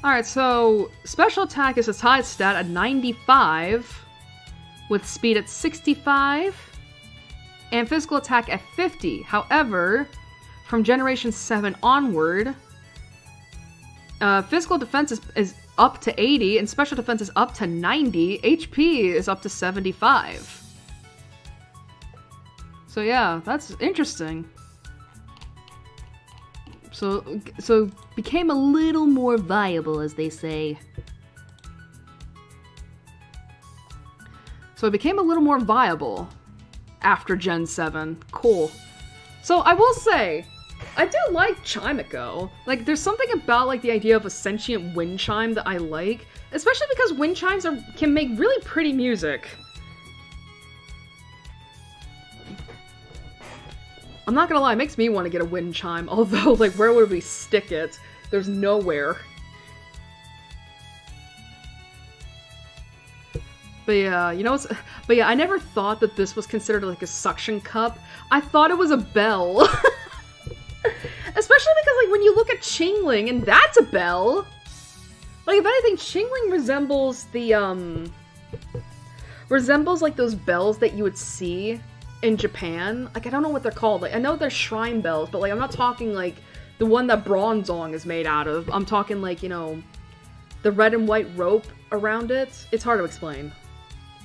Alright, so special attack is its highest stat at 95, with speed at 65, and physical attack at 50. However, from Generation 7 onward, physical defense is up to 80, and special defense is up to 90. HP is up to 75. So yeah, that's interesting. So became a little more viable, as they say. So it became a little more viable after Gen 7. Cool. So I will say, I do like Chimico. Like, there's something about, like, the idea of a sentient wind chime that I like. Especially because wind chimes can make really pretty music. I'm not gonna lie, it makes me want to get a wind chime, although, like, where would we stick it? There's nowhere. But yeah, you know what's... But yeah, I never thought that this was considered, like, a suction cup. I thought it was a bell. Especially because, like, when you look at Chingling, and that's a bell! Like, if anything, Chingling resembles the, resembles, like, those bells that you would see in Japan. Like, I don't know what they're called. Like, I know they're shrine bells, but, like, I'm not talking, like, the one that Bronzong is made out of. I'm talking, like, you know, the red and white rope around it. It's hard to explain.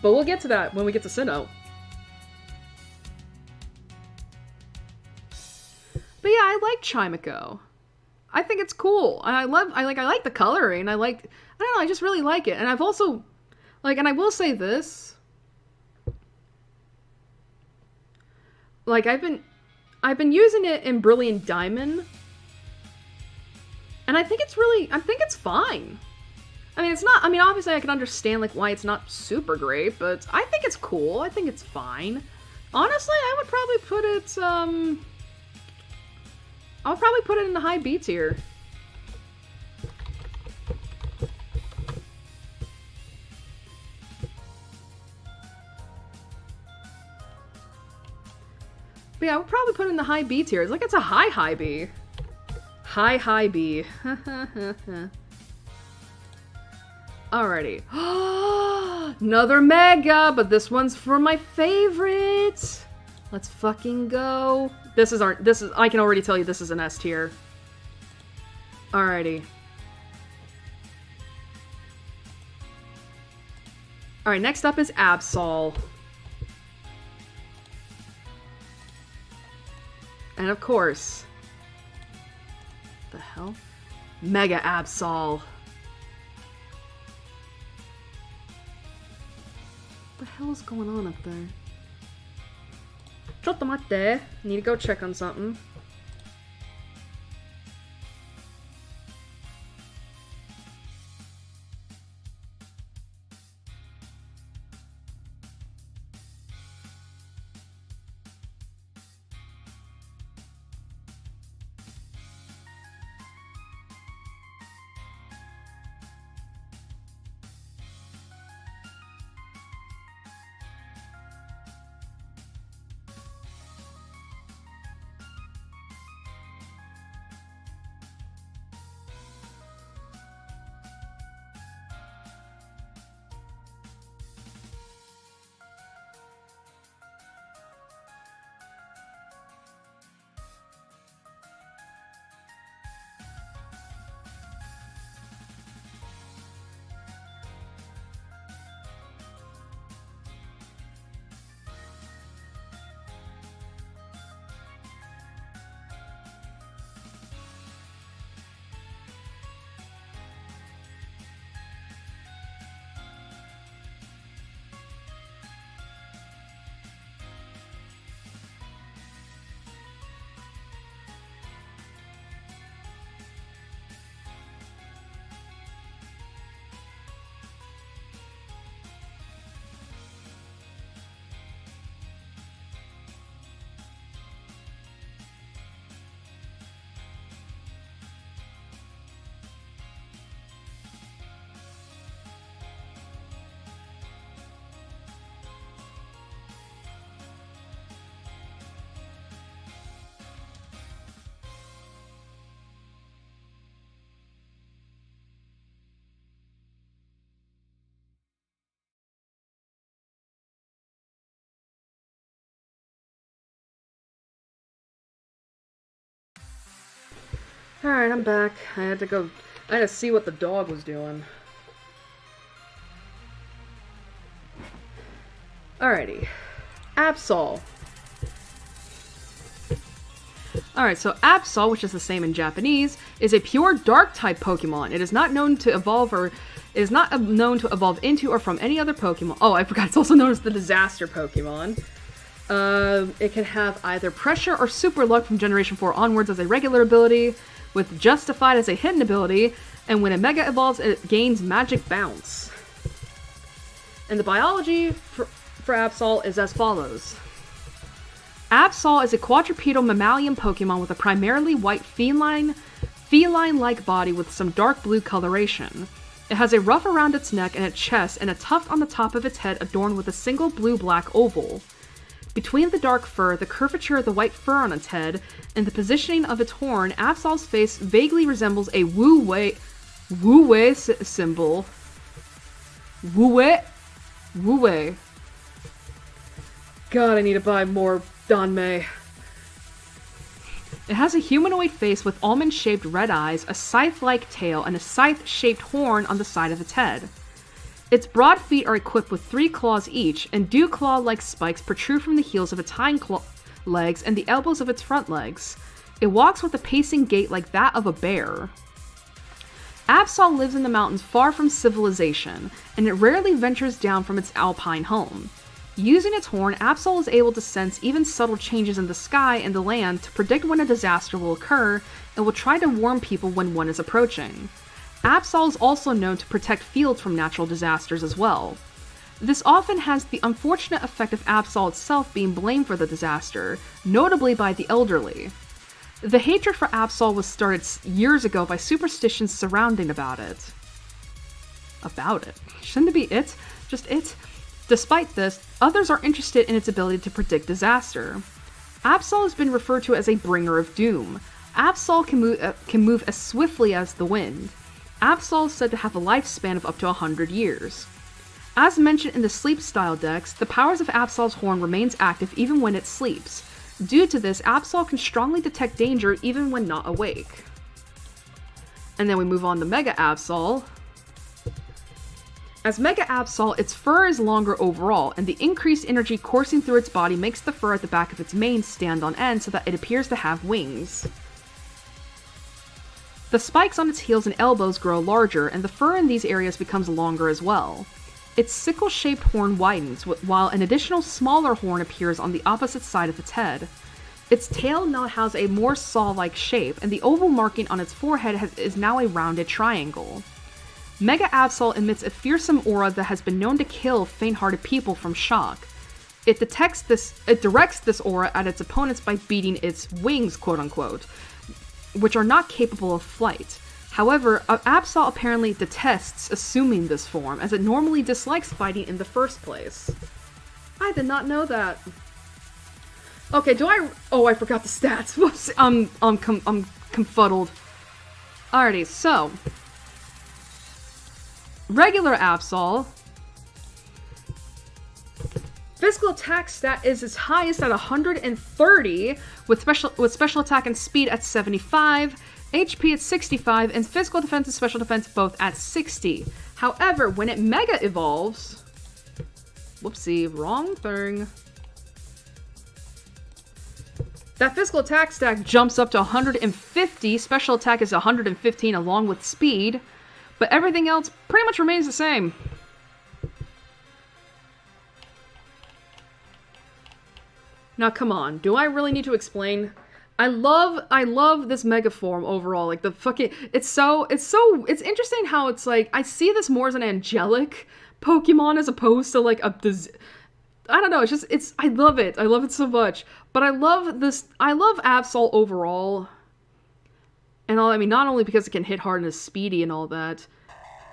But we'll get to that when we get to Sinnoh. But yeah, I like Chimico. I think it's cool. And I like the coloring. I don't know, I just really like it. And I've also, like, and I will say this. Like, I've been using it in Brilliant Diamond, and I think it's fine. I mean, it's not, I mean, obviously I can understand, like, why it's not super great, but I think it's cool. I think it's fine. Honestly, I would probably put it, I'll probably put it in the high B tier. But yeah, I would probably put it in the high B tier. It's like, it's a high B. High B. Alrighty. Another mega, but this one's for my favorite. Let's fucking go. I can already tell you this is an S tier. Alrighty. Alright, next up is Absol. And of course, the hell? Mega Absol. What the hell is going on up there? Chotomate. Need to go check on something. Alright, I'm back. I had to see what the dog was doing. Alrighty. Absol. Alright, so Absol, which is the same in Japanese, is a pure Dark-type Pokemon. It is not known to evolve into or from any other Pokemon. Oh, I forgot, it's also known as the Disaster Pokemon. It can have either Pressure or Super Luck from Generation 4 onwards as a regular ability, with Justified as a hidden ability, and when a Mega evolves, it gains Magic Bounce. And the biology for Absol is as follows. Absol is a quadrupedal mammalian Pokemon with a primarily white feline-like body with some dark blue coloration. It has a ruff around its neck and its chest and a tuft on the top of its head adorned with a single blue-black oval. Between the dark fur, the curvature of the white fur on its head, and the positioning of its horn, Absol's face vaguely resembles a Wu-Wei symbol. Wu-Wei. God, I need to buy more Danmei. It has a humanoid face with almond-shaped red eyes, a scythe-like tail, and a scythe-shaped horn on the side of its head. Its broad feet are equipped with 3 claws each, and dew claw-like spikes protrude from the heels of its hind legs and the elbows of its front legs. It walks with a pacing gait like that of a bear. Absol lives in the mountains far from civilization, and it rarely ventures down from its alpine home. Using its horn, Absol is able to sense even subtle changes in the sky and the land to predict when a disaster will occur and will try to warn people when one is approaching. Absol is also known to protect fields from natural disasters as well. This often has the unfortunate effect of Absol itself being blamed for the disaster, notably by the elderly. The hatred for Absol was started years ago by superstitions surrounding about it. About it? Shouldn't it be it? Just it? Despite this, others are interested in its ability to predict disaster. Absol has been referred to as a bringer of doom. Absol can move as swiftly as the wind. Absol is said to have a lifespan of up to 100 years. As mentioned in the sleep style decks, the powers of Absol's horn remains active even when it sleeps. Due to this, Absol can strongly detect danger even when not awake. And then we move on to Mega Absol. As Mega Absol, its fur is longer overall, and the increased energy coursing through its body makes the fur at the back of its mane stand on end so that it appears to have wings. The spikes on its heels and elbows grow larger, and the fur in these areas becomes longer as well. Its sickle-shaped horn widens, while an additional smaller horn appears on the opposite side of its head. Its tail now has a more saw-like shape, and the oval marking on its forehead is now a rounded triangle. Mega Absol emits a fearsome aura that has been known to kill faint-hearted people from shock. It directs this aura at its opponents by beating its wings, quote-unquote, which are not capable of flight. However, Absol apparently detests assuming this form, as it normally dislikes fighting in the first place. I did not know that. Okay, I forgot the stats. Whoops, I'm confuddled. Alrighty, so regular Absol. Physical attack stat is its highest at 130, with special attack and speed at 75, HP at 65, and physical defense and special defense both at 60. However, when it Mega evolves... Whoopsie, wrong thing. That physical attack stat jumps up to 150, special attack is 115 along with speed, but everything else pretty much remains the same. Now, come on. Do I really need to explain? I love this mega form overall. Like, the fucking... It's interesting how it's like... I see this more as an angelic Pokemon as opposed to, like, a... I don't know, I love it. I love it so much. But I love Absol overall. And I mean, not only because it can hit hard and is speedy and all that.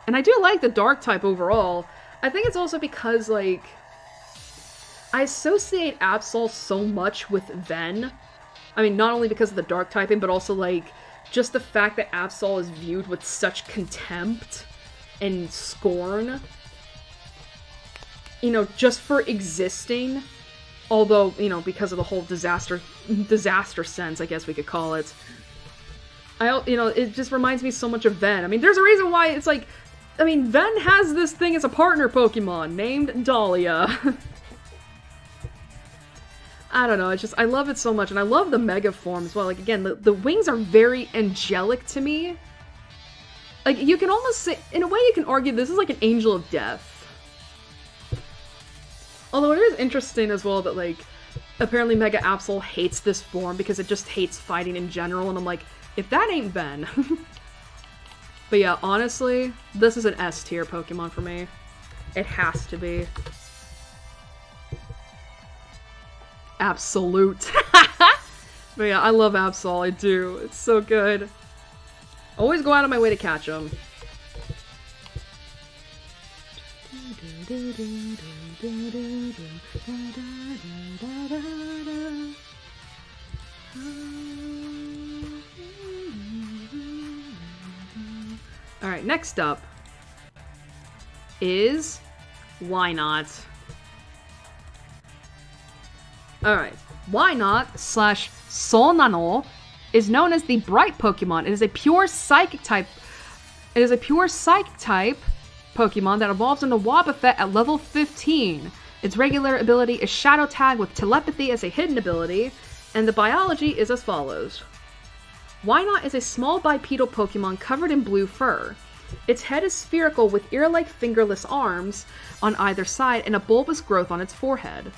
And I do like the Dark type overall. I think it's also because, like... I associate Absol so much with Ven. I mean, not only because of the dark typing, but also, like, just the fact that Absol is viewed with such contempt and scorn. You know, just for existing. Although, you know, because of the whole disaster sense, I guess we could call it. It just reminds me so much of Ven. I mean, there's a reason why it's like... I mean, Ven has this thing as a partner Pokemon named Dahlia. I don't know, I love it so much, and I love the Mega form as well. Like, again, the wings are very angelic to me. Like, you can almost say, in a way you can argue this is like an angel of death. Although it is interesting as well that, like, apparently Mega Absol hates this form because it just hates fighting in general, and I'm like, if that ain't Ben. But yeah, honestly, this is an S tier Pokemon for me. It has to be. Absolute. But yeah, I love Absol, I do. It's so good. Always go out of my way to catch them. Alright, next up is Wynaut. Alright, Wynaut / Solnano is known as the Bright Pokemon. It is a pure Psychic type. It is a pure Psychic type Pokemon that evolves into Wobbuffet at level 15. Its regular ability is Shadow Tag with Telepathy as a hidden ability, and the biology is as follows. Wynaut is a small bipedal Pokemon covered in blue fur. Its head is spherical with ear-like fingerless arms on either side and a bulbous growth on its forehead.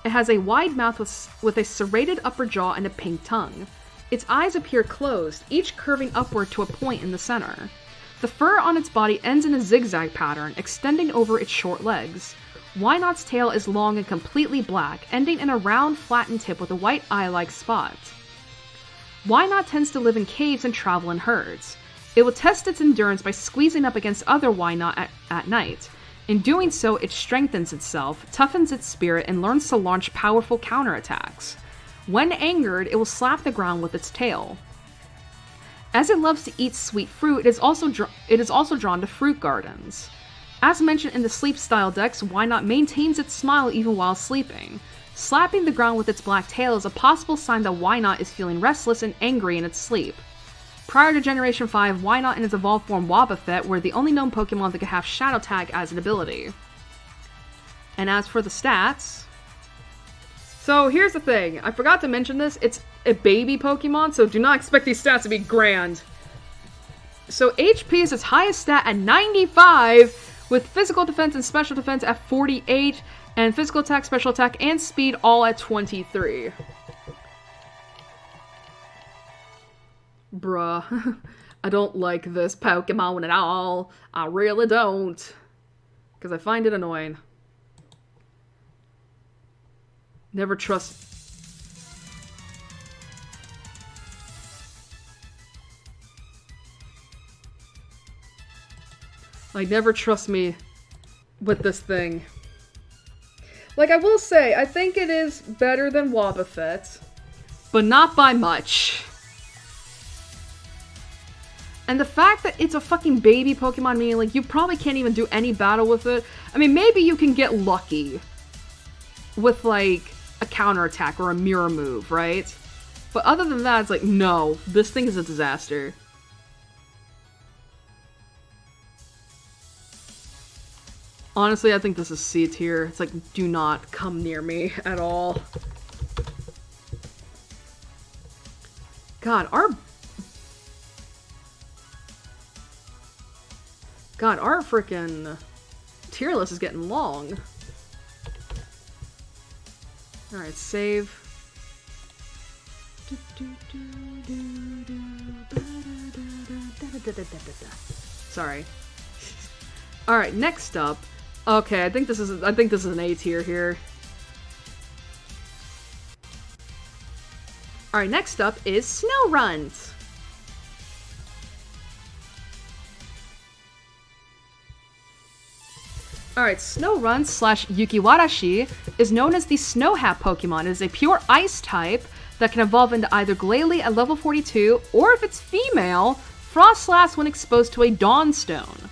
It has a wide mouth with a serrated upper jaw and a pink tongue. Its eyes appear closed, each curving upward to a point in the center. The fur on its body ends in a zigzag pattern, extending over its short legs. Wynot's tail is long and completely black, ending in a round, flattened tip with a white eye-like spot. Wynot tends to live in caves and travel in herds. It will test its endurance by squeezing up against other Wynot at night. In doing so, it strengthens itself, toughens its spirit, and learns to launch powerful counterattacks. When angered, it will slap the ground with its tail. As it loves to eat sweet fruit, it is also drawn to fruit gardens. As mentioned in the sleep style decks, Wynot maintains its smile even while sleeping. Slapping the ground with its black tail is a possible sign that Wynot is feeling restless and angry in its sleep. Prior to Generation 5, Wynot and its evolved form Wobbuffet were the only known Pokemon that could have Shadow Tag as an ability. And as for the stats... So here's the thing, I forgot to mention this, it's a baby Pokemon, so do not expect these stats to be grand. So HP is its highest stat at 95, with physical defense and special defense at 48, and physical attack, special attack, and speed all at 23. Bruh, I don't like this Pokemon at all. I really don't. Because I find it annoying. Never trust... Like, never trust me with this thing. Like, I will say, I think it is better than Wobbuffet, but not by much. And the fact that it's a fucking baby Pokemon, meaning, like, you probably can't even do any battle with it. I mean, maybe you can get lucky with, like, a counterattack or a mirror move, right? But other than that, it's like, no, this thing is a disaster. Honestly, I think this is C tier. It's like, do not come near me at all. God, our frickin' tier list is getting long. Alright, save. Sorry. Alright, next up. Okay, I think this is an A tier here. Alright, next up is Snorunt. Alright, Snorunt slash Yukiwarashi is known as the Snow Hat Pokemon. It is a pure ice type that can evolve into either Glalie at level 42, or if it's female, Frostlass when exposed to a Dawnstone.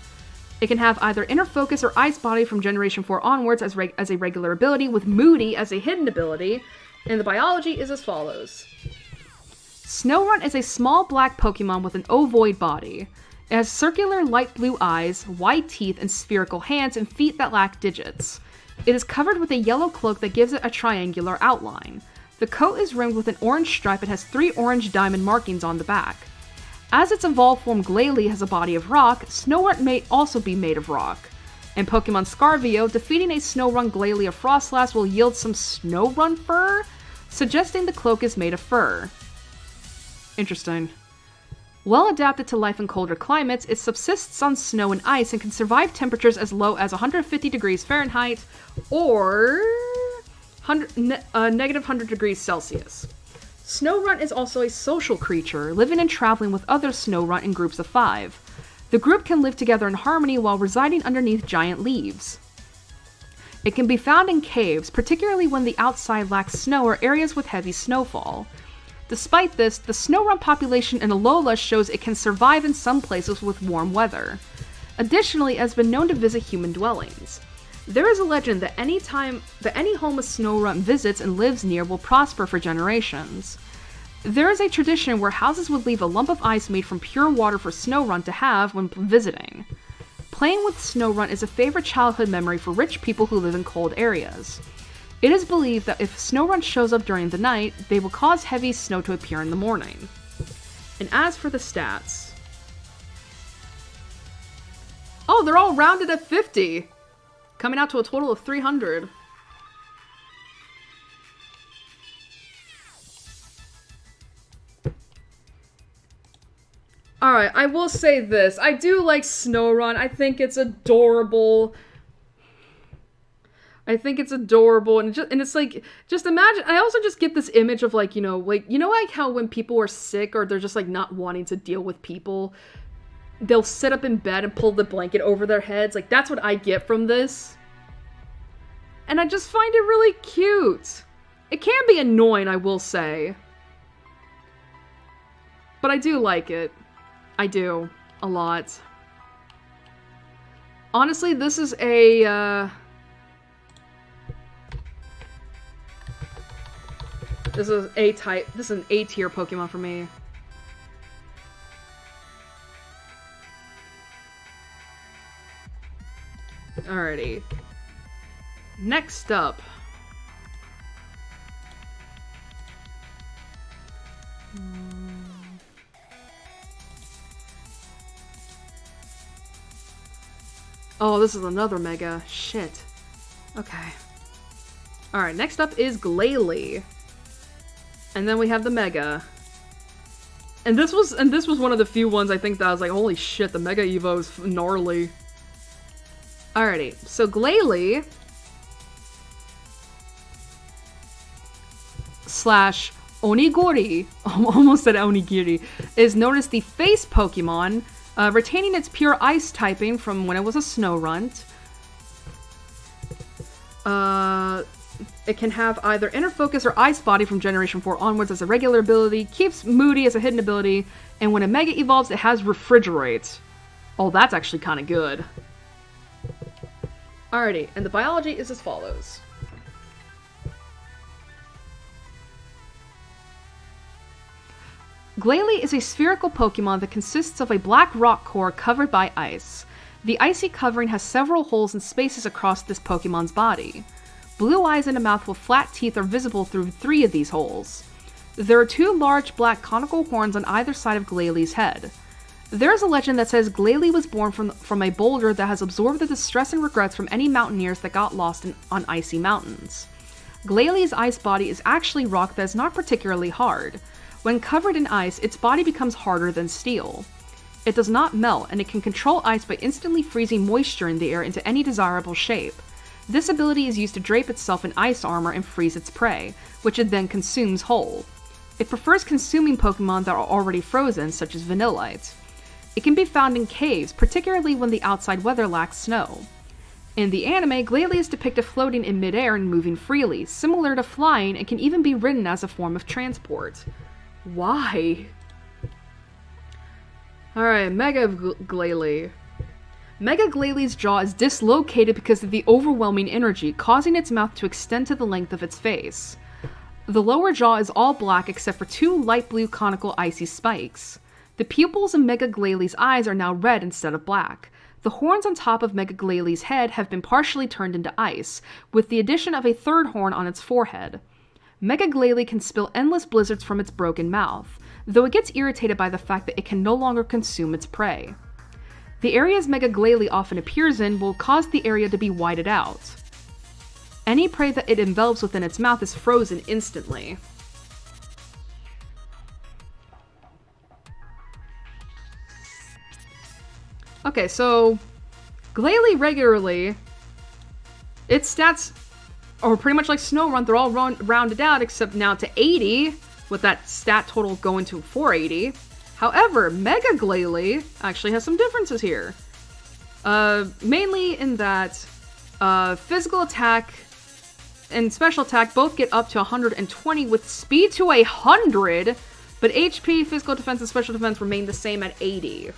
It can have either Inner Focus or Ice Body from Generation 4 onwards as a regular ability, with Moody as a hidden ability, and the biology is as follows. Snorunt is a small black Pokemon with an ovoid body. It has circular light blue eyes, white teeth, and spherical hands and feet that lack digits. It is covered with a yellow cloak that gives it a triangular outline. The coat is rimmed with an orange stripe and has 3 orange diamond markings on the back. As its evolved form Glalie has a body of rock, Snorunt may also be made of rock. In Pokemon ScarVio, defeating a Snorunt Glalie of Frostlass will yield some Snorunt fur, suggesting the cloak is made of fur. Interesting. Well adapted to life in colder climates, it subsists on snow and ice and can survive temperatures as low as 150 degrees Fahrenheit or negative 100 degrees Celsius. Snorunt is also a social creature, living and traveling with other Snorunt in groups of 5. The group can live together in harmony while residing underneath giant leaves. It can be found in caves, particularly when the outside lacks snow or areas with heavy snowfall. Despite this, the Snorunt population in Alola shows it can survive in some places with warm weather. Additionally, it has been known to visit human dwellings. There is a legend that any home a Snorunt visits and lives near will prosper for generations. There is a tradition where houses would leave a lump of ice made from pure water for Snorunt to have when visiting. Playing with Snorunt is a favorite childhood memory for rich people who live in cold areas. It is believed that if Snorunt shows up during the night, they will cause heavy snow to appear in the morning. And as for the stats... Oh, they're all rounded at 50. Coming out to a total of 300. Alright, I will say this. I do like Snowrun. I think it's adorable. And it's like, just imagine, I also just get this image of like, like how when people are sick or they're just like not wanting to deal with people, they'll sit up in bed and pull the blanket over their heads. Like, that's what I get from this. And I just find it really cute. It can be annoying, I will say. But I do like it. I do. A lot. Honestly, this is a, this is A-type. This is an A-tier Pokemon for me. Alrighty. Next up. Oh, this is another Mega. Shit. Okay. Alright, next up is Glalie. And then we have the Mega. And this was one of the few ones I think that I was like, holy shit, the Mega Evo is gnarly. Alrighty, so Glalie slash Onigiri, almost said Onigiri, is known as the face Pokemon, retaining its pure ice typing from when it was a Snowrunt. It can have either Inner Focus or Ice Body from Generation 4 onwards as a regular ability, keeps Moody as a hidden ability, and when a Mega evolves, it has Refrigerate. Oh, that's actually kind of good. Alrighty, and the biology is as follows. Glalie is a spherical Pokemon that consists of a black rock core covered by ice. The icy covering has several holes and spaces across this Pokemon's body. Blue eyes and a mouth with flat teeth are visible through 3 of these holes. There are 2 large black conical horns on either side of Glalie's head. There is a legend that says Glalie was born from a boulder that has absorbed the distress and regrets from any mountaineers that got lost on icy mountains. Glalie's ice body is actually rock that is not particularly hard. When covered in ice, its body becomes harder than steel. It does not melt, and it can control ice by instantly freezing moisture in the air into any desirable shape. This ability is used to drape itself in ice armor and freeze its prey, which it then consumes whole. It prefers consuming Pokemon that are already frozen, such as Vanillite. It can be found in caves, particularly when the outside weather lacks snow. In the anime, Glalie is depicted floating in midair and moving freely, similar to flying, and can even be ridden as a form of transport. Why? Alright, Mega Glalie. Mega Glalie's jaw is dislocated because of the overwhelming energy, causing its mouth to extend to the length of its face. The lower jaw is all black except for 2 light blue conical icy spikes. The pupils in Mega Glalie's eyes are now red instead of black. The horns on top of Mega Glalie's head have been partially turned into ice, with the addition of a 3rd horn on its forehead. Mega Glalie can spill endless blizzards from its broken mouth, though it gets irritated by the fact that it can no longer consume its prey. The areas Mega Glalie often appears in will cause the area to be whited out. Any prey that it envelops within its mouth is frozen instantly. Okay, so Glalie regularly, its stats are pretty much like Snowrun. They're all rounded out except now to 80, with that stat total going to 480. However, Mega Glalie actually has some differences here. Mainly in that physical attack and special attack both get up to 120 with speed to 100, but HP, physical defense, and special defense remain the same at 80.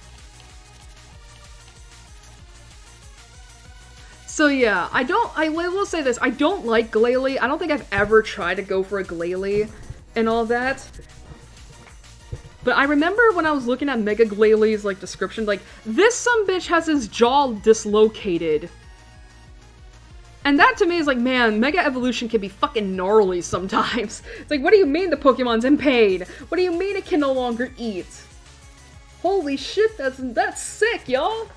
So yeah, I will say this, I don't like Glalie. I don't think I've ever tried to go for a Glalie and all that. But I remember when I was looking at Mega Glalie's like description, like, this sumbitch has his jaw dislocated. And that to me is like, man, Mega Evolution can be fucking gnarly sometimes. It's like, what do you mean the Pokemon's in pain? What do you mean it can no longer eat? Holy shit, that's sick, y'all!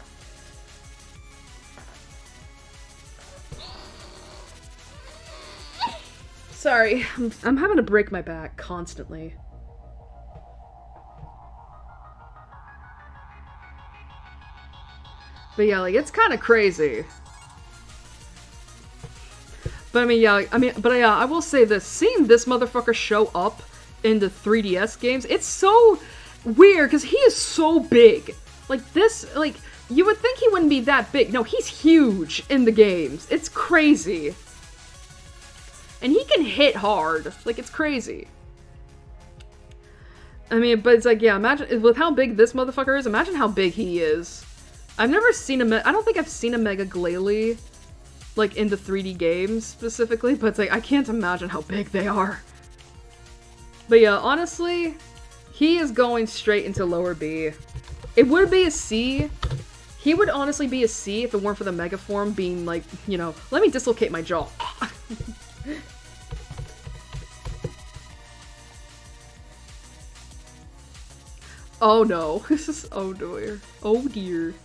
Sorry, I'm having to break my back constantly. But yeah, like, it's kind of crazy. But I mean, yeah, I will say this. Seeing this motherfucker show up in the 3DS games, it's so weird, because he is so big. Like, this, like, you would think he wouldn't be that big. No, he's huge in the games. It's crazy. And he can hit hard. Like, it's crazy. I mean, but it's like, yeah, imagine, with how big this motherfucker is, imagine how big he is. I've never seen I don't think I've seen a Mega Glalie, like, in the 3D games, specifically, but it's like, I can't imagine how big they are. But yeah, honestly, he is going straight into lower B. It would be a C. He would honestly be a C if it weren't for the Mega Form being like, you know, let me dislocate my jaw. Oh no. This is, oh dear. Oh dear.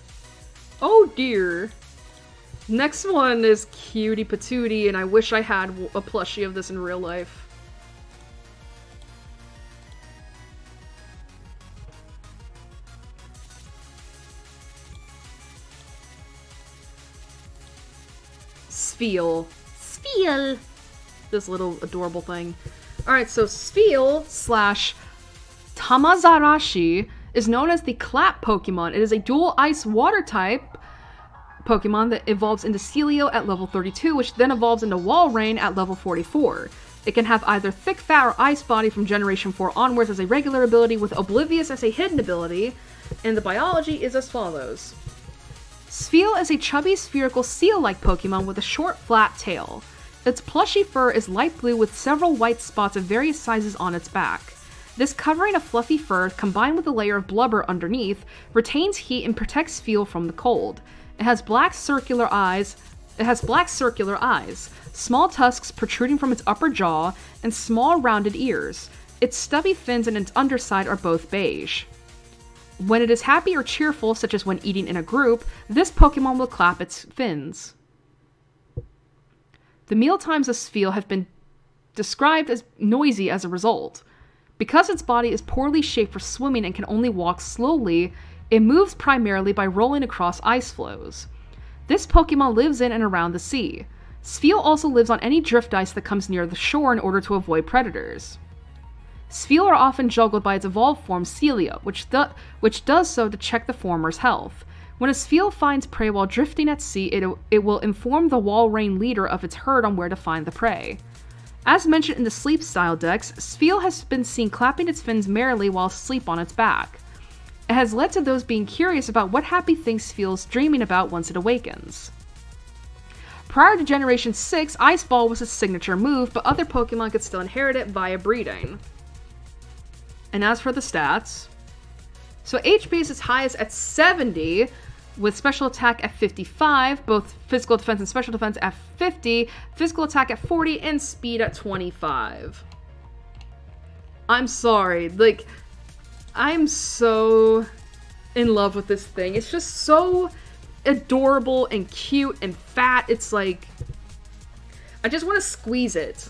Oh dear. Next one is Cutie Patootie, and I wish I had a plushie of this in real life. Spheal. Spheal. This little adorable thing. Alright, so Spheal slash Tamazarashi is known as the Clap Pokemon. It is a dual ice-water type Pokemon that evolves into Celio at level 32, which then evolves into Walrein at level 44. It can have either Thick Fat or Ice Body from Generation 4 onwards as a regular ability, with Oblivious as a hidden ability, and the biology is as follows. Spheal is a chubby, spherical, seal-like Pokemon with a short, flat tail. Its plushy fur is light blue with several white spots of various sizes on its back. This covering of fluffy fur, combined with a layer of blubber underneath, retains heat and protects Spheal from the cold. It has black circular eyes, small tusks protruding from its upper jaw, and small rounded ears. Its stubby fins and its underside are both beige. When it is happy or cheerful, such as when eating in a group, this Pokemon will clap its fins. The meal times of Spheal have been described as noisy as a result. Because its body is poorly shaped for swimming and can only walk slowly, it moves primarily by rolling across ice floes. This Pokemon lives in and around the sea. Spheal also lives on any drift ice that comes near the shore in order to avoid predators. Spheal are often juggled by its evolved form Celio, which does so to check the former's health. When a Spheal finds prey while drifting at sea, it will inform the Walrein leader of its herd on where to find the prey. As mentioned in the sleep style decks, Spheal has been seen clapping its fins merrily while asleep on its back. It has led to those being curious about what happy things Spheal's dreaming about once it awakens. Prior to Generation 6, Ice Ball was its signature move, but other Pokemon could still inherit it via breeding. And as for the stats, so HP is its highest at 70, with special attack at 55, both physical defense and special defense at 50, physical attack at 40, and speed at 25. I'm sorry, like, I'm so in love with this thing. It's just so adorable and cute and fat. It's like, I just want to squeeze it.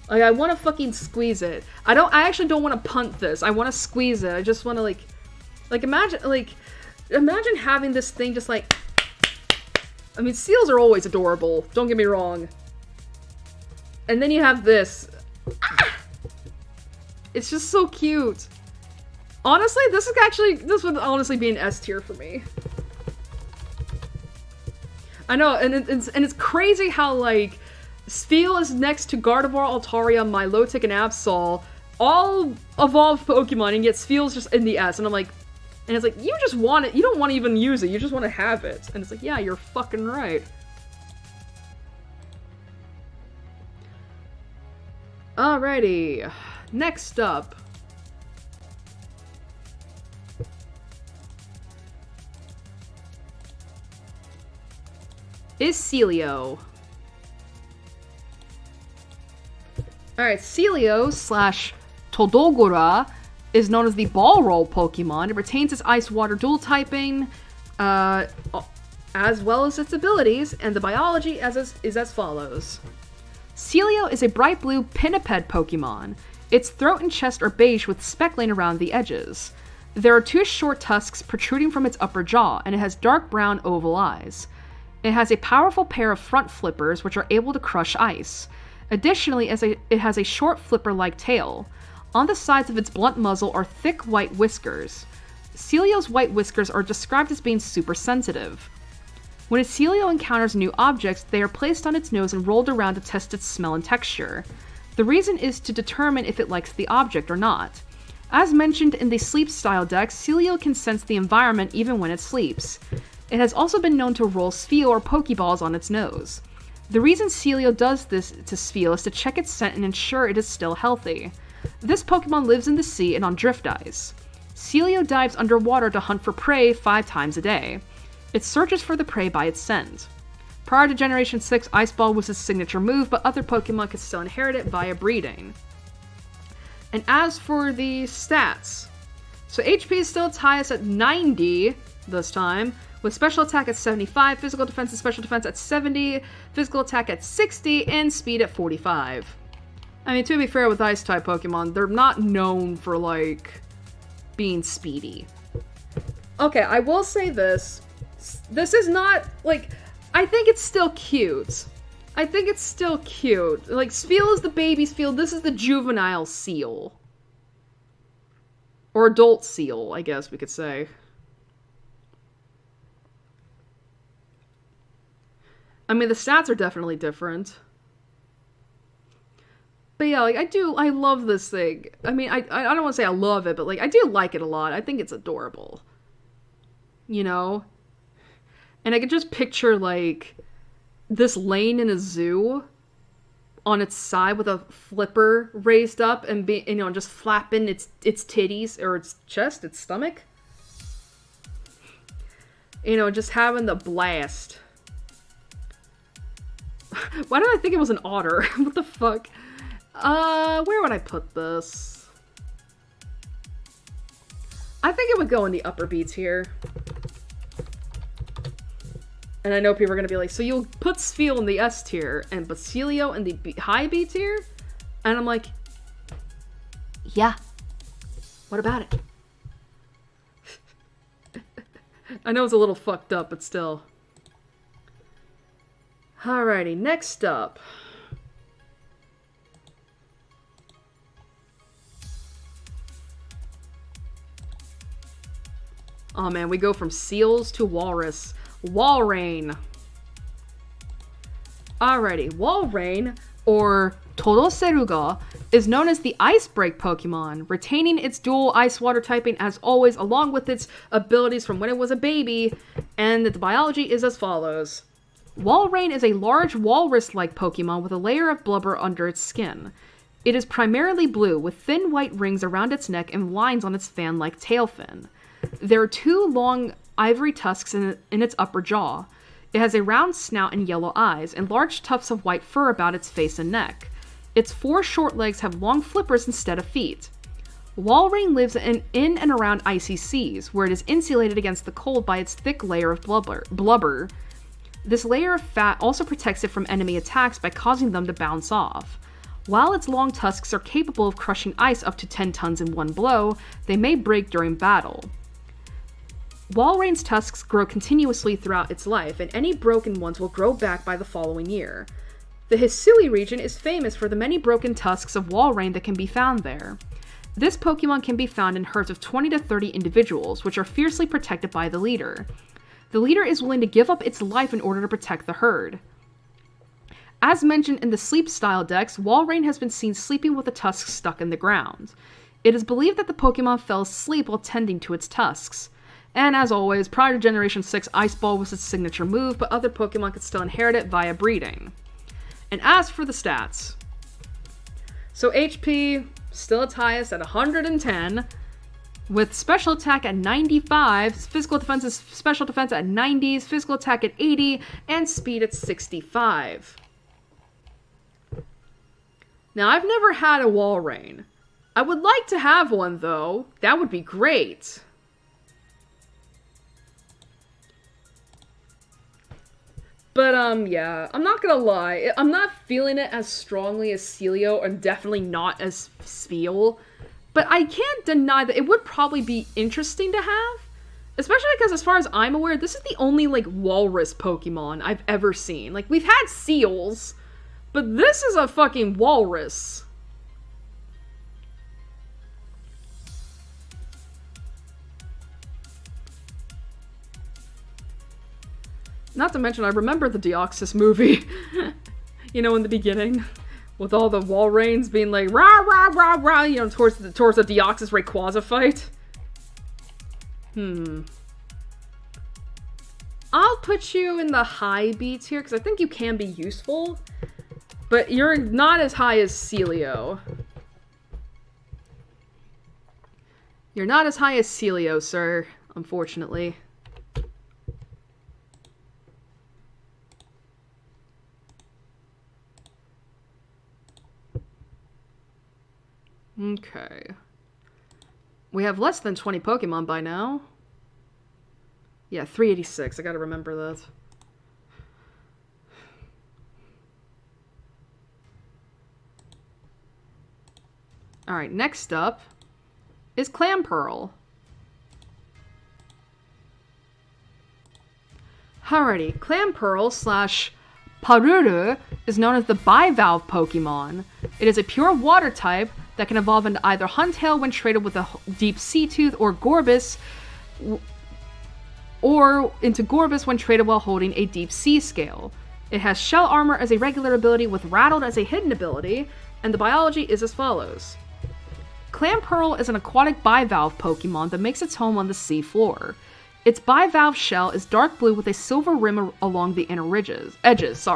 Like, I want to fucking squeeze it. I actually don't want to punt this. I want to squeeze it. I just want to, like, imagine having this thing just like, I mean, seals are always adorable. Don't get me wrong. And then you have this. Ah! It's just so cute. Honestly, this would honestly be an S tier for me. I know, and it's crazy how, like, Spheal is next to Gardevoir, Altaria, Milotic, and Absol, all evolved Pokemon, and yet Spheal's just in the S, and I'm like, and it's like, you just want it, you don't want to even use it, you just want to have it. And it's like, yeah, you're fucking right. Alrighty, next up. Is Celio. Alright, Celio slash Todogora is known as the Ball Roll Pokemon. It retains its Ice-Water dual typing, as well as its abilities, and the biology is as follows. Celio is a bright blue pinniped Pokemon. Its throat and chest are beige with speckling around the edges. There are 2 short tusks protruding from its upper jaw, and it has dark brown oval eyes. It has a powerful pair of front flippers which are able to crush ice. Additionally, it has a short flipper-like tail. On the sides of its blunt muzzle are thick white whiskers. Celio's white whiskers are described as being super sensitive. When a Celio encounters new objects, they are placed on its nose and rolled around to test its smell and texture. The reason is to determine if it likes the object or not. As mentioned in the sleep style deck, Celio can sense the environment even when it sleeps. It has also been known to roll Spheal or Pokeballs on its nose. The reason Celio does this to Spheal is to check its scent and ensure it is still healthy. This Pokemon lives in the sea and on drift ice. Celio dives underwater to hunt for prey 5 times a day. It searches for the prey by its scent. Prior to Generation 6, Ice Ball was its signature move, but other Pokemon could still inherit it via breeding. And as for the stats, so HP is still its highest at 90 this time, with special attack at 75, physical defense and special defense at 70, physical attack at 60, and speed at 45. I mean, to be fair with Ice-type Pokemon, they're not known for, like, being speedy. Okay, I will say this. This is not, like, I think it's still cute. I think it's still cute. Like, Spheal is the baby Spheal, this is the juvenile Seal. Or adult Seal, I guess we could say. I mean, the stats are definitely different. But yeah, like, I love this thing. I mean, I don't want to say I love it, but, like, I do like it a lot. I think it's adorable. You know? And I could just picture, like, this lane in a zoo on its side with a flipper raised up and just flapping its titties, or its chest, its stomach. You know, just having the blast. Why did I think it was an otter? What the fuck? Where would I put this? I think it would go in the upper B tier. And I know people are gonna be like, so you'll put Spheal in the S tier and Basilio in the high B tier? And I'm like, yeah. What about it? I know it's a little fucked up, but still. Alrighty, next up. Oh man, we go from seals to walrus. Walrein. Alrighty, Walrein, or Toroseruga, is known as the Ice Break Pokemon, retaining its dual ice-water typing as always, along with its abilities from when it was a baby, and the biology is as follows. Walrein is a large walrus-like Pokemon with a layer of blubber under its skin. It is primarily blue, with thin white rings around its neck and lines on its fan-like tail fin. There are 2 long ivory tusks in its upper jaw. It has a round snout and yellow eyes, and large tufts of white fur about its face and neck. Its 4 short legs have long flippers instead of feet. Walrein lives in and around icy seas, where it is insulated against the cold by its thick layer of blubber. This layer of fat also protects it from enemy attacks by causing them to bounce off. While its long tusks are capable of crushing ice up to 10 tons in one blow, they may break during battle. Walrein's tusks grow continuously throughout its life, and any broken ones will grow back by the following year. The Hisui region is famous for the many broken tusks of Walrein that can be found there. This Pokemon can be found in herds of 20 to 30 individuals, which are fiercely protected by the leader. The leader is willing to give up its life in order to protect the herd. As mentioned in the sleep style decks, Walrein has been seen sleeping with the tusks stuck in the ground. It is believed that the Pokemon fell asleep while tending to its tusks. And as always, prior to Generation 6, Ice Ball was its signature move, but other Pokemon could still inherit it via breeding. And as for the stats, so HP, still its highest at 110, with special attack at 95, physical defense is special defense at 90s, physical attack at 80, and speed at 65. Now, I've never had a Walrein. I would like to have one, though. That would be great. But, yeah, I'm not gonna lie. I'm not feeling it as strongly as Celio, and definitely not as Spiel. But I can't deny that it would probably be interesting to have. Especially because, as far as I'm aware, this is the only, like, walrus Pokemon I've ever seen. Like, we've had seals, but this is a fucking walrus. Not to mention, I remember the Deoxys movie. You know, in the beginning. With all the Walreins being like, rah, rah, rah, rah, you know, towards the Deoxys Rayquaza fight. I'll put you in the high B tier, because I think you can be useful. But you're not as high as Celio. You're not as high as Celio, sir, unfortunately. Okay. We have less than 20 Pokemon by now. Yeah, 386. I gotta remember that. Alright, next up is Clamperl. Alrighty, Clamperl slash Paruru is known as the bivalve Pokemon. It is a pure water type that can evolve into either Huntail when traded with a Deep Sea Tooth, or Gorbis, or into Gorbis when traded while holding a Deep Sea Scale. It has Shell Armor as a regular ability with Rattled as a hidden ability, and the biology is as follows. Clamperl is an aquatic bivalve Pokemon that makes its home on the sea floor. Its bivalve shell is dark blue with a silver rim along the inner edges.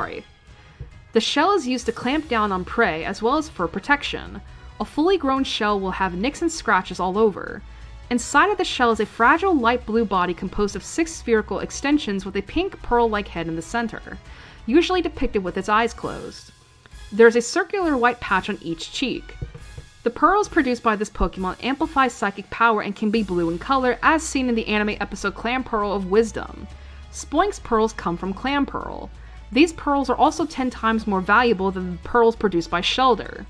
The shell is used to clamp down on prey as well as for protection. A fully grown shell will have nicks and scratches all over. Inside of the shell is a fragile light blue body composed of 6 spherical extensions with a pink pearl-like head in the center, usually depicted with its eyes closed. There is a circular white patch on each cheek. The pearls produced by this Pokemon amplify psychic power and can be blue in color, as seen in the anime episode Clamperl of Wisdom. Spoink's pearls come from Clamperl. These pearls are also 10 times more valuable than the pearls produced by Shellder.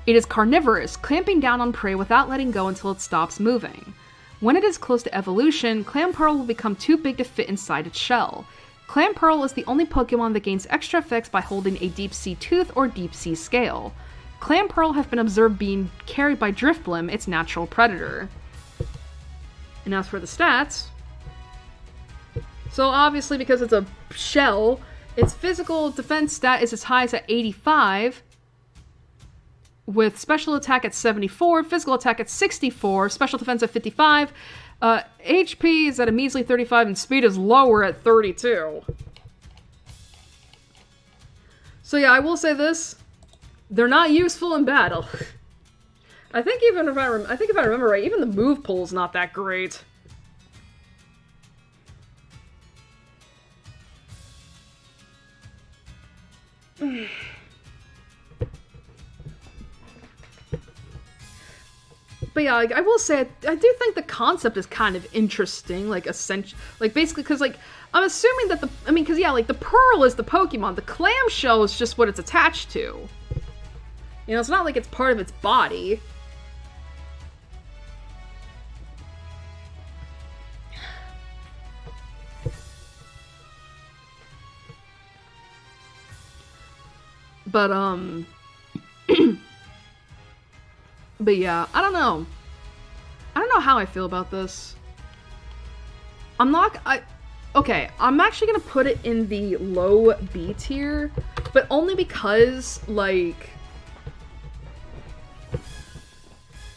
It is carnivorous, clamping down on prey without letting go until it stops moving. When it is close to evolution, Clamperl will become too big to fit inside its shell. Clamperl is the only Pokemon that gains extra effects by holding a Deep Sea Tooth or Deep Sea Scale. Clamperl have been observed being carried by Drifblim, its natural predator. And as for the stats, so obviously because it's a shell, its physical defense stat is as high as at 85, with special attack at 74, physical attack at 64, special defense at 55, HP is at a measly 35, and speed is lower at 32. So yeah, I will say this. They're not useful in battle. I think if I remember right, even the move pool's not that great. But yeah, like, I will say, I do think the concept is kind of interesting, like, basically, because, like, I'm assuming that because, yeah, like, the pearl is the Pokemon, the clamshell is just what it's attached to. You know, it's not like it's part of its body. But, but yeah, I don't know. I don't know how I feel about this. Okay, I'm actually gonna put it in the low B tier, but only because, like...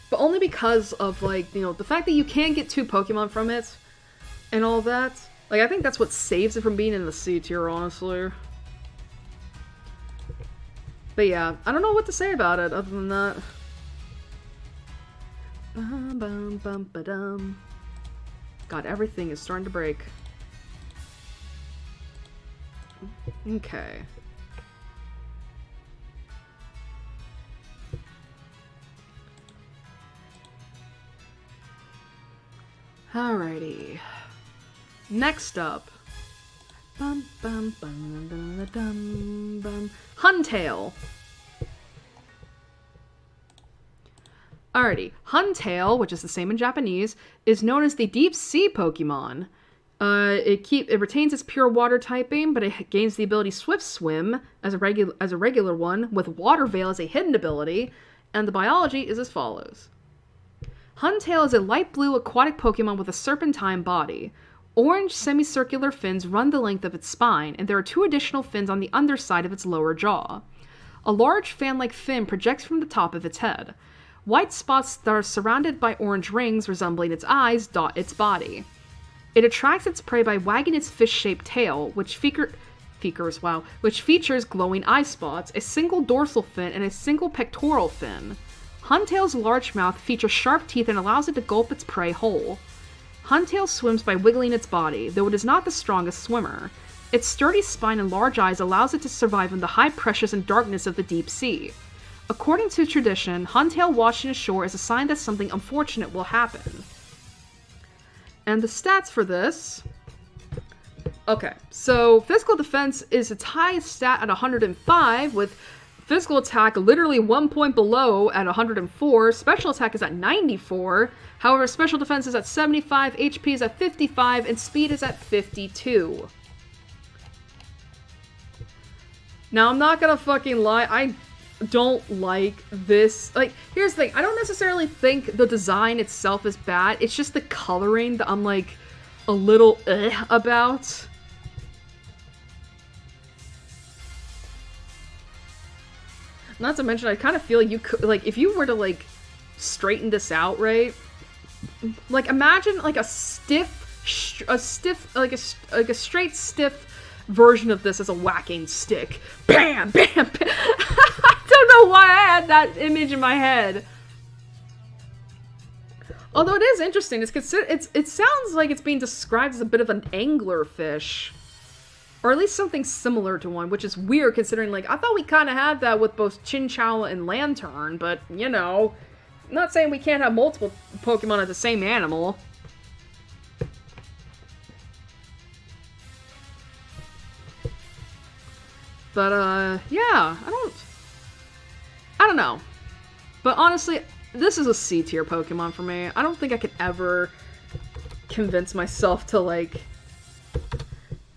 But only because of, like, you know, the fact that you can get 2 Pokemon from it, and all that. Like, I think that's what saves it from being in the C tier, honestly. But yeah, I don't know what to say about it, other than that. God, everything is starting to break. Okay. Alrighty. Next up Bum, bum, bum, dum, dum, bum. Huntail. Alrighty. Huntail, which is the same in Japanese, is known as the deep sea Pokemon. It retains its pure water typing, but it gains the ability Swift Swim as a regular one, with Water Veil as a hidden ability, and the biology is as follows. Huntail is a light blue aquatic Pokemon with a serpentine body. Orange semicircular fins run the length of its spine, and there are 2 additional fins on the underside of its lower jaw. A large fan-like fin projects from the top of its head. White spots that are surrounded by orange rings resembling its eyes dot its body. It attracts its prey by wagging its fish-shaped tail, which features glowing eye spots, a single dorsal fin, and a single pectoral fin. Huntail's large mouth features sharp teeth and allows it to gulp its prey whole. Huntail swims by wiggling its body, though it is not the strongest swimmer. Its sturdy spine and large eyes allows it to survive in the high pressures and darkness of the deep sea. According to tradition, Huntail washing ashore is a sign that something unfortunate will happen. And the stats for this... Okay, so physical defense is its highest stat at 105, with physical attack literally 1 point below at 104. Special attack is at 94. However, special defense is at 75, HP is at 55, and speed is at 52. Now, I'm not gonna fucking lie, I don't like this. Like, here's the thing, I don't necessarily think the design itself is bad, it's just the coloring that I'm, like, a little about. Not to mention, I kind of feel like you could, like, if you were to, like, straighten this out, right? Like, imagine, like, a straight, stiff version of this as a whacking stick. Bam! Bam! Bam! I don't know why I had that image in my head. Although it is interesting, it sounds like it's being described as a bit of an anglerfish. Or at least something similar to one, which is weird considering, like, I thought we kind of had that with both Chinchou and Lantern, but, you know, I'm not saying we can't have multiple Pokemon of the same animal. But, yeah, I don't know. But honestly, this is a C tier Pokemon for me. I don't think I could ever convince myself to, like,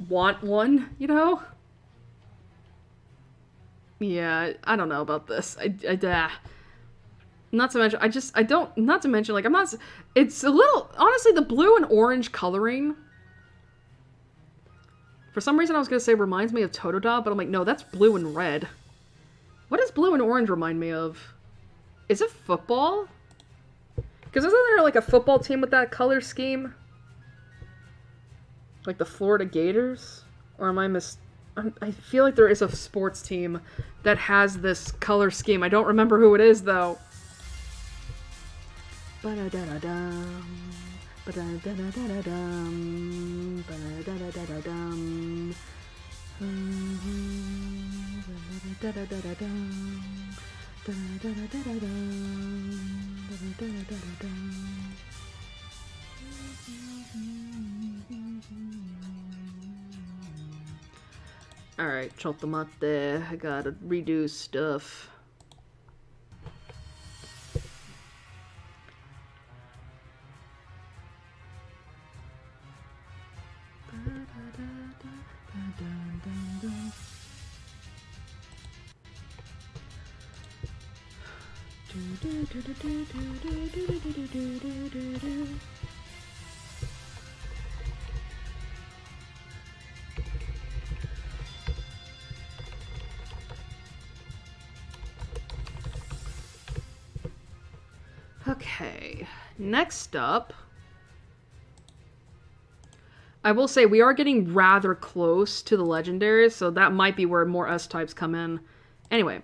want one, you know? Yeah, I don't know about this. Not to mention, like, it's a little, honestly, the blue and orange coloring, for some reason I was gonna say reminds me of Totodile, but I'm like, no, that's blue and red. What does blue and orange remind me of? Is it football? Because isn't there, like, a football team with that color scheme? Like the Florida Gators? Or am I I feel like there is a sports team that has this color scheme. I don't remember who it is, though. Ba-da-da-da-dum. Ba-da-da-da-da-dum. Ba-da-da-da-da-dum. Da-da-da-da-da-dum. Da-da-da-da-da-dum. Da-da-da-da-da-dum. Alright, Chotomate. I gotta redo stuff. Okay, next up, I will say we are getting rather close to the legendaries, so that might be where more S-types come in. Anyway,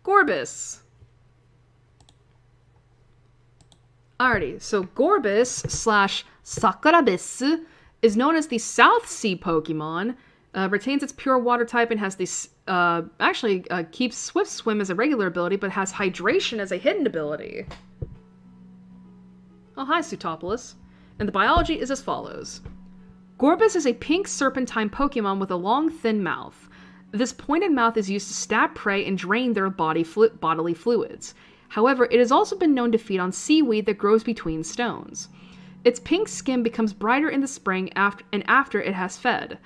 Gorbis. Alrighty, so Gorbis / Sakurabis is known as the South Sea Pokemon, retains its pure water type and has this, keeps Swift Swim as a regular ability, but has Hydration as a hidden ability. Oh, hi, Sutopolis. And the biology is as follows. Gorbis is a pink serpentine Pokemon with a long, thin mouth. This pointed mouth is used to stab prey and drain their bodily fluids. However, it has also been known to feed on seaweed that grows between stones. Its pink skin becomes brighter in the spring after it has fed.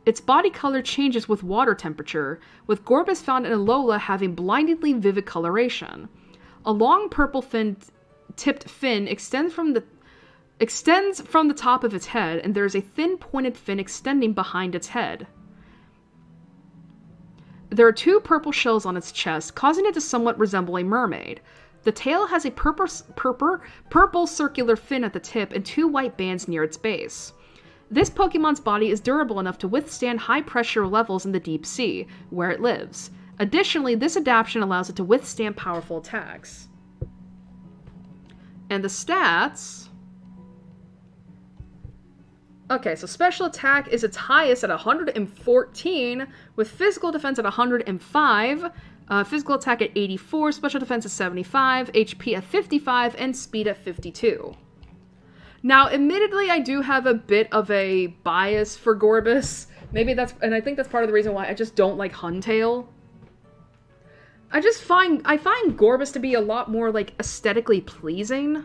Its body color changes with water temperature, with Gorbis found in Alola having blindingly vivid coloration. A long purple tipped fin extends from the top of its head, and there is a thin pointed fin extending behind its head. There are 2 purple shells on its chest, causing it to somewhat resemble a mermaid. The tail has a purple circular fin at the tip and 2 white bands near its base. This Pokemon's body is durable enough to withstand high pressure levels in the deep sea, where it lives. Additionally, this adaptation allows it to withstand powerful attacks. And the stats... Okay, so special attack is its highest at 114, with physical defense at 105, physical attack at 84, special defense at 75, HP at 55, and speed at 52. Now, admittedly, I do have a bit of a bias for Gorbis. Maybe that's, and I think that's part of the reason why I just don't like Huntail. I find Gorbis to be a lot more, like, aesthetically pleasing.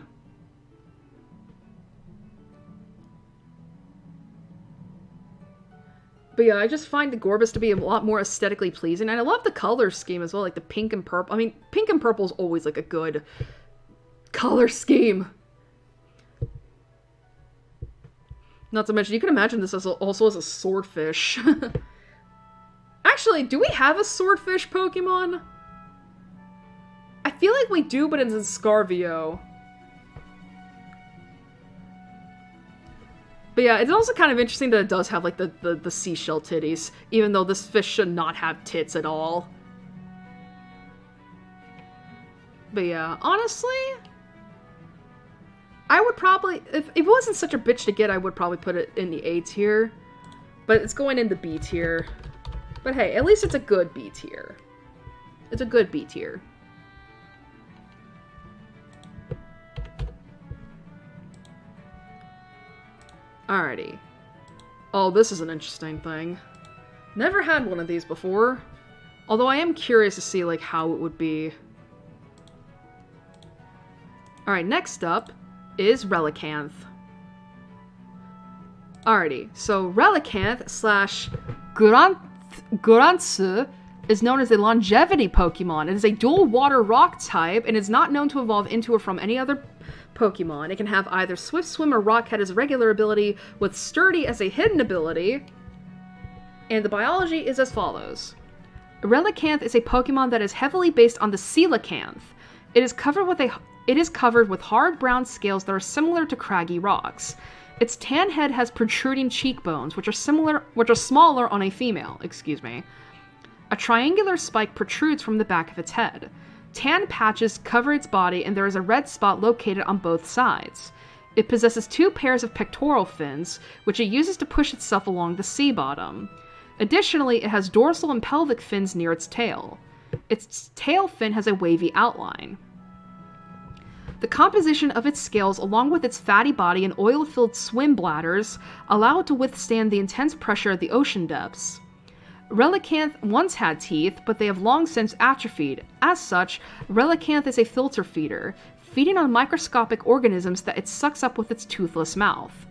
But yeah, I just find the Gorbis to be a lot more aesthetically pleasing. And I love the color scheme as well, like the pink and purple. I mean, pink and purple is always like a good color scheme. Not to mention, you can imagine this also as a swordfish. Actually, do we have a swordfish Pokemon? I feel like we do, but it's in ScarVio. But yeah, it's also kind of interesting that it does have, like, the seashell titties, even though this fish should not have tits at all. But yeah, honestly, I would probably, if it wasn't such a bitch to get, I would probably put it in the A tier. But it's going in the B tier. But hey, at least it's a good B tier. It's a good B tier. Alrighty. Oh, this is an interesting thing. Never had one of these before. Although I am curious to see, like, how it would be. Alright, next up is Relicanth. Alrighty, so Relicanth slash Gurantsu is known as a longevity Pokemon. It is a dual water rock type and is not known to evolve into or from any other Pokemon. It can have either Swift Swim or Rock Head as a regular ability, with Sturdy as a hidden ability. And the biology is as follows. Relicanth is a Pokemon that is heavily based on the Coelacanth. It is covered with hard brown scales that are similar to craggy rocks. Its tan head has protruding cheekbones, which are smaller on a female. A triangular spike protrudes from the back of its head. Tan patches cover its body, and there is a red spot located on both sides. It possesses 2 pairs of pectoral fins, which it uses to push itself along the sea bottom. Additionally, it has dorsal and pelvic fins near its tail. Its tail fin has a wavy outline. The composition of its scales, along with its fatty body and oil-filled swim bladders, allow it to withstand the intense pressure at the ocean depths. Relicanth once had teeth, but they have long since atrophied. As such, Relicanth is a filter feeder, feeding on microscopic organisms that it sucks up with its toothless mouth.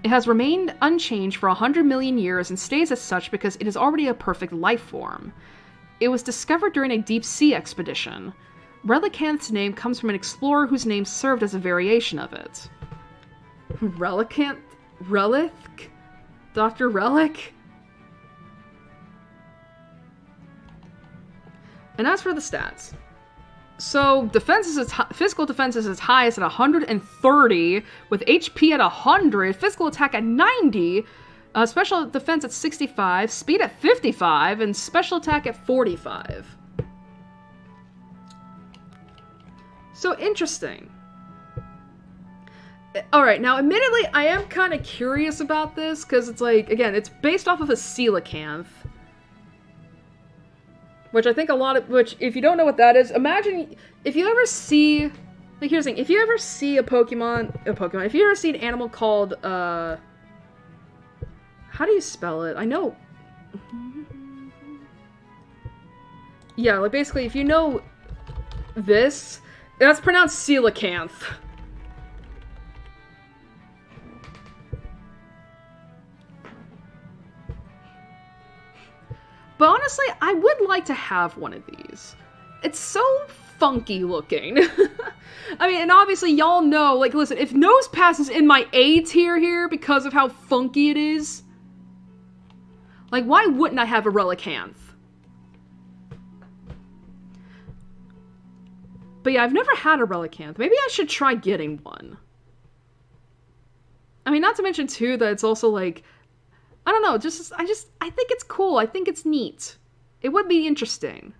It has remained unchanged for 100 million years and stays as such because it is already a perfect life form. It was discovered during a deep-sea expedition. Relicanth's name comes from an explorer whose name served as a variation of it. Relicanth? Relic? Dr. Relic? And as for the stats, so physical defense is its highest at 130, with HP at 100, physical attack at 90, special defense at 65, speed at 55, and special attack at 45. So interesting. Alright, now admittedly, I am kind of curious about this, because it's like, again, it's based off of a Coelacanth. Which I think which, if you don't know what that is, imagine, if you ever see, like, here's the thing, if you ever see if you ever see an animal called, How do you spell it? I know... Yeah, like basically, if you know this, that's pronounced coelacanth. But honestly, I would like to have one of these. It's so funky looking. I mean, and obviously y'all know, like, listen, if Nosepass is in my A tier here because of how funky it is, like, why wouldn't I have a Relicanth? But yeah, I've never had a Relicanth. Maybe I should try getting one. I mean, not to mention, too, that it's also, like, I don't know, I think it's cool. I think it's neat. It would be interesting.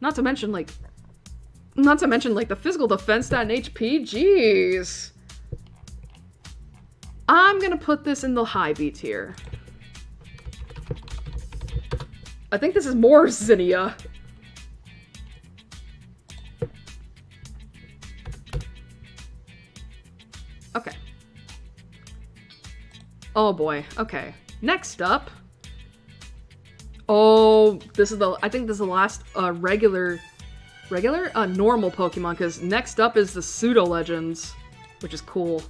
Not to mention, like, the physical defense stat and HP. Jeez. I'm gonna put this in the high B tier. I think this is more Zinnia. Okay. Oh boy. Okay. Next up. Oh, I think this is the last normal Pokemon, because next up is the Pseudo Legends, which is cool.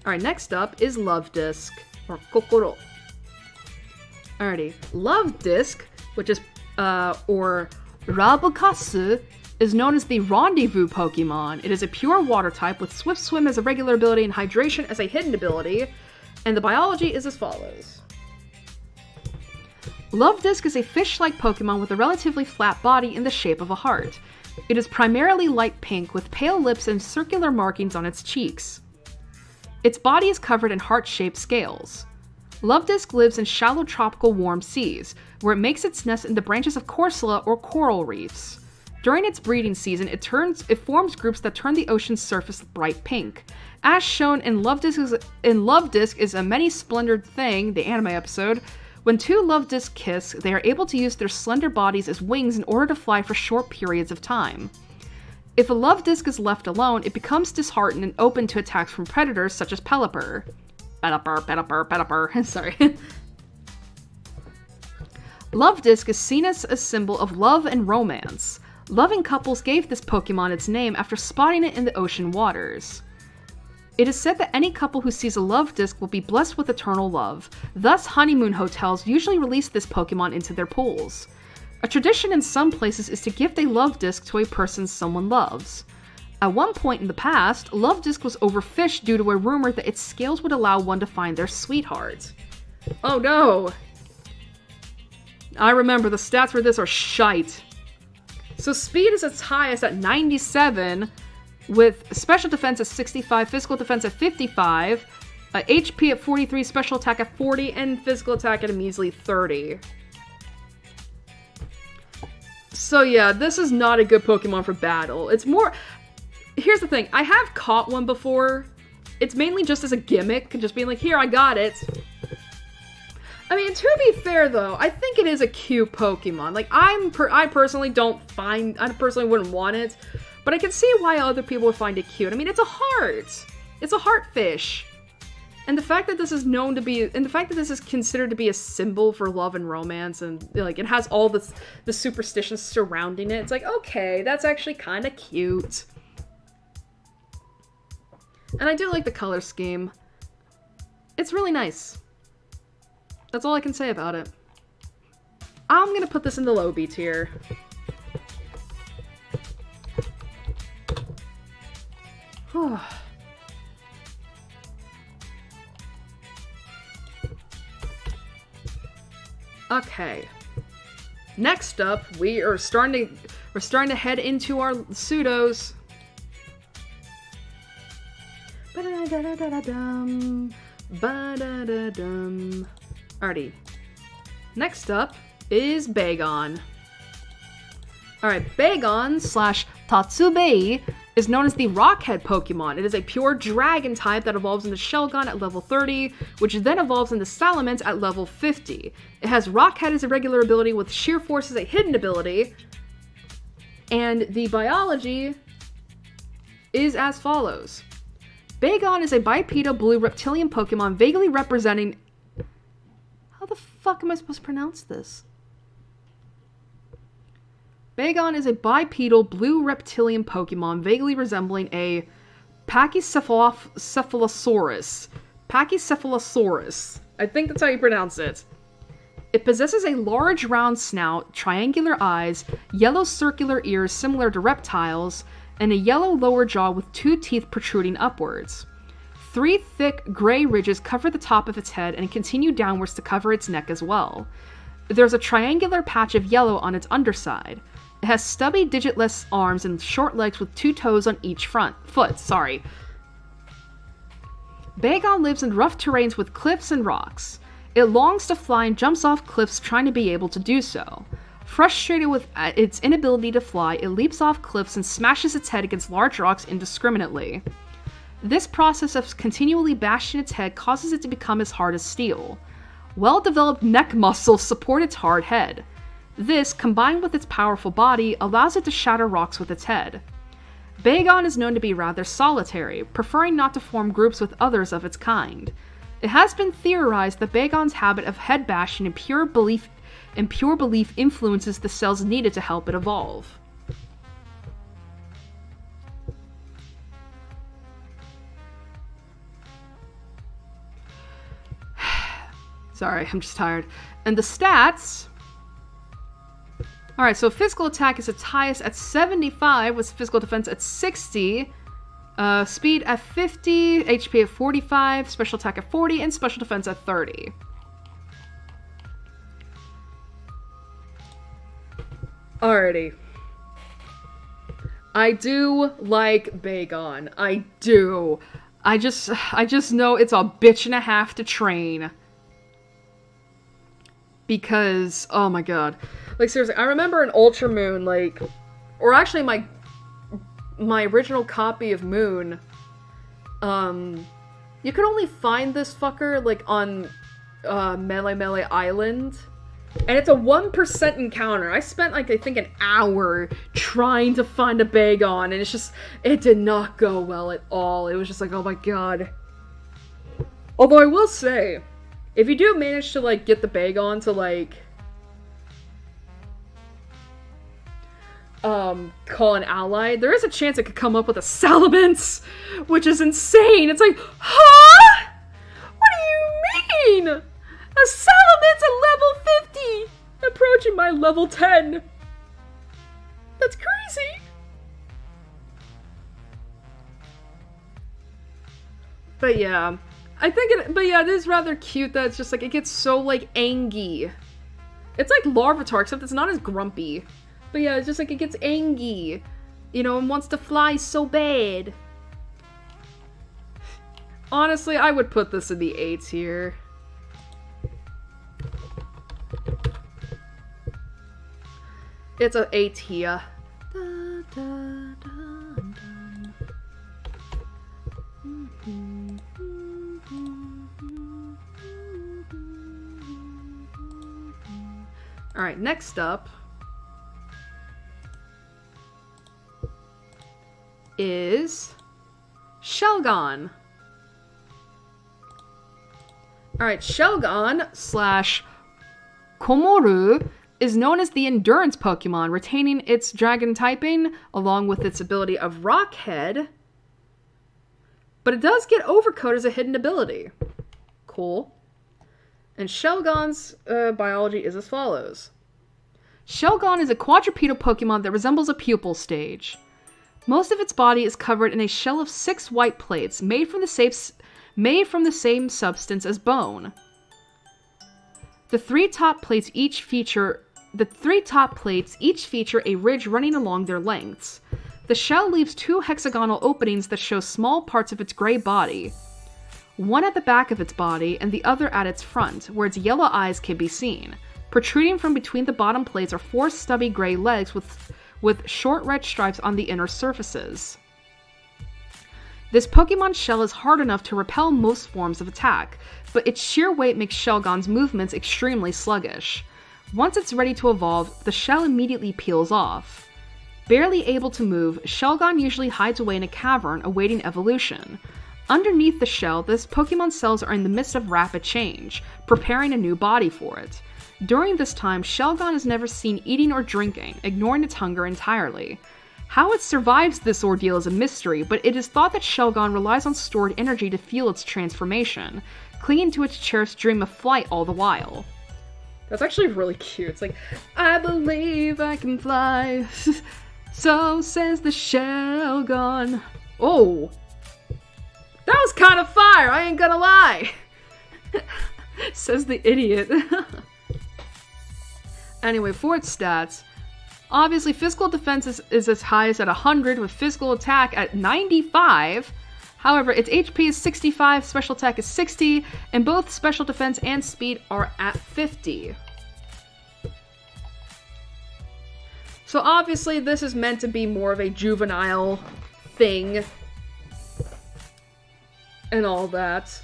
Alright, next up is Love Disc, or Kokoro. Alrighty, Love Disc, which is, or Rabukasu, is known as the Rendezvous Pokemon. It is a pure water type with Swift Swim as a regular ability and Hydration as a hidden ability, and the biology is as follows. Love Disc is a fish-like Pokemon with a relatively flat body in the shape of a heart. It is primarily light pink with pale lips and circular markings on its cheeks. Its body is covered in heart-shaped scales. Love Disc lives in shallow tropical warm seas, where it makes its nest in the branches of Corsola or coral reefs. During its breeding season, it forms groups that turn the ocean's surface bright pink. As shown in Love Disc is a many splendored thing, the anime episode. When two Love Disc kiss, they are able to use their slender bodies as wings in order to fly for short periods of time. If a Love Disc is left alone, it becomes disheartened and open to attacks from predators such as Pelipper. Sorry. Love Disc is seen as a symbol of love and romance. Loving couples gave this Pokemon its name after spotting it in the ocean waters. It is said that any couple who sees a Love Disc will be blessed with eternal love. Thus, honeymoon hotels usually release this Pokemon into their pools. A tradition in some places is to gift a Love Disc to a person someone loves. At one point in the past, Love Disc was overfished due to a rumor that its scales would allow one to find their sweetheart. Oh no! I remember, the stats for this are shite. So speed is its highest at 97, with special defense at 65, physical defense at 55, HP at 43, special attack at 40, and physical attack at a measly 30. So yeah, this is not a good Pokemon for battle. It's more... Here's the thing, I have caught one before. It's mainly just as a gimmick, just being like, here, I got it. I mean, to be fair though, I think it is a cute Pokemon. Like, I personally wouldn't want it, but I can see why other people would find it cute. I mean, it's a heart. It's a heart fish. And the fact that this is considered to be a symbol for love and romance, and like it has all the superstitions surrounding it, it's like, okay, that's actually kind of cute. And I do like the color scheme. It's really nice. That's all I can say about it. I'm gonna put this in the low B tier. Okay. Next up, we're starting to head into our pseudos. Ba-da-da-da-da-dum. Ba-da-da-dum. Alrighty. Next up is Bagon. Alright, Bagon / Tatsubei is known as the Rockhead Pokemon. It is a pure dragon type that evolves into Shelgon at level 30, which then evolves into Salamence at level 50. It has Rockhead as a regular ability with Sheer Force as a hidden ability, and the biology is as follows. Bagon is a bipedal blue reptilian Pokemon vaguely representing... How the fuck am I supposed to pronounce this? Bagon is a bipedal blue reptilian Pokemon vaguely resembling a Pachycephalosaurus. Pachycephalosaurus. I think that's how you pronounce it. It possesses a large round snout, triangular eyes, yellow circular ears similar to reptiles, and a yellow lower jaw with 2 teeth protruding upwards. 3 thick gray ridges cover the top of its head and continue downwards to cover its neck as well. There's a triangular patch of yellow on its underside. It has stubby, digitless arms and short legs with 2 toes on each foot. Bagon lives in rough terrains with cliffs and rocks. It longs to fly and jumps off cliffs trying to be able to do so. Frustrated with its inability to fly, it leaps off cliffs and smashes its head against large rocks indiscriminately. This process of continually bashing its head causes it to become as hard as steel. Well-developed neck muscles support its hard head. This, combined with its powerful body, allows it to shatter rocks with its head. Bagon is known to be rather solitary, preferring not to form groups with others of its kind. It has been theorized that Bagon's habit of head bashing and pure belief influences the cells needed to help it evolve. Sorry, I'm just tired. And the stats... Alright, so physical attack is its highest at 75, with physical defense at 60, speed at 50, HP at 45, special attack at 40, and special defense at 30. Alrighty. I do like Bagon. I do. I just know it's a bitch and a half to train. Because, oh my god. Like, seriously, I remember in Ultra Moon, like... Or actually, my original copy of Moon, you could only find this fucker, like, on, Melee Island. And it's a 1% encounter. I spent, like, I think an hour trying to find a Bagon, and it's just... It did not go well at all. It was just like, oh my god. Although I will say, if you do manage to, like, get the Bagon to, like... call an ally, there is a chance it could come up with a Salamence, which is insane. It's like, huh? What do you mean? A Salamence at level 50! Approaching my level 10. That's crazy! But yeah, I think it is rather cute that it's just like, it gets so, like, angy. It's like Larvitar, except it's not as grumpy. But yeah, it's just like, it gets angy, you know, and wants to fly so bad. Honestly, I would put this in the A tier. It's a A tier. Alright, next up is Shelgon. Alright, Shelgon slash Komoru is known as the Endurance Pokemon, retaining its Dragon typing along with its ability of Rock Head. But it does get Overcoat as a hidden ability. Cool. And Shelgon's biology is as follows. Shelgon is a quadrupedal Pokemon that resembles a pupil stage. Most of its body is covered in a shell of 6 white plates made from the same substance as bone. The three top plates each feature a ridge running along their lengths. The shell leaves 2 hexagonal openings that show small parts of its gray body. One at the back of its body and the other at its front, where its yellow eyes can be seen. Protruding from between the bottom plates are 4 stubby gray legs with short red stripes on the inner surfaces. This Pokemon shell is hard enough to repel most forms of attack, but its sheer weight makes Shelgon's movements extremely sluggish. Once it's ready to evolve, the shell immediately peels off. Barely able to move, Shelgon usually hides away in a cavern awaiting evolution. Underneath the shell, this Pokemon's cells are in the midst of rapid change, preparing a new body for it. During this time, Shelgon is never seen eating or drinking, ignoring its hunger entirely. How it survives this ordeal is a mystery, but it is thought that Shelgon relies on stored energy to fuel its transformation, clinging to its cherished dream of flight all the while. That's actually really cute. It's like, I believe I can fly, so says the Shelgon. Oh! That was kind of fire, I ain't gonna lie! Says the idiot. Anyway, for its stats, obviously physical defense is as high as at 100, with physical attack at 95. However, its HP is 65, special attack is 60, and both special defense and speed are at 50. So obviously this is meant to be more of a juvenile thing. And all that.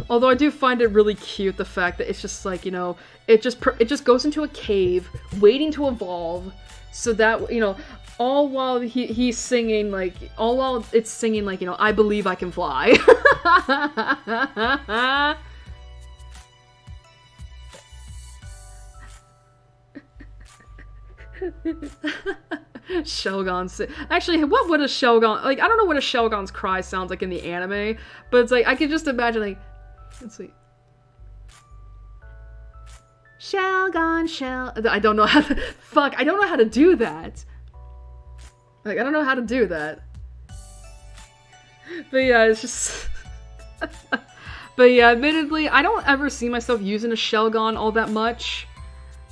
Although I do find it really cute, the fact that it's just like, you know, it just goes into a cave, waiting to evolve, so that, you know, all while he's singing, like, all while it's singing, like, you know, I believe I can fly. Shelgon's... Actually, what would a Shelgon... Like, I don't know what a Shelgon's cry sounds like in the anime, but it's like, I can just imagine, like... Let's see. Shelgon, I don't know how to... Fuck, I don't know how to do that. Like, I don't know how to do that. But yeah, it's just... But yeah, admittedly, I don't ever see myself using a Shelgon all that much.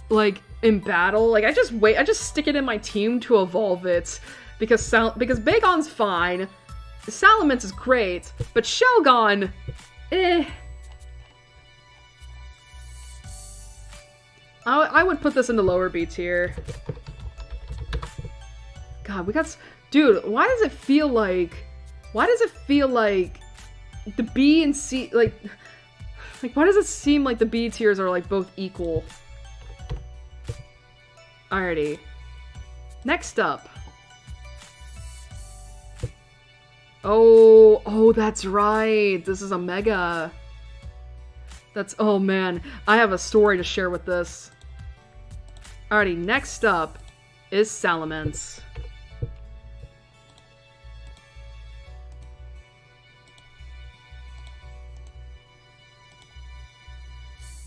Like, in battle. Like, I just stick it in my team to evolve it. Because Bagon's fine. Salamence is great. But Shelgon... I would put this in the lower B tier. God, we got... Dude, why does it feel like the B and C... Like, why does it seem like the B tiers are, like, both equal? Alrighty. Next up. Oh, that's right. This is a Mega. Oh man, I have a story to share with this. Alrighty, next up is Salamence.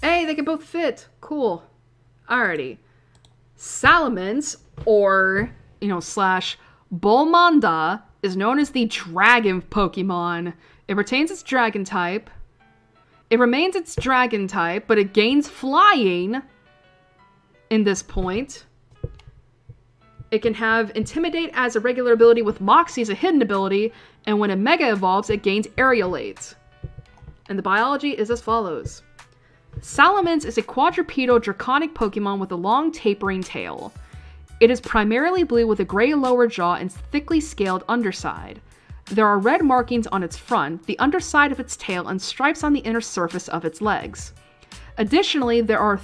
Hey, they can both fit. Cool. Alrighty. Salamence, or, you know, slash Bolmanda, is known as the Dragon Pokemon. It retains its Dragon type. It remains its Dragon type, but it gains Flying in this point. It can have Intimidate as a regular ability with Moxie as a hidden ability, and when a Mega evolves, it gains Aerialate. And the biology is as follows. Salamence is a quadrupedal draconic Pokemon with a long tapering tail. It is primarily blue with a gray lower jaw and thickly scaled underside. There are red markings on its front, the underside of its tail, and stripes on the inner surface of its legs. Additionally, there are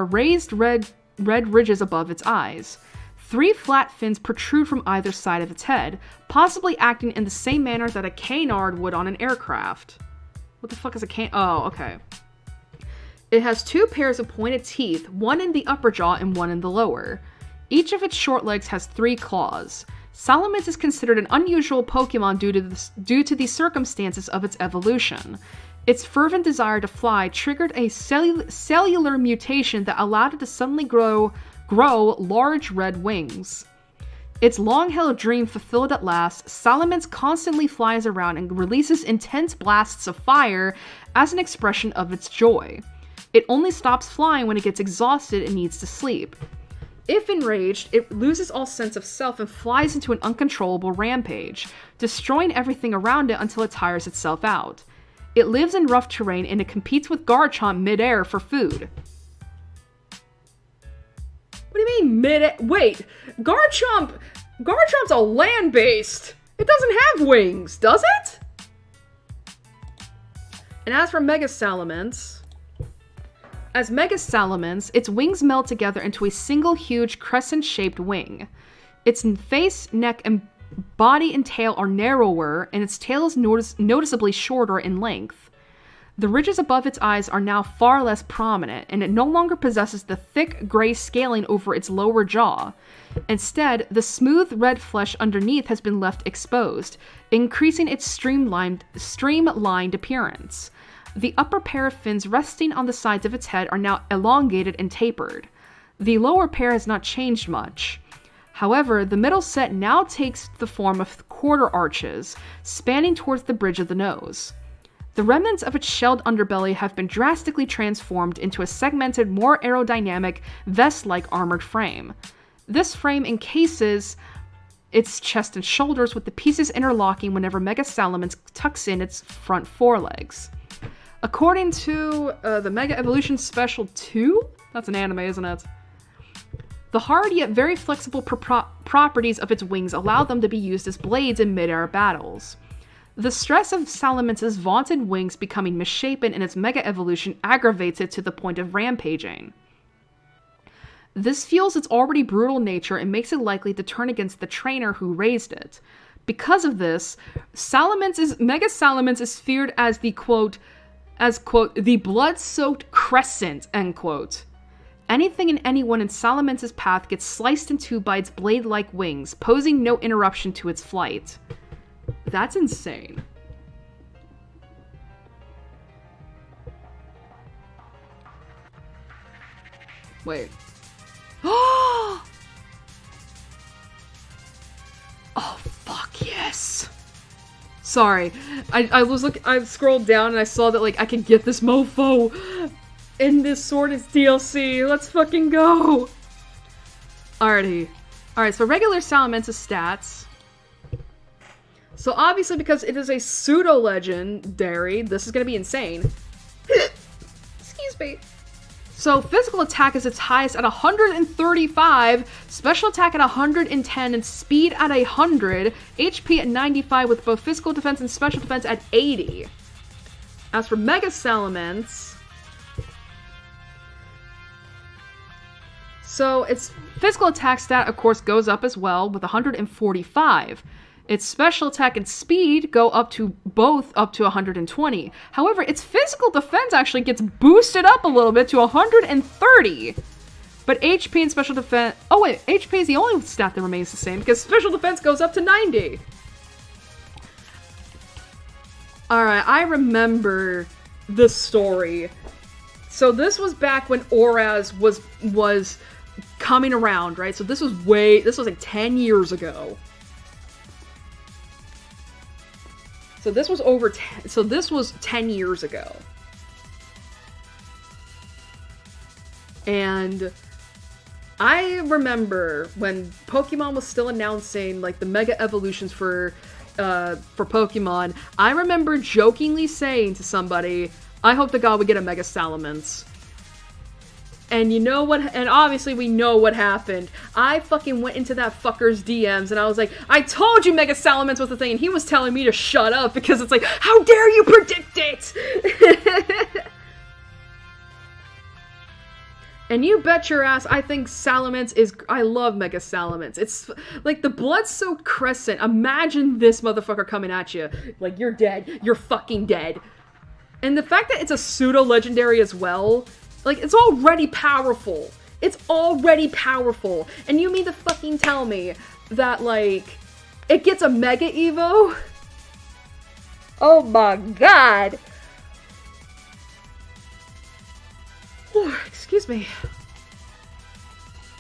raised red ridges above its eyes. 3 flat fins protrude from either side of its head, possibly acting in the same manner that a canard would on an aircraft. What the fuck is a can? Oh, okay. It has 2 pairs of pointed teeth, one in the upper jaw and one in the lower. Each of its short legs has 3 claws. Salamence is considered an unusual Pokemon due to the circumstances of its evolution. Its fervent desire to fly triggered a cellular mutation that allowed it to suddenly grow large red wings. Its long-held dream fulfilled at last, Salamence constantly flies around and releases intense blasts of fire as an expression of its joy. It only stops flying when it gets exhausted and needs to sleep. If enraged, it loses all sense of self and flies into an uncontrollable rampage, destroying everything around it until it tires itself out. It lives in rough terrain and it competes with Garchomp mid-air for food. What do you mean mid-air? Wait, Garchomp's a land-based. It doesn't have wings, does it? And as for Mega Salamence, its wings meld together into a single huge crescent-shaped wing. Its face, neck, and body and tail are narrower, and its tail is noticeably shorter in length. The ridges above its eyes are now far less prominent, and it no longer possesses the thick gray scaling over its lower jaw. Instead, the smooth red flesh underneath has been left exposed, increasing its streamlined appearance. The upper pair of fins resting on the sides of its head are now elongated and tapered. The lower pair has not changed much. However, the middle set now takes the form of quarter arches, spanning towards the bridge of the nose. The remnants of its shelled underbelly have been drastically transformed into a segmented, more aerodynamic, vest-like armored frame. This frame encases its chest and shoulders, with the pieces interlocking whenever Mega Salamence tucks in its front forelegs. According to the Mega Evolution Special 2, that's an anime, isn't it? The hard yet very flexible properties of its wings allow them to be used as blades in mid-air battles. The stress of Salamence's vaunted wings becoming misshapen in its Mega Evolution aggravates it to the point of rampaging. This fuels its already brutal nature and makes it likely to turn against the trainer who raised it. Because of this, Mega Salamence is feared as the quote, the blood-soaked crescent, end quote. Anything and anyone in Salamence's path gets sliced in two by its blade-like wings, posing no interruption to its flight. That's insane. Wait. Oh, fuck yes. Sorry. I scrolled down and I saw that, like, I could get this mofo in this Sword's DLC. Let's fucking go. Alrighty. Alright, so regular Salamence's stats. So obviously, because it is a pseudo-legendary, this is gonna be insane. Excuse me. So physical attack is its highest at 135, special attack at 110, and speed at 100, HP at 95, with both physical defense and special defense at 80. As for Mega Salamence, so its physical attack stat, of course, goes up as well with 145. Its special attack and speed go up to 120. However, its physical defense actually gets boosted up a little bit to 130. But HP and special defense... Oh wait, HP is the only stat that remains the same, because special defense goes up to 90. Alright, I remember this story. So this was back when Oraz was coming around, right? So this was like 10 years ago. So this was 10 years ago. And I remember when Pokemon was still announcing, like, the Mega Evolutions for Pokemon, I remember jokingly saying to somebody, I hope to God we get a Mega Salamence. And you know what? And obviously we know what happened. I fucking went into that fucker's DMs and I was like, I told you Mega Salamence was the thing. And he was telling me to shut up because it's like, how dare you predict it? And you bet your ass, I think Salamence is... I love Mega Salamence. It's like the blood-soaked crescent. Imagine this motherfucker coming at you. Like, you're dead. You're fucking dead. And the fact that it's a pseudo-legendary as well... Like, it's already powerful. It's already powerful. And you mean to fucking tell me that, like, it gets a Mega Evo? Oh my god. Oh, excuse me.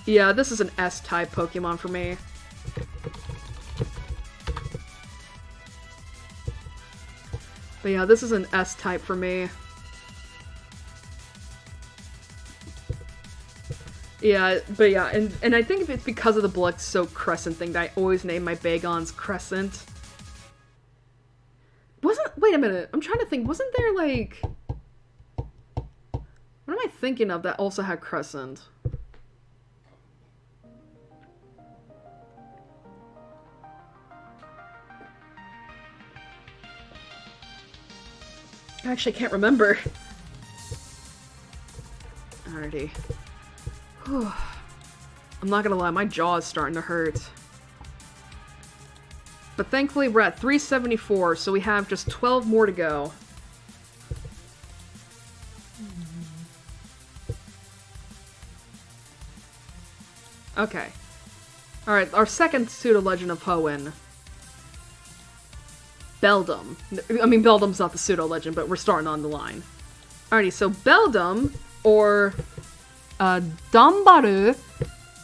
Yeah, this is an S-type Pokemon for me. But yeah, this is an S-type for me. Yeah, but yeah, and I think it's because of the blood-soaked crescent thing that I always name my Bagons Crescent. Wait a minute, I'm trying to think, wasn't there, like... What am I thinking of that also had crescent? I actually can't remember. Alrighty. I'm not gonna lie, my jaw is starting to hurt. But thankfully we're at 374, so we have just 12 more to go. Okay. Alright, our second pseudo-legend of Hoenn. Beldum. I mean, Beldum's not the pseudo-legend, but we're starting on the line. Alrighty, so Beldum, or Dambaru,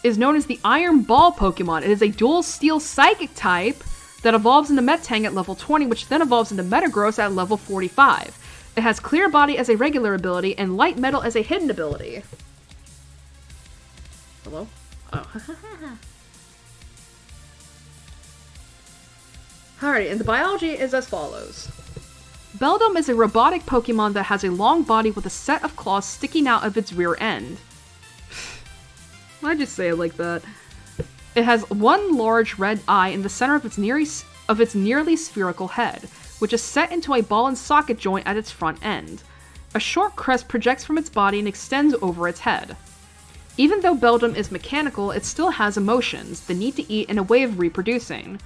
is known as the Iron Ball Pokemon. It is a dual steel psychic type that evolves into Metang at level 20, which then evolves into Metagross at level 45. It has Clear Body as a regular ability, and Light Metal as a hidden ability. Hello? Oh. Alright, and the biology is as follows. Beldum is a robotic Pokemon that has a long body with a set of claws sticking out of its rear end. Why'd you say it like that? It has one large red eye in the center of its nearly spherical head, which is set into a ball and socket joint at its front end. A short crest projects from its body and extends over its head. Even though Beldum is mechanical, it still has emotions, the need to eat, and a way of reproducing.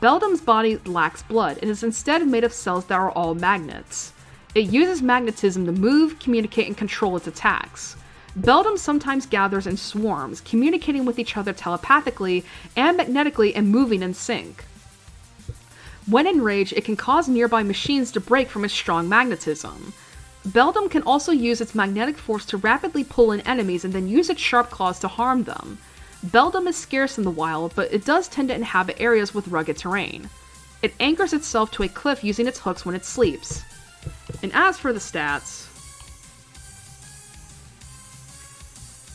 Beldum's body lacks blood. It is instead made of cells that are all magnets. It uses magnetism to move, communicate, and control its attacks. Beldum sometimes gathers in swarms, communicating with each other telepathically and magnetically and moving in sync. When enraged, it can cause nearby machines to break from its strong magnetism. Beldum can also use its magnetic force to rapidly pull in enemies and then use its sharp claws to harm them. Beldum is scarce in the wild, but it does tend to inhabit areas with rugged terrain. It anchors itself to a cliff using its hooks when it sleeps. And as for the stats...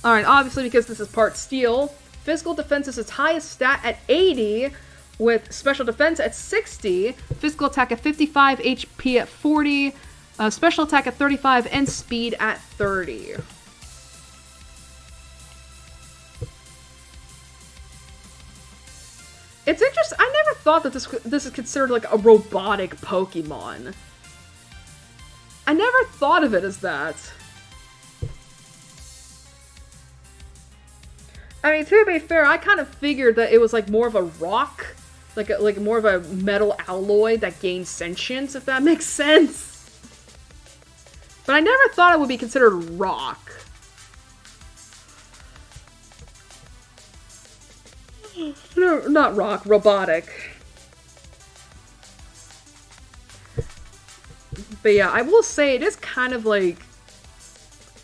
Alright, obviously because this is part steel, physical defense is its highest stat at 80, with special defense at 60, physical attack at 55, HP at 40, special attack at 35, and speed at 30. It's interesting. I never thought that this is considered like a robotic Pokemon. I never thought of it as that. I mean, to be fair, I kind of figured that it was like more of a rock, like more of a metal alloy that gains sentience, if that makes sense. But I never thought it would be considered rock. No, not rock, robotic. But yeah, I will say it is kind of like...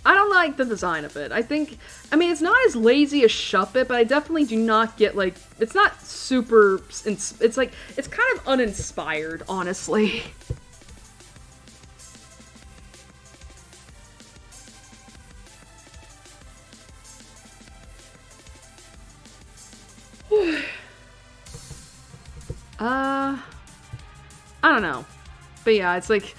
I don't like the design of it. I mean, it's not as lazy as Shuppet, but I definitely do not get, like... It's not super... It's like... It's kind of uninspired, honestly. I don't know. But yeah, it's like...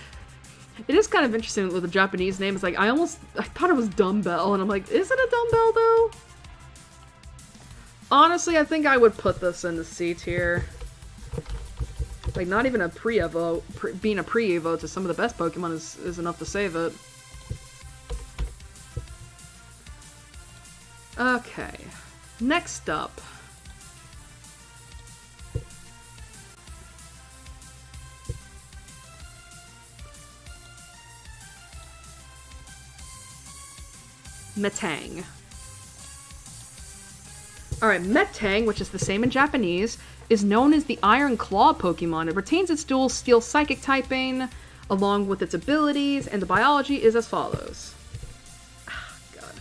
It is kind of interesting with the Japanese name. It's like, I thought it was Dumbbell, and I'm like, is it a dumbbell, though? Honestly, I think I would put this in the C tier. Like, not even a pre-Evo, being a pre-Evo to some of the best Pokemon is enough to save it. Okay. Next up. Metang. Alright, Metang, which is the same in Japanese, is known as the Iron Claw Pokemon. It retains its dual Steel Psychic typing, along with its abilities, and the biology is as follows. God.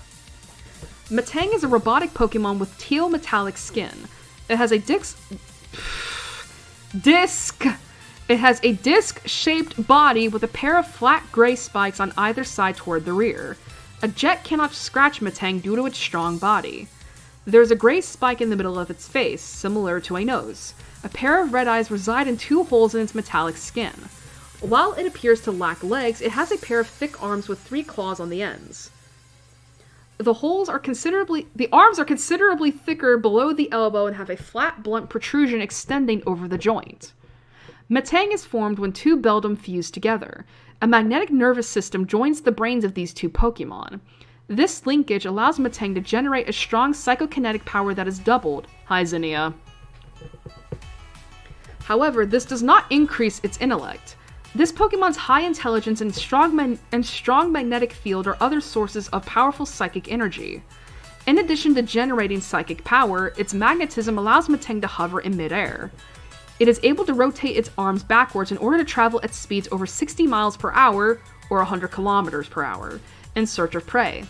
Metang is a robotic Pokemon with teal metallic skin. It has a It has a disc-shaped body with a pair of flat gray spikes on either side toward the rear. A jet cannot scratch Metang due to its strong body. There's a gray spike in the middle of its face, similar to a nose. A pair of red eyes reside in two holes in its metallic skin. While it appears to lack legs, it has a pair of thick arms with 3 claws on the ends. The arms are considerably thicker below the elbow and have a flat, blunt protrusion extending over the joint. Metang is formed when 2 Beldum fuse together. A magnetic nervous system joins the brains of these 2 Pokemon. This linkage allows Metang to generate a strong psychokinetic power that is doubled. Hi, Zinnia. However, this does not increase its intellect. This Pokemon's high intelligence and strong magnetic field are other sources of powerful psychic energy. In addition to generating psychic power, its magnetism allows Metang to hover in midair. It is able to rotate its arms backwards in order to travel at speeds over 60 miles per hour, or 100 kilometers per hour, in search of prey.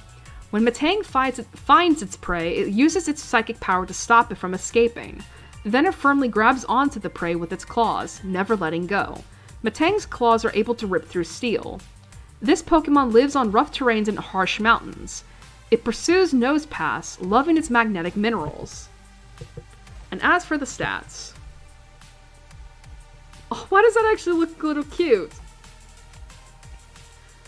When Metang finds its prey, it uses its psychic power to stop it from escaping. Then it firmly grabs onto the prey with its claws, never letting go. Metang's claws are able to rip through steel. This Pokemon lives on rough terrains and harsh mountains. It pursues Nosepass, loving its magnetic minerals. And as for the stats... Oh, why does that actually look a little cute?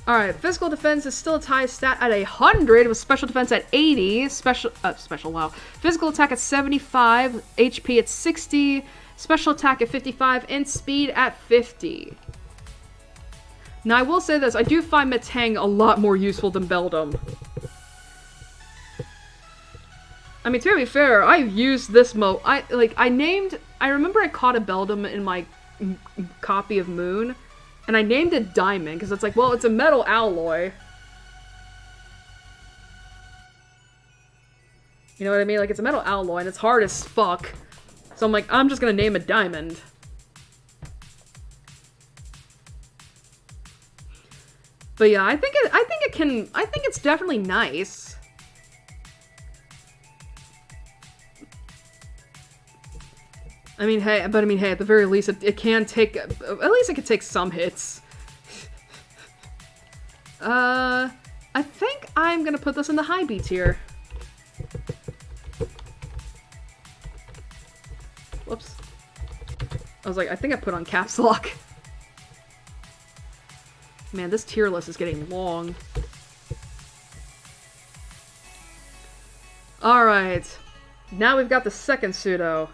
Alright, physical defense is still its highest stat at 100, with special defense at 80, physical attack at 75, HP at 60, special attack at 55, and speed at 50. Now, I will say this, I do find Metang a lot more useful than Beldum. I mean, to be fair, I've used this I remember I caught a Beldum in my copy of Moon, and I named it Diamond, because it's like, well, it's a metal alloy. You know what I mean? Like, it's a metal alloy, and it's hard as fuck. So I'm like, I'm just gonna name it Diamond. But yeah, I think it's definitely nice. I mean, hey, at the very least, it can take, at least it can take some hits. I think I'm gonna put this in the high B tier. Whoops. I was like, I think I put on caps lock. Man, this tier list is getting long. Alright. Now we've got the second pseudo.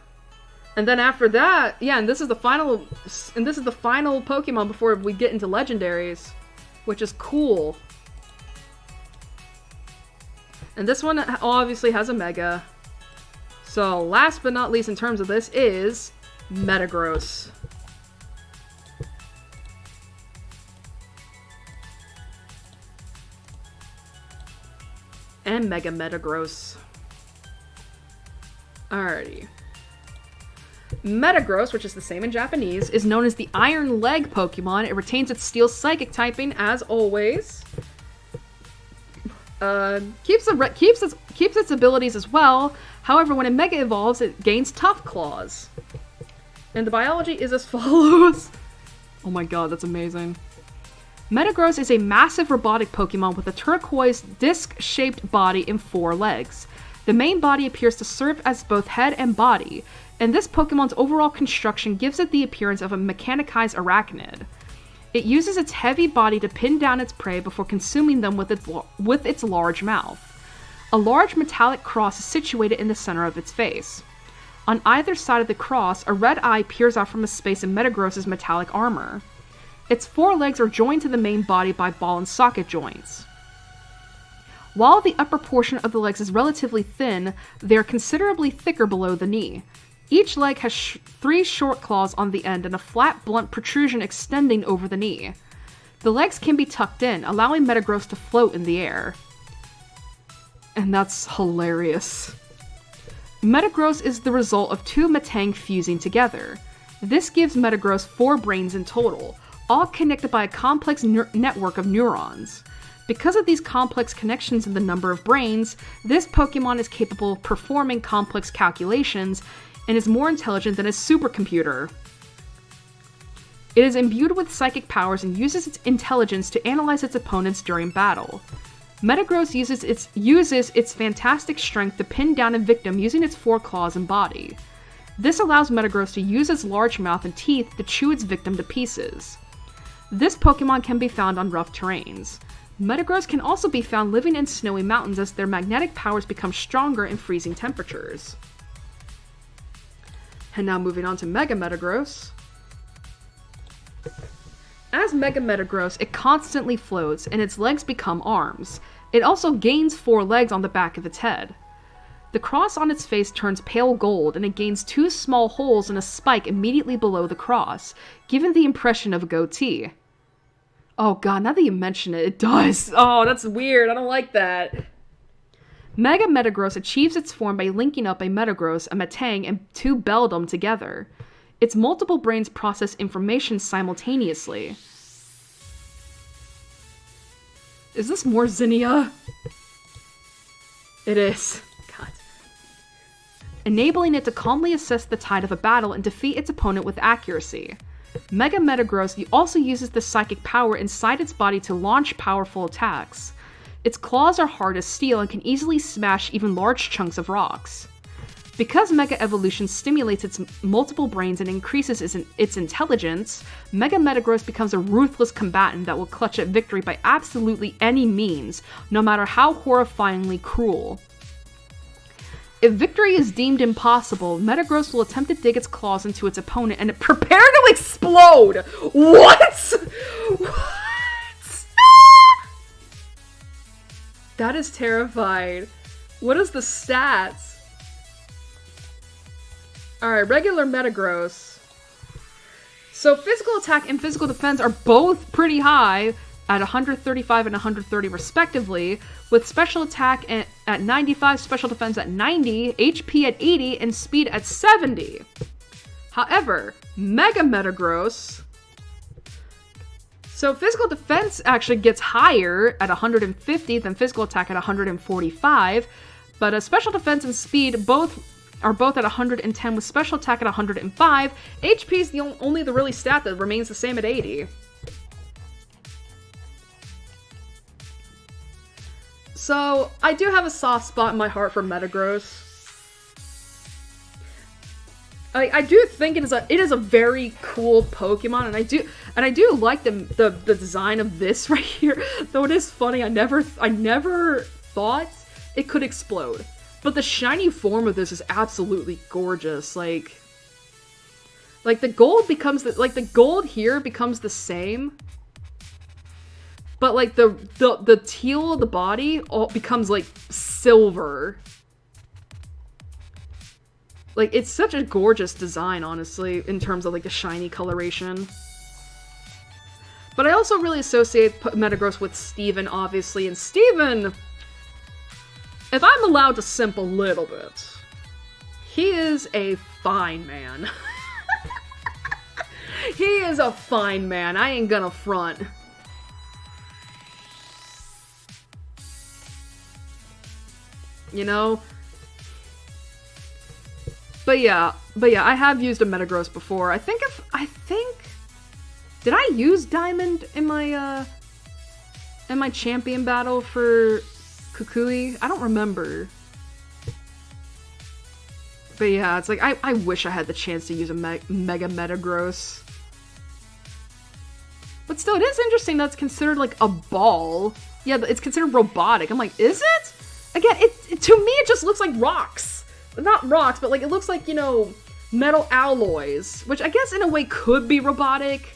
And then after that, yeah, and this is the final Pokemon before we get into legendaries, which is cool. And this one obviously has a Mega. So last but not least in terms of this is Metagross. And Mega Metagross. Alrighty. Metagross, which is the same in Japanese, is known as the Iron Leg Pokemon. It retains its Steel Psychic typing, as always. Keeps its abilities as well. However, when it Mega Evolves, it gains Tough Claws. And the biology is as follows. Oh my god, that's amazing. Metagross is a massive robotic Pokemon with a turquoise disc-shaped body and 4 legs. The main body appears to serve as both head and body, and this Pokemon's overall construction gives it the appearance of a mechanized arachnid. It uses its heavy body to pin down its prey before consuming them with its large mouth. A large metallic cross is situated in the center of its face. On either side of the cross, a red eye peers out from a space in Metagross's metallic armor. Its 4 legs are joined to the main body by ball and socket joints. While the upper portion of the legs is relatively thin, they are considerably thicker below the knee. Each leg has 3 short claws on the end and a flat, blunt protrusion extending over the knee. The legs can be tucked in, allowing Metagross to float in the air. And that's hilarious. Metagross is the result of 2 Metang fusing together. This gives Metagross 4 brains in total, all connected by a complex network of neurons. Because of these complex connections in the number of brains, this Pokemon is capable of performing complex calculations and is more intelligent than a supercomputer. It is imbued with psychic powers and uses its intelligence to analyze its opponents during battle. Metagross uses its fantastic strength to pin down a victim using its 4 claws and body. This allows Metagross to use its large mouth and teeth to chew its victim to pieces. This Pokemon can be found on rough terrains. Metagross can also be found living in snowy mountains as their magnetic powers become stronger in freezing temperatures. And now moving on to Mega Metagross. As Mega Metagross, it constantly floats, and its legs become arms. It also gains 4 legs on the back of its head. The cross on its face turns pale gold, and it gains 2 small holes and a spike immediately below the cross, giving the impression of a goatee. Oh god, now that you mention it, it does. Oh, that's weird. I don't like that. Mega Metagross achieves its form by linking up a Metagross, a Metang, and 2 Beldum together. Its multiple brains process information simultaneously. Is this more Zinnia? It is. God. Enabling it to calmly assess the tide of a battle and defeat its opponent with accuracy. Mega Metagross also uses the psychic power inside its body to launch powerful attacks. Its claws are hard as steel and can easily smash even large chunks of rocks. Because Mega Evolution stimulates its multiple brains and increases its intelligence, Mega Metagross becomes a ruthless combatant that will clutch at victory by absolutely any means, no matter how horrifyingly cruel. If victory is deemed impossible, Metagross will attempt to dig its claws into its opponent and prepare to explode! What?! What?! That is terrifying. What is the stats? Alright, regular Metagross. So physical attack and physical defense are both pretty high at 135 and 130 respectively, with special attack at 95, special defense at 90, HP at 80, and speed at 70. However, Mega Metagross... So physical defense actually gets higher at 150 than physical attack at 145, but a special defense and speed are both at 110 with special attack at 105. HP is only the really stat that remains the same at 80. So, I do have a soft spot in my heart for Metagross. I do think it is a very cool Pokemon, and I do like the design of this right here. Though it is funny, I never thought it could explode. But the shiny form of this is absolutely gorgeous. Like the gold becomes the gold here becomes the same. But like the teal of the body all becomes like silver. Like it's such a gorgeous design, honestly, in terms of like the shiny coloration. But I also really associate Metagross with Steven, obviously, and Steven, if I'm allowed to simp a little bit, he is a fine man. He is a fine man. I ain't gonna front. You know? But yeah, I have used a Metagross before. I think did I use Diamond in my champion battle for Kukui? I don't remember. But yeah, it's like, I wish I had the chance to use a Mega Metagross. But still, it is interesting that it's considered like a ball. Yeah, it's considered robotic. I'm like, is it? Again, to me, it just looks like rocks. Not rocks, but like, it looks like, you know, metal alloys. Which I guess in a way could be robotic.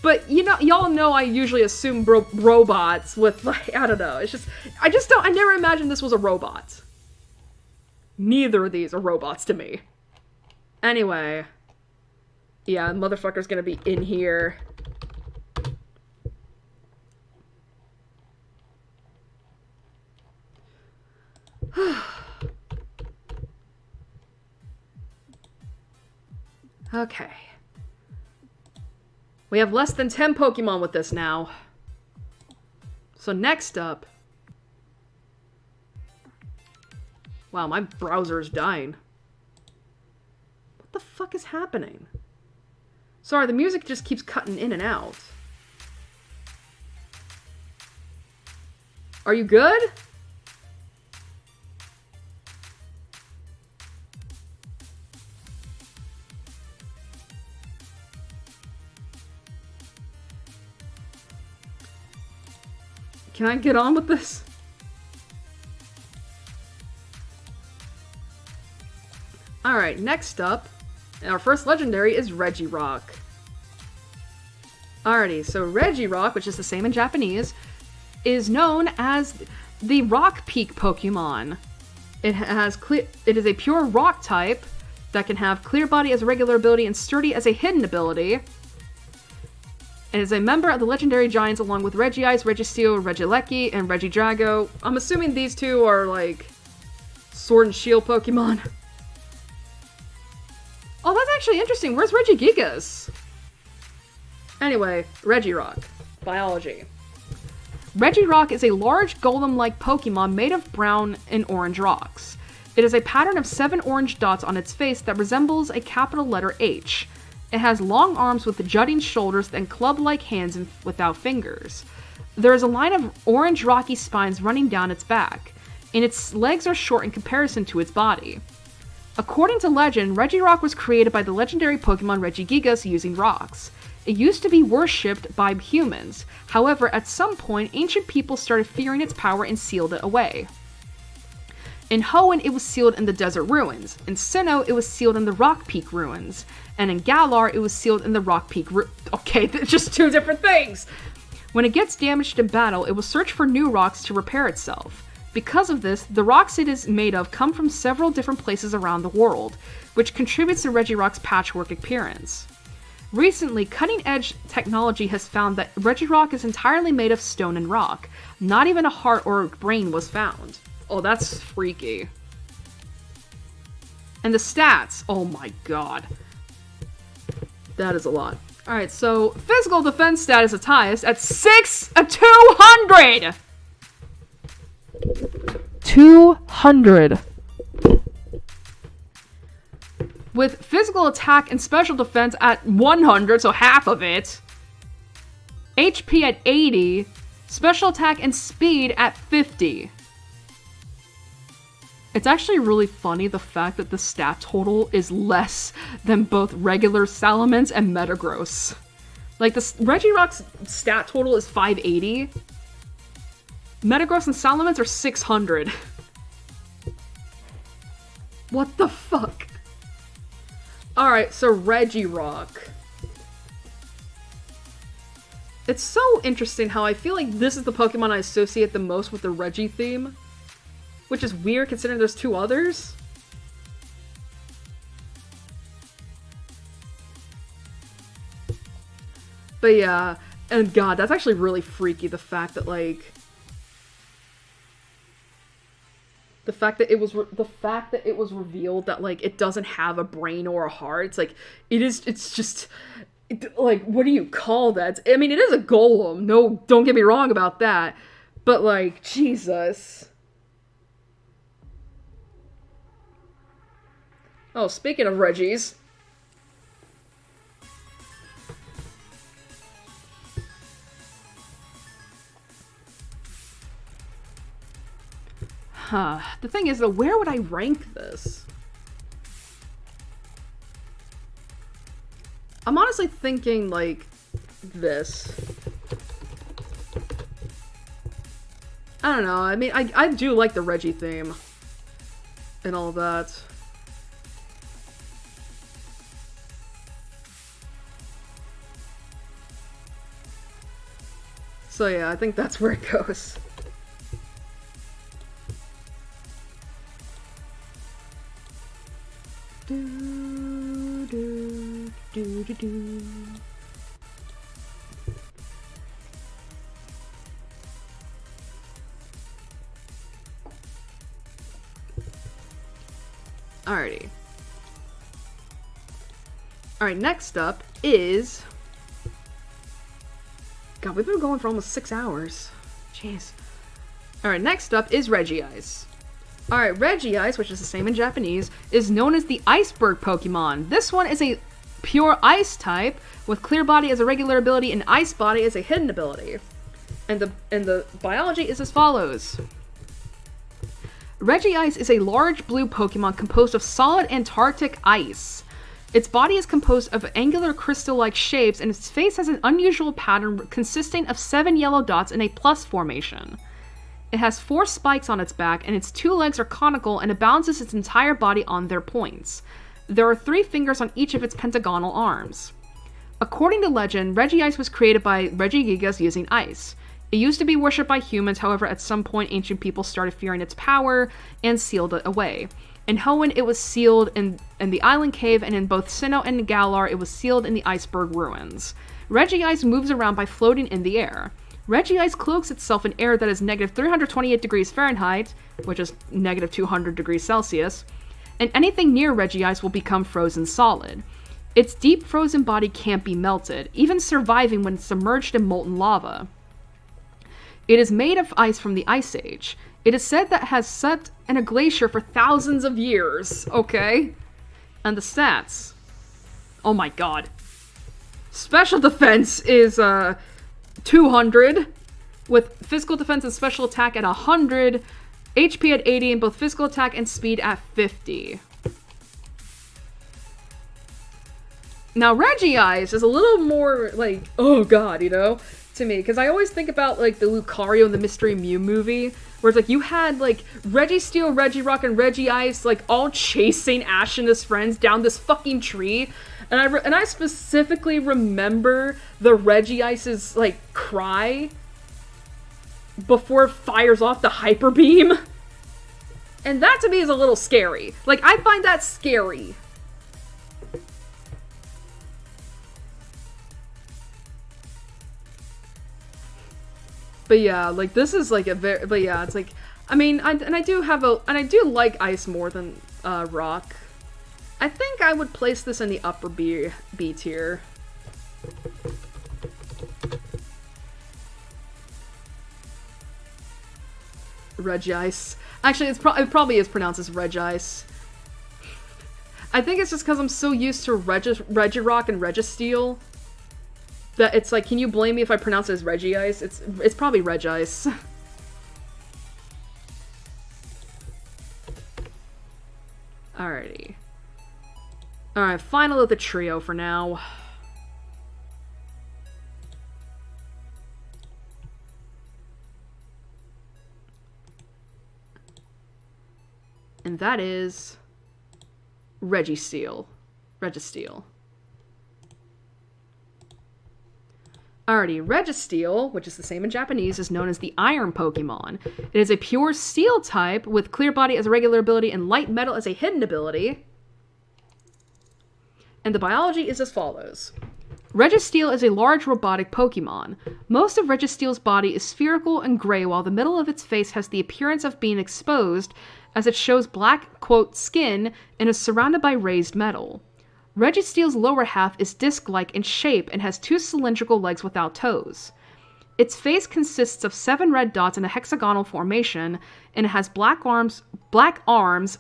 But, you know, y'all know I usually assume robots with, like, I don't know. It's just, I never imagined this was a robot. Neither of these are robots to me. Anyway. Yeah, motherfucker's gonna be in here. Okay. We have less than 10 Pokemon with this now. So next up... Wow, my browser is dying. What the fuck is happening? Sorry, the music just keeps cutting in and out. Are you good? Can I get on with this? Alright, next up, our first legendary is Regirock. Alrighty, so Regirock, which is the same in Japanese, is known as the Rock Peak Pokemon. It is a pure rock type that can have clear body as a regular ability and sturdy as a hidden ability. It is a member of the legendary giants along with Regice, Registeel, Regieleki, and Regidrago. I'm assuming these two are like Sword and Shield Pokemon. Oh, that's actually interesting. Where's Regigigas? Anyway, Regirock. Biology. Regirock is a large golem-like Pokemon made of brown and orange rocks. It has a pattern of 7 orange dots on its face that resembles a capital letter H. It has long arms with jutting shoulders and club-like hands without fingers. There is a line of orange rocky spines running down its back, and its legs are short in comparison to its body. According to legend, Regirock was created by the legendary Pokemon Regigigas using rocks. It used to be worshipped by humans. However, at some point, ancient people started fearing its power and sealed it away. In Hoenn, it was sealed in the Desert Ruins. In Sinnoh, it was sealed in the Rock Peak Ruins. And in Galar, it was sealed in the Rock Peak Okay, that's just two different things! When it gets damaged in battle, it will search for new rocks to repair itself. Because of this, the rocks it is made of come from several different places around the world, which contributes to Regirock's patchwork appearance. Recently, cutting-edge technology has found that Regirock is entirely made of stone and rock. Not even a heart or a brain was found. Oh, that's freaky. And the stats. Oh my god. That is a lot. Alright, so physical defense stat is the highest at 200! 200. With physical attack and special defense at 100, so half of it. HP at 80. Special attack and speed at 50. It's actually really funny the fact that the stat total is less than both regular Salamence and Metagross. Like, the Regirock's stat total is 580. Metagross and Salamence are 600. What the fuck? Alright, so Regirock. It's so interesting how I feel like this is the Pokemon I associate the most with the Regi theme. Which is weird considering there's 2 others. But yeah, and god, that's actually really freaky, the fact that like... The fact that it was revealed that like it doesn't have a brain or a heart. It's like it's just like, what do you call that? I mean, it is a golem. No, don't get me wrong about that. But like, Jesus. Oh, speaking of Regis. The thing is, though, where would I rank this? I'm honestly thinking, like, this. I don't know. I mean, I do like the Regi theme. And all that. So yeah, I think that's where it goes. Do, do, do, do, do. Alrighty. Alright, next up is... God, we've been going for almost 6 hours. Jeez. Alright, next up is Regice. Alright, Regice, which is the same in Japanese, is known as the Iceberg Pokemon. This one is a pure ice type, with Clear Body as a regular ability and Ice Body as a hidden ability. And the biology is as follows. Regice is a large blue Pokemon composed of solid Antarctic ice. Its body is composed of angular crystal-like shapes, and its face has an unusual pattern consisting of 7 yellow dots in a plus formation. It has 4 spikes on its back, and its 2 legs are conical, and it balances its entire body on their points. There are 3 fingers on each of its pentagonal arms. According to legend, Regice was created by Regigigas using ice. It used to be worshipped by humans, however, at some point ancient people started fearing its power and sealed it away. In Hoenn, it was sealed in the island cave, and in both Sinnoh and Galar, it was sealed in the iceberg ruins. Regice moves around by floating in the air. Regice cloaks itself in air that is negative 328 degrees Fahrenheit, which is negative 200 degrees Celsius, and anything near Regice will become frozen solid. Its deep frozen body can't be melted, even surviving when submerged in molten lava. It is made of ice from the Ice Age. It is said that it has sat in a glacier for thousands of years, okay? And the stats. Oh my god. Special defense is 200, with physical defense and special attack at 100, HP at 80, and both physical attack and speed at 50. Now, Regice is a little more, like, oh god, you know, to me, because I always think about, like, the Lucario and the Mystery Mew movie, where it's like, you had, like, Registeel, Regirock, and Regice, like, all chasing Ash and his friends down this fucking tree, and I specifically remember the Regice's, like, cry before it fires off the Hyper Beam, and that to me is a little scary. Like, I find that scary. But yeah, like, this is, like, a very, but yeah, it's like, I mean, I do like ice more than, rock. I think I would place this in the upper B tier. Regice. Actually, it probably is pronounced as Regice. I think it's just because I'm so used to Regirock and Registeel that it's like, can you blame me if I pronounce it as Regice? It's probably Regice. Alrighty. Alright, final of the trio for now. And that is Registeel. Registeel. Alrighty, Registeel, which is the same in Japanese, is known as the Iron Pokemon. It is a pure Steel type with Clear Body as a regular ability and Light Metal as a hidden ability. And the biology is as follows. Registeel is a large robotic Pokemon. Most of Registeel's body is spherical and gray, while the middle of its face has the appearance of being exposed, as it shows black, quote, skin and is surrounded by raised metal. Registeel's lower half is disc-like in shape and has 2 cylindrical legs without toes. Its face consists of 7 red dots in a hexagonal formation, and it has black arms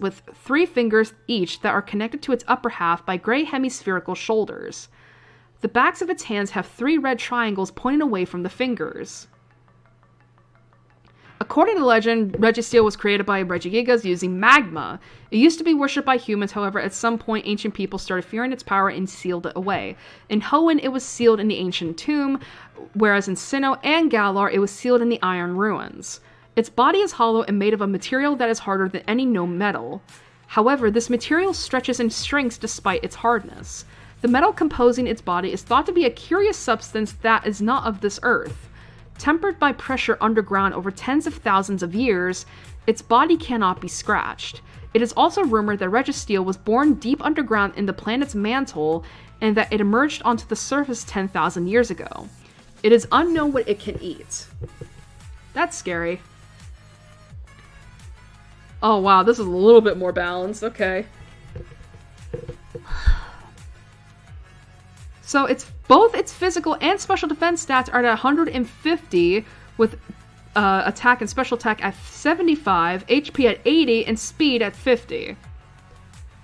with 3 fingers each that are connected to its upper half by gray hemispherical shoulders. The backs of its hands have 3 red triangles pointing away from the fingers. According to legend, Registeel was created by Regigigas using magma. It used to be worshipped by humans, however, at some point ancient people started fearing its power and sealed it away. In Hoenn, it was sealed in the ancient tomb, whereas in Sinnoh and Galar, it was sealed in the iron ruins. Its body is hollow and made of a material that is harder than any known metal. However, this material stretches and shrinks despite its hardness. The metal composing its body is thought to be a curious substance that is not of this earth. Tempered by pressure underground over tens of thousands of years, its body cannot be scratched. It is also rumored that Registeel was born deep underground in the planet's mantle, and that it emerged onto the surface 10,000 years ago. It is unknown what it can eat. That's scary. Oh wow, this is a little bit more balanced, okay. So both its physical and special defense stats are at 150, with attack and special attack at 75, HP at 80, and speed at 50.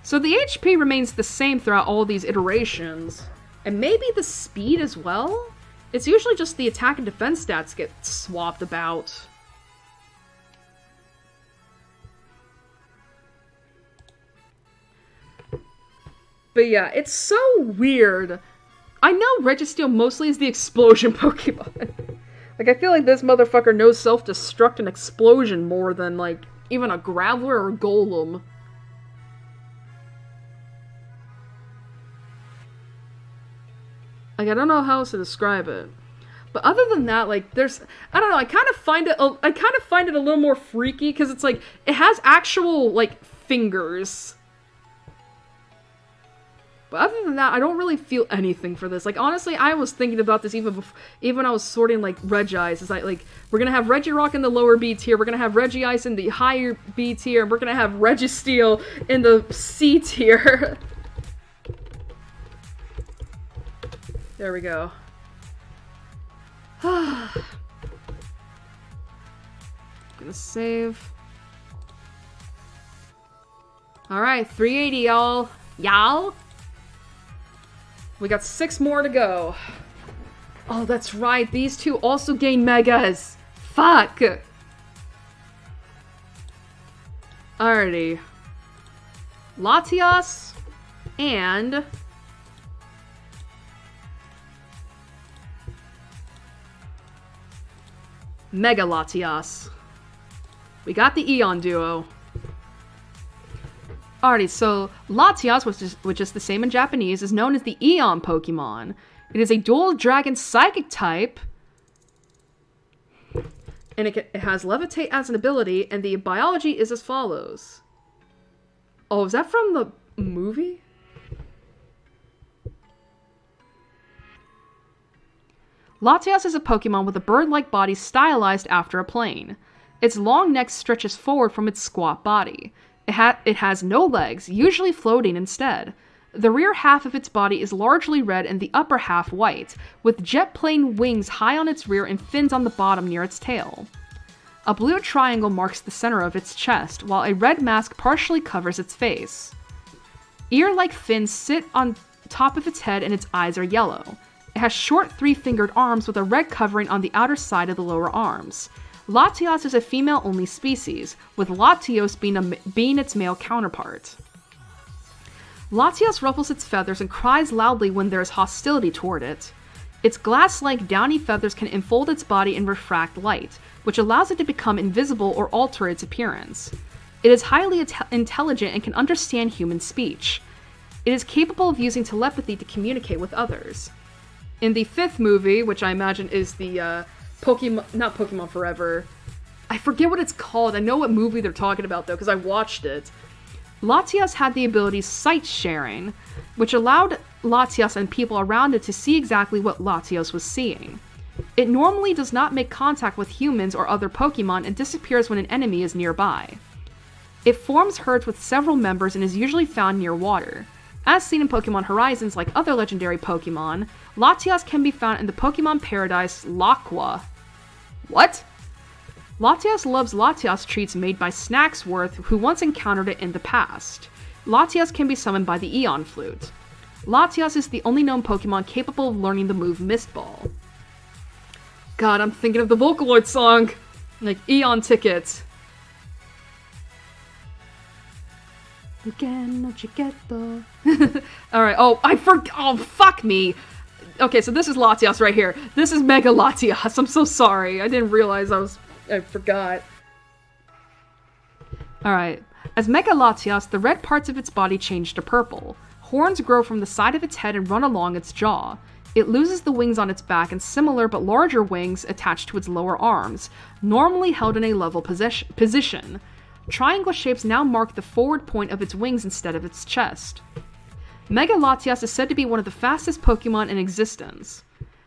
So the HP remains the same throughout all these iterations. And maybe the speed as well? It's usually just the attack and defense stats get swapped about. But yeah, it's so weird. I know Registeel mostly is the explosion Pokemon. Like, I feel like this motherfucker knows self-destruct and explosion more than, like, even a Graveler or a Golem. Like, I don't know how else to describe it. But other than that, like, there's, I don't know, I kind of find it a little more freaky, because it's like, it has actual, like, fingers. But other than that, I don't really feel anything for this. Like, honestly, I was thinking about this even when I was sorting, like, Regice. It's like, we're gonna have Regirock in the lower B tier, we're gonna have Regice in the higher B tier, and we're gonna have Registeel in the C tier. There we go. Gonna save. Alright, 380, y'all. Y'all? We got 6 more to go. Oh, that's right. These two also gain megas. Fuck. Alrighty. Latias and Mega Latias. We got the Eon duo. Alrighty, so Latias, which is the same in Japanese, is known as the Eon Pokemon. It is a dual dragon psychic type, and it has Levitate as an ability, and the biology is as follows. Oh, is that from the movie? Latias is a Pokemon with a bird-like body stylized after a plane. Its long neck stretches forward from its squat body. It has no legs, usually floating instead. The rear half of its body is largely red and the upper half white, with jet plane wings high on its rear and fins on the bottom near its tail. A blue triangle marks the center of its chest, while a red mask partially covers its face. Ear-like fins sit on top of its head and its eyes are yellow. It has short 3-fingered arms with a red covering on the outer side of the lower arms. Latias is a female-only species, with Latios being its male counterpart. Latias ruffles its feathers and cries loudly when there is hostility toward it. Its glass-like downy feathers can enfold its body and refract light, which allows it to become invisible or alter its appearance. It is highly intelligent and can understand human speech. It is capable of using telepathy to communicate with others. In the 5th movie, which I imagine is the not Pokemon Forever, I forget what it's called. I know what movie they're talking about though, because I watched it. Latias had the ability Sight Sharing, which allowed Latias and people around it to see exactly what Latios was seeing. It normally does not make contact with humans or other Pokemon and disappears when an enemy is nearby. It forms herds with several members and is usually found near water. As seen in Pokemon Horizons, like other legendary Pokemon, Latias can be found in the Pokemon Paradise Laqua. What? Latias loves Latias treats made by Snacksworth, who once encountered it in the past. Latias can be summoned by the Eon Flute. Latias is the only known Pokemon capable of learning the move Mist Ball. God, I'm thinking of the Vocaloid song! Like, Eon Ticket. Alright, oh, fuck me! Okay, so this is Latias right here. This is Mega Latias. I'm so sorry. I didn't realize I forgot. Alright. As Mega Latias, the red parts of its body change to purple. Horns grow from the side of its head and run along its jaw. It loses the wings on its back and similar but larger wings attached to its lower arms, normally held in a level position. Triangle shapes now mark the forward point of its wings instead of its chest. Mega Latias is said to be one of the fastest Pokemon in existence.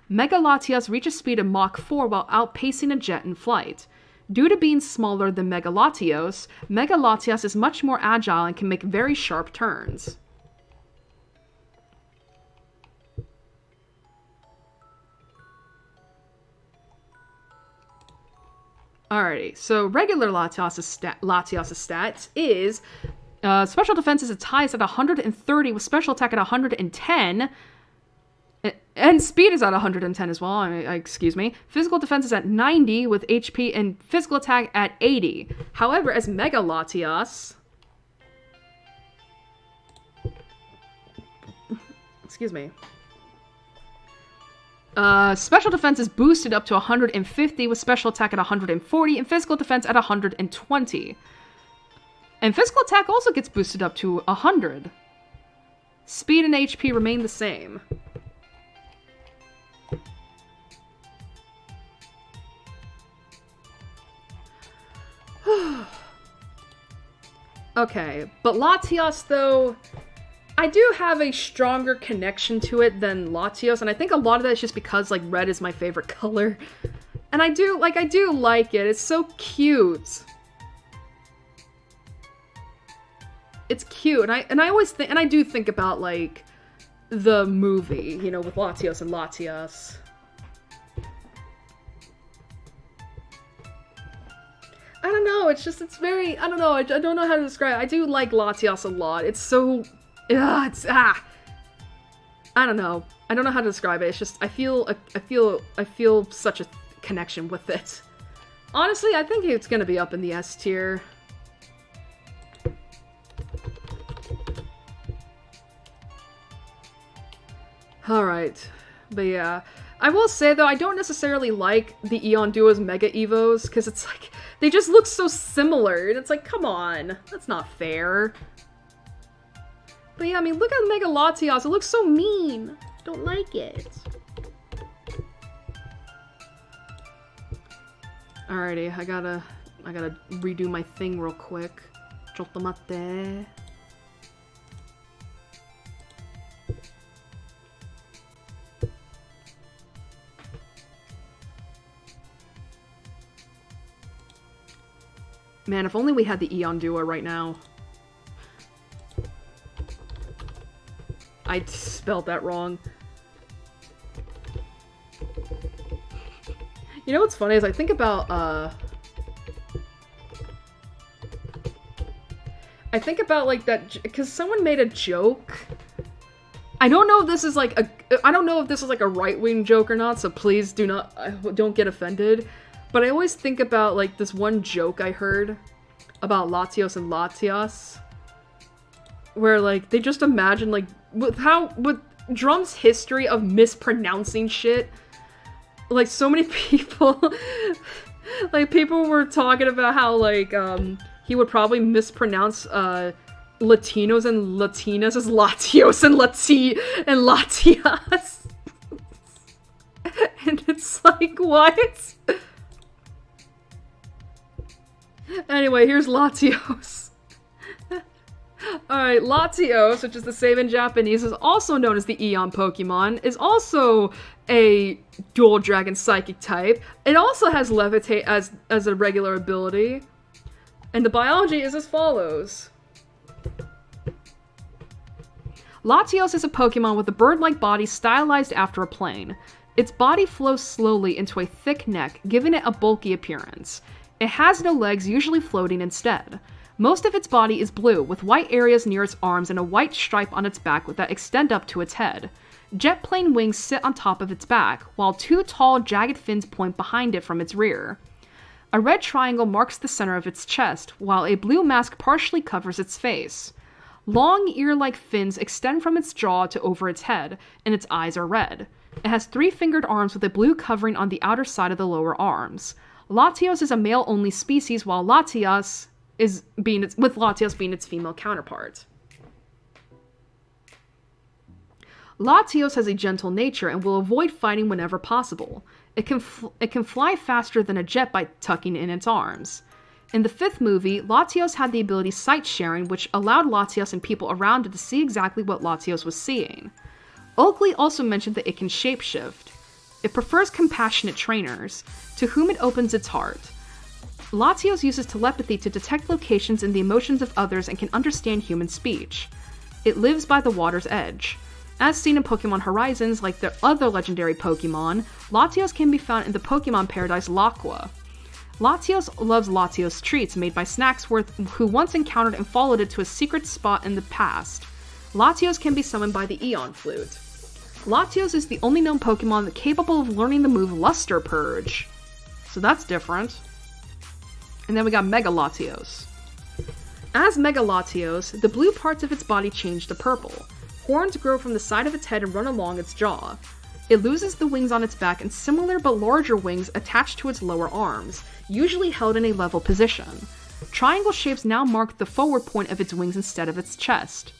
Mega Latias reaches speed of Mach 4 while outpacing a jet in flight. Due to being smaller than Mega Latios, Mega Latias is much more agile and can make very sharp turns. Alrighty, so regular Latias' stats is special defense is its highest at 130 with special attack at 110, and speed is at 110 as well, excuse me. Physical defense is at 90 with HP and physical attack at 80. However, as Mega Latias, excuse me, special defense is boosted up to 150 with special attack at 140 and physical defense at 120. And physical attack also gets boosted up to 100. Speed and HP remain the same. Okay, but Latios, though, I do have a stronger connection to it than Latios, and I think a lot of that is just because, like, red is my favorite color. And I do like it. It's so cute. It's cute, and I always think, and I do think about, like, the movie, you know, with Latios and Latias. I don't know, it's very, I don't know, I don't know how to describe it. I do like Latias a lot. It's so, I don't know. I don't know how to describe it. It's just, I feel such a connection with it. Honestly, I think it's gonna be up in the S tier. Alright, but yeah. I will say, though, I don't necessarily like the Eon Duo's Mega Evos, because it's like, they just look so similar, and it's like, come on, that's not fair. But yeah, I mean, look at Mega Latios, it looks so mean. Don't like it. Alrighty, I gotta redo my thing real quick. Chotomate. Man, if only we had the Eon Duo right now. I spelled that wrong. You know what's funny is I think about, like, that, because someone made a joke. I don't know if this is like a right-wing joke or not, so please don't get offended. But I always think about, like, this one joke I heard about Latios and Latias, where, like, they just imagine, like, with Drum's history of mispronouncing shit, like, so many people, like, people were talking about how, like, he would probably mispronounce, Latinos and Latinas as Latios and Latias. And it's like, what? Anyway, here's Latios. Alright, Latios, which is the same in Japanese, is also known as the Eon Pokemon, is also a dual dragon psychic type. It also has Levitate as a regular ability. And the biology is as follows. Latios is a Pokemon with a bird-like body stylized after a plane. Its body flows slowly into a thick neck, giving it a bulky appearance. It has no legs, usually floating instead. Most of its body is blue, with white areas near its arms and a white stripe on its back that extend up to its head. Jet plane wings sit on top of its back, while two tall, jagged fins point behind it from its rear. A red triangle marks the center of its chest, while a blue mask partially covers its face. Long, ear-like fins extend from its jaw to over its head, and its eyes are red. It has three-fingered arms with a blue covering on the outer side of the lower arms. Latios is a male-only species, while Latias being its female counterpart. Latios has a gentle nature and will avoid fighting whenever possible. It can fly faster than a jet by tucking in its arms. In the fifth movie, Latios had the ability sight sharing, which allowed Latios and people around it to see exactly what Latios was seeing. Oakley also mentioned that it can shapeshift. It prefers compassionate trainers, to whom it opens its heart. Latios uses telepathy to detect locations in the emotions of others and can understand human speech. It lives by the water's edge. As seen in Pokemon Horizons, like the other legendary Pokemon, Latios can be found in the Pokemon paradise Laqua. Latios loves Latios treats made by Snacksworth, who once encountered and followed it to a secret spot in the past. Latios can be summoned by the Eon Flute. Latios is the only known Pokemon capable of learning the move Luster Purge. So that's different. And then we got Mega Latios. As Mega Latios, the blue parts of its body change to purple. Horns grow from the side of its head and run along its jaw. It loses the wings on its back and similar but larger wings attached to its lower arms, usually held in a level position. Triangle shapes now mark the forward point of its wings instead of its chest.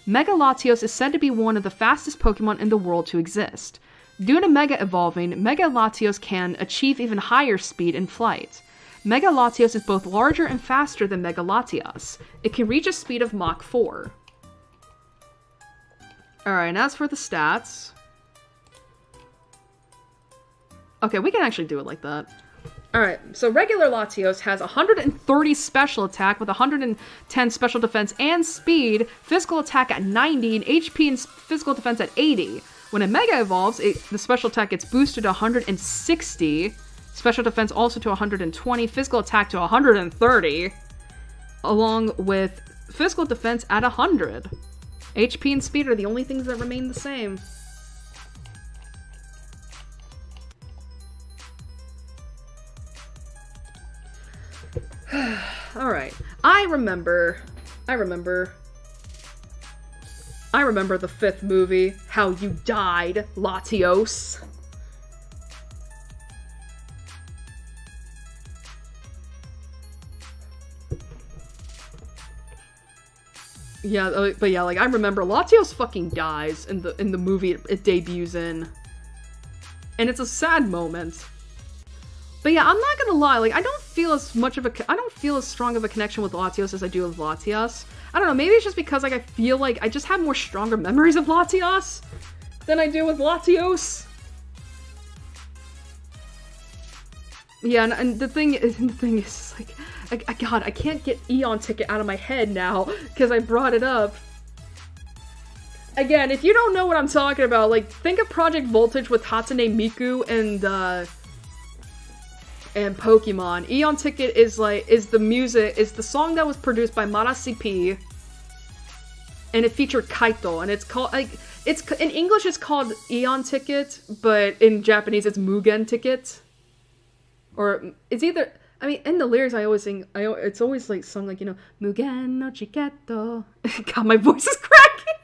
Mega Latios is said to be one of the fastest Pokemon in the world to exist. Due to Mega evolving, Mega Latios can achieve even higher speed in flight. Mega Latios is both larger and faster than Mega Latias. It can reach a speed of Mach 4. Alright, and as for the stats... Okay, we can actually do it like that. Alright, so regular Latios has 130 special attack with 110 special defense and speed, physical attack at 90, and HP and physical defense at 80. When a Mega evolves, the special attack gets boosted to 160, special defense also to 120, physical attack to 130, along with physical defense at 100. HP and speed are the only things that remain the same. Alright. I remember the 5th movie, How You Died, Latios. Yeah, but yeah, like, I remember Latios fucking dies in the movie it debuts in. And it's a sad moment. But yeah, I'm not gonna lie, like, I don't feel as strong of a connection with Latios as I do with Latias. I don't know, maybe it's just because, like, I feel like I just have more stronger memories of Latias than I do with Latios. Yeah, and the thing is, like, God, I can't get Eon Ticket out of my head now, because I brought it up. Again, if you don't know what I'm talking about, like, think of Project Voltage with Hatsune Miku and Pokemon. Eon Ticket is the song that was produced by Mara CP, and it featured Kaito, and it's called, like, in English it's called Eon Ticket, but in Japanese it's Mugen Ticket. Or it's either, I mean, in the lyrics I always sing, it's always like sung like, you know, Mugen no Chiketo. God, my voice is cracking.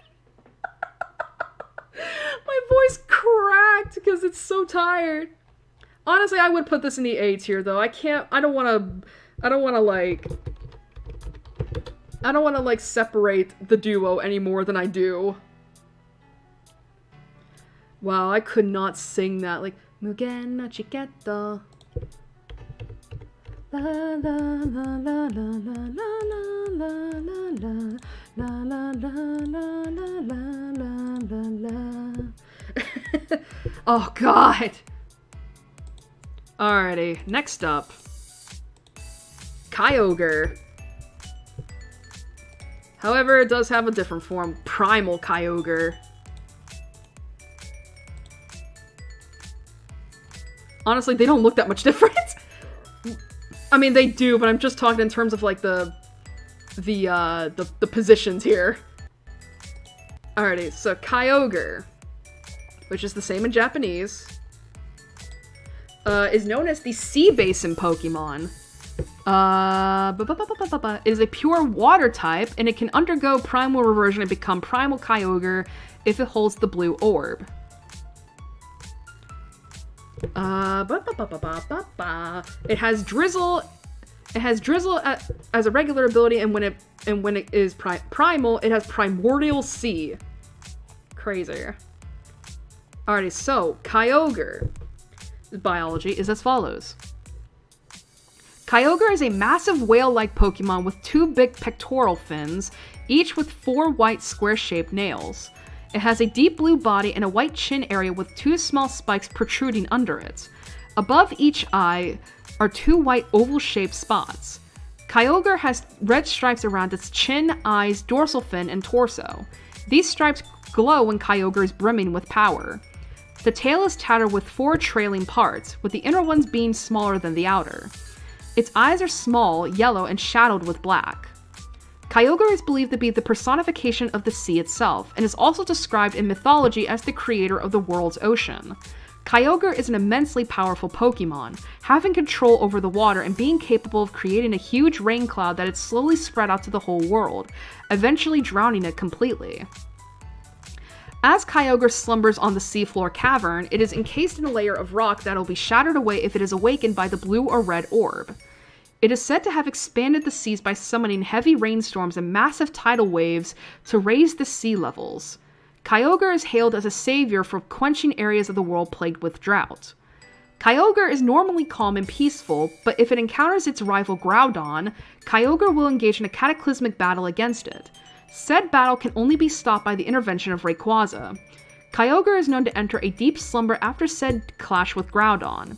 My voice cracked because it's so tired. Honestly, I would put this in the A tier, though. I don't want to, like, separate the duo any more than I do. Wow, I could not sing that. Like, Mugen no Chiketo. La la la la la la la la la la la la. Oh, God. Alrighty, next up. Kyogre. However, it does have a different form. Primal Kyogre. Honestly, they don't look that much different. I mean, they do, but I'm just talking in terms of, like, the positions here. Alrighty, so Kyogre, which is the same in Japanese, is known as the Sea Basin Pokemon. It is a pure water type, and it can undergo primal reversion and become Primal Kyogre if it holds the blue orb. It has Drizzle. It has Drizzle as a regular ability, and when it is primal, it has Primordial Sea. Crazy. Alrighty, so Kyogre. Biology is as follows. Kyogre is a massive whale-like Pokemon with 2 big pectoral fins, each with 4 white square-shaped nails. It has a deep blue body and a white chin area with 2 small spikes protruding under it. Above each eye are 2 white oval-shaped spots. Kyogre has red stripes around its chin, eyes, dorsal fin, and torso. These stripes glow when Kyogre is brimming with power. The tail is tattered with 4 trailing parts, with the inner ones being smaller than the outer. Its eyes are small, yellow, and shadowed with black. Kyogre is believed to be the personification of the sea itself, and is also described in mythology as the creator of the world's ocean. Kyogre is an immensely powerful Pokemon, having control over the water and being capable of creating a huge rain cloud that is slowly spread out to the whole world, eventually drowning it completely. As Kyogre slumbers on the seafloor cavern, it is encased in a layer of rock that will be shattered away if it is awakened by the blue or red orb. It is said to have expanded the seas by summoning heavy rainstorms and massive tidal waves to raise the sea levels. Kyogre is hailed as a savior for quenching areas of the world plagued with drought. Kyogre is normally calm and peaceful, but if it encounters its rival Groudon, Kyogre will engage in a cataclysmic battle against it. Said battle can only be stopped by the intervention of Rayquaza. Kyogre is known to enter a deep slumber after said clash with Groudon.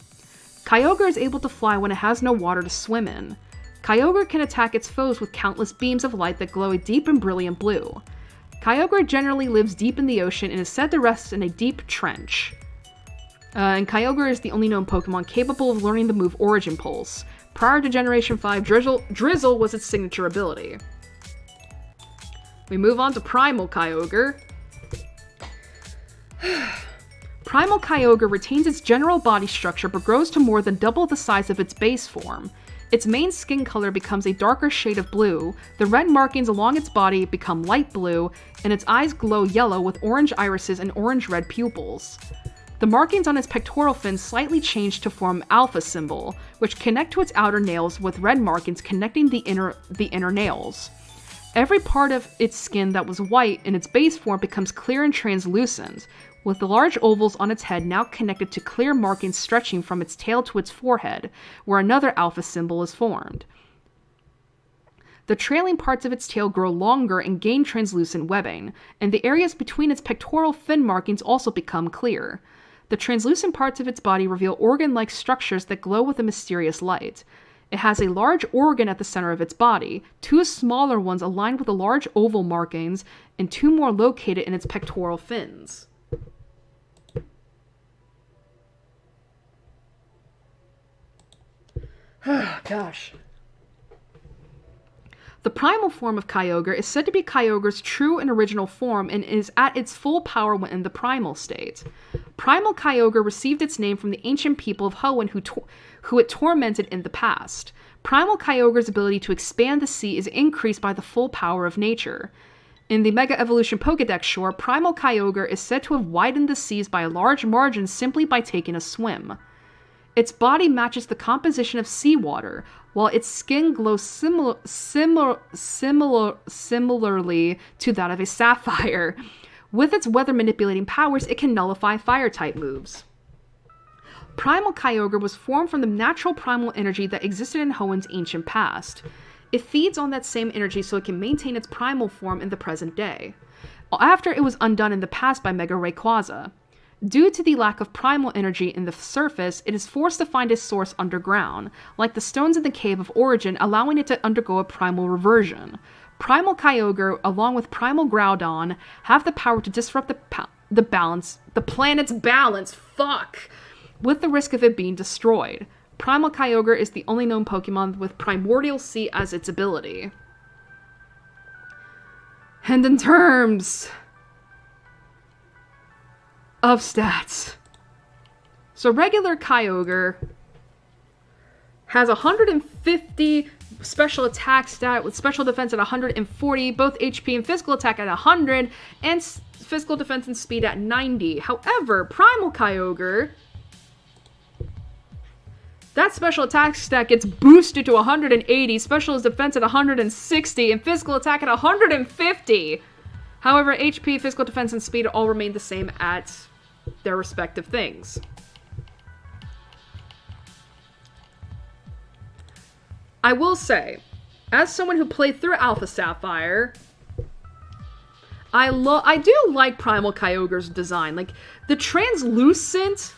Kyogre is able to fly when it has no water to swim in. Kyogre can attack its foes with countless beams of light that glow a deep and brilliant blue. Kyogre generally lives deep in the ocean and is said to rest in a deep trench. And Kyogre is the only known Pokemon capable of learning the move Origin Pulse. Prior to Generation 5, Drizzle was its signature ability. We move on to Primal Kyogre. Primal Kyogre retains its general body structure but grows to more than double the size of its base form. Its main skin color becomes a darker shade of blue, the red markings along its body become light blue, and its eyes glow yellow with orange irises and orange-red pupils. The markings on its pectoral fins slightly change to form alpha symbol, which connect to its outer nails with red markings connecting the inner nails. Every part of its skin that was white in its base form becomes clear and translucent, with the large ovals on its head now connected to clear markings stretching from its tail to its forehead, where another alpha symbol is formed. The trailing parts of its tail grow longer and gain translucent webbing, and the areas between its pectoral fin markings also become clear. The translucent parts of its body reveal organ-like structures that glow with a mysterious light. It has a large organ at the center of its body, two smaller ones aligned with the large oval markings, and two more located in its pectoral fins. Gosh. The primal form of Kyogre is said to be Kyogre's true and original form and is at its full power when in the primal state. Primal Kyogre received its name from the ancient people of Hoenn who it tormented in the past. Primal Kyogre's ability to expand the sea is increased by the full power of nature. In the Mega Evolution Pokédex Shore, Primal Kyogre is said to have widened the seas by a large margin simply by taking a swim. Its body matches the composition of seawater, while its skin glows similarly to that of a sapphire. With its weather manipulating powers, it can nullify fire-type moves. Primal Kyogre was formed from the natural primal energy that existed in Hoenn's ancient past. It feeds on that same energy so it can maintain its primal form in the present day, after it was undone in the past by Mega Rayquaza. Due to the lack of primal energy in the surface, it is forced to find its source underground, like the stones in the Cave of Origin, allowing it to undergo a primal reversion. Primal Kyogre, along with Primal Groudon, have the power to disrupt the planet's balance, with the risk of it being destroyed. Primal Kyogre is the only known Pokemon with Primordial Sea as its ability. And in terms of stats. So regular Kyogre has 150 special attack stat with special defense at 140, both HP and physical attack at 100, and physical defense and speed at 90. However, Primal Kyogre, that special attack stat gets boosted to 180, special defense at 160, and physical attack at 150. However, HP, physical defense, and speed all remain the same at their respective things. I will say, as someone who played through Alpha Sapphire, I do like Primal Kyogre's design. Like, the translucence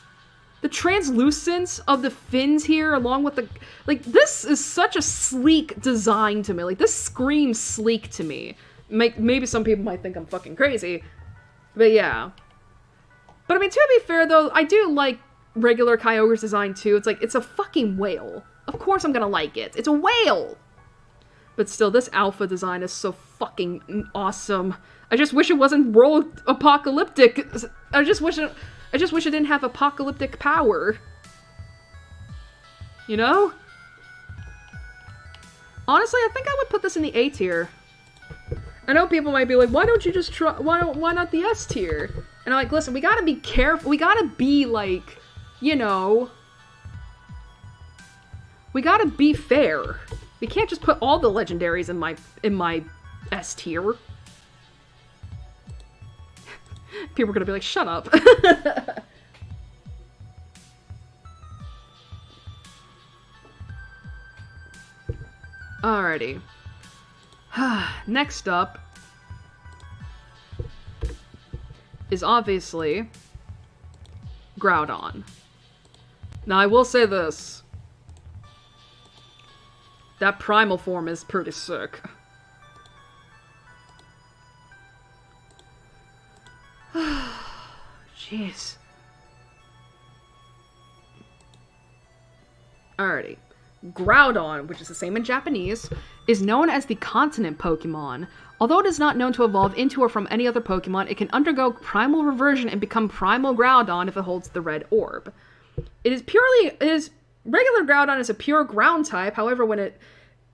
of the fins here, along with the, like, this is such a sleek design to me. Like, this screams sleek to me. Maybe some people might think I'm fucking crazy, but yeah. But I mean, to be fair though, I do like regular Kyogre's design too. It's like, it's a fucking whale. Of course I'm gonna like it. It's a whale! But still, this alpha design is so fucking awesome. I just wish it wasn't world apocalyptic. I just wish it didn't have apocalyptic power. You know? Honestly, I think I would put this in the A tier. I know people might be like, why don't you just try, why not the S tier? And I'm like, listen, we gotta be careful, we gotta be like, you know, we gotta be fair. We can't just put all the legendaries in my S tier. People are gonna be like, shut up. Alrighty. Next up is obviously Groudon. Now I will say this. That primal form is pretty sick. Jeez. Alrighty. Groudon, which is the same in Japanese, is known as the continent Pokemon. Although it is not known to evolve into or from any other Pokemon, it can undergo primal reversion and become Primal Groudon if it holds the red orb. Regular Groudon is a pure ground type, however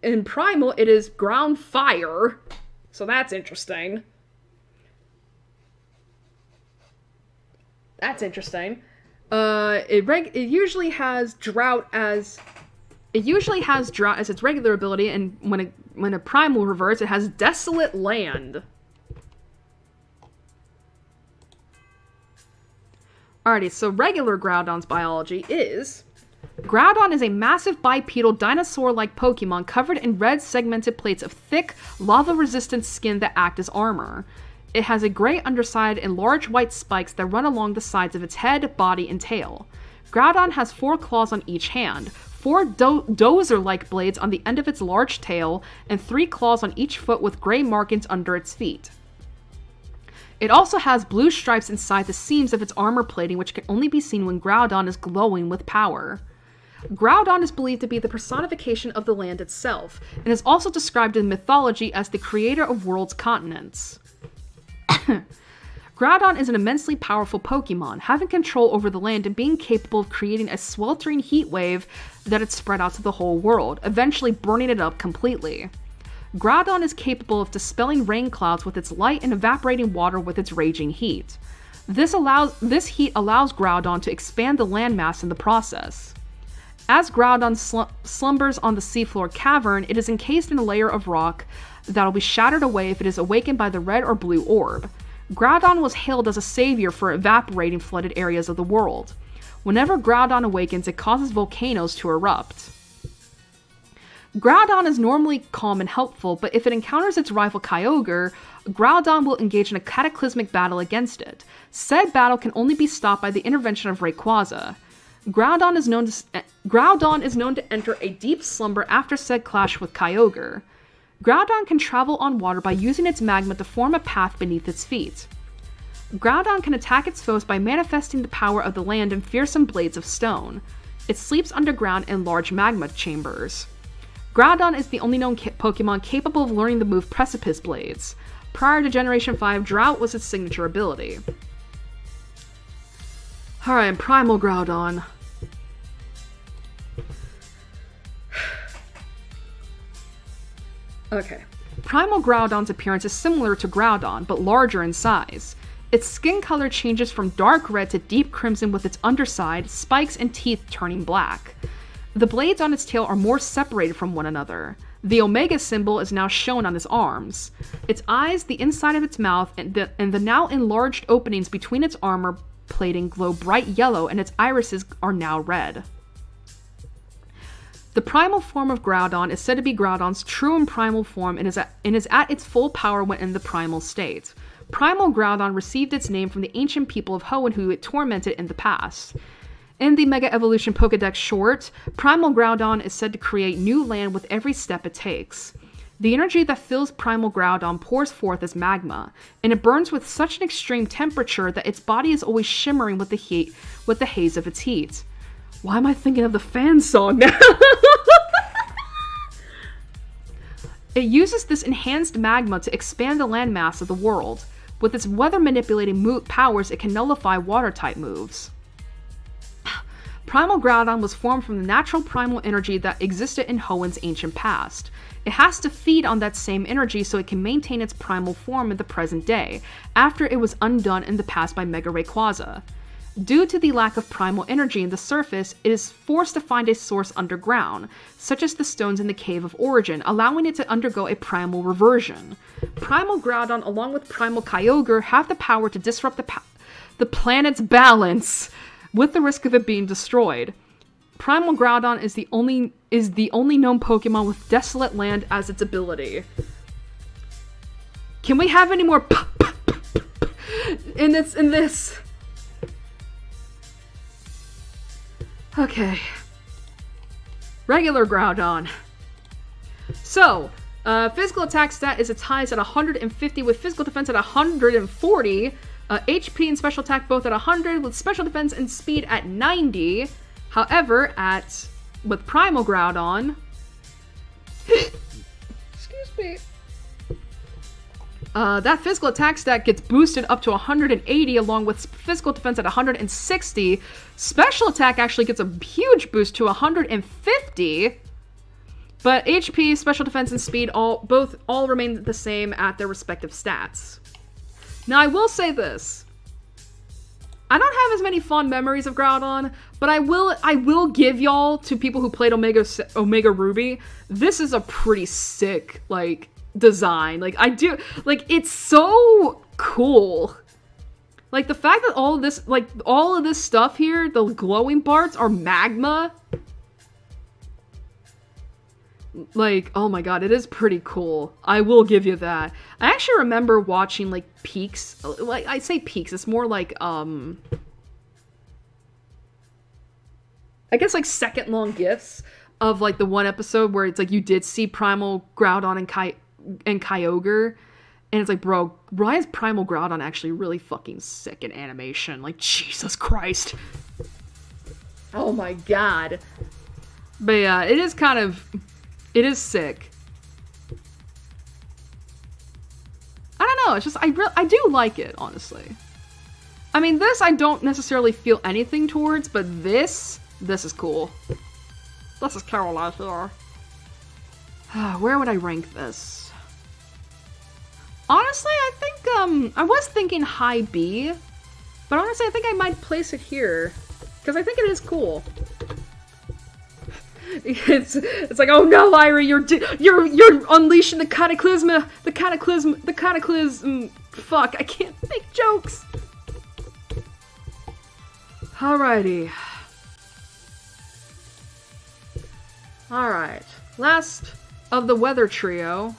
in Primal it is ground fire. So that's interesting. It usually has drought as its regular ability, and when a primal reverts, it has desolate land. Alrighty, so regular Groudon's biology is... Groudon is a massive bipedal dinosaur-like Pokemon covered in red segmented plates of thick, lava-resistant skin that act as armor. It has a gray underside and large white spikes that run along the sides of its head, body, and tail. Groudon has 4 claws on each hand, 4 dozer-like blades on the end of its large tail, and 3 claws on each foot with gray markings under its feet. It also has blue stripes inside the seams of its armor plating, which can only be seen when Groudon is glowing with power. Groudon is believed to be the personification of the land itself, and is also described in mythology as the creator of world's continents. Groudon is an immensely powerful Pokemon, having control over the land and being capable of creating a sweltering heat wave that it spread out to the whole world, eventually burning it up completely. Groudon is capable of dispelling rain clouds with its light and evaporating water with its raging heat. This heat allows Groudon to expand the landmass in the process. As Groudon slumbers on the seafloor cavern, it is encased in a layer of rock that will be shattered away if it is awakened by the red or blue orb. Groudon was hailed as a savior for evaporating flooded areas of the world. Whenever Groudon awakens, it causes volcanoes to erupt. Groudon is normally calm and helpful, but if it encounters its rival Kyogre, Groudon will engage in a cataclysmic battle against it. Said battle can only be stopped by the intervention of Rayquaza. Groudon is known to enter a deep slumber after said clash with Kyogre. Groudon can travel on water by using its magma to form a path beneath its feet. Groudon can attack its foes by manifesting the power of the land in fearsome blades of stone. It sleeps underground in large magma chambers. Groudon is the only known Pokemon capable of learning the move Precipice Blades. Prior to Generation 5, Drought was its signature ability. Alright, Primal Groudon. Okay. Primal Groudon's appearance is similar to Groudon, but larger in size. Its skin color changes from dark red to deep crimson with its underside, spikes, and teeth turning black. The blades on its tail are more separated from one another. The Omega symbol is now shown on its arms. Its eyes, the inside of its mouth, and the now enlarged openings between its armor plating glow bright yellow, and its irises are now red. The primal form of Groudon is said to be Groudon's true and primal form and is at its full power when in the primal state. Primal Groudon received its name from the ancient people of Hoenn who it tormented in the past. In the Mega Evolution Pokédex short, Primal Groudon is said to create new land with every step it takes. The energy that fills Primal Groudon pours forth as magma, and it burns with such an extreme temperature that its body is always shimmering with the haze of its heat. Why am I thinking of the fan song now? It uses this enhanced magma to expand the landmass of the world. With its weather-manipulating powers, it can nullify water-type moves. Primal Groudon was formed from the natural primal energy that existed in Hoenn's ancient past. It has to feed on that same energy so it can maintain its primal form in the present day, after it was undone in the past by Mega Rayquaza. Due to the lack of primal energy in the surface, it is forced to find a source underground, such as the stones in the Cave of Origin, allowing it to undergo a primal reversion. Primal Groudon, along with Primal Kyogre, have the power to disrupt the planet's balance, with the risk of it being destroyed. Primal Groudon is is the only known Pokemon with Desolate Land as its ability. Can we have any more in this? Okay. Regular Groudon. So, physical attack stat is its highest at 150 with physical defense at 140. HP and special attack both at 100 with special defense and speed at 90. However, with Primal Groudon... Excuse me. That physical attack stat gets boosted up to 180 along with physical defense at 160. Special attack actually gets a huge boost to 150. But HP, special defense, and speed all remain the same at their respective stats. Now I will say this. I don't have as many fond memories of Groudon, but I will give y'all, to people who played Omega Ruby, this is a pretty sick, like, design. Like, it's so cool. Like, the fact that all of this stuff here, the glowing parts, are magma. Like, oh my god, it is pretty cool. I will give you that. I actually remember watching, like, peaks. Like, I say peaks, it's more like, I guess, like, second-long gifs of, like, the one episode where it's, like, you did see Primal Groudon and Kyogre. And it's like, bro, why is Primal Groudon actually really fucking sick in animation? Like, Jesus Christ. Oh my god. But yeah, it is sick. I don't know, it's just, I do like it, honestly. I mean, this I don't necessarily feel anything towards, but this is cool. This is Caroline here. Where would I rank this? Honestly, I think, I was thinking high B, but honestly, I think I might place it here, because I think it is cool. It's like, oh no, Lyra, you're unleashing the cataclysm, fuck, I can't make jokes. Alrighty. Alright, last of the weather trio.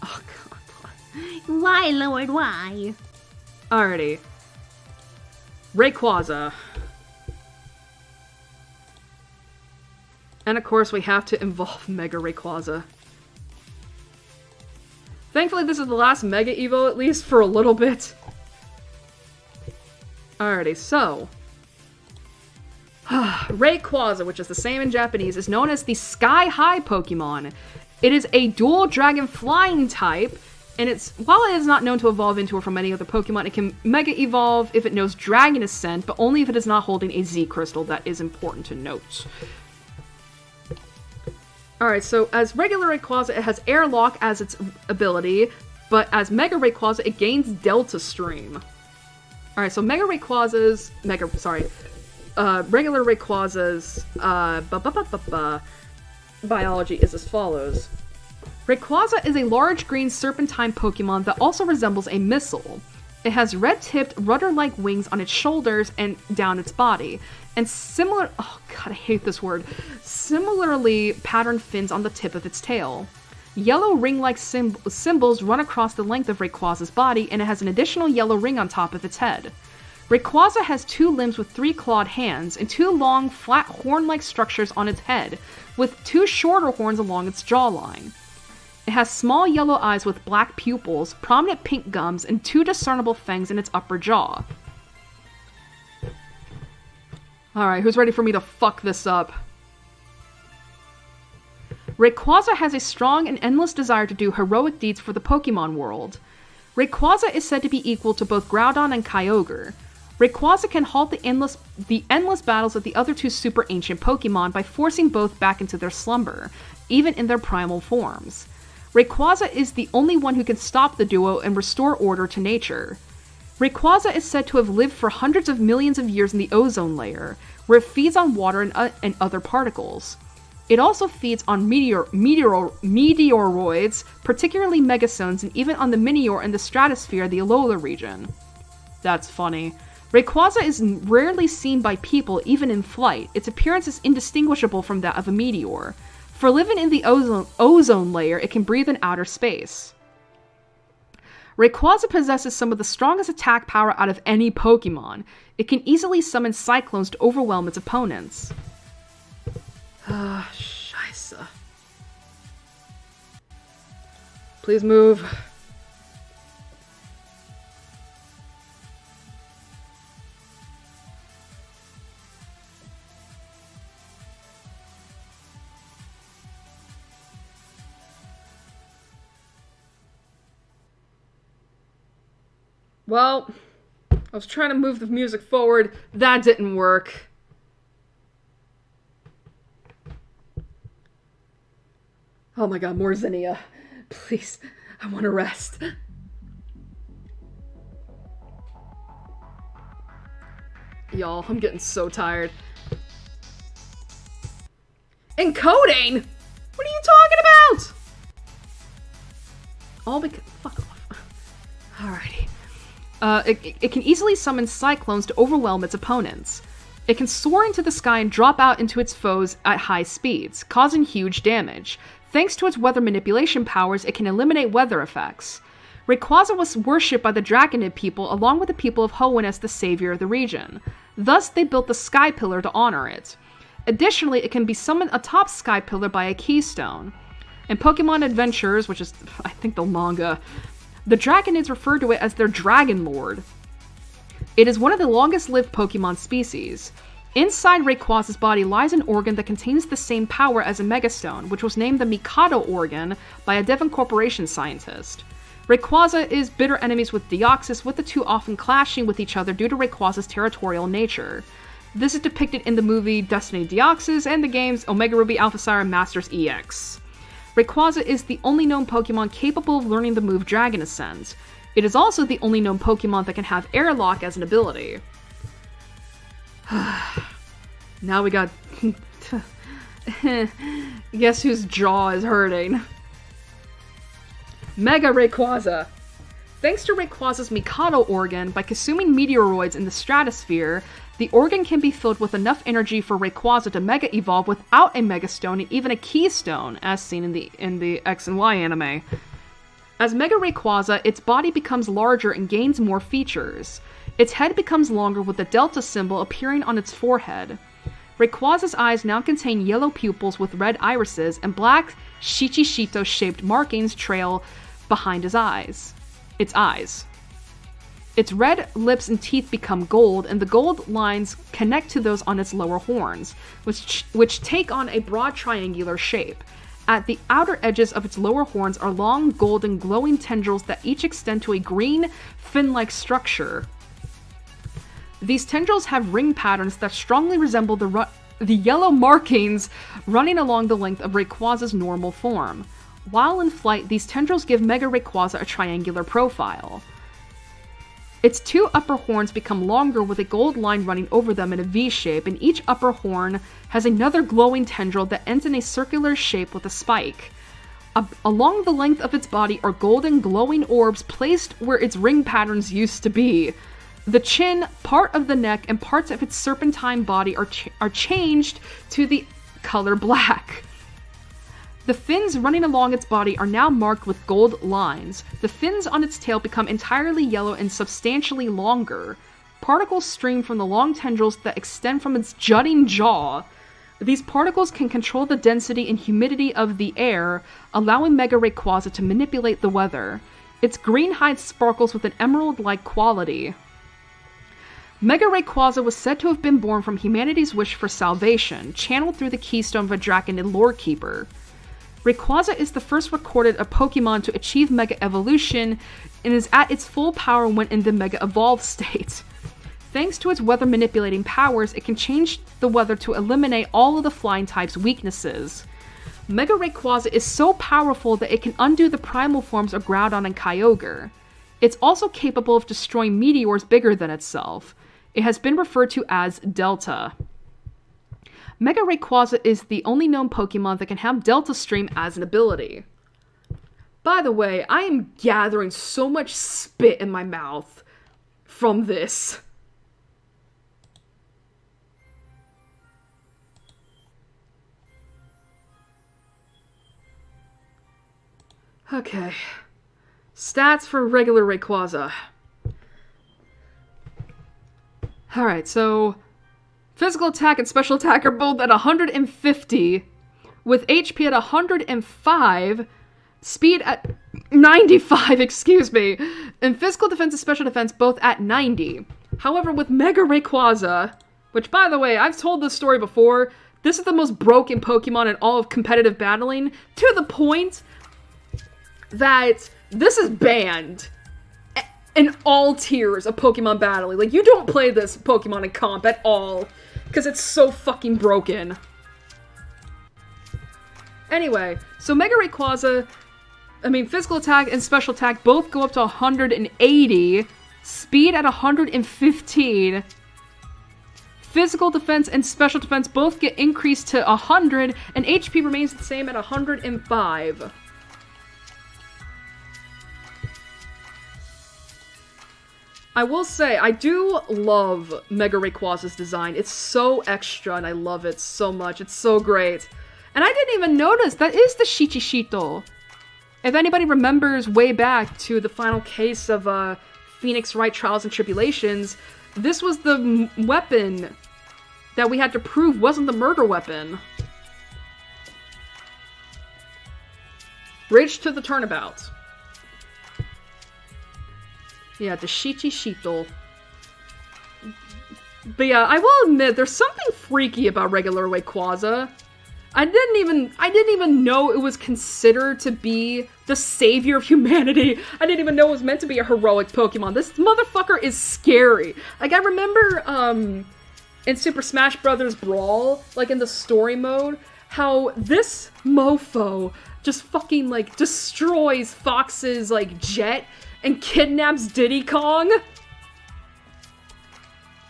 Oh god. Why, Lord, why? Alrighty. Rayquaza. And of course we have to involve Mega Rayquaza. Thankfully this is the last Mega Evo, at least for a little bit. Alrighty, so... Rayquaza, which is the same in Japanese, is known as the Sky High Pokemon. It is a dual dragon flying type, and while it is not known to evolve into or from any other Pokemon, it can Mega Evolve if it knows Dragon Ascent, but only if it is not holding a Z Crystal. That is important to note. Alright, so as regular Rayquaza, it has Airlock as its ability, but as Mega Rayquaza, it gains Delta Stream. Alright, so regular Rayquaza's, biology is as follows. Rayquaza is a large green serpentine Pokemon that also resembles a missile. It has red-tipped, rudder-like wings on its shoulders and down its body, and similarly patterned fins on the tip of its tail. Yellow ring-like symbols run across the length of Rayquaza's body, and it has an additional yellow ring on top of its head. Rayquaza has 2 limbs with 3 clawed hands, and 2 long, flat horn-like structures on its head, with 2 shorter horns along its jawline. It has small yellow eyes with black pupils, prominent pink gums, and 2 discernible fangs in its upper jaw. Alright, who's ready for me to fuck this up? Rayquaza has a strong and endless desire to do heroic deeds for the Pokemon world. Rayquaza is said to be equal to both Groudon and Kyogre. Rayquaza can halt the endless battles of the other 2 super ancient Pokemon by forcing both back into their slumber, even in their primal forms. Rayquaza is the only one who can stop the duo and restore order to nature. Rayquaza is said to have lived for hundreds of millions of years in the ozone layer, where it feeds on water and other particles. It also feeds on meteoroids, particularly megasones, and even on the Minior and the stratosphere of the Alola region. That's funny. Rayquaza is rarely seen by people, even in flight. Its appearance is indistinguishable from that of a meteor. For living in the ozone layer, it can breathe in outer space. Rayquaza possesses some of the strongest attack power out of any Pokemon. It can easily summon cyclones to overwhelm its opponents. Scheisse. Please move. Well, I was trying to move the music forward. That didn't work. Oh my god, more Zinnia. Please, I want to rest. Y'all, I'm getting so tired. Encoding? What are you talking about? All because... Fuck off. Alrighty. It can easily summon cyclones to overwhelm its opponents. It can soar into the sky and drop out into its foes at high speeds, causing huge damage. Thanks to its weather manipulation powers, it can eliminate weather effects. Rayquaza was worshipped by the Dragonid people along with the people of Hoenn as the savior of the region. Thus, they built the Sky Pillar to honor it. Additionally, it can be summoned atop Sky Pillar by a keystone. In Pokemon Adventures, which is, I think, the manga, the Dragonids refer to it as their Dragon Lord. It is one of the longest-lived Pokemon species. Inside Rayquaza's body lies an organ that contains the same power as a Megastone, which was named the Mikado organ by a Devon Corporation scientist. Rayquaza is bitter enemies with Deoxys, with the two often clashing with each other due to Rayquaza's territorial nature. This is depicted in the movie Destiny Deoxys and the games Omega Ruby Alpha Sapphire Masters EX. Rayquaza is the only known Pokemon capable of learning the move Dragon Ascent. It is also the only known Pokemon that can have Airlock as an ability. Now we got... Guess whose jaw is hurting? Mega Rayquaza! Thanks to Rayquaza's Mikado organ, by consuming meteoroids in the stratosphere, the organ can be filled with enough energy for Rayquaza to Mega Evolve without a Megastone and even a Keystone, as seen in the X and Y anime. As Mega Rayquaza, its body becomes larger and gains more features. Its head becomes longer with the Delta symbol appearing on its forehead. Rayquaza's eyes now contain yellow pupils with red irises, and black Shichishito-shaped markings trail behind its eyes. Its red lips and teeth become gold, and the gold lines connect to those on its lower horns, which take on a broad triangular shape. At the outer edges of its lower horns are long, golden, glowing tendrils that each extend to a green, fin-like structure. These tendrils have ring patterns that strongly resemble the yellow markings running along the length of Rayquaza's normal form. While in flight, these tendrils give Mega Rayquaza a triangular profile. Its two upper horns become longer with a gold line running over them in a V shape, and each upper horn has another glowing tendril that ends in a circular shape with a spike. Along the length of its body are golden glowing orbs placed where its ring patterns used to be. The chin, part of the neck, and parts of its serpentine body are changed to the color black. The fins running along its body are now marked with gold lines. The fins on its tail become entirely yellow and substantially longer. Particles stream from the long tendrils that extend from its jutting jaw. These particles can control the density and humidity of the air, allowing Mega Rayquaza to manipulate the weather. Its green hide sparkles with an emerald-like quality. Mega Rayquaza was said to have been born from humanity's wish for salvation, channeled through the keystone of a Draconid lore keeper. Rayquaza is the first recorded Pokemon to achieve Mega Evolution and is at its full power when in the Mega Evolved state. Thanks to its weather manipulating powers, it can change the weather to eliminate all of the flying type's weaknesses. Mega Rayquaza is so powerful that it can undo the primal forms of Groudon and Kyogre. It's also capable of destroying meteors bigger than itself. It has been referred to as Delta. Mega Rayquaza is the only known Pokemon that can have Delta Stream as an ability. By the way, I am gathering so much spit in my mouth from this. Okay. Stats for regular Rayquaza. Alright, so physical attack and special attack are both at 150, with HP at 105, speed at 95, excuse me, and physical defense and special defense both at 90. However, with Mega Rayquaza, which, by the way, I've told this story before, this is the most broken Pokemon in all of competitive battling, to the point that this is banned in all tiers of Pokemon battling. Like, you don't play this Pokemon in comp at all, because it's so fucking broken. Anyway, so Mega Rayquaza, physical attack and special attack both go up to 180, speed at 115, physical defense and special defense both get increased to 100, and HP remains the same at 105. I will say, I do love Mega Rayquaza's design. It's so extra, and I love it so much. It's so great. And I didn't even notice, that is the Shichishito. If anybody remembers way back to the final case of Phoenix Wright Trials and Tribulations, this was the weapon that we had to prove wasn't the murder weapon. Bridge to the Turnabout. Yeah, the Shichishito. But yeah, I will admit, there's something freaky about regular Rayquaza. I didn't even know it was considered to be the savior of humanity. I didn't even know it was meant to be a heroic Pokemon. This motherfucker is scary. Like, I remember, in Super Smash Bros. Brawl, like, in the story mode, how this mofo just fucking, like, destroys Fox's, like, jet and kidnaps Diddy Kong.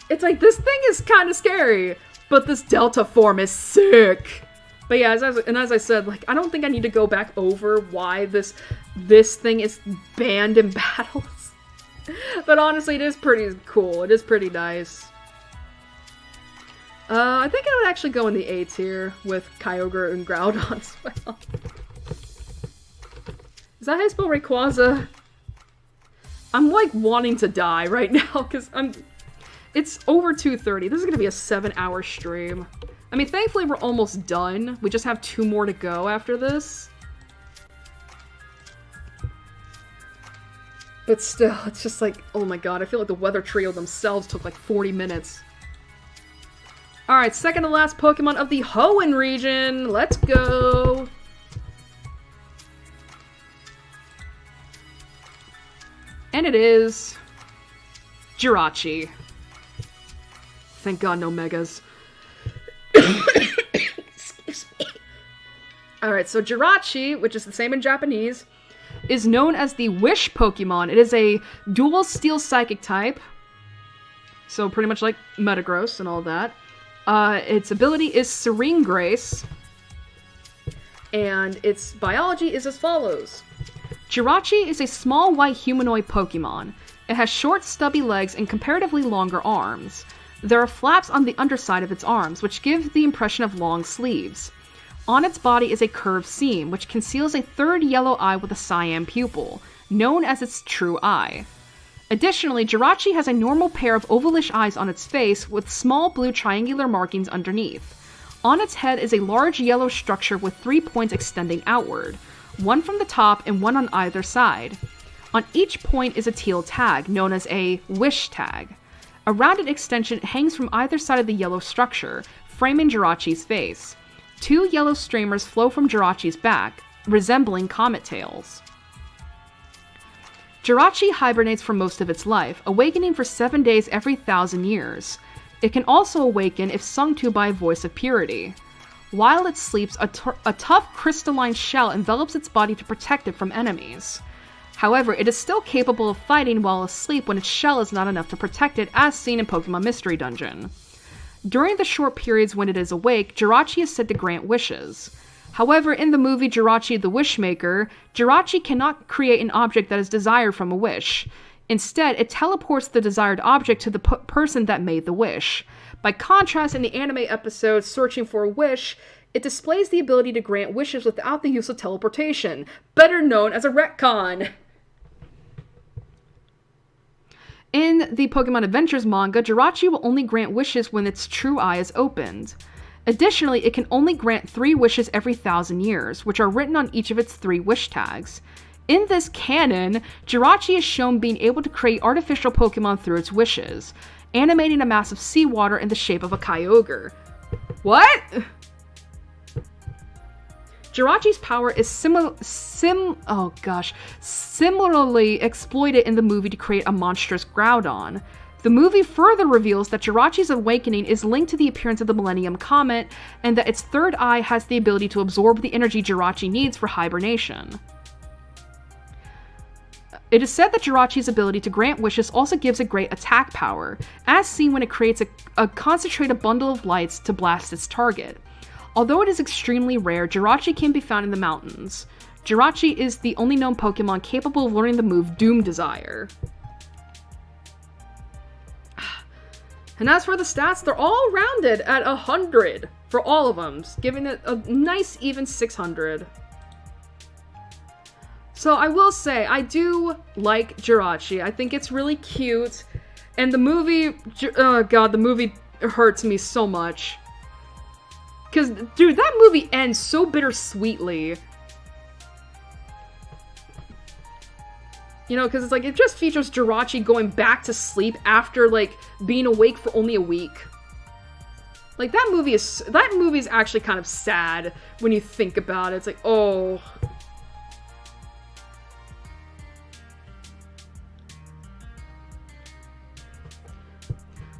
It's like, this thing is kind of scary, but this Delta form is sick. But yeah, as I said, like, I don't think I need to go back over why this thing is banned in battles. But honestly, it is pretty cool. It is pretty nice. I think I would actually go in the A tier with Kyogre and Groudon as well. Is that how you spell Rayquaza? I'm, like, wanting to die right now, because it's over 2:30. This is gonna be a 7-hour stream. Thankfully we're almost done. We just have 2 more to go after this. But still, it's just like, oh my god, I feel like the Weather Trio themselves took like 40 minutes. Alright, second to last Pokemon of the Hoenn region. Let's go! And it is Jirachi. Thank god no Megas. Excuse me. Alright, so Jirachi, which is the same in Japanese, is known as the Wish Pokemon. It is a dual Steel Psychic type. So pretty much like Metagross and all that. Its ability is Serene Grace. And its biology is as follows. Jirachi is a small white humanoid Pokemon. It has short, stubby legs and comparatively longer arms. There are flaps on the underside of its arms, which give the impression of long sleeves. On its body is a curved seam, which conceals a third yellow eye with a cyan pupil, known as its true eye. Additionally, Jirachi has a normal pair of ovalish eyes on its face with small blue triangular markings underneath. On its head is a large yellow structure with 3 points extending outward, one from the top and one on either side. On each point is a teal tag, known as a Wish tag. A rounded extension hangs from either side of the yellow structure, framing Jirachi's face. 2 yellow streamers flow from Jirachi's back, resembling comet tails. Jirachi hibernates for most of its life, awakening for 7 days every 1,000 years. It can also awaken if sung to by a voice of purity. While it sleeps, a tough crystalline shell envelops its body to protect it from enemies. However, it is still capable of fighting while asleep when its shell is not enough to protect it, as seen in Pokemon Mystery Dungeon. During the short periods when it is awake, Jirachi is said to grant wishes. However, in the movie Jirachi the Wishmaker, Jirachi cannot create an object that is desired from a wish. Instead, it teleports the desired object to the person that made the wish. By contrast, in the anime episode Searching for a Wish, It displays the ability to grant wishes without the use of teleportation, better known as a retcon. In the Pokemon Adventures manga, Jirachi will only grant wishes when its true eye is opened. Additionally, it can only grant 3 wishes every 1,000 years, which are written on each of its 3 wish tags. In this canon, Jirachi is shown being able to create artificial Pokemon through its wishes, animating a mass of seawater in the shape of a Kyogre. What? Jirachi's power is similarly exploited in the movie to create a monstrous Groudon. The movie further reveals that Jirachi's awakening is linked to the appearance of the Millennium Comet, and that its third eye has the ability to absorb the energy Jirachi needs for hibernation. It is said that Jirachi's ability to grant wishes also gives it great attack power, as seen when it creates a concentrated bundle of lights to blast its target. Although it is extremely rare, Jirachi can be found in the mountains. Jirachi is the only known Pokemon capable of learning the move Doom Desire. And as for the stats, they're all rounded at 100 for all of them, giving it a nice even 600. So I will say, I do like Jirachi. I think it's really cute. And the movie, oh god, the movie hurts me so much. Because, dude, that movie ends so bittersweetly. You know, because it's like, it just features Jirachi going back to sleep after, like, being awake for only a week. Like, that movie is actually kind of sad when you think about it. It's like, oh.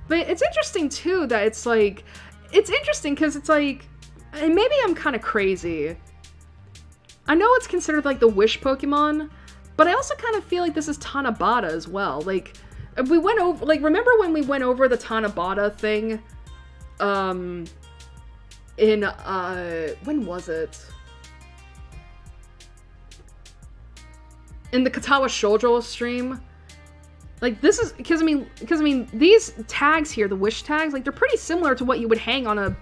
But it's interesting, too, that it's like, it's interesting because it's like, and maybe I'm kind of crazy. I know it's considered like the wish Pokemon, but I also kind of feel like this is Tanabata as well. Like, we went over, like, remember when we went over the Tanabata thing? When was it? In the Katawa Shoujo stream? Like, this is, because I mean, these tags here, the wish tags, like, they're pretty similar to what you would hang on a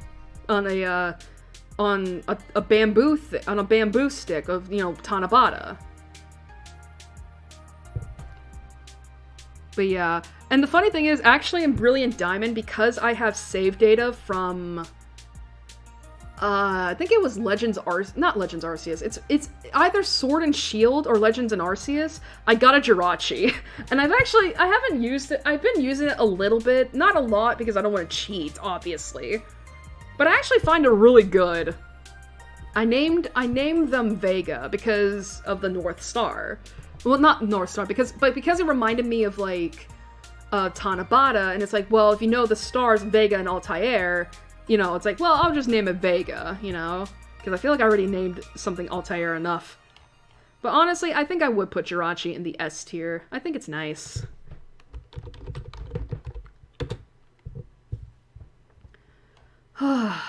bamboo stick of, you know, Tanabata. But yeah, and the funny thing is, actually in Brilliant Diamond, because I have save data from, I think it was not Legends Arceus. It's either Sword and Shield or Legends and Arceus. I got a Jirachi, and I haven't used it. I've been using it a little bit, not a lot because I don't want to cheat, obviously. But I actually find it really good. I named them Vega because of the North Star. Well, not North Star, because it reminded me of like Tanabata, and it's like, well, if you know the stars Vega and Altair, you know, it's like, well, I'll just name it Vega, you know? Because I feel like I already named something Altair enough. But honestly, I think I would put Jirachi in the S tier. I think it's nice. But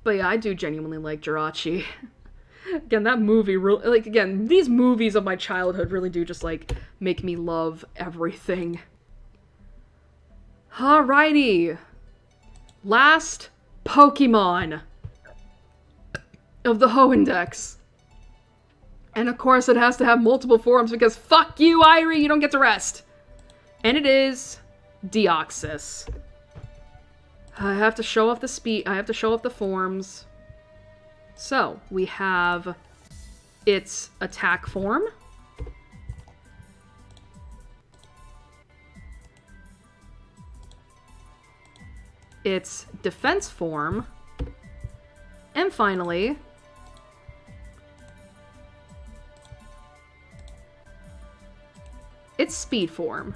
yeah, I do genuinely like Jirachi. Again, that movie really, like, again, these movies of my childhood really do just, like, make me love everything. Alrighty. Last Pokemon of the Hoenn Dex. And of course it has to have multiple forms because fuck you, Irie, you don't get to rest. And it is Deoxys. I have to show off the speed, I have to show off the forms. So, we have its attack form. Its defense form. And finally, its speed form.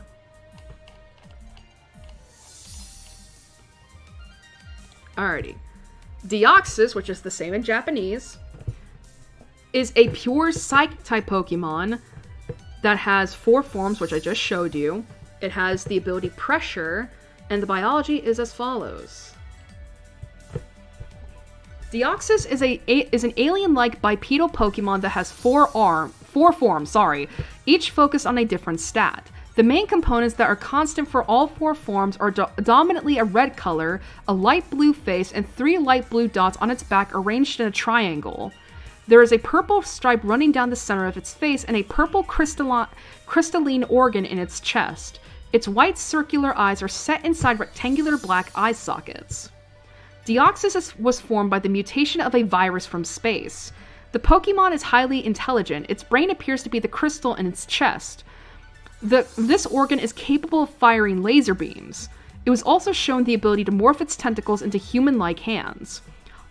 Alrighty. Deoxys, which is the same in Japanese, is a pure Psychic-type Pokemon that has 4 forms, which I just showed you. It has the ability Pressure, and the biology is as follows. Deoxys is an alien-like bipedal Pokemon that has 4 forms, each focused on a different stat. The main components that are constant for all 4 forms are dominantly a red color, a light blue face, and 3 light blue dots on its back arranged in a triangle. There is a purple stripe running down the center of its face and a purple crystalline organ in its chest. Its white circular eyes are set inside rectangular black eye sockets. Deoxys was formed by the mutation of a virus from space. The Pokemon is highly intelligent. Its brain appears to be the crystal in its chest. This organ is capable of firing laser beams. It was also shown the ability to morph its tentacles into human-like hands.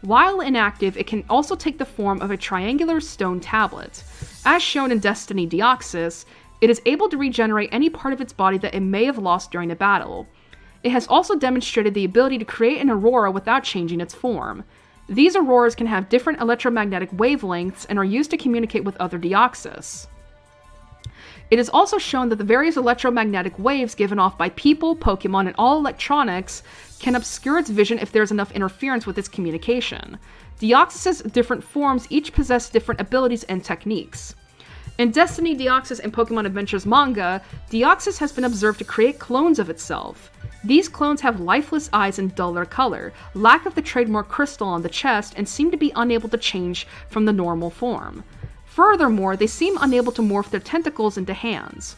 While inactive, it can also take the form of a triangular stone tablet. As shown in Destiny Deoxys, it is able to regenerate any part of its body that it may have lost during a battle. It has also demonstrated the ability to create an aurora without changing its form. These auroras can have different electromagnetic wavelengths and are used to communicate with other Deoxys. It is also shown that the various electromagnetic waves given off by people, Pokemon, and all electronics can obscure its vision if there is enough interference with its communication. Deoxys' different forms each possess different abilities and techniques. In Destiny Deoxys and Pokemon Adventures manga, Deoxys has been observed to create clones of itself. These clones have lifeless eyes and duller color, lack of the trademark crystal on the chest, and seem to be unable to change from the normal form. Furthermore, they seem unable to morph their tentacles into hands.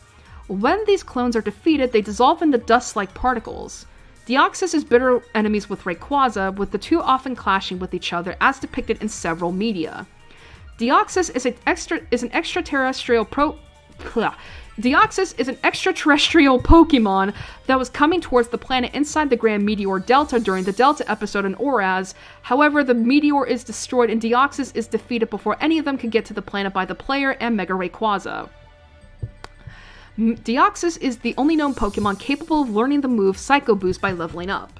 When these clones are defeated, they dissolve into dust-like particles. Deoxys is bitter enemies with Rayquaza, with the two often clashing with each other as depicted in several media. Deoxys is an extraterrestrial Pokemon that was coming towards the planet inside the Grand Meteor Delta during the Delta episode in Oraz. However, the meteor is destroyed and Deoxys is defeated before any of them can get to the planet by the player and Mega Rayquaza. Deoxys is the only known Pokemon capable of learning the move Psycho Boost by leveling up.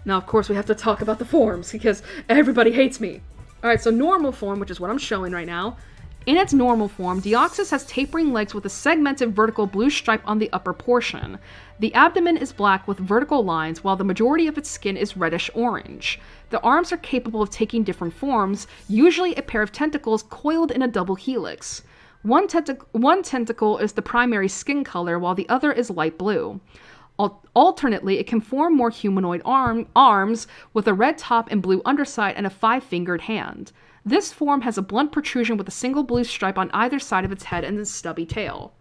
Now, of course, we have to talk about the forms, because everybody hates me. Alright, so normal form, which is what I'm showing right now. In its normal form, Deoxys has tapering legs with a segmented vertical blue stripe on the upper portion. The abdomen is black with vertical lines, while the majority of its skin is reddish-orange. The arms are capable of taking different forms, usually a pair of tentacles coiled in a double helix. One tentacle is the primary skin color, while the other is light blue. Alternately, it can form more humanoid arms with a red top and blue underside and a 5-fingered hand. This form has a blunt protrusion with a single blue stripe on either side of its head and a stubby tail.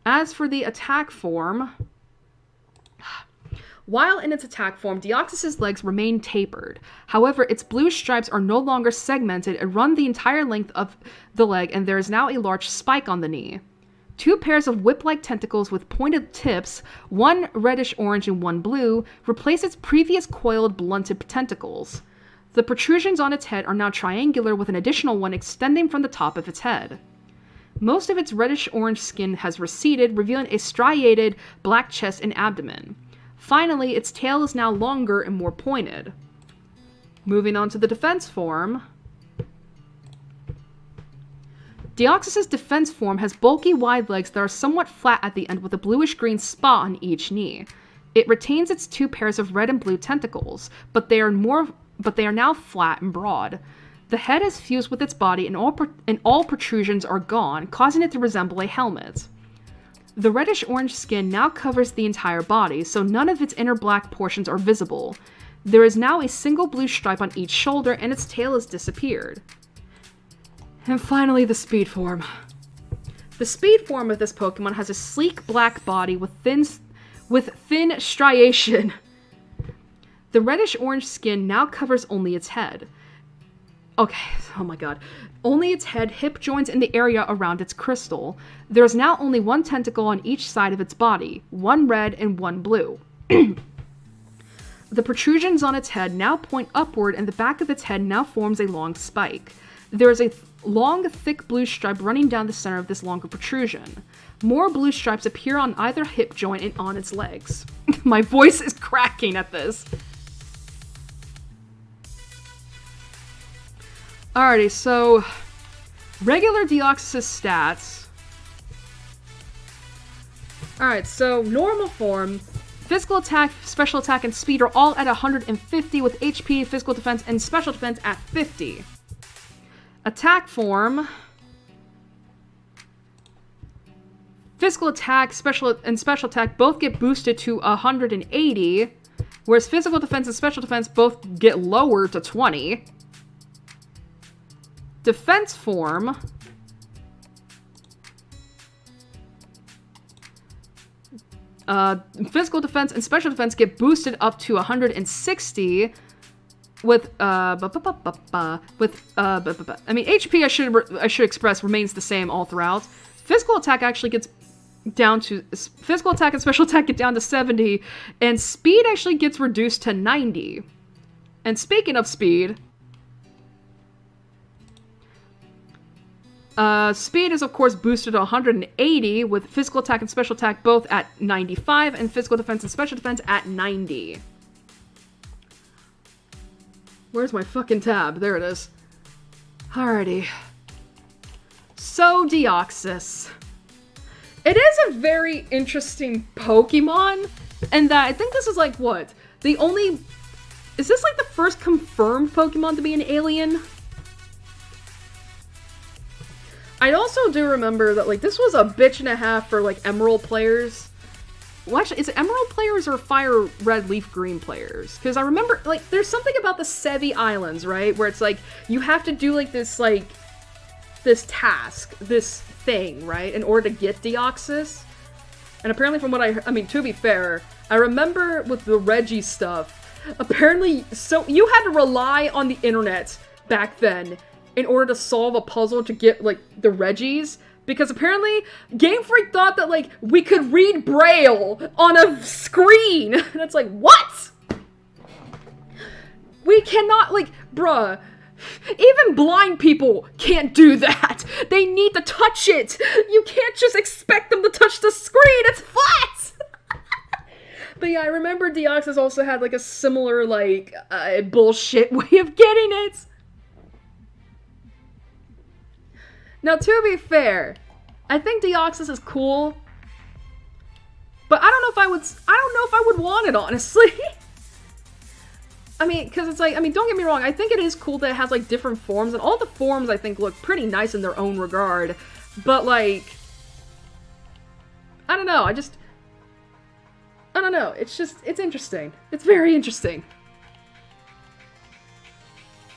As for the attack form, while in its attack form, Deoxys' legs remain tapered. However, its blue stripes are no longer segmented and run the entire length of the leg, and there is now a large spike on the knee. 2 pairs of whip-like tentacles with pointed tips, one reddish-orange and one blue, replace its previous coiled, blunted tentacles. The protrusions on its head are now triangular with an additional one extending from the top of its head. Most of its reddish-orange skin has receded, revealing a striated black chest and abdomen. Finally, its tail is now longer and more pointed. Moving on to the defense form. Deoxys' defense form has bulky, wide legs that are somewhat flat at the end with a bluish-green spot on each knee. It retains its 2 pairs of red and blue tentacles, but they are now flat and broad. The head is fused with its body and all protrusions are gone, causing it to resemble a helmet. The reddish-orange skin now covers the entire body, so none of its inner black portions are visible. There is now a single blue stripe on each shoulder and its tail has disappeared. And finally, the speed form. The speed form of this Pokemon has a sleek black body with thin striation. The reddish-orange skin now covers only its head. Okay, oh my god. Only its head, hip joints, and the area around its crystal. There is now only 1 tentacle on each side of its body, 1 red and 1 blue. The protrusions on its head now point upward, and the back of its head now forms a long spike. There is a long, thick blue stripe running down the center of this longer protrusion. More blue stripes appear on either hip joint and on its legs. My voice is cracking at this. Alrighty, so regular Deoxys' stats. Alright, so normal form, physical attack, special attack, and speed are all at 150 with HP, physical defense, and special defense at 50. Attack form, Physical attack, special attack both get boosted to 180, whereas physical defense and special defense both get lowered to 20. Defense form. Physical defense and special defense get boosted up to 160 with I mean HP I should express remains the same all throughout. Physical attack actually gets down to physical attack and special attack get down to 70, and speed actually gets reduced to 90. And speaking of speed, speed is, of course, boosted to 180, with physical attack and special attack both at 95, and physical defense and special defense at 90. Where's my fucking tab? There it is. Alrighty. So, Deoxys. It is a very interesting Pokemon, and that I think this is, like, what? The only... Is this, like, the first confirmed Pokemon to be an alien? I also do remember that, like, this was a bitch and a half for, like, Emerald players. Well, actually, is it Emerald players or Fire Red Leaf Green players? Because I remember, like, there's something about the Sevi Islands, right? Where it's, like, you have to do, like, this task, this thing, right? In order to get Deoxys. And apparently from what I mean, to be fair, I remember with the Reggie stuff, apparently, so you had to rely on the internet back then in order to solve a puzzle to get, like, the Reggies, because apparently Game Freak thought that, like, we could read Braille on a screen, and it's like, what? We cannot, like, bruh, even blind people can't do that. They need to touch it. You can't just expect them to touch the screen, it's flat! But yeah, I remember Deoxys also had, like, a similar, like, bullshit way of getting it. Now, to be fair, I think Deoxys is cool, but I don't know if I would want it, honestly. I mean, because it's like, I mean, don't get me wrong, I think it is cool that it has, like, different forms, and all the forms, I think, look pretty nice in their own regard, but, like, I don't know, I don't know, it's interesting. It's very interesting.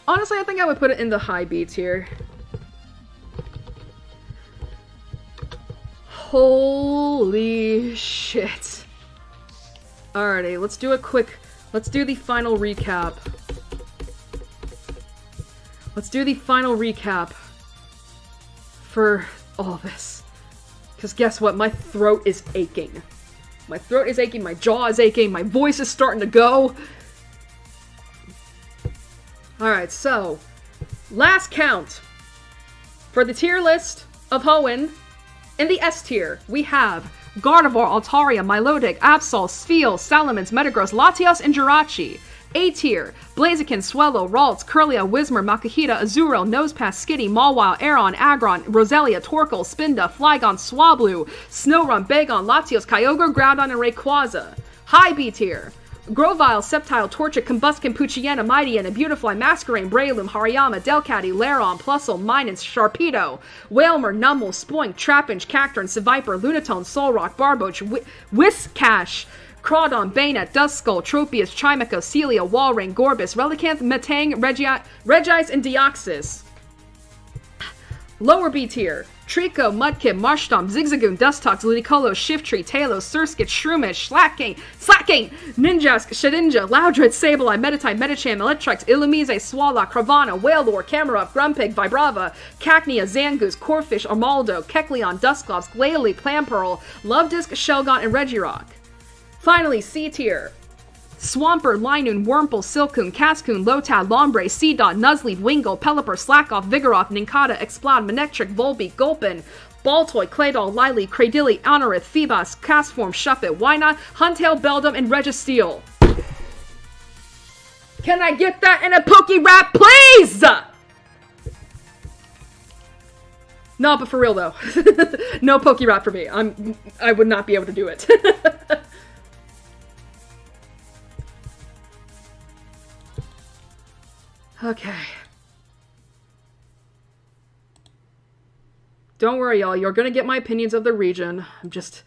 Honestly, I think I would put it in the high B tier. Holy shit. Alrighty, let's do the final recap. Let's do the final recap for all this. Because guess what? My throat is aching. My throat is aching, my jaw is aching, my voice is starting to go. Alright, so, last count. For the tier list of Hoenn, in the S tier, we have Gardevoir, Altaria, Milotic, Absol, Spheal, Salamence, Metagross, Latios, and Jirachi. A tier, Blaziken, Swellow, Ralts, Kirlia, Whismur, Makuhita, Azurill, Nosepass, Skitty, Mawile, Aeron, Aggron, Roselia, Torkoal, Spinda, Flygon, Swablu, Snorunt, Bagon, Latios, Kyogre, Groudon, and Rayquaza. High B tier, Grovyle, Sceptile, Torchic, Combuskin, Poochyena, Mightyena, Beautifly, Masquerain, Breloom, Hariyama, Delcatty, Lairon, Plusle, Minance, Sharpedo, Wailmer, Numel, Spoink, Trapinch, Cacturne, Seviper, Lunatone, Solrock, Barboach, Whiscash, Crawdon, Banette, Duskull, Tropius, Chimecho, Celia, Walrein, Gorbis, Relicanth, Metang, Regice, and Deoxys. Lower B tier, Trico, Mudkip, Marshtomp, Zigzagoon, Dustox, Ludicolo, Shiftry, Talos, Surskit, Shroomish, Slaking, Ninjask, Shedinja, Loudred, Sableye, Meditite, Medicham, Electrix, Illumise, Swallow, Cravana, Wailord, Camerupt, Grumpig, Vibrava, Cacnea, Zangoose, Corphish, Armaldo, Kecleon, Dusclops, Glalie, Clamperl, Lovedisc, Shelgon, and Regirock. Finally, C tier. Swampert, Linoon, Wurmple, Silcoon, Cascoon, Lotad, Lombre, Seedot, Nuzleaf, Wingull, Pelipper, Slackoff, Vigoroth, Nincada, Explode, Manectric, Volbeat, Gulpin, Baltoy, Claydol, Lily, Cradilly, Honorith, Phoebos, Castform, Shuppet, Wynot, Huntail, Beldum, and Registeel. Can I get that in a Pokerap, please? No, but for real though. No Pokerap for me. I would not be able to do it. Okay. Don't worry, y'all. You're gonna get my opinions of the region. I'm just...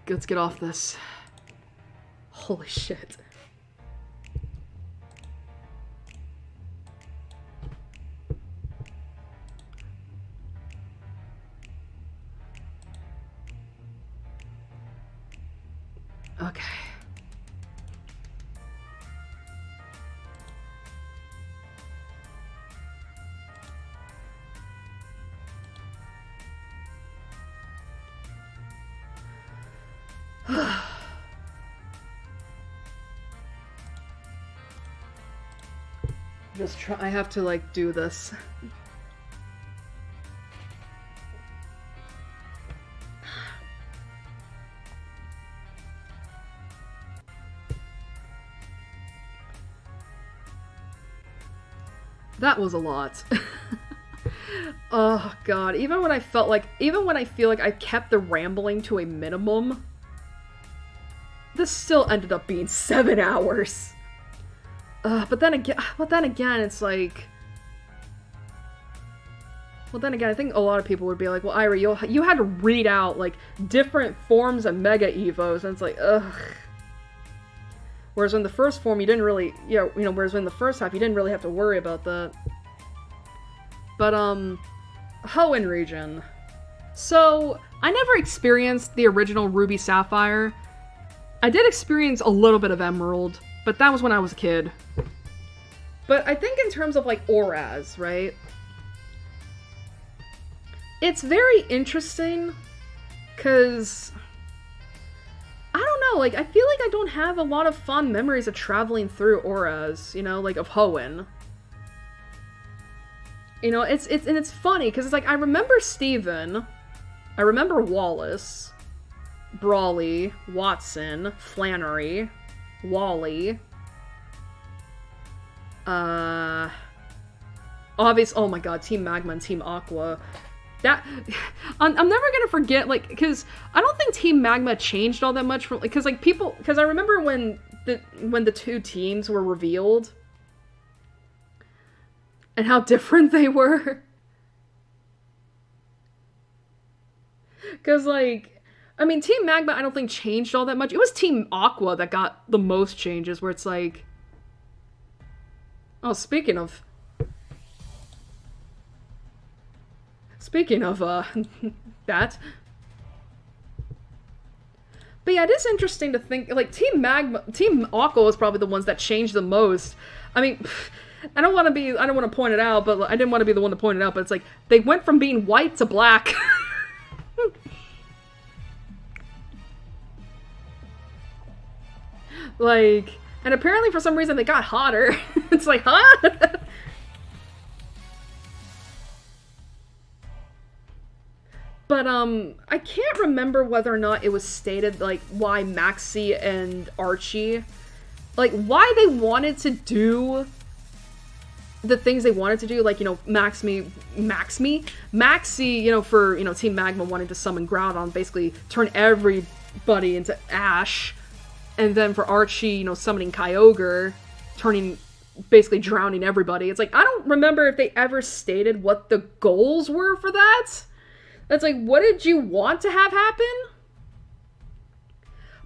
Let's get off this. Holy shit. Okay. Just try. I have to like do this. That was a lot. Oh god, even when I feel like I kept the rambling to a minimum, this still ended up being 7 hours. But then again, it's like... Well, then again, I think a lot of people would be like, well, Ira, you had to read out, like, different forms of Mega Evos, and it's like, ugh. Whereas in the first form, you didn't really, whereas in the first half, you didn't really have to worry about that. But, Hoenn region. So, I never experienced the original Ruby Sapphire. I did experience a little bit of Emerald, but that was when I was a kid. But I think in terms of, like, auras, right? It's very interesting, because... I don't know, like, I feel like I don't have a lot of fond memories of traveling through auras, like, of Hoenn. It's funny, because it's like, I remember Steven, I remember Wallace, Brawley, Watson, Flannery, Wally, oh my god, Team Magma and Team Aqua. I'm never gonna forget, like, because I don't think Team Magma changed all that much from, because, like, because I remember when the two teams were revealed, and how different they were. Because, like, I mean, Team Magma I don't think changed all that much. It was Team Aqua that got the most changes, where it's like... Oh, speaking of, that. But yeah, it is interesting to think, like, Team Aqua was probably the ones that changed the most. I mean, I don't want to point it out, but I didn't want to be the one to point it out, but it's like, they went from being white to black. Like, and apparently for some reason they got hotter. It's like, huh? But, I can't remember whether or not it was stated, like, why Maxie and Archie, like, why they wanted to do the things they wanted to do, like, Maxie, for, Team Magma wanting to summon Groudon, basically turn everybody into ash, and then for Archie, summoning Kyogre, basically drowning everybody. It's like, I don't remember if they ever stated what the goals were for that. That's like, what did you want to have happen?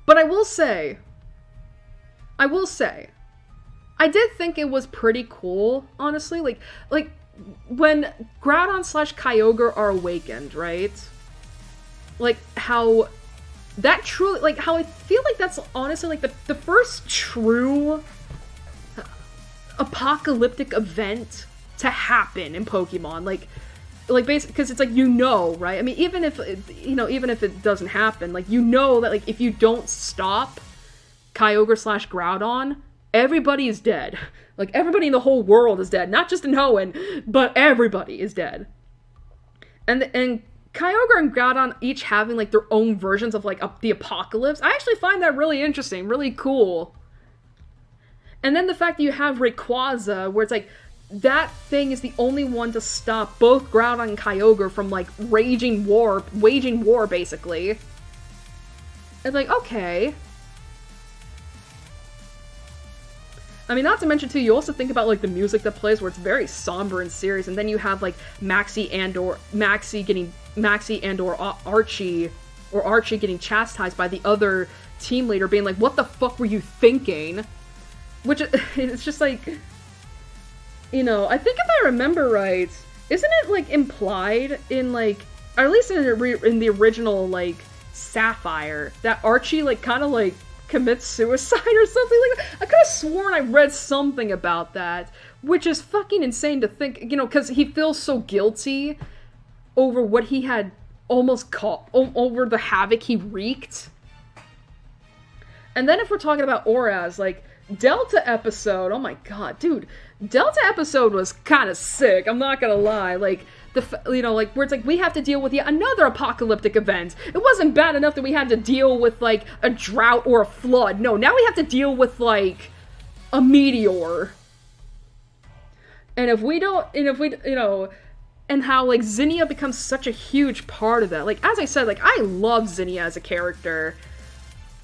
But I will say, I did think it was pretty cool, honestly. Like when Groudon / Kyogre are awakened, right? Like, how that truly, like, how I feel like that's honestly, like, the first true apocalyptic event to happen in Pokemon. Like basically, because it's like, right? I mean, even if it doesn't happen, like, that, like, if you don't stop Kyogre / Groudon, everybody is dead. Like, everybody in the whole world is dead. Not just in Hoenn, but everybody is dead. And Kyogre and Groudon each having, like, their own versions of, like, the apocalypse, I actually find that really interesting, really cool. And then the fact that you have Rayquaza, where it's like, that thing is the only one to stop both Groudon and Kyogre from, like, waging war, basically. It's like, okay. I mean, not to mention, too, you also think about, like, the music that plays where it's very somber and serious, and then you have, like, Maxie and or Archie getting chastised by the other team leader being like, what the fuck were you thinking? Which, it's just like, you know, I think if I remember right, isn't it, like, implied in, like, or at least in the original, like, Sapphire, that Archie, like, kind of, like, commits suicide or something like that? I could have sworn I read something about that, which is fucking insane to think, you know, because he feels so guilty over what he had almost caught, over the havoc he wreaked. And then if we're talking about Oraz, like, Delta episode, oh my god, dude, Delta episode was kind of sick, I'm not gonna lie, like, you know, like, where it's like, we have to deal with yet another apocalyptic event. It wasn't bad enough that we had to deal with, like, a drought or a flood. No, now we have to deal with, like, a meteor. And if we don't, you know, and how, like, Zinnia becomes such a huge part of that. Like, as I said, like, I love Zinnia as a character.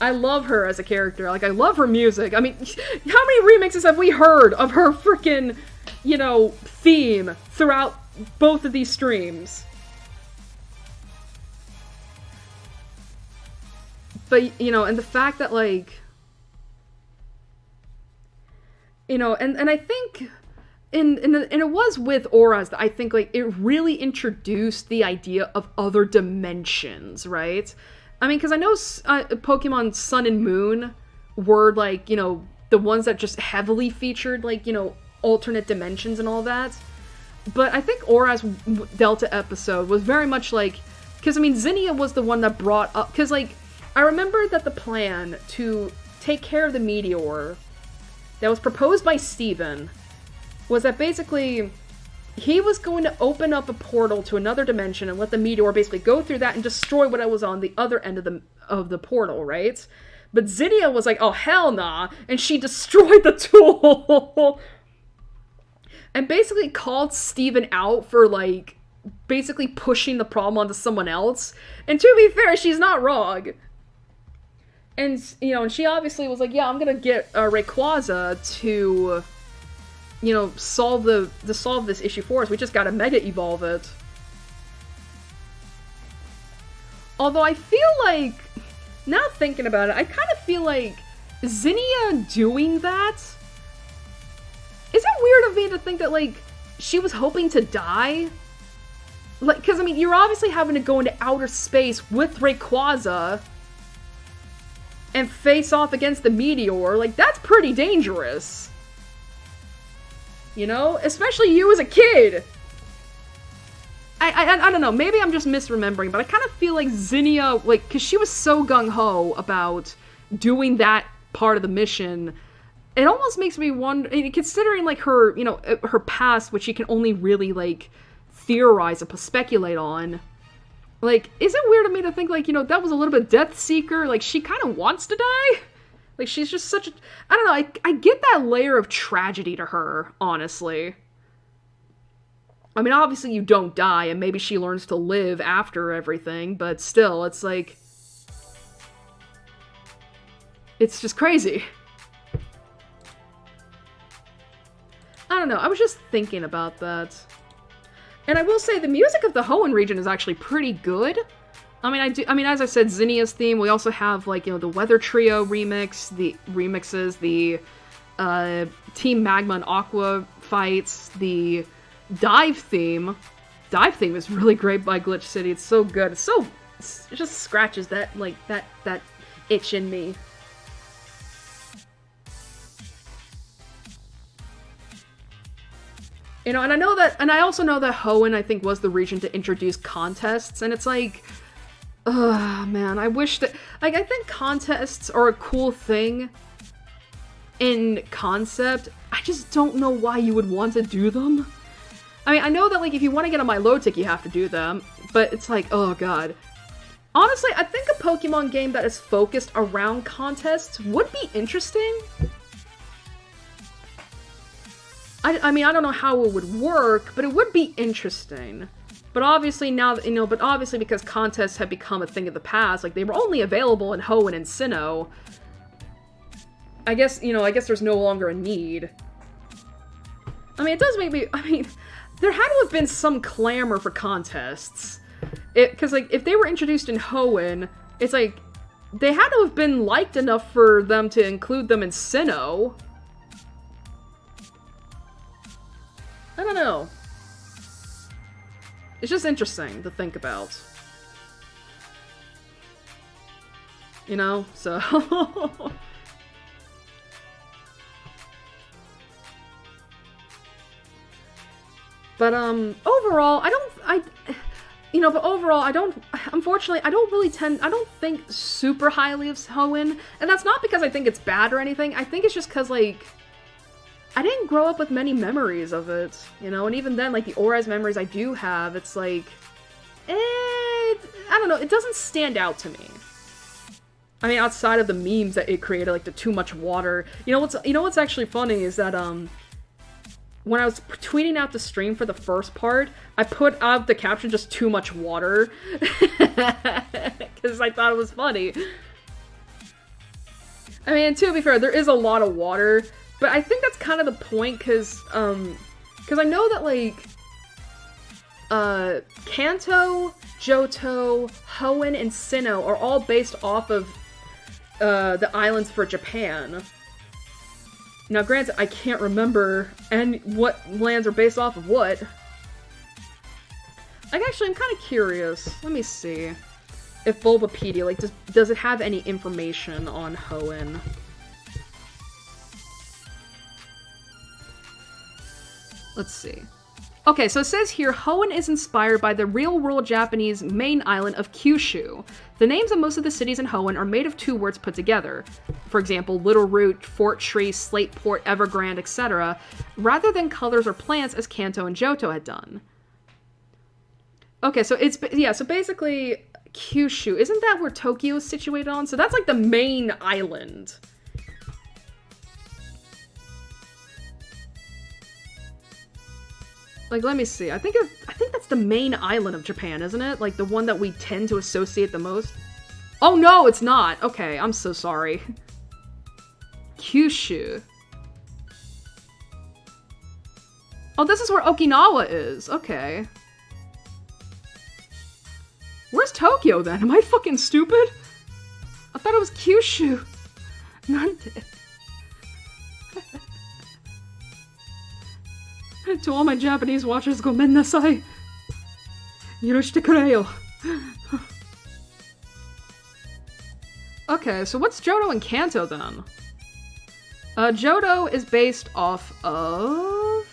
I love her as a character. Like, I love her music. I mean, how many remixes have we heard of her freaking, you know, theme throughout both of these streams? But, you know, and the fact that, like, you know, and I think, and it was with Auras that I think, like, it really introduced the idea of other dimensions, right? I mean, because I know Pokemon Sun and Moon were, like, you know, the ones that just heavily featured, like, you know, alternate dimensions and all that. But I think Aura's Delta episode was very much like, because, I mean, Zinnia was the one that brought up, because, like, I remember that the plan to take care of the meteor that was proposed by Steven was that basically he was going to open up a portal to another dimension and let the meteor basically go through that and destroy what was on the other end of the portal, right? But Zinnia was like, oh, hell nah, and she destroyed the tool! And basically called Steven out for, like, basically pushing the problem onto someone else. And to be fair, she's not wrong. And, you know, and she obviously was like, yeah, I'm gonna get Rayquaza to, you know, solve this issue for us. We just gotta Mega Evolve it. Although I feel like, now thinking about it, I kind of feel like Zinnia doing that, is it weird of me to think that, like, she was hoping to die? Like, because, I mean, you're obviously having to go into outer space with Rayquaza and face off against the meteor. Like, that's pretty dangerous. You know? Especially you as a kid! I don't know, maybe I'm just misremembering, but I kind of feel like Zinnia, like, because she was so gung-ho about doing that part of the mission, it almost makes me wonder, considering, like, her, you know, her past, which she can only really, like, theorize and speculate on, like, is it weird to me to think, like, you know, that was a little bit Death Seeker, like, she kind of wants to die? Like, she's just such a, I don't know, I get that layer of tragedy to her, honestly. I mean, obviously you don't die, and maybe she learns to live after everything, but still, it's like, it's just crazy. I don't know, I was just thinking about that. And I will say, the music of the Hoenn region is actually pretty good. I mean, as I said, Zinnia's theme, we also have, like, you know, the Weather Trio remixes, the Team Magma and Aqua fights, the Dive theme. Dive theme is really great by Glitch City. It's so good. It just scratches that, like, that itch in me. You know, and I also know that Hoenn, I think, was the region to introduce contests, and it's like, ugh, man, I wish that, like, I think contests are a cool thing in concept. I just don't know why you would want to do them. I mean, I know that, like, if you want to get on my Milotic, you have to do them, but it's like, oh god. Honestly, I think a Pokemon game that is focused around contests would be interesting. I mean, I don't know how it would work, but it would be interesting. But obviously now, but obviously because contests have become a thing of the past, like, they were only available in Hoenn and Sinnoh, I guess there's no longer a need. I mean, it does make me, there had to have been some clamor for contests. Because, like, if they were introduced in Hoenn, it's like, they had to have been liked enough for them to include them in Sinnoh. I don't know. It's just interesting to think about. You know, so... But, overall, unfortunately, I don't think super highly of Hoenn, and that's not because I think it's bad or anything, I think it's just because, like, I didn't grow up with many memories of it, you know, and even then, like, the ORAS memories I do have, it's like, I don't know, it doesn't stand out to me. I mean, outside of the memes that it created, like the too much water, you know what's actually funny is that, when I was tweeting out the stream for the first part, I put out the caption just too much water. Because I thought it was funny. I mean, to be fair, there is a lot of water. But I think that's kind of the point, because I know that, like, Kanto, Johto, Hoenn, and Sinnoh are all based off of the islands for Japan. Now, granted, I can't remember what lands are based off of what. I'm kind of curious. Let me see if Bulbapedia, like, does it have any information on Hoenn? Let's see. Okay, so it says here, Hoenn is inspired by the real-world Japanese main island of Kyushu. The names of most of the cities in Hoenn are made of two words put together. For example, Little Root, Fort Tree, Slate Port, Evergrande, etc., rather than colors or plants as Kanto and Johto had done. Okay, so so basically, Kyushu, isn't that where Tokyo is situated on? So that's like the main island. Like, let me see. I think that's the main island of Japan, isn't it? Like, the one that we tend to associate the most? Oh, no, it's not. Okay, I'm so sorry. Kyushu. Oh, this is where Okinawa is. Okay. Where's Tokyo, then? Am I fucking stupid? I thought it was Kyushu. Nante. To all my Japanese watchers, gomen nasai. Yorushite kureyo. Okay, so what's Johto and Kanto then? Johto is based off of...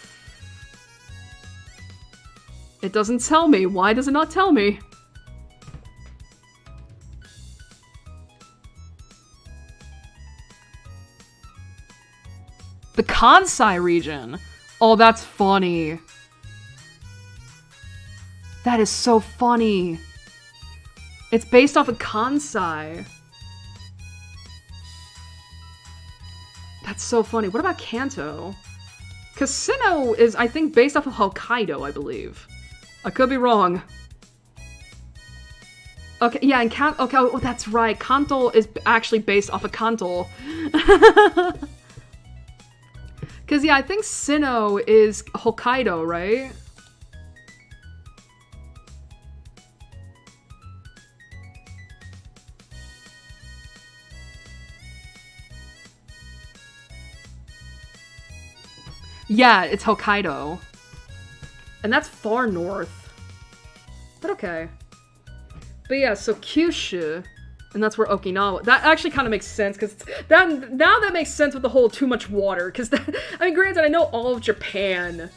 It doesn't tell me. Why does it not tell me? The Kansai region. Oh, that's funny. That is so funny. It's based off of Kansai. That's so funny. What about Kanto? Because Sinnoh is, I think, based off of Hokkaido, I believe. I could be wrong. Okay, yeah, and okay, oh, that's right. Kanto is actually based off of Kanto. Because, yeah, I think Sinnoh is Hokkaido, right? Yeah, it's Hokkaido. And that's far north. But okay. But yeah, so Kyushu, and that's where Okinawa... That actually kind of makes sense, because now that makes sense with the whole too much water, because I mean, granted, I know all of Japan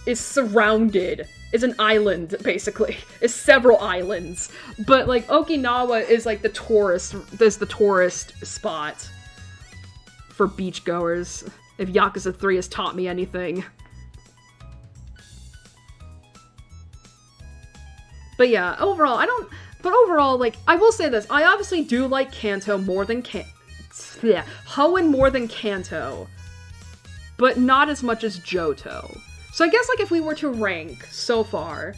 is surrounded, is an island, basically. Is several islands. But, like, Okinawa is, like, the tourist spot for beachgoers, if Yakuza 3 has taught me anything. But yeah, overall, like, I will say this. I obviously do like Kanto more than Hoenn more than Kanto. But not as much as Johto. So I guess, like, if we were to rank so far,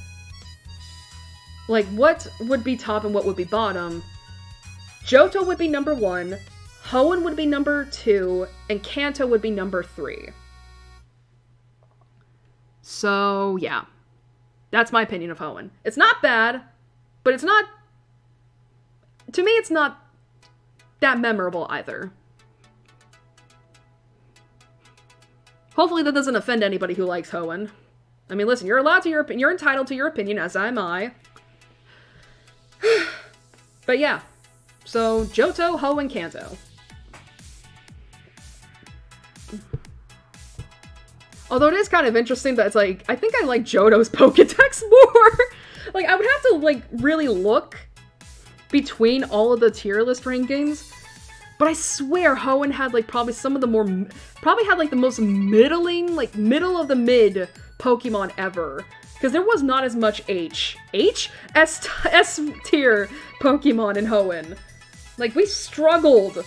like, what would be top and what would be bottom, Johto would be number 1, Hoenn would be number 2, and Kanto would be number 3. So, yeah. That's my opinion of Hoenn. It's not bad, but it's not... To me, it's not that memorable either. Hopefully that doesn't offend anybody who likes Hoenn. I mean, listen, you're entitled to your opinion, as am I. But yeah. So, Johto, Hoenn, Kanto. Although it is kind of interesting that it's like, I think I like Johto's Pokédex more. Like, I would have to, like, really look between all of the tier list rankings. But I swear Hoenn had, like, probably some of the more, probably had, like, the most middling, like, middle of the mid Pokemon ever. Because there was not as much S tier Pokemon in Hoenn. Like, we struggled.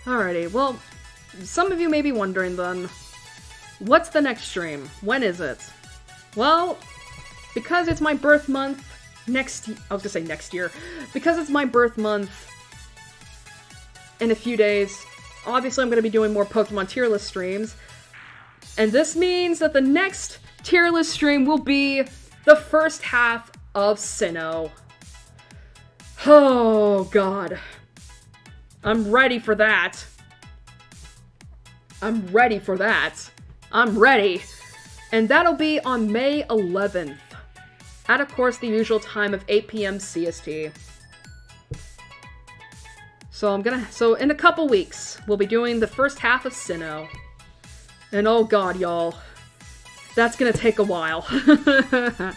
Alrighty, well, some of you may be wondering then, what's the next stream? When is it? Well, because it's my birth month next year. Because it's my birth month in a few days, obviously I'm going to be doing more Pokemon tier list streams. And this means that the next tier list stream will be the first half of Sinnoh. Oh, God. I'm ready for that. I'm ready for that. I'm ready. And that'll be on May 11th. At, of course, the usual time of 8 p.m. CST. So in a couple weeks, we'll be doing the first half of Sinnoh. And oh god, y'all. That's gonna take a while. That's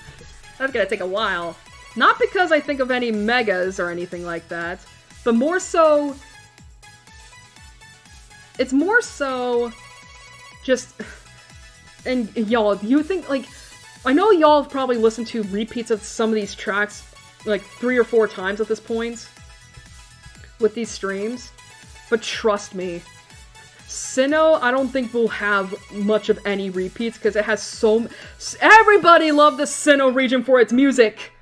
gonna take a while. Not because I think of any megas or anything like that, but more so... It's more so... just... And y'all, you think, like... I know y'all have probably listened to repeats of some of these tracks, like, 3 or 4 times at this point. With these streams. But trust me. Sinnoh, I don't think will have much of any repeats, because it has so... Everybody loved the Sinnoh region for its music!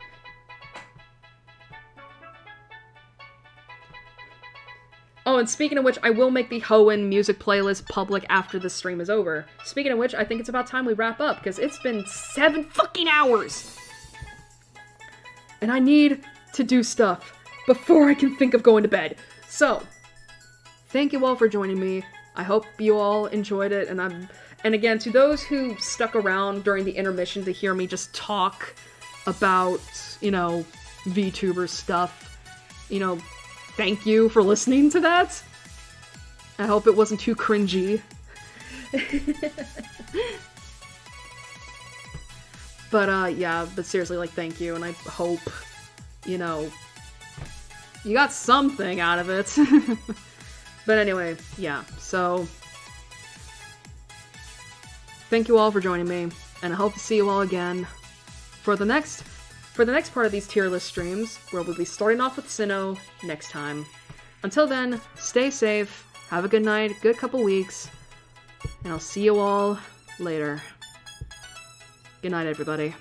Oh, and speaking of which, I will make the Hoenn music playlist public after the stream is over. Speaking of which, I think it's about time we wrap up, because it's been 7 fucking hours! And I need to do stuff before I can think of going to bed. So, thank you all for joining me. I hope you all enjoyed it, and again, to those who stuck around during the intermission to hear me just talk about, you know, VTuber stuff, you know, thank you for listening to that. I hope it wasn't too cringy. But, yeah, but seriously, like, thank you, and I hope, you know, you got something out of it. But anyway, yeah, so... Thank you all for joining me, and I hope to see you all again for the next part of these tier list streams, where we'll be starting off with Sinnoh next time. Until then, stay safe, have a good night, good couple weeks, and I'll see you all later. Good night, everybody.